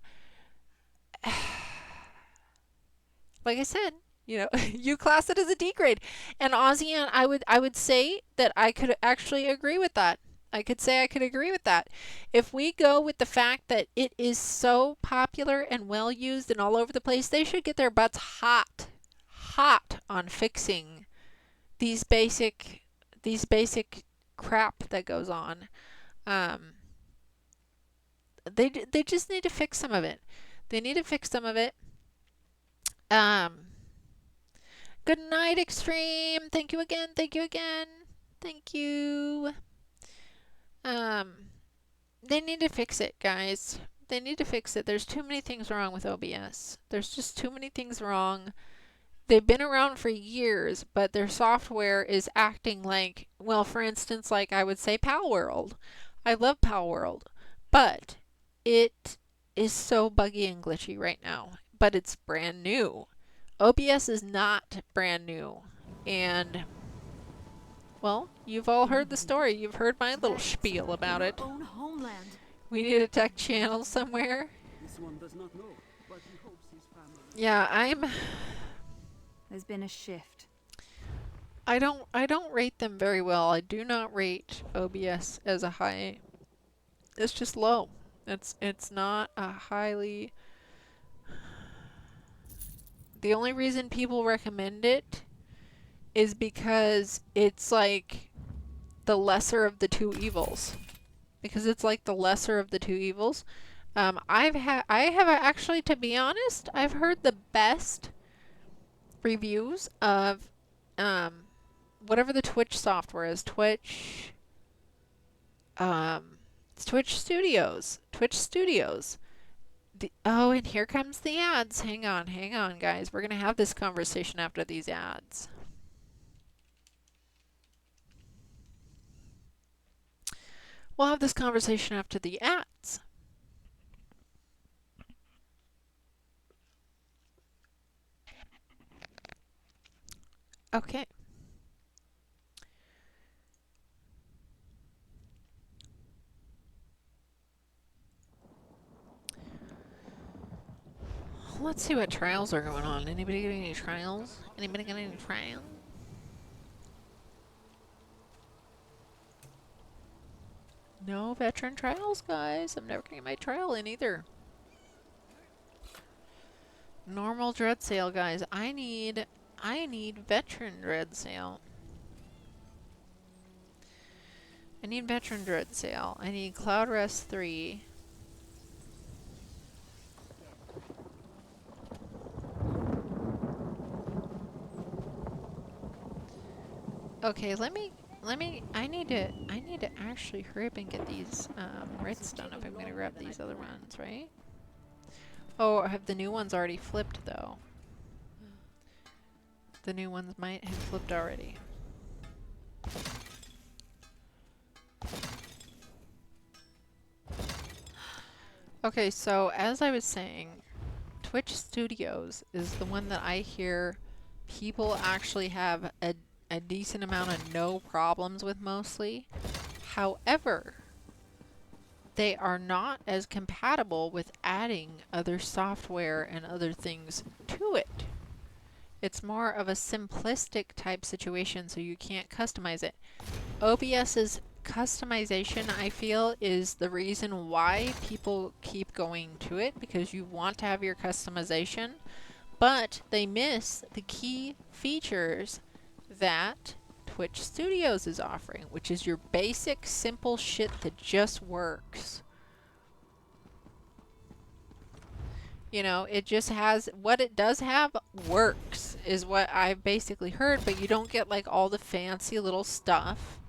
like I said, you know, you class it as a D grade. And ASEAN, I would say that I could actually agree with that. If we go with the fact that it is so popular and well used and all over the place, they should get their butts hot on fixing these basic crap that goes on. They just need to fix some of it. Good night, Extreme. Thank you again. Thank you. They need to fix it, guys. They need to fix it. There's too many things wrong with OBS. There's just too many things wrong. They've been around for years, but their software is acting like, well, for instance, like I would say Palworld. I love Palworld, but it is so buggy and glitchy right now. But it's brand new. OBS is not brand new. And, well, you've all heard the story. You've heard my little spiel about it. We need a tech channel somewhere. This one does not know, but he hopes his family. Yeah, There's been a shift. I don't rate them very well. I do not rate OBS as a high. It's just low. It's not a highly. The only reason people recommend it is because it's like the lesser of the two evils. I have actually, to be honest, I've heard the best reviews of whatever the Twitch software is. It's Twitch Studios. Oh, and here comes the ads. Hang on, guys. We're gonna have this conversation after these ads. We'll have this conversation after the ads. Okay. Let's see what trials are going on. Anybody got any trials? No veteran trials, guys. I'm never gonna get my trial in either. Normal dread sale, guys. I need veteran dread sale. I need Cloud Rest 3. Okay, I need to actually hurry up and get these writes done if I'm gonna grab these other ones, right? Oh, have the new ones already flipped though? The new ones might have flipped already. Okay, so as I was saying, Twitch Studios is the one that I hear people actually have a decent amount of no problems with mostly. However, they are not as compatible with adding other software and other things to it. It's more of a simplistic type situation, so you can't customize it. OBS's customization, I feel, is the reason why people keep going to it, because you want to have your customization, but they miss the key features that Twitch Studios is offering, which is your basic, simple shit that just works. You know, it just has, what it does have works, is what I've basically heard, but you don't get like all the fancy little stuff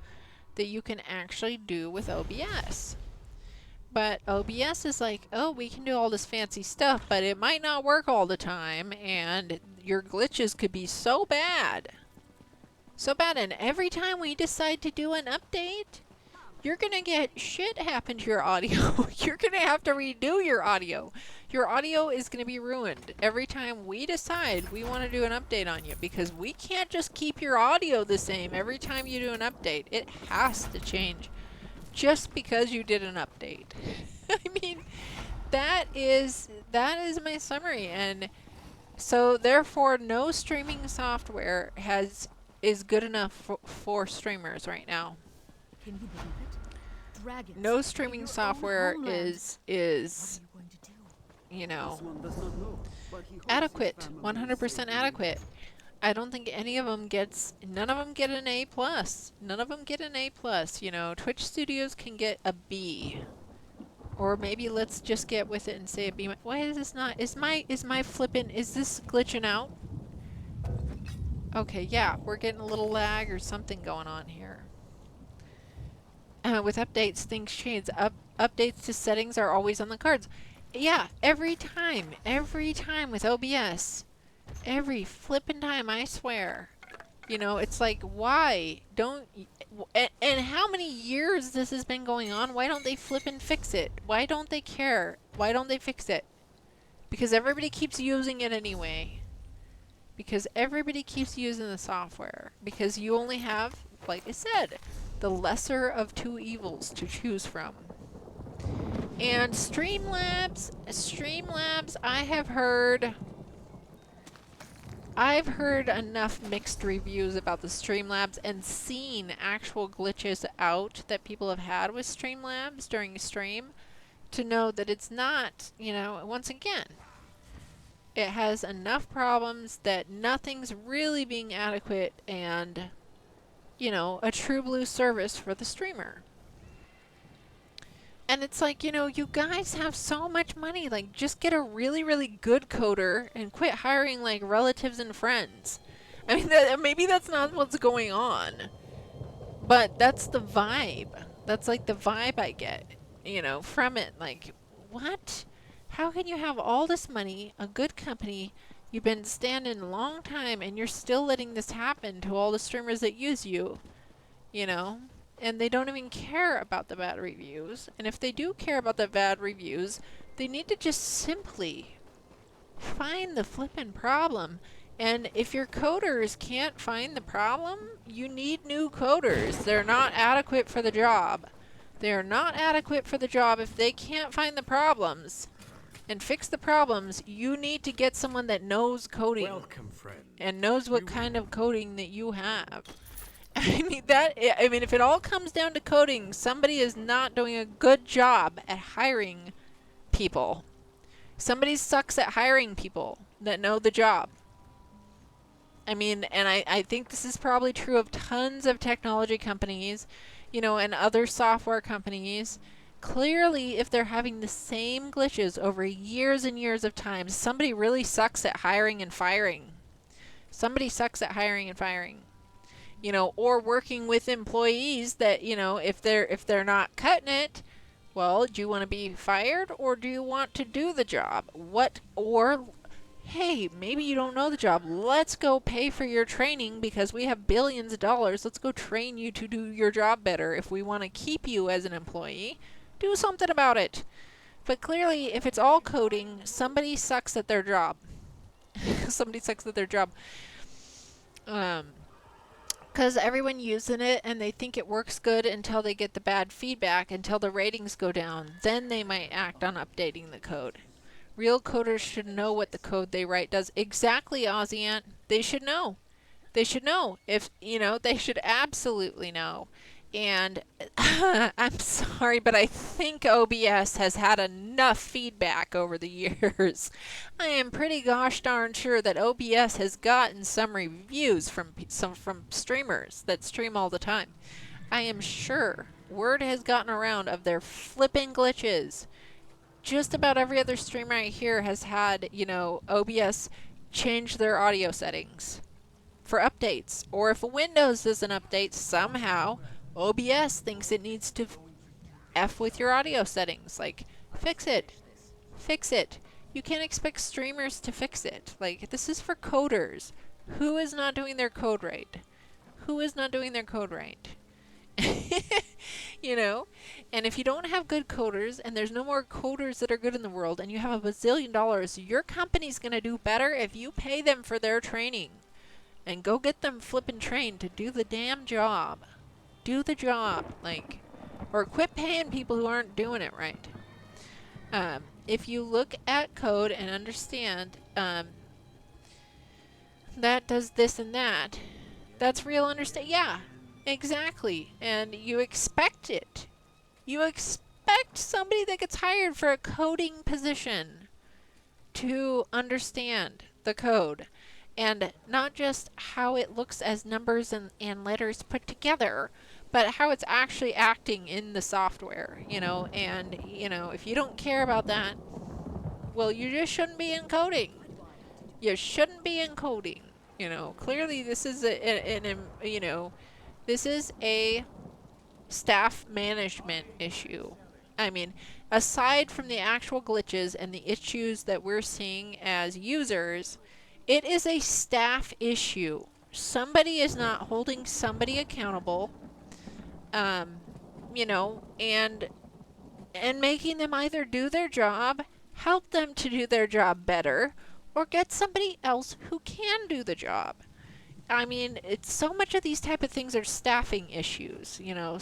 that you can actually do with OBS. But OBS is like, oh, we can do all this fancy stuff, but it might not work all the time, and your glitches could be so bad. So bad, and every time we decide to do an update, you're gonna get shit happen to your audio. You're gonna have to redo your audio. Your audio is gonna be ruined every time we decide we want to do an update on you, because we can't just keep your audio the same every time you do an update. It has to change just because you did an update. I mean, that is my summary, and so therefore no streaming software is good enough for streamers right now. Can you believe it? Dragons No streaming in your software own homeland. is What are you going to do? you know, This one does not know, but he hopes his adequate, family is 100% safe. adequate. I don't think any of them none of them get an A+. None of them get an A+. You know, Twitch Studios can get a B. Or maybe let's just get with it and say a B. Why is this not, is this glitching out? Okay, yeah, we're getting a little lag or something going on here. With updates, things change. Updates to settings are always on the cards. Yeah, every time with OBS. Every flippin' time, I swear. You know, it's like, why don't... And how many years this has been going on? Why don't they flippin' fix it? Why don't they care? Why don't they fix it? Because everybody keeps using it anyway. Because everybody keeps using the software. Because you only have, like I said, the lesser of two evils to choose from. And Streamlabs, I've heard enough mixed reviews about the Streamlabs and seen actual glitches out that people have had with Streamlabs during a stream to know that it's not, you know, once again, it has enough problems that nothing's really being adequate and, you know, a true blue service for the streamer. And it's like, you know, you guys have so much money. Like, just get a really, really good coder and quit hiring, like, relatives and friends. I mean, maybe that's not what's going on. But that's the vibe. That's, like, the vibe I get, you know, from it. Like, what? How can you have all this money, a good company, you've been standing a long time, and you're still letting this happen to all the streamers that use you, you know? And they don't even care about the bad reviews. And if they do care about the bad reviews, they need to just simply find the flippin' problem. And if your coders can't find the problem, you need new coders. They're not adequate for the job. They are not adequate for the job if they can't find the problems and fix the problems. You need to get someone that knows coding. Welcome, friend. And knows what kind of coding that you have. I mean, if it all comes down to coding, somebody is not doing a good job at hiring people. Somebody sucks at hiring people that know the job. I mean, and I think this is probably true of tons of technology companies, you know, and other software companies. Clearly, if they're having the same glitches over years and years of time, somebody really sucks at hiring and firing. Somebody sucks at hiring and firing. You know, or working with employees that, you know, if they're not cutting it, well, do you want to be fired or do you want to do the job? Or hey, maybe you don't know the job. Let's go pay for your training because we have billions of dollars. Let's go train you to do your job better. If we want to keep you as an employee, do something about it. But clearly, if it's all coding, somebody sucks at their job. Somebody sucks at their job. Because everyone using it and they think it works good until they get the bad feedback, until the ratings go down. Then they might act on updating the code. Real coders should know what the code they write does. Exactly, Aussie Ant. They should know. They should know. If, you know, they should absolutely know. And I'm sorry, but I think OBS has had enough feedback over the years. I am pretty gosh darn sure that OBS has gotten some reviews from streamers that stream all the time. I am sure word has gotten around of their flipping glitches. Just about every other streamer I hear has had, you know, OBS change their audio settings for updates. Or if Windows doesn't update somehow, OBS thinks it needs to F with your audio settings. Like, fix it. Fix it. You can't expect streamers to fix it. Like, this is for coders. Who is not doing their code right? Who is not doing their code right? You know? And if you don't have good coders, and there's no more coders that are good in the world, and you have a bazillion dollars, your company's going to do better if you pay them for their training. And go get them flippin' trained to do the damn job. Do the job, like, or quit paying people who aren't doing it right. If you look at code and understand that does this and that, that's real understand. Yeah, exactly. And you expect it. You expect somebody that gets hired for a coding position to understand the code. And not just how it looks as numbers and letters put together, but how it's actually acting in the software, you know. And, you know, if you don't care about that, well, you just shouldn't be in coding. You shouldn't be in coding. You know, clearly this is this is a staff management issue. I mean, aside from the actual glitches and the issues that we're seeing as users, it is a staff issue. Somebody is not holding somebody accountable, you know, and making them either do their job, help them to do their job better, or get somebody else who can do the job. I mean, it's so much of these type of things are staffing issues, you know,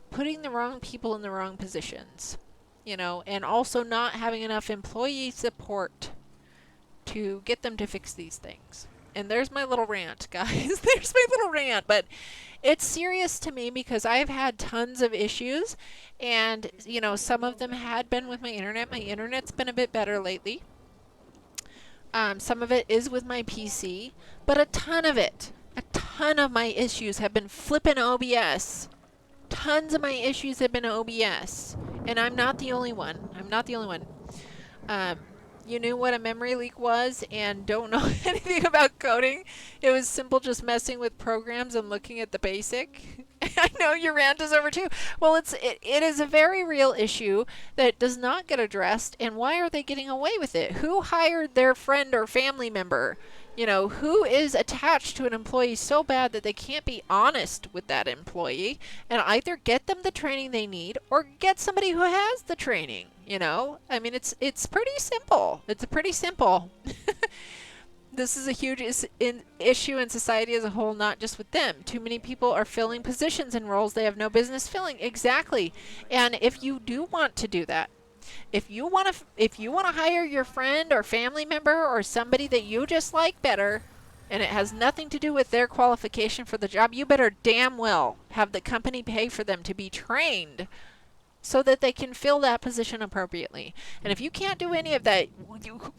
putting the wrong people in the wrong positions, you know, and also not having enough employee support to get them to fix these things. And there's my little rant, guys. There's my little rant. But it's serious to me because I've had tons of issues. And, you know, some of them had been with my internet. My internet's been a bit better lately. Some of it is with my PC. But a ton of my issues have been flipping OBS. Tons of my issues have been OBS. And I'm not the only one. You knew what a memory leak was and don't know anything about coding. It was simple just messing with programs and looking at the basic. I know your rant is over too. Well, it is a very real issue that does not get addressed. And why are they getting away with it? Who hired their friend or family member? You know, who is attached to an employee so bad that they can't be honest with that employee and either get them the training they need or get somebody who has the training, you know? I mean, it's pretty simple. It's pretty simple. This is a huge issue in society as a whole, not just with them. Too many people are filling positions and roles they have no business filling. Exactly. And if you do want to do that, if you want to hire your friend or family member or somebody that you just like better, and it has nothing to do with their qualification for the job, you better damn well have the company pay for them to be trained so that they can fill that position appropriately. And if you can't do any of that,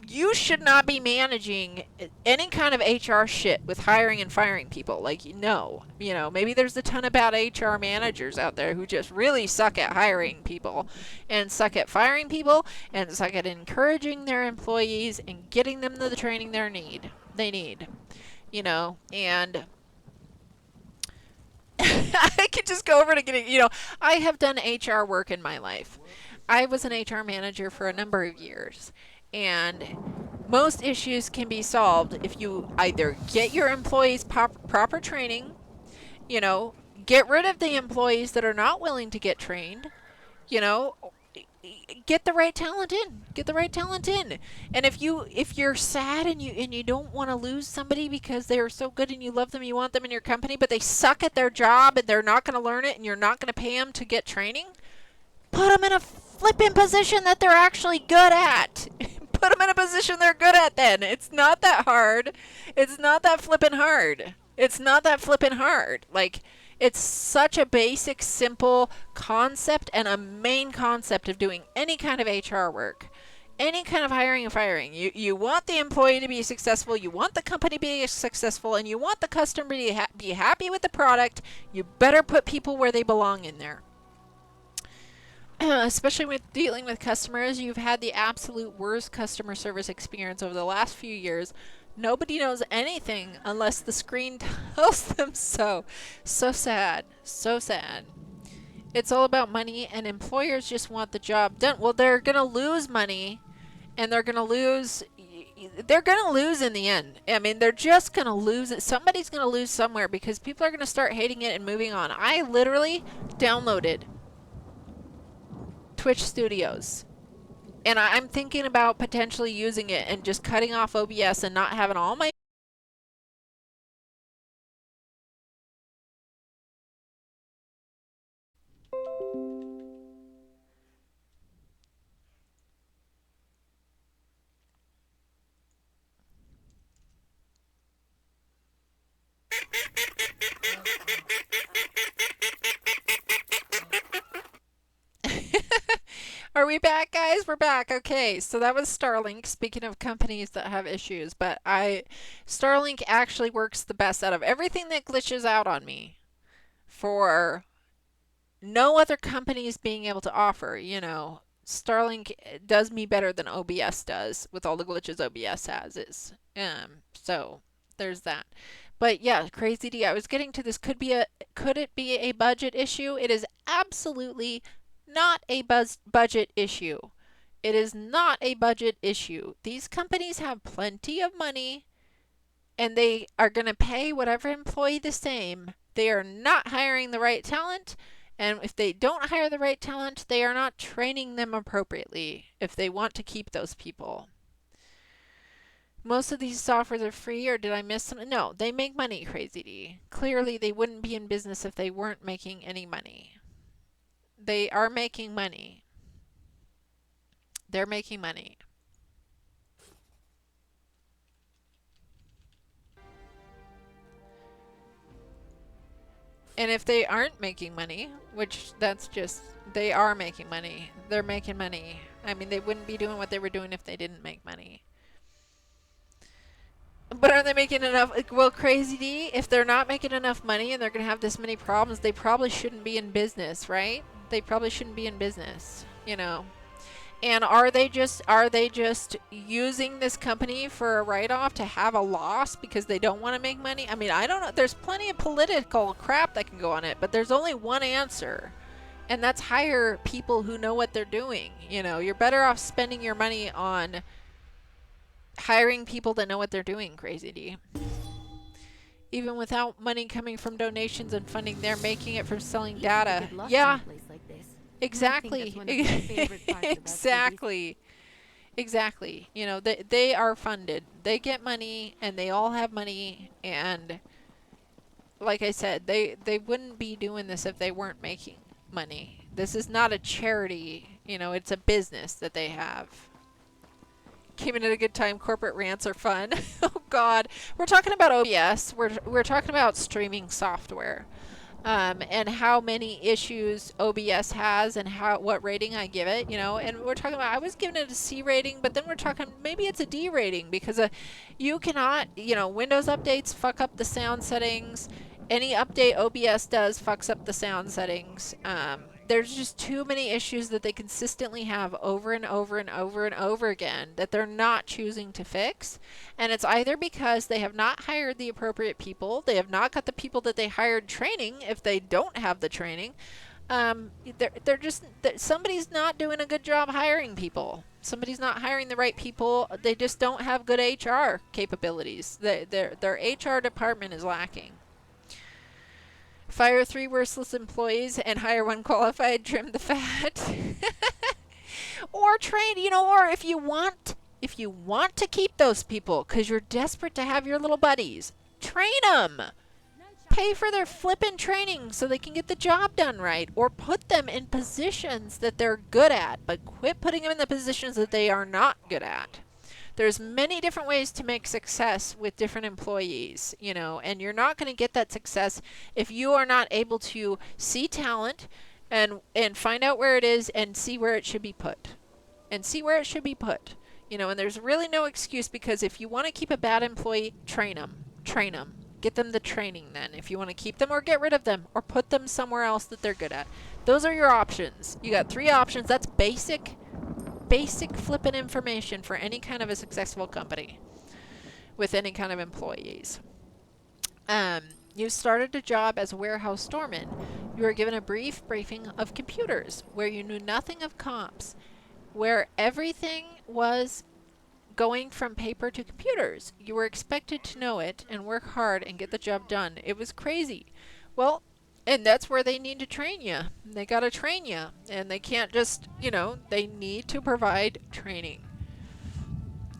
you should not be managing any kind of HR shit with hiring and firing people. Like, no. You know, maybe there's a ton of bad HR managers out there who just really suck at hiring people and suck at firing people and suck at encouraging their employees and getting them the training they need. You know, and I could just go over to getting, you know, I have done HR work in my life. I was an HR manager for a number of years. And most issues can be solved if you either get your employees proper training, you know, get rid of the employees that are not willing to get trained, you know, get the right talent in. Get the right talent in. And if you're sad and you don't want to lose somebody because they're so good and you love them, you want them in your company, but they suck at their job and they're not going to learn it and you're not going to pay them to get training, put them in a flipping position that they're actually good at. Put them in a position they're good at then. It's not that hard. It's not that flipping hard. It's not that flipping hard. Like, it's such a basic, simple concept and a main concept of doing any kind of HR work. Any kind of hiring and firing. You want the employee to be successful, you want the company to be successful, and you want the customer to be happy with the product. You better put people where they belong in there. Especially with dealing with customers, you've had the absolute worst customer service experience over the last few years. Nobody knows anything unless the screen tells them so. So sad. So sad. It's all about money, and employers just want the job done. Well, they're going to lose money, and they're going to lose in the end. I mean, they're just going to lose it. Somebody's going to lose somewhere because people are going to start hating it and moving on. I literally downloaded Twitch Studios, and I'm thinking about potentially using it and just cutting off OBS and not having all my Are we back, guys? We're back. Okay, so that was Starlink. Speaking of companies that have issues, but Starlink actually works the best out of everything that glitches out on me for no other companies being able to offer. You know, Starlink does me better than OBS does with all the glitches OBS has. So there's that. But yeah, Crazy D, I was getting to this. Could it be a budget issue? It is absolutely not a budget issue. It is not a budget issue. These companies have plenty of money and they are going to pay whatever employee the same. They are not hiring the right talent, and if they don't hire the right talent, they are not training them appropriately if they want to keep those people. Most of these softwares are free, or did I miss something? No, they make money, Crazy D. Clearly, they wouldn't be in business if they weren't making any money. They are making money. They're making money. And if they aren't making money, which that's just, they are making money. They're making money. I mean, they wouldn't be doing what they were doing if they didn't make money. But are they making enough? Well, Crazy D, if they're not making enough money and they're going to have this many problems, they probably shouldn't be in business, right? They probably shouldn't be in business, you know. And are they just using this company for a write-off to have a loss because they don't want to make money? I mean, I don't know. There's plenty of political crap that can go on it, but there's only one answer. And that's hire people who know what they're doing. You know, you're better off spending your money on hiring people that know what they're doing, Crazy D. Even without money coming from donations and funding, they're making it from selling data. Yeah. Exactly. Exactly. You know, they are funded. They get money and they all have money, and like I said, they wouldn't be doing this if they weren't making money. This is not a charity, you know, it's a business that they have. Came in at a good time. Corporate rants are fun. Oh God, we're talking about OBS. We're talking about streaming software, and how many issues OBS has, and what rating I give it. You know, and we're talking about, I was giving it a C rating, but then we're talking maybe it's a D rating because you cannot, you know, Windows updates fuck up the sound settings. Any update OBS does fucks up the sound settings. There's just too many issues that they consistently have over and over and over and over again that they're not choosing to fix. And it's either because they have not hired the appropriate people, they have not got the people that they hired training if they don't have the training, somebody's not doing a good job hiring people. Somebody's not hiring the right people. They just don't have good HR capabilities. Their HR department is lacking. Fire 3 worthless employees and hire 1 qualified, trim the fat. Or train, or if you want to keep those people because you're desperate to have your little buddies, train them. Pay for their flippin' training so they can get the job done right, or put them in positions that they're good at, but quit putting them in the positions that they are not good at. There's many different ways to make success with different employees, and you're not going to get that success if you are not able to see talent and find out where it is and see where it should be put. And there's really no excuse, because if you want to keep a bad employee, train them. Get them the training then, if you want to keep them or get rid of them or put them somewhere else that they're good at. Those are your options. You got 3 options. That's basic flipping information for any kind of a successful company with any kind of employees. You started a job as a warehouse storeman. You were given a brief briefing of computers, where you knew nothing of comps, where everything was going from paper to computers. You were expected to know it and work hard and get the job done. It was crazy. Well, and that's where they need to train you. They got to train you, and they can't just, they need to provide training.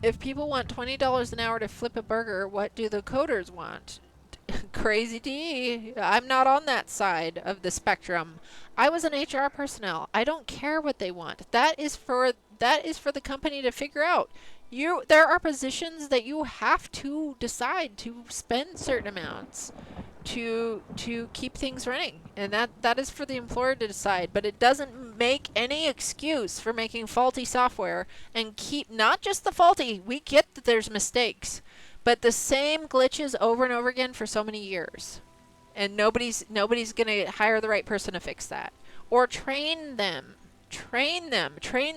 If people want $20 an hour to flip a burger, what do the coders want? Crazy D. I'm not on that side of the spectrum. I was an HR personnel. I don't care what they want. That is for the company to figure out. There are positions that you have to decide to spend certain amounts to keep things running, and that is for the employer to decide. But it doesn't make any excuse for making faulty software and keep not just the faulty. We get that there's mistakes, but the same glitches over and over again for so many years, and nobody's gonna hire the right person to fix that. Or train them. Train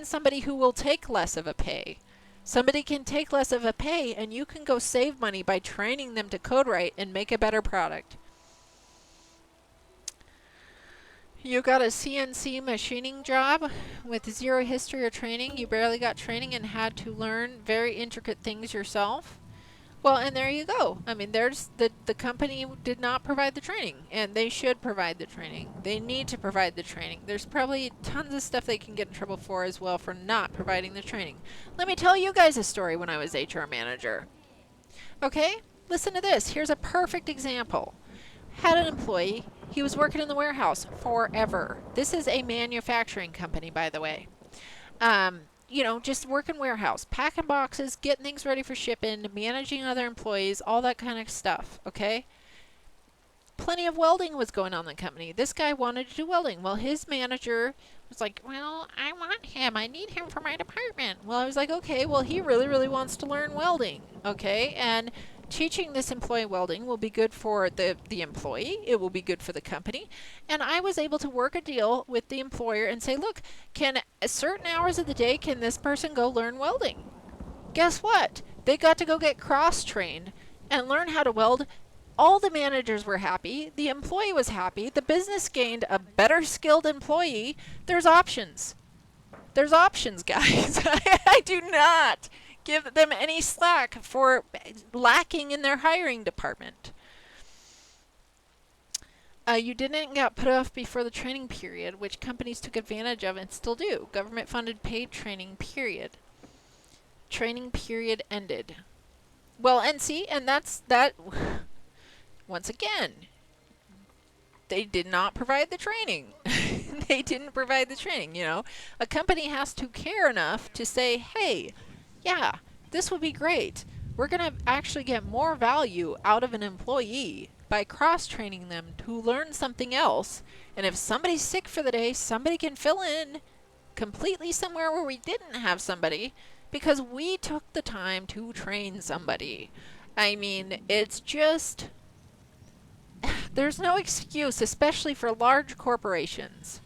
somebody who will take less of a pay. Somebody can take less of a pay, and you can go save money by training them to code right and make a better product. You got a CNC machining job with 0 history or training. You barely got training and had to learn very intricate things yourself. Well, and there you go. I mean, there's the company did not provide the training, and they should provide the training. They need to provide the training. There's probably tons of stuff they can get in trouble for as well for not providing the training. Let me tell you guys a story when I was HR manager. Okay? Listen to this. Here's a perfect example. Had an employee. He was working in the warehouse forever. This is a manufacturing company, by the way. Just working warehouse, packing boxes, getting things ready for shipping, managing other employees, all that kind of stuff, okay? Plenty of welding was going on in the company. This guy wanted to do welding. Well, his manager was like, well, I want him. I need him for my department. Well, I was like, okay, well, he really, really wants to learn welding, okay? And teaching this employee welding will be good for the employee. It will be good for the company. And I was able to work a deal with the employer and say, look, can certain hours of the day, can this person go learn welding? Guess what? They got to go get cross-trained and learn how to weld. All the managers were happy. The employee was happy. The business gained a better skilled employee. There's options. There's options, guys. I do not give them any slack for lacking in their hiring department. You didn't get put off before the training period, which companies took advantage of and still do. Government-funded paid training period. Training period ended. Well, and see, and that's that. Once again, they did not provide the training. They didn't provide the training, A company has to care enough to say, hey, yeah, this would be great. We're going to actually get more value out of an employee by cross-training them to learn something else. And if somebody's sick for the day, somebody can fill in completely somewhere where we didn't have somebody because we took the time to train somebody. I mean, it's just... There's no excuse, especially for large corporations.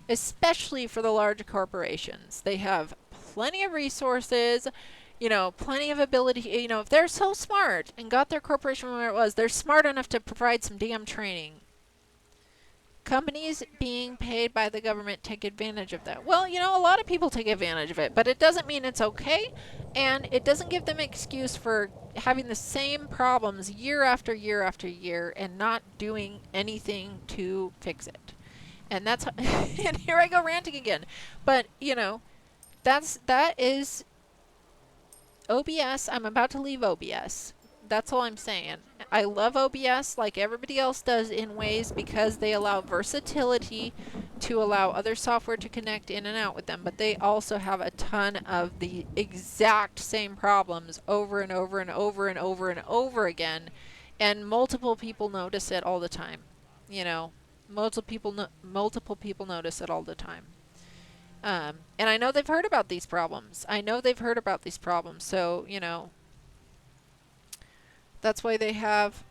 Especially for the large corporations. They have plenty of resources, plenty of ability. If they're so smart and got their corporation where it was, they're smart enough to provide some damn training. companies being paid by the government take advantage of that. Well, you know, a lot of people take advantage of it, but it doesn't mean it's okay, and it doesn't give them an excuse for having the same problems year after year after year and not doing anything to fix it. And that's and here I go ranting again. But, you know, that is OBS. I'm about to leave OBS. That's all I'm saying. I love OBS like everybody else does in ways because they allow versatility to allow other software to connect in and out with them, but they also have a ton of the exact same problems over and over and over and over and over again, and multiple people notice it all the time. You know, multiple people notice it all the time. And I know they've heard about these problems. So, you know, that's why they have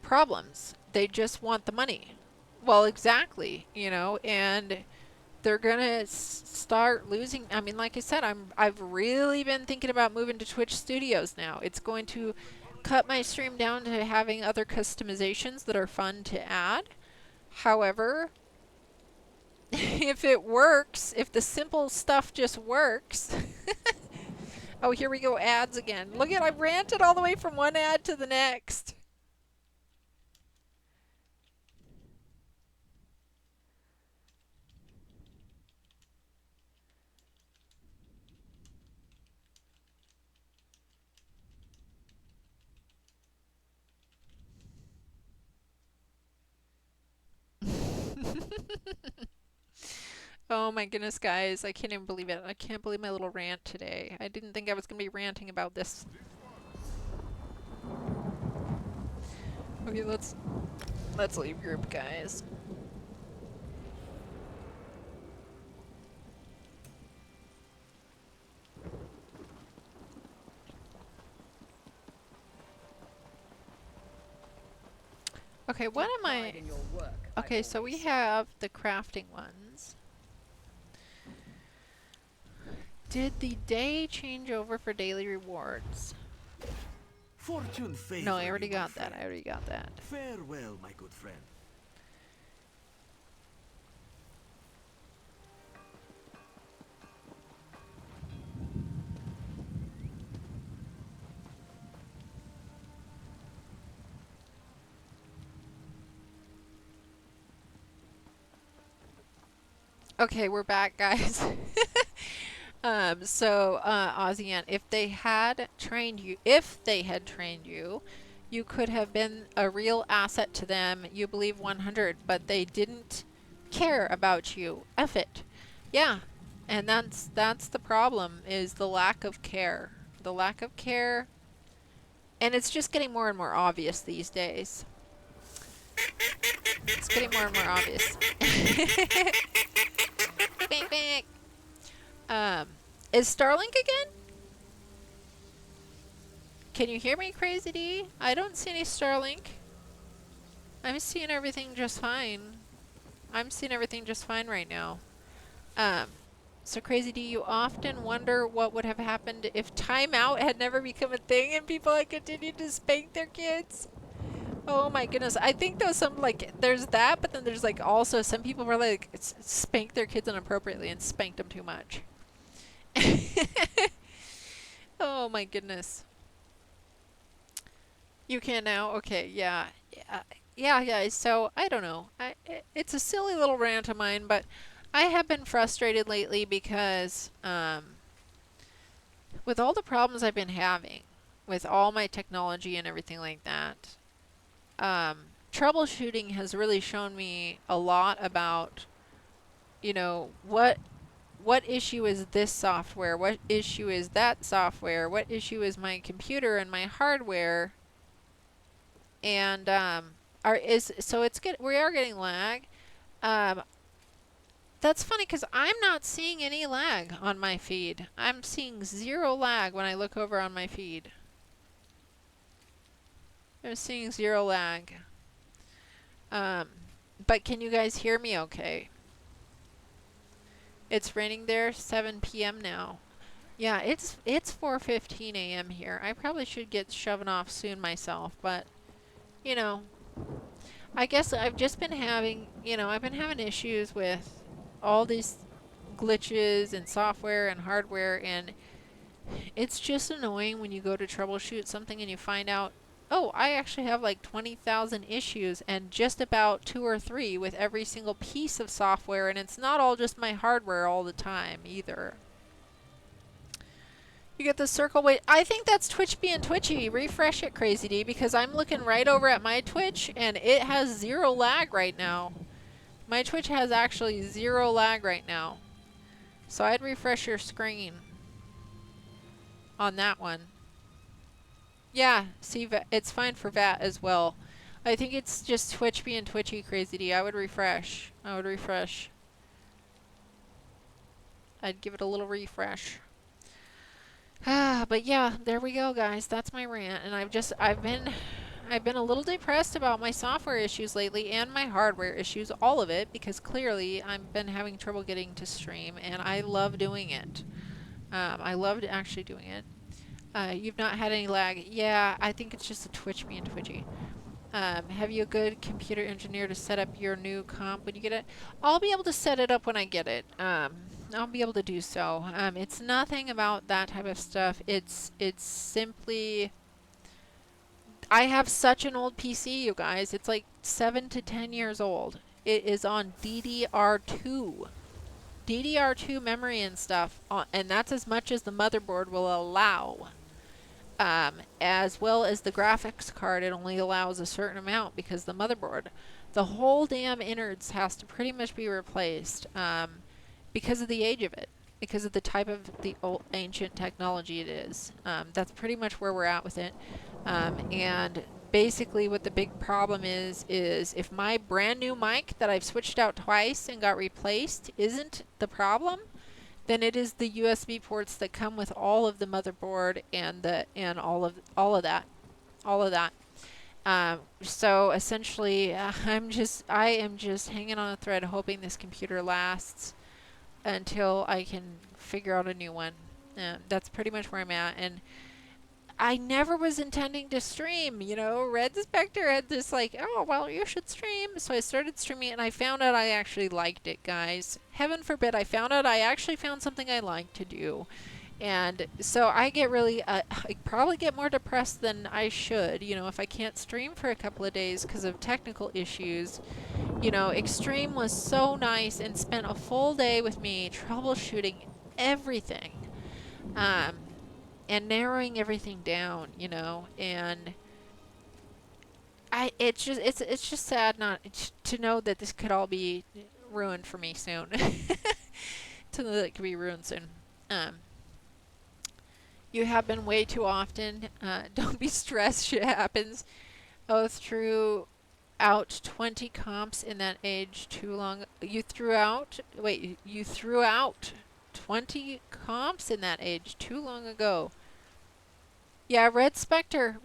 problems. They just want the money. Well, exactly, you know, and they're gonna start losing. I mean, like I said, I've really been thinking about moving to Twitch Studios now. It's going to cut my stream down to having other customizations that are fun to add. However, if it works, if the simple stuff just works. Oh, here we go, ads again. Look at, I ranted all the way from one ad to the next. Oh my goodness, guys. I can't even believe it. I can't believe my little rant today. I didn't think I was going to be ranting about this. Okay, let's leave group, guys. Okay, what am I... Okay, so we have the crafting ones. Did the day change over for daily rewards? Fortune favor No, I already you, got my that. friend. I already got that. Farewell, my good friend. Okay, we're back, guys. Ozzy, if they had trained you, you could have been a real asset to them. You believe 100, but they didn't care about you. F it. Yeah, and that's the problem, is the lack of care. The lack of care, and it's just getting more and more obvious these days. It's getting more and more obvious. Bang, bang. Is Starlink again? Can you hear me, Crazy D? I don't see any Starlink. I'm seeing everything just fine. I'm seeing everything just fine right now. So Crazy D, you often wonder what would have happened if timeout had never become a thing and people had continued to spank their kids. Oh my goodness. I think there's some, like, there's that, but then there's, like, also some people were like, spank their kids inappropriately and spanked them too much. Oh my goodness. You can now? Okay, yeah. Yeah, guys, so, I don't know. It's a silly little rant of mine, but I have been frustrated lately because, with all the problems I've been having, with all my technology and everything like that, troubleshooting has really shown me a lot about, you know, what issue is this software, what issue is that software, what issue is my computer and my hardware, and we are getting lag. That's funny because I'm not seeing any lag on my feed. I'm seeing 0 lag when I look over on my feed. I'm seeing 0 lag. But can you guys hear me okay? It's raining there, 7 p.m. now. Yeah, it's 4:15 a.m. here. I probably should get shoving off soon myself, but, you know, I guess I've just been having, I've been having issues with all these glitches and software and hardware, and it's just annoying when you go to troubleshoot something and you find out, oh, I actually have like 20,000 issues and just about 2 or 3 with every single piece of software, and it's not all just my hardware all the time either. You get the circle. Wait, I think that's Twitch being twitchy. Refresh it, Crazy D, because I'm looking right over at my Twitch and it has 0 lag right now. My Twitch has actually 0 lag right now. So I'd refresh your screen on that one. Yeah, see, it's fine for VAT as well. I think it's just Twitch being twitchy, Crazy D. I would refresh. I would refresh. I'd give it a little refresh. But yeah, there we go, guys. That's my rant, and I've been a little depressed about my software issues lately and my hardware issues, all of it, because clearly I've been having trouble getting to stream, and I love doing it. I loved actually doing it. You've not had any lag. Yeah, I think it's just a Twitch being twitchy. Have you a good computer engineer to set up your new comp when you get it? I'll be able to set it up when I get it. I'll be able to do so. It's nothing about that type of stuff. It's simply... I have such an old PC, you guys. It's like 7 to 10 years old. It is on DDR2. DDR2 memory and stuff, and that's as much as the motherboard will allow. As well as the graphics card, it only allows a certain amount because the motherboard. The whole damn innards has to pretty much be replaced because of the age of it, because of the type of the old ancient technology it is. That's pretty much where we're at with it. And basically what the big problem is if my brand new mic that I've switched out twice and got replaced isn't the problem, then it is the USB ports that come with all of the motherboard and all of that. So essentially, I am just hanging on a thread, hoping this computer lasts until I can figure out a new one. That's pretty much where I'm at, and I never was intending to stream, Red Spectre had this like, oh, well, you should stream. So I started streaming and I found out I actually liked it, guys. Heaven forbid, I found out I actually found something I like to do. And so I get really, I probably get more depressed than I should, if I can't stream for a couple of days because of technical issues. Extreme was so nice and spent a full day with me troubleshooting everything. And narrowing everything down, and it's just sad not to know that this could all be ruined for me soon. To know that it could be ruined soon. You have been way too often. Don't be stressed. Shit happens. Oh, threw out 20 comps in that age too long. You threw out 20 comps in that age too long ago. Yeah, Red Spectre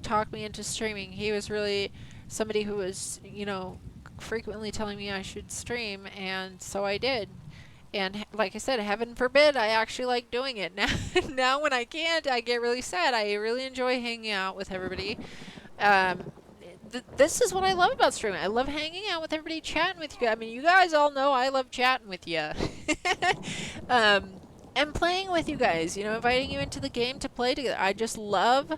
talked me into streaming. He was really somebody who was, frequently telling me I should stream, and so I did. And like I said, heaven forbid I actually like doing it. Now when I can't, I get really sad. I really enjoy hanging out with everybody. This is what I love about streaming. I love hanging out with everybody, chatting with you. I mean, you guys all know I love chatting with you. And playing with you guys, inviting you into the game to play together. I just love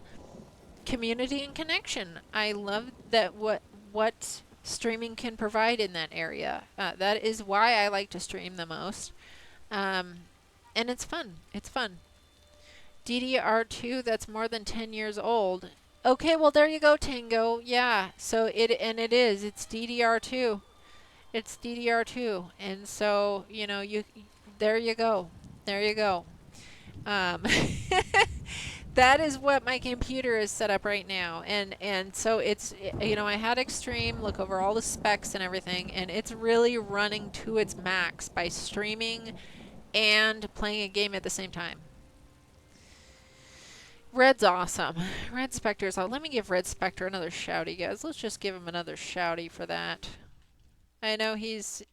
community and connection. I love that what streaming can provide in that area. That is why I like to stream the most. And it's fun. It's fun. DDR2, that's more than 10 years old. Okay, well there you go, Tango. Yeah, so it is. It's DDR2. It's DDR2. And so, there you go. There you go. That is what my computer is set up right now. And so it's, I had Extreme look over all the specs and everything, and it's really running to its max by streaming and playing a game at the same time. Red's awesome. Red Spectre's awesome. Let me give Red Spectre another shouty, guys. Let's just give him another shouty for that. I know he's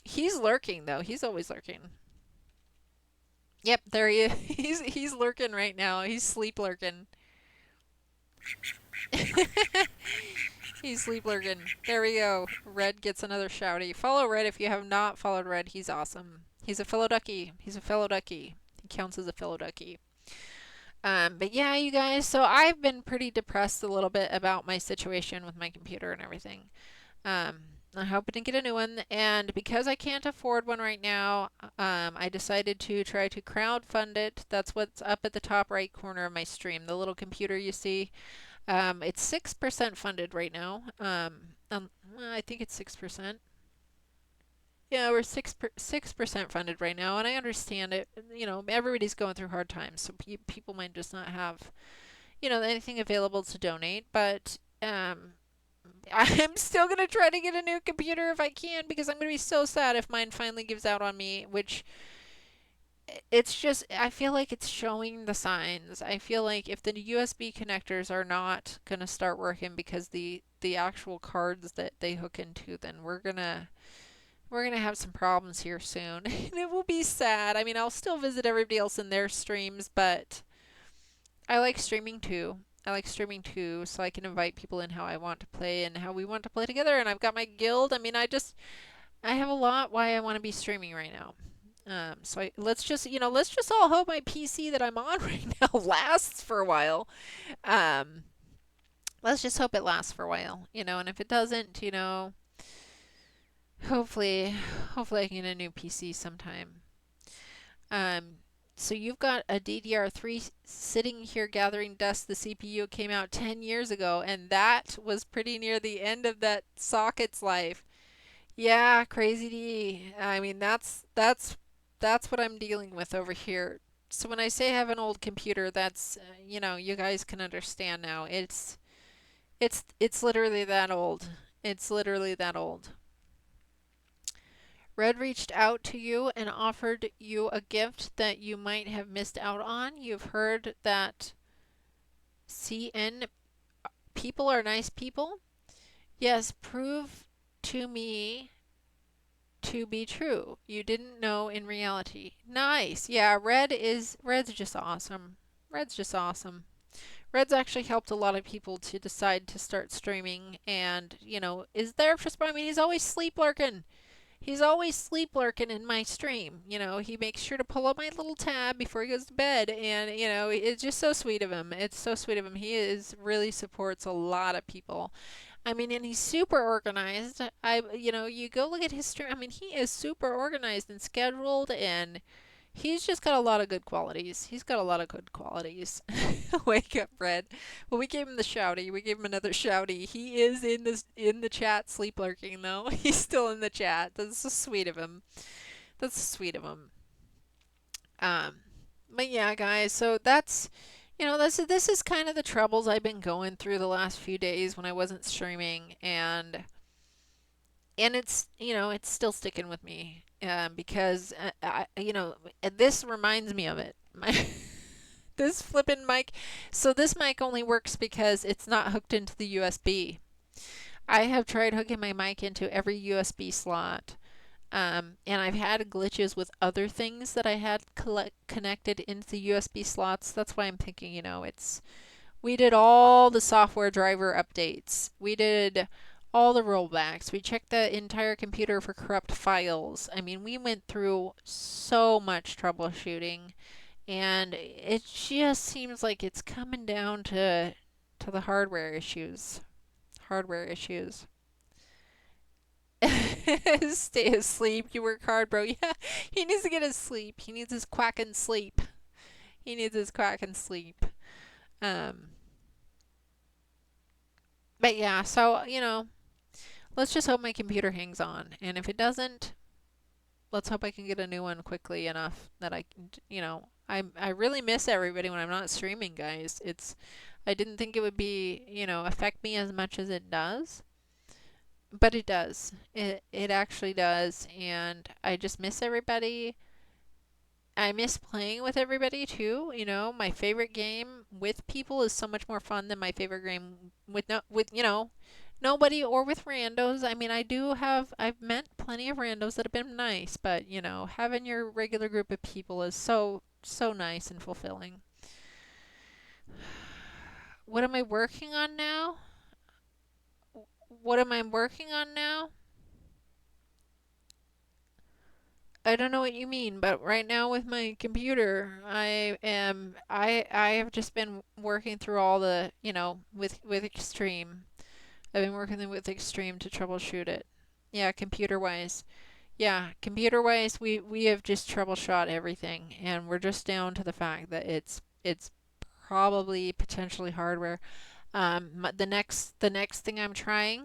lurking, though. He's always lurking. Yep, there he is. He's lurking right now. He's sleep lurking. He's sleep lurking. There we go. Red gets another shouty. Follow Red if you have not followed Red. He's awesome. He's a fellow ducky. He's a fellow ducky. He counts as a fellow ducky. But yeah, you guys, so I've been pretty depressed a little bit about my situation with my computer and everything. I'm hoping to get a new one, and because I can't afford one right now, I decided to try to crowdfund it. That's what's up at the top right corner of my stream, the little computer you see. It's 6% funded right now. I think it's 6%. Yeah, we're 6% funded right now, and I understand it. You know, everybody's going through hard times, so people might just not have, you know, anything available to donate. But I'm still gonna try to get a new computer if I can, because I'm gonna be so sad if mine finally gives out on me. Which it's just, I feel like it's showing the signs. I feel like if the USB connectors are not gonna start working because the actual cards that they hook into, then we're gonna have some problems here soon. And it will be sad. I mean, I'll still visit everybody else in their streams, but I like streaming too. So I can invite people in how I want to play and how we want to play together. And I've got my guild. I mean, I have a lot why I want to be streaming right now. Let's just all hope my PC that I'm on right now lasts for a while. Let's just hope it lasts for a while, you know, and if it doesn't, you know, hopefully I can get a new PC sometime. So you've got a DDR3 sitting here gathering dust. The CPU came out 10 years ago, and that was pretty near the end of that socket's life. Yeah, crazy D. I mean, that's what I'm dealing with over here. So when I say I have an old computer, that's you know, you guys can understand now. It's literally that old. It's literally that old. Red reached out to you and offered you a gift that you might have missed out on. You've heard that CN people are nice people? Yes, prove to me to be true. You didn't know in reality. Nice. Yeah, Red's just awesome. Red's just awesome. Red's actually helped a lot of people to decide to start streaming, and, you know, is there for, I mean, he's always sleep lurking. He's always sleep lurking in my stream. You know, he makes sure to pull up my little tab before he goes to bed. And, you know, it's just so sweet of him. It's so sweet of him. He really supports a lot of people. I mean, and he's super organized. You know, you go look at his stream. I mean, he is super organized and scheduled, and he's just got a lot of good qualities. He's got a lot of good qualities. Wake up, Red. Well, we gave him the shouty. We gave him another shouty. He is in the chat sleep lurking, though. He's still in the chat. That's so sweet of him. That's so sweet of him. But yeah, guys, so that's, you know, this is kind of the troubles I've been going through the last few days when I wasn't streaming, and it's, you know, it's still sticking with me. Because you know, this reminds me of it. This flippin' mic. So this mic only works because it's not hooked into the USB. I have tried hooking my mic into every USB slot, and I've had glitches with other things that I had connected into the USB slots. That's why I'm thinking, you know, we did all the software driver updates. We did all the rollbacks. We checked the entire computer for corrupt files. I mean, we went through so much troubleshooting, and it just seems like it's coming down to the hardware issues. Hardware issues. Stay asleep. You work hard, bro. Yeah, he needs to get his sleep. He needs his quacking sleep. He needs his quacking sleep. But yeah, so, you know, let's just hope my computer hangs on. And if it doesn't, let's hope I can get a new one quickly enough that I can, you know, I really miss everybody when I'm not streaming, guys. I didn't think it would be, you know, affect me as much as it does. But it does. It actually does. And I just miss everybody. I miss playing with everybody too. You know, my favorite game with people is so much more fun than my favorite game with you know, nobody or with randos. I mean, I've met plenty of randos that have been nice, but you know, having your regular group of people is so nice and fulfilling. What am I working on now? what am I working on now? I don't know what you mean, but right now with my computer, I have just been working through all the, with Extreme. I've been working with Extreme to troubleshoot it. Yeah, computer-wise. Yeah, computer-wise, we have just troubleshot everything, and we're just down to the fact that it's probably potentially hardware. The next thing I'm trying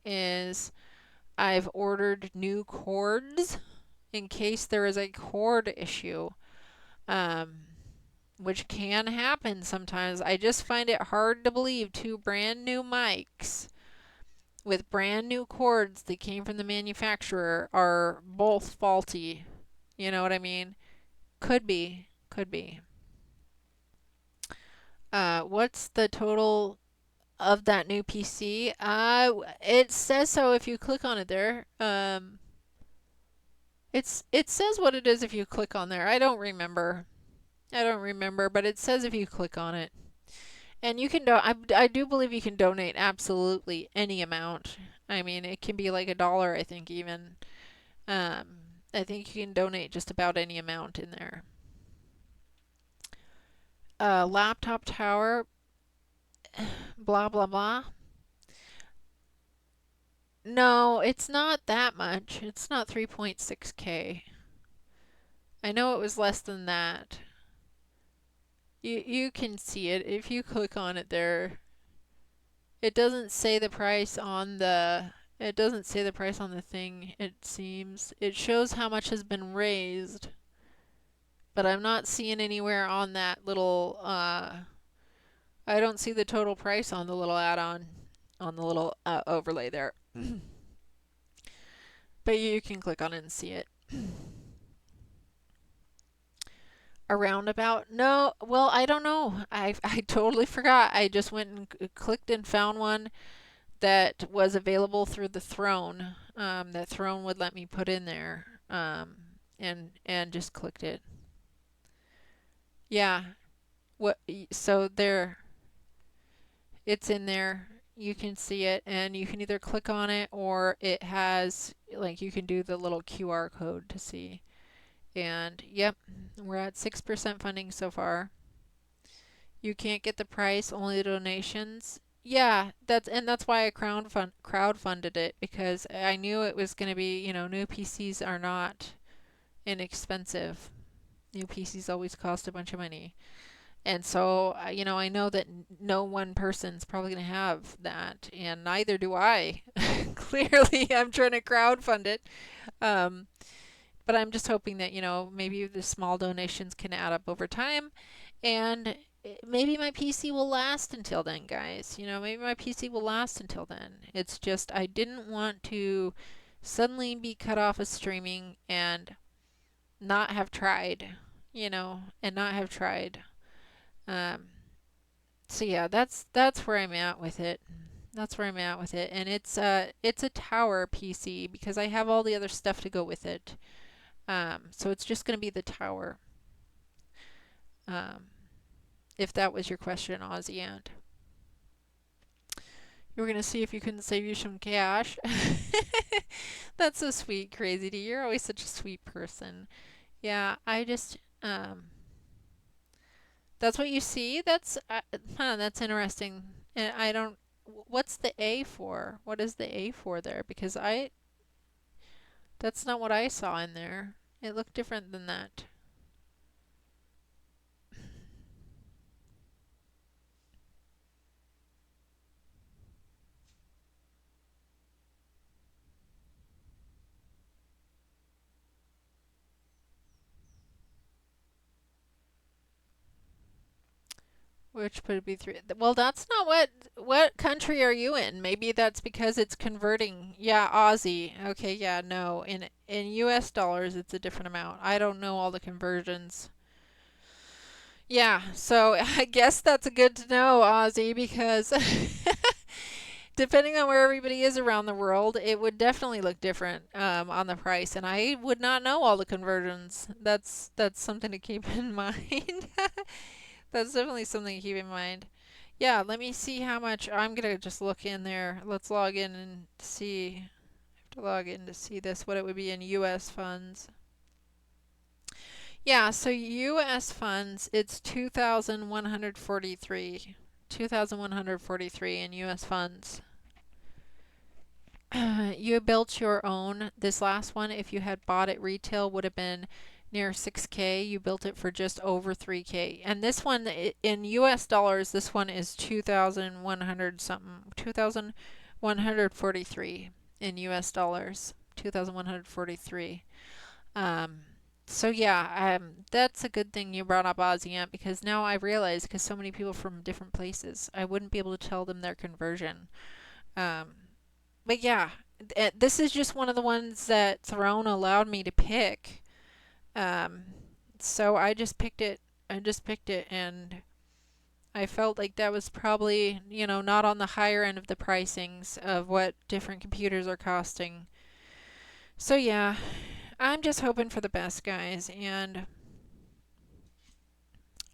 is I've ordered new cords in case there is a cord issue, um, which can happen sometimes. I just find it hard to believe two brand new mics with brand new cords that came from the manufacturer are both faulty. You know what I mean? Could be. Could be. What's the total of that new PC? It says so if you click on it there. It says what it is if you click on there. I don't remember, but it says if you click on it. And you can I do believe you can donate absolutely any amount. I mean, it can be like $1, I think even. I think you can donate just about any amount in there. Laptop tower, blah blah blah. No, it's not that much. It's not 3.6K. I know it was less than that. You can see it if you click on it there. It doesn't say the price on the thing, it seems. It shows how much has been raised, but I'm not seeing anywhere on that little I don't see the total price on the little add-on, on the little overlay there. But you can click on it and see it. A roundabout? No, well, I don't know. I totally forgot. I just went and clicked and found one that was available through the Throne. That Throne would let me put in there. And just clicked it. Yeah. So there. It's in there. You can see it, and you can either click on it or it has, like, you can do the little QR code to see. And yep, we're at 6% funding so far. You can't get the price, only the donations. Yeah, that's why I crowdfunded it, because I knew it was going to be, new PCs are not inexpensive. New PCs always cost a bunch of money. And so, I know that no one person's probably going to have that, and neither do I. Clearly, I'm trying to crowdfund it. But I'm just hoping that, maybe the small donations can add up over time, and maybe my PC will last until then, guys. Maybe my PC will last until then. It's just I didn't want to suddenly be cut off of streaming and not have tried, and not have tried. So yeah, that's where I'm at with it. That's where I'm at with it, and it's a tower PC because I have all the other stuff to go with it. So it's just going to be the tower. If that was your question, Aussie Ant. You were going to see if you couldn't save you some cash. That's so sweet, Crazy D. You're always such a sweet person. Yeah, I just, that's what you see? That's interesting. And I don't, what's the A for? What is the A for there? Because that's not what I saw in there. It looked different than that. Which would be 3. Well, that's not what country are you in? Maybe that's because it's converting. Yeah, Aussie. Okay, yeah, no. In US dollars, it's a different amount. I don't know all the conversions. Yeah, so I guess that's good to know, Aussie, because depending on where everybody is around the world, it would definitely look different on the price, and I would not know all the conversions. That's something to keep in mind. That's definitely something to keep in mind. Yeah, let me see how much. I'm gonna just look in there. Let's log in and see. I have to log in to see this, what it would be in US funds. Yeah, so US funds, it's 2,143. 2,143 in US funds. You built your own. This last one, if you had bought it retail, would have been near 6K. You built it for just over 3K. And this one, in US dollars, this one is 2,100 something. 2,143 in US dollars. 2,143. So yeah, that's a good thing you brought up ASEAN, because now I realize, because so many people from different places, I wouldn't be able to tell them their conversion. But yeah, this is just one of the ones that Throne allowed me to pick. So I just picked it. And I felt like that was probably, not on the higher end of the pricings of what different computers are costing. So yeah, I'm just hoping for the best, guys, and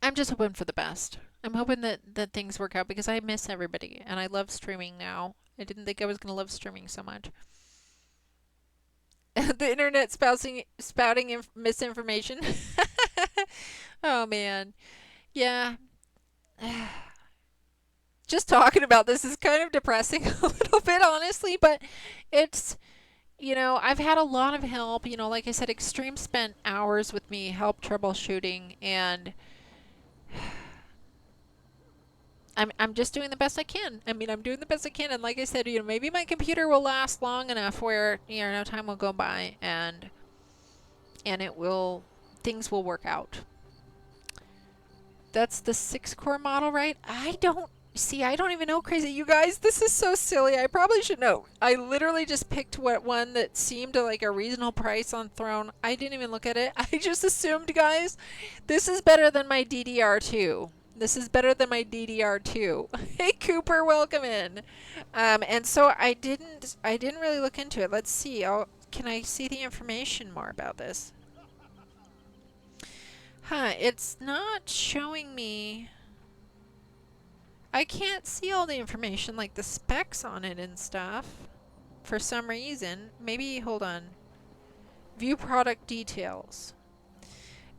I'm just hoping for the best. I'm hoping that things work out, because I miss everybody, and I love streaming now. I didn't think I was going to love streaming so much. The internet spouting misinformation. Oh man. Yeah. Just talking about this is kind of depressing a little bit, honestly, but it's, I've had a lot of help. Like I said, Extreme spent hours with me, help troubleshooting, and I'm just doing the best I can. I mean, I'm doing the best I can, and like I said, maybe my computer will last long enough where, time will go by, and things will work out. That's the 6-core model, right? I don't even know, Crazy. You guys, this is so silly. I probably should know. I literally just picked one that seemed like a reasonable price on Throne. I didn't even look at it. I just assumed, guys, this is better than my DDR2. This is better than my DDR2. Hey, Cooper, welcome in. And so I didn't really look into it. Let's see. Can I see the information more about this? Huh, it's not showing me. I can't see all the information, like the specs on it and stuff, for some reason. Maybe, hold on. View product details.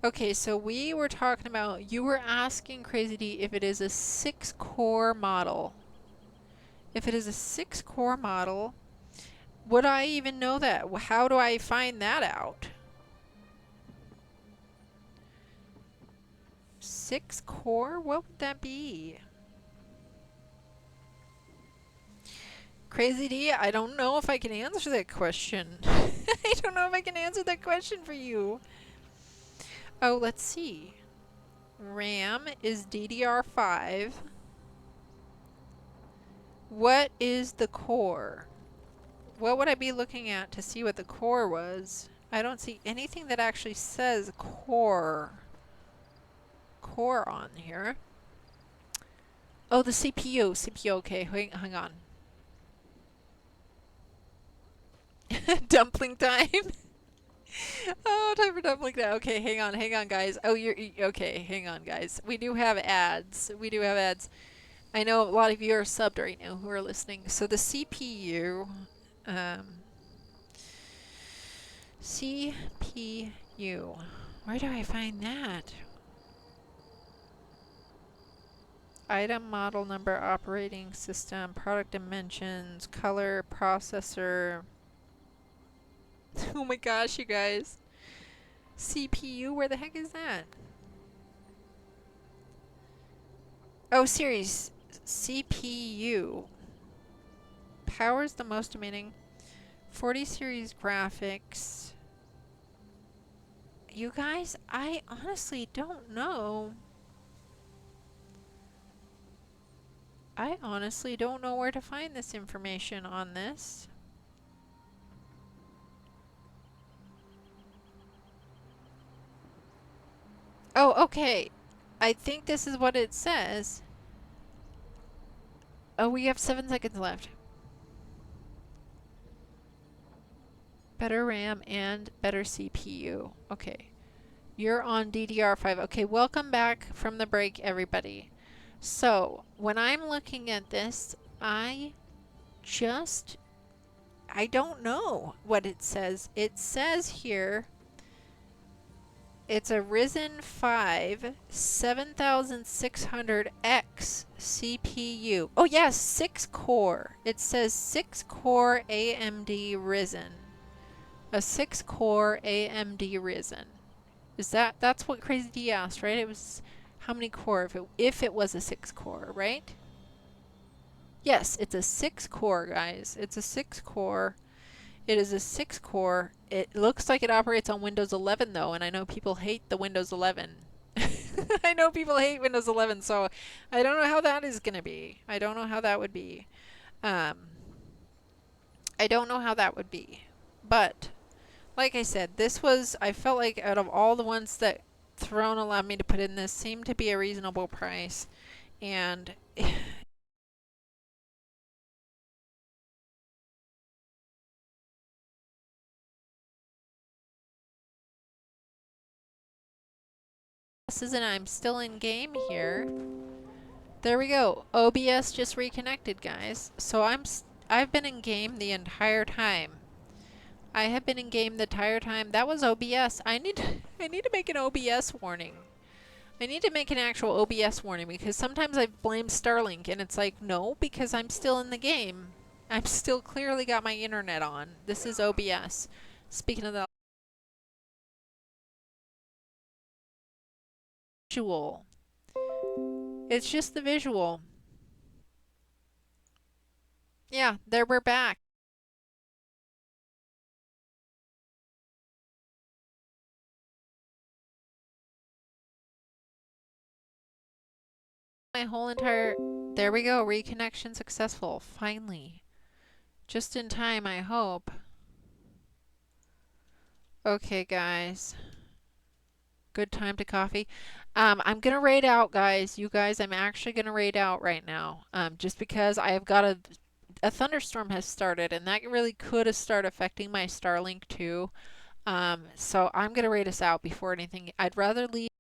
Okay, so we were talking about, you were asking, Crazy D, if it is a 6-core model. If it is a 6-core model, would I even know that? How do I find that out? 6-core? What would that be? Crazy D, I don't know if I can answer that question. I don't know if I can answer that question for you. Oh, let's see. RAM is DDR5. What is the core? What would I be looking at to see what the core was? I don't see anything that actually says core on here. Oh, the CPU. Okay, hang on. Dumpling time. Oh, time for dumpling time. Okay, hang on, guys. Oh, okay. Hang on, guys. We do have ads. I know a lot of you are subbed right now who are listening. So the CPU, where do I find that? Item, model number, operating system, product dimensions, color, processor. Oh my gosh, you guys. CPU, where the heck is that? Oh, series. CPU. Power's the most demanding. 40 series graphics. You guys, I honestly don't know. I honestly don't know where to find this information on this. Oh, okay. I think this is what it says. Oh, we have 7 seconds left. Better RAM and better CPU. Okay. You're on DDR5. Okay, welcome back from the break, everybody. So when I'm looking at this, I don't know what it says. It says here it's a Ryzen 5 7600X CPU. Oh yes, 6 core. It says 6 core AMD Ryzen. A 6 core AMD Ryzen. That's what Crazy D asked, right? It was how many core if it was a 6 core, right? Yes, it's a 6 core, guys. It's a 6 core. It is a 6 core. It looks like it operates on Windows 11 though, and I know people hate the Windows 11. I know people hate Windows 11, so I don't know how that is going to be. I don't know how that would be. I don't know how that would be. But like I said, I felt like out of all the ones that Throne allowed me to put in, this seemed to be a reasonable price. And I'm still in game here. There we go. OBS just reconnected, guys. So I've been in game the entire time. I have been in game the entire time. That was OBS. I need to make an OBS warning. I need to make an actual OBS warning because sometimes I blame Starlink and it's like, no, because I'm still in the game. I'm still clearly got my internet on. This is OBS. Speaking of the visual. It's just the visual. Yeah, there we're back. My whole entire... There we go. Reconnection successful. Finally. Just in time, I hope. Okay, guys. Good time to coffee. I'm gonna raid out, guys. You guys, I'm actually gonna raid out right now. Just because I have got a thunderstorm has started, and that really could have started affecting my Starlink too. So I'm gonna raid us out before anything. I'd rather leave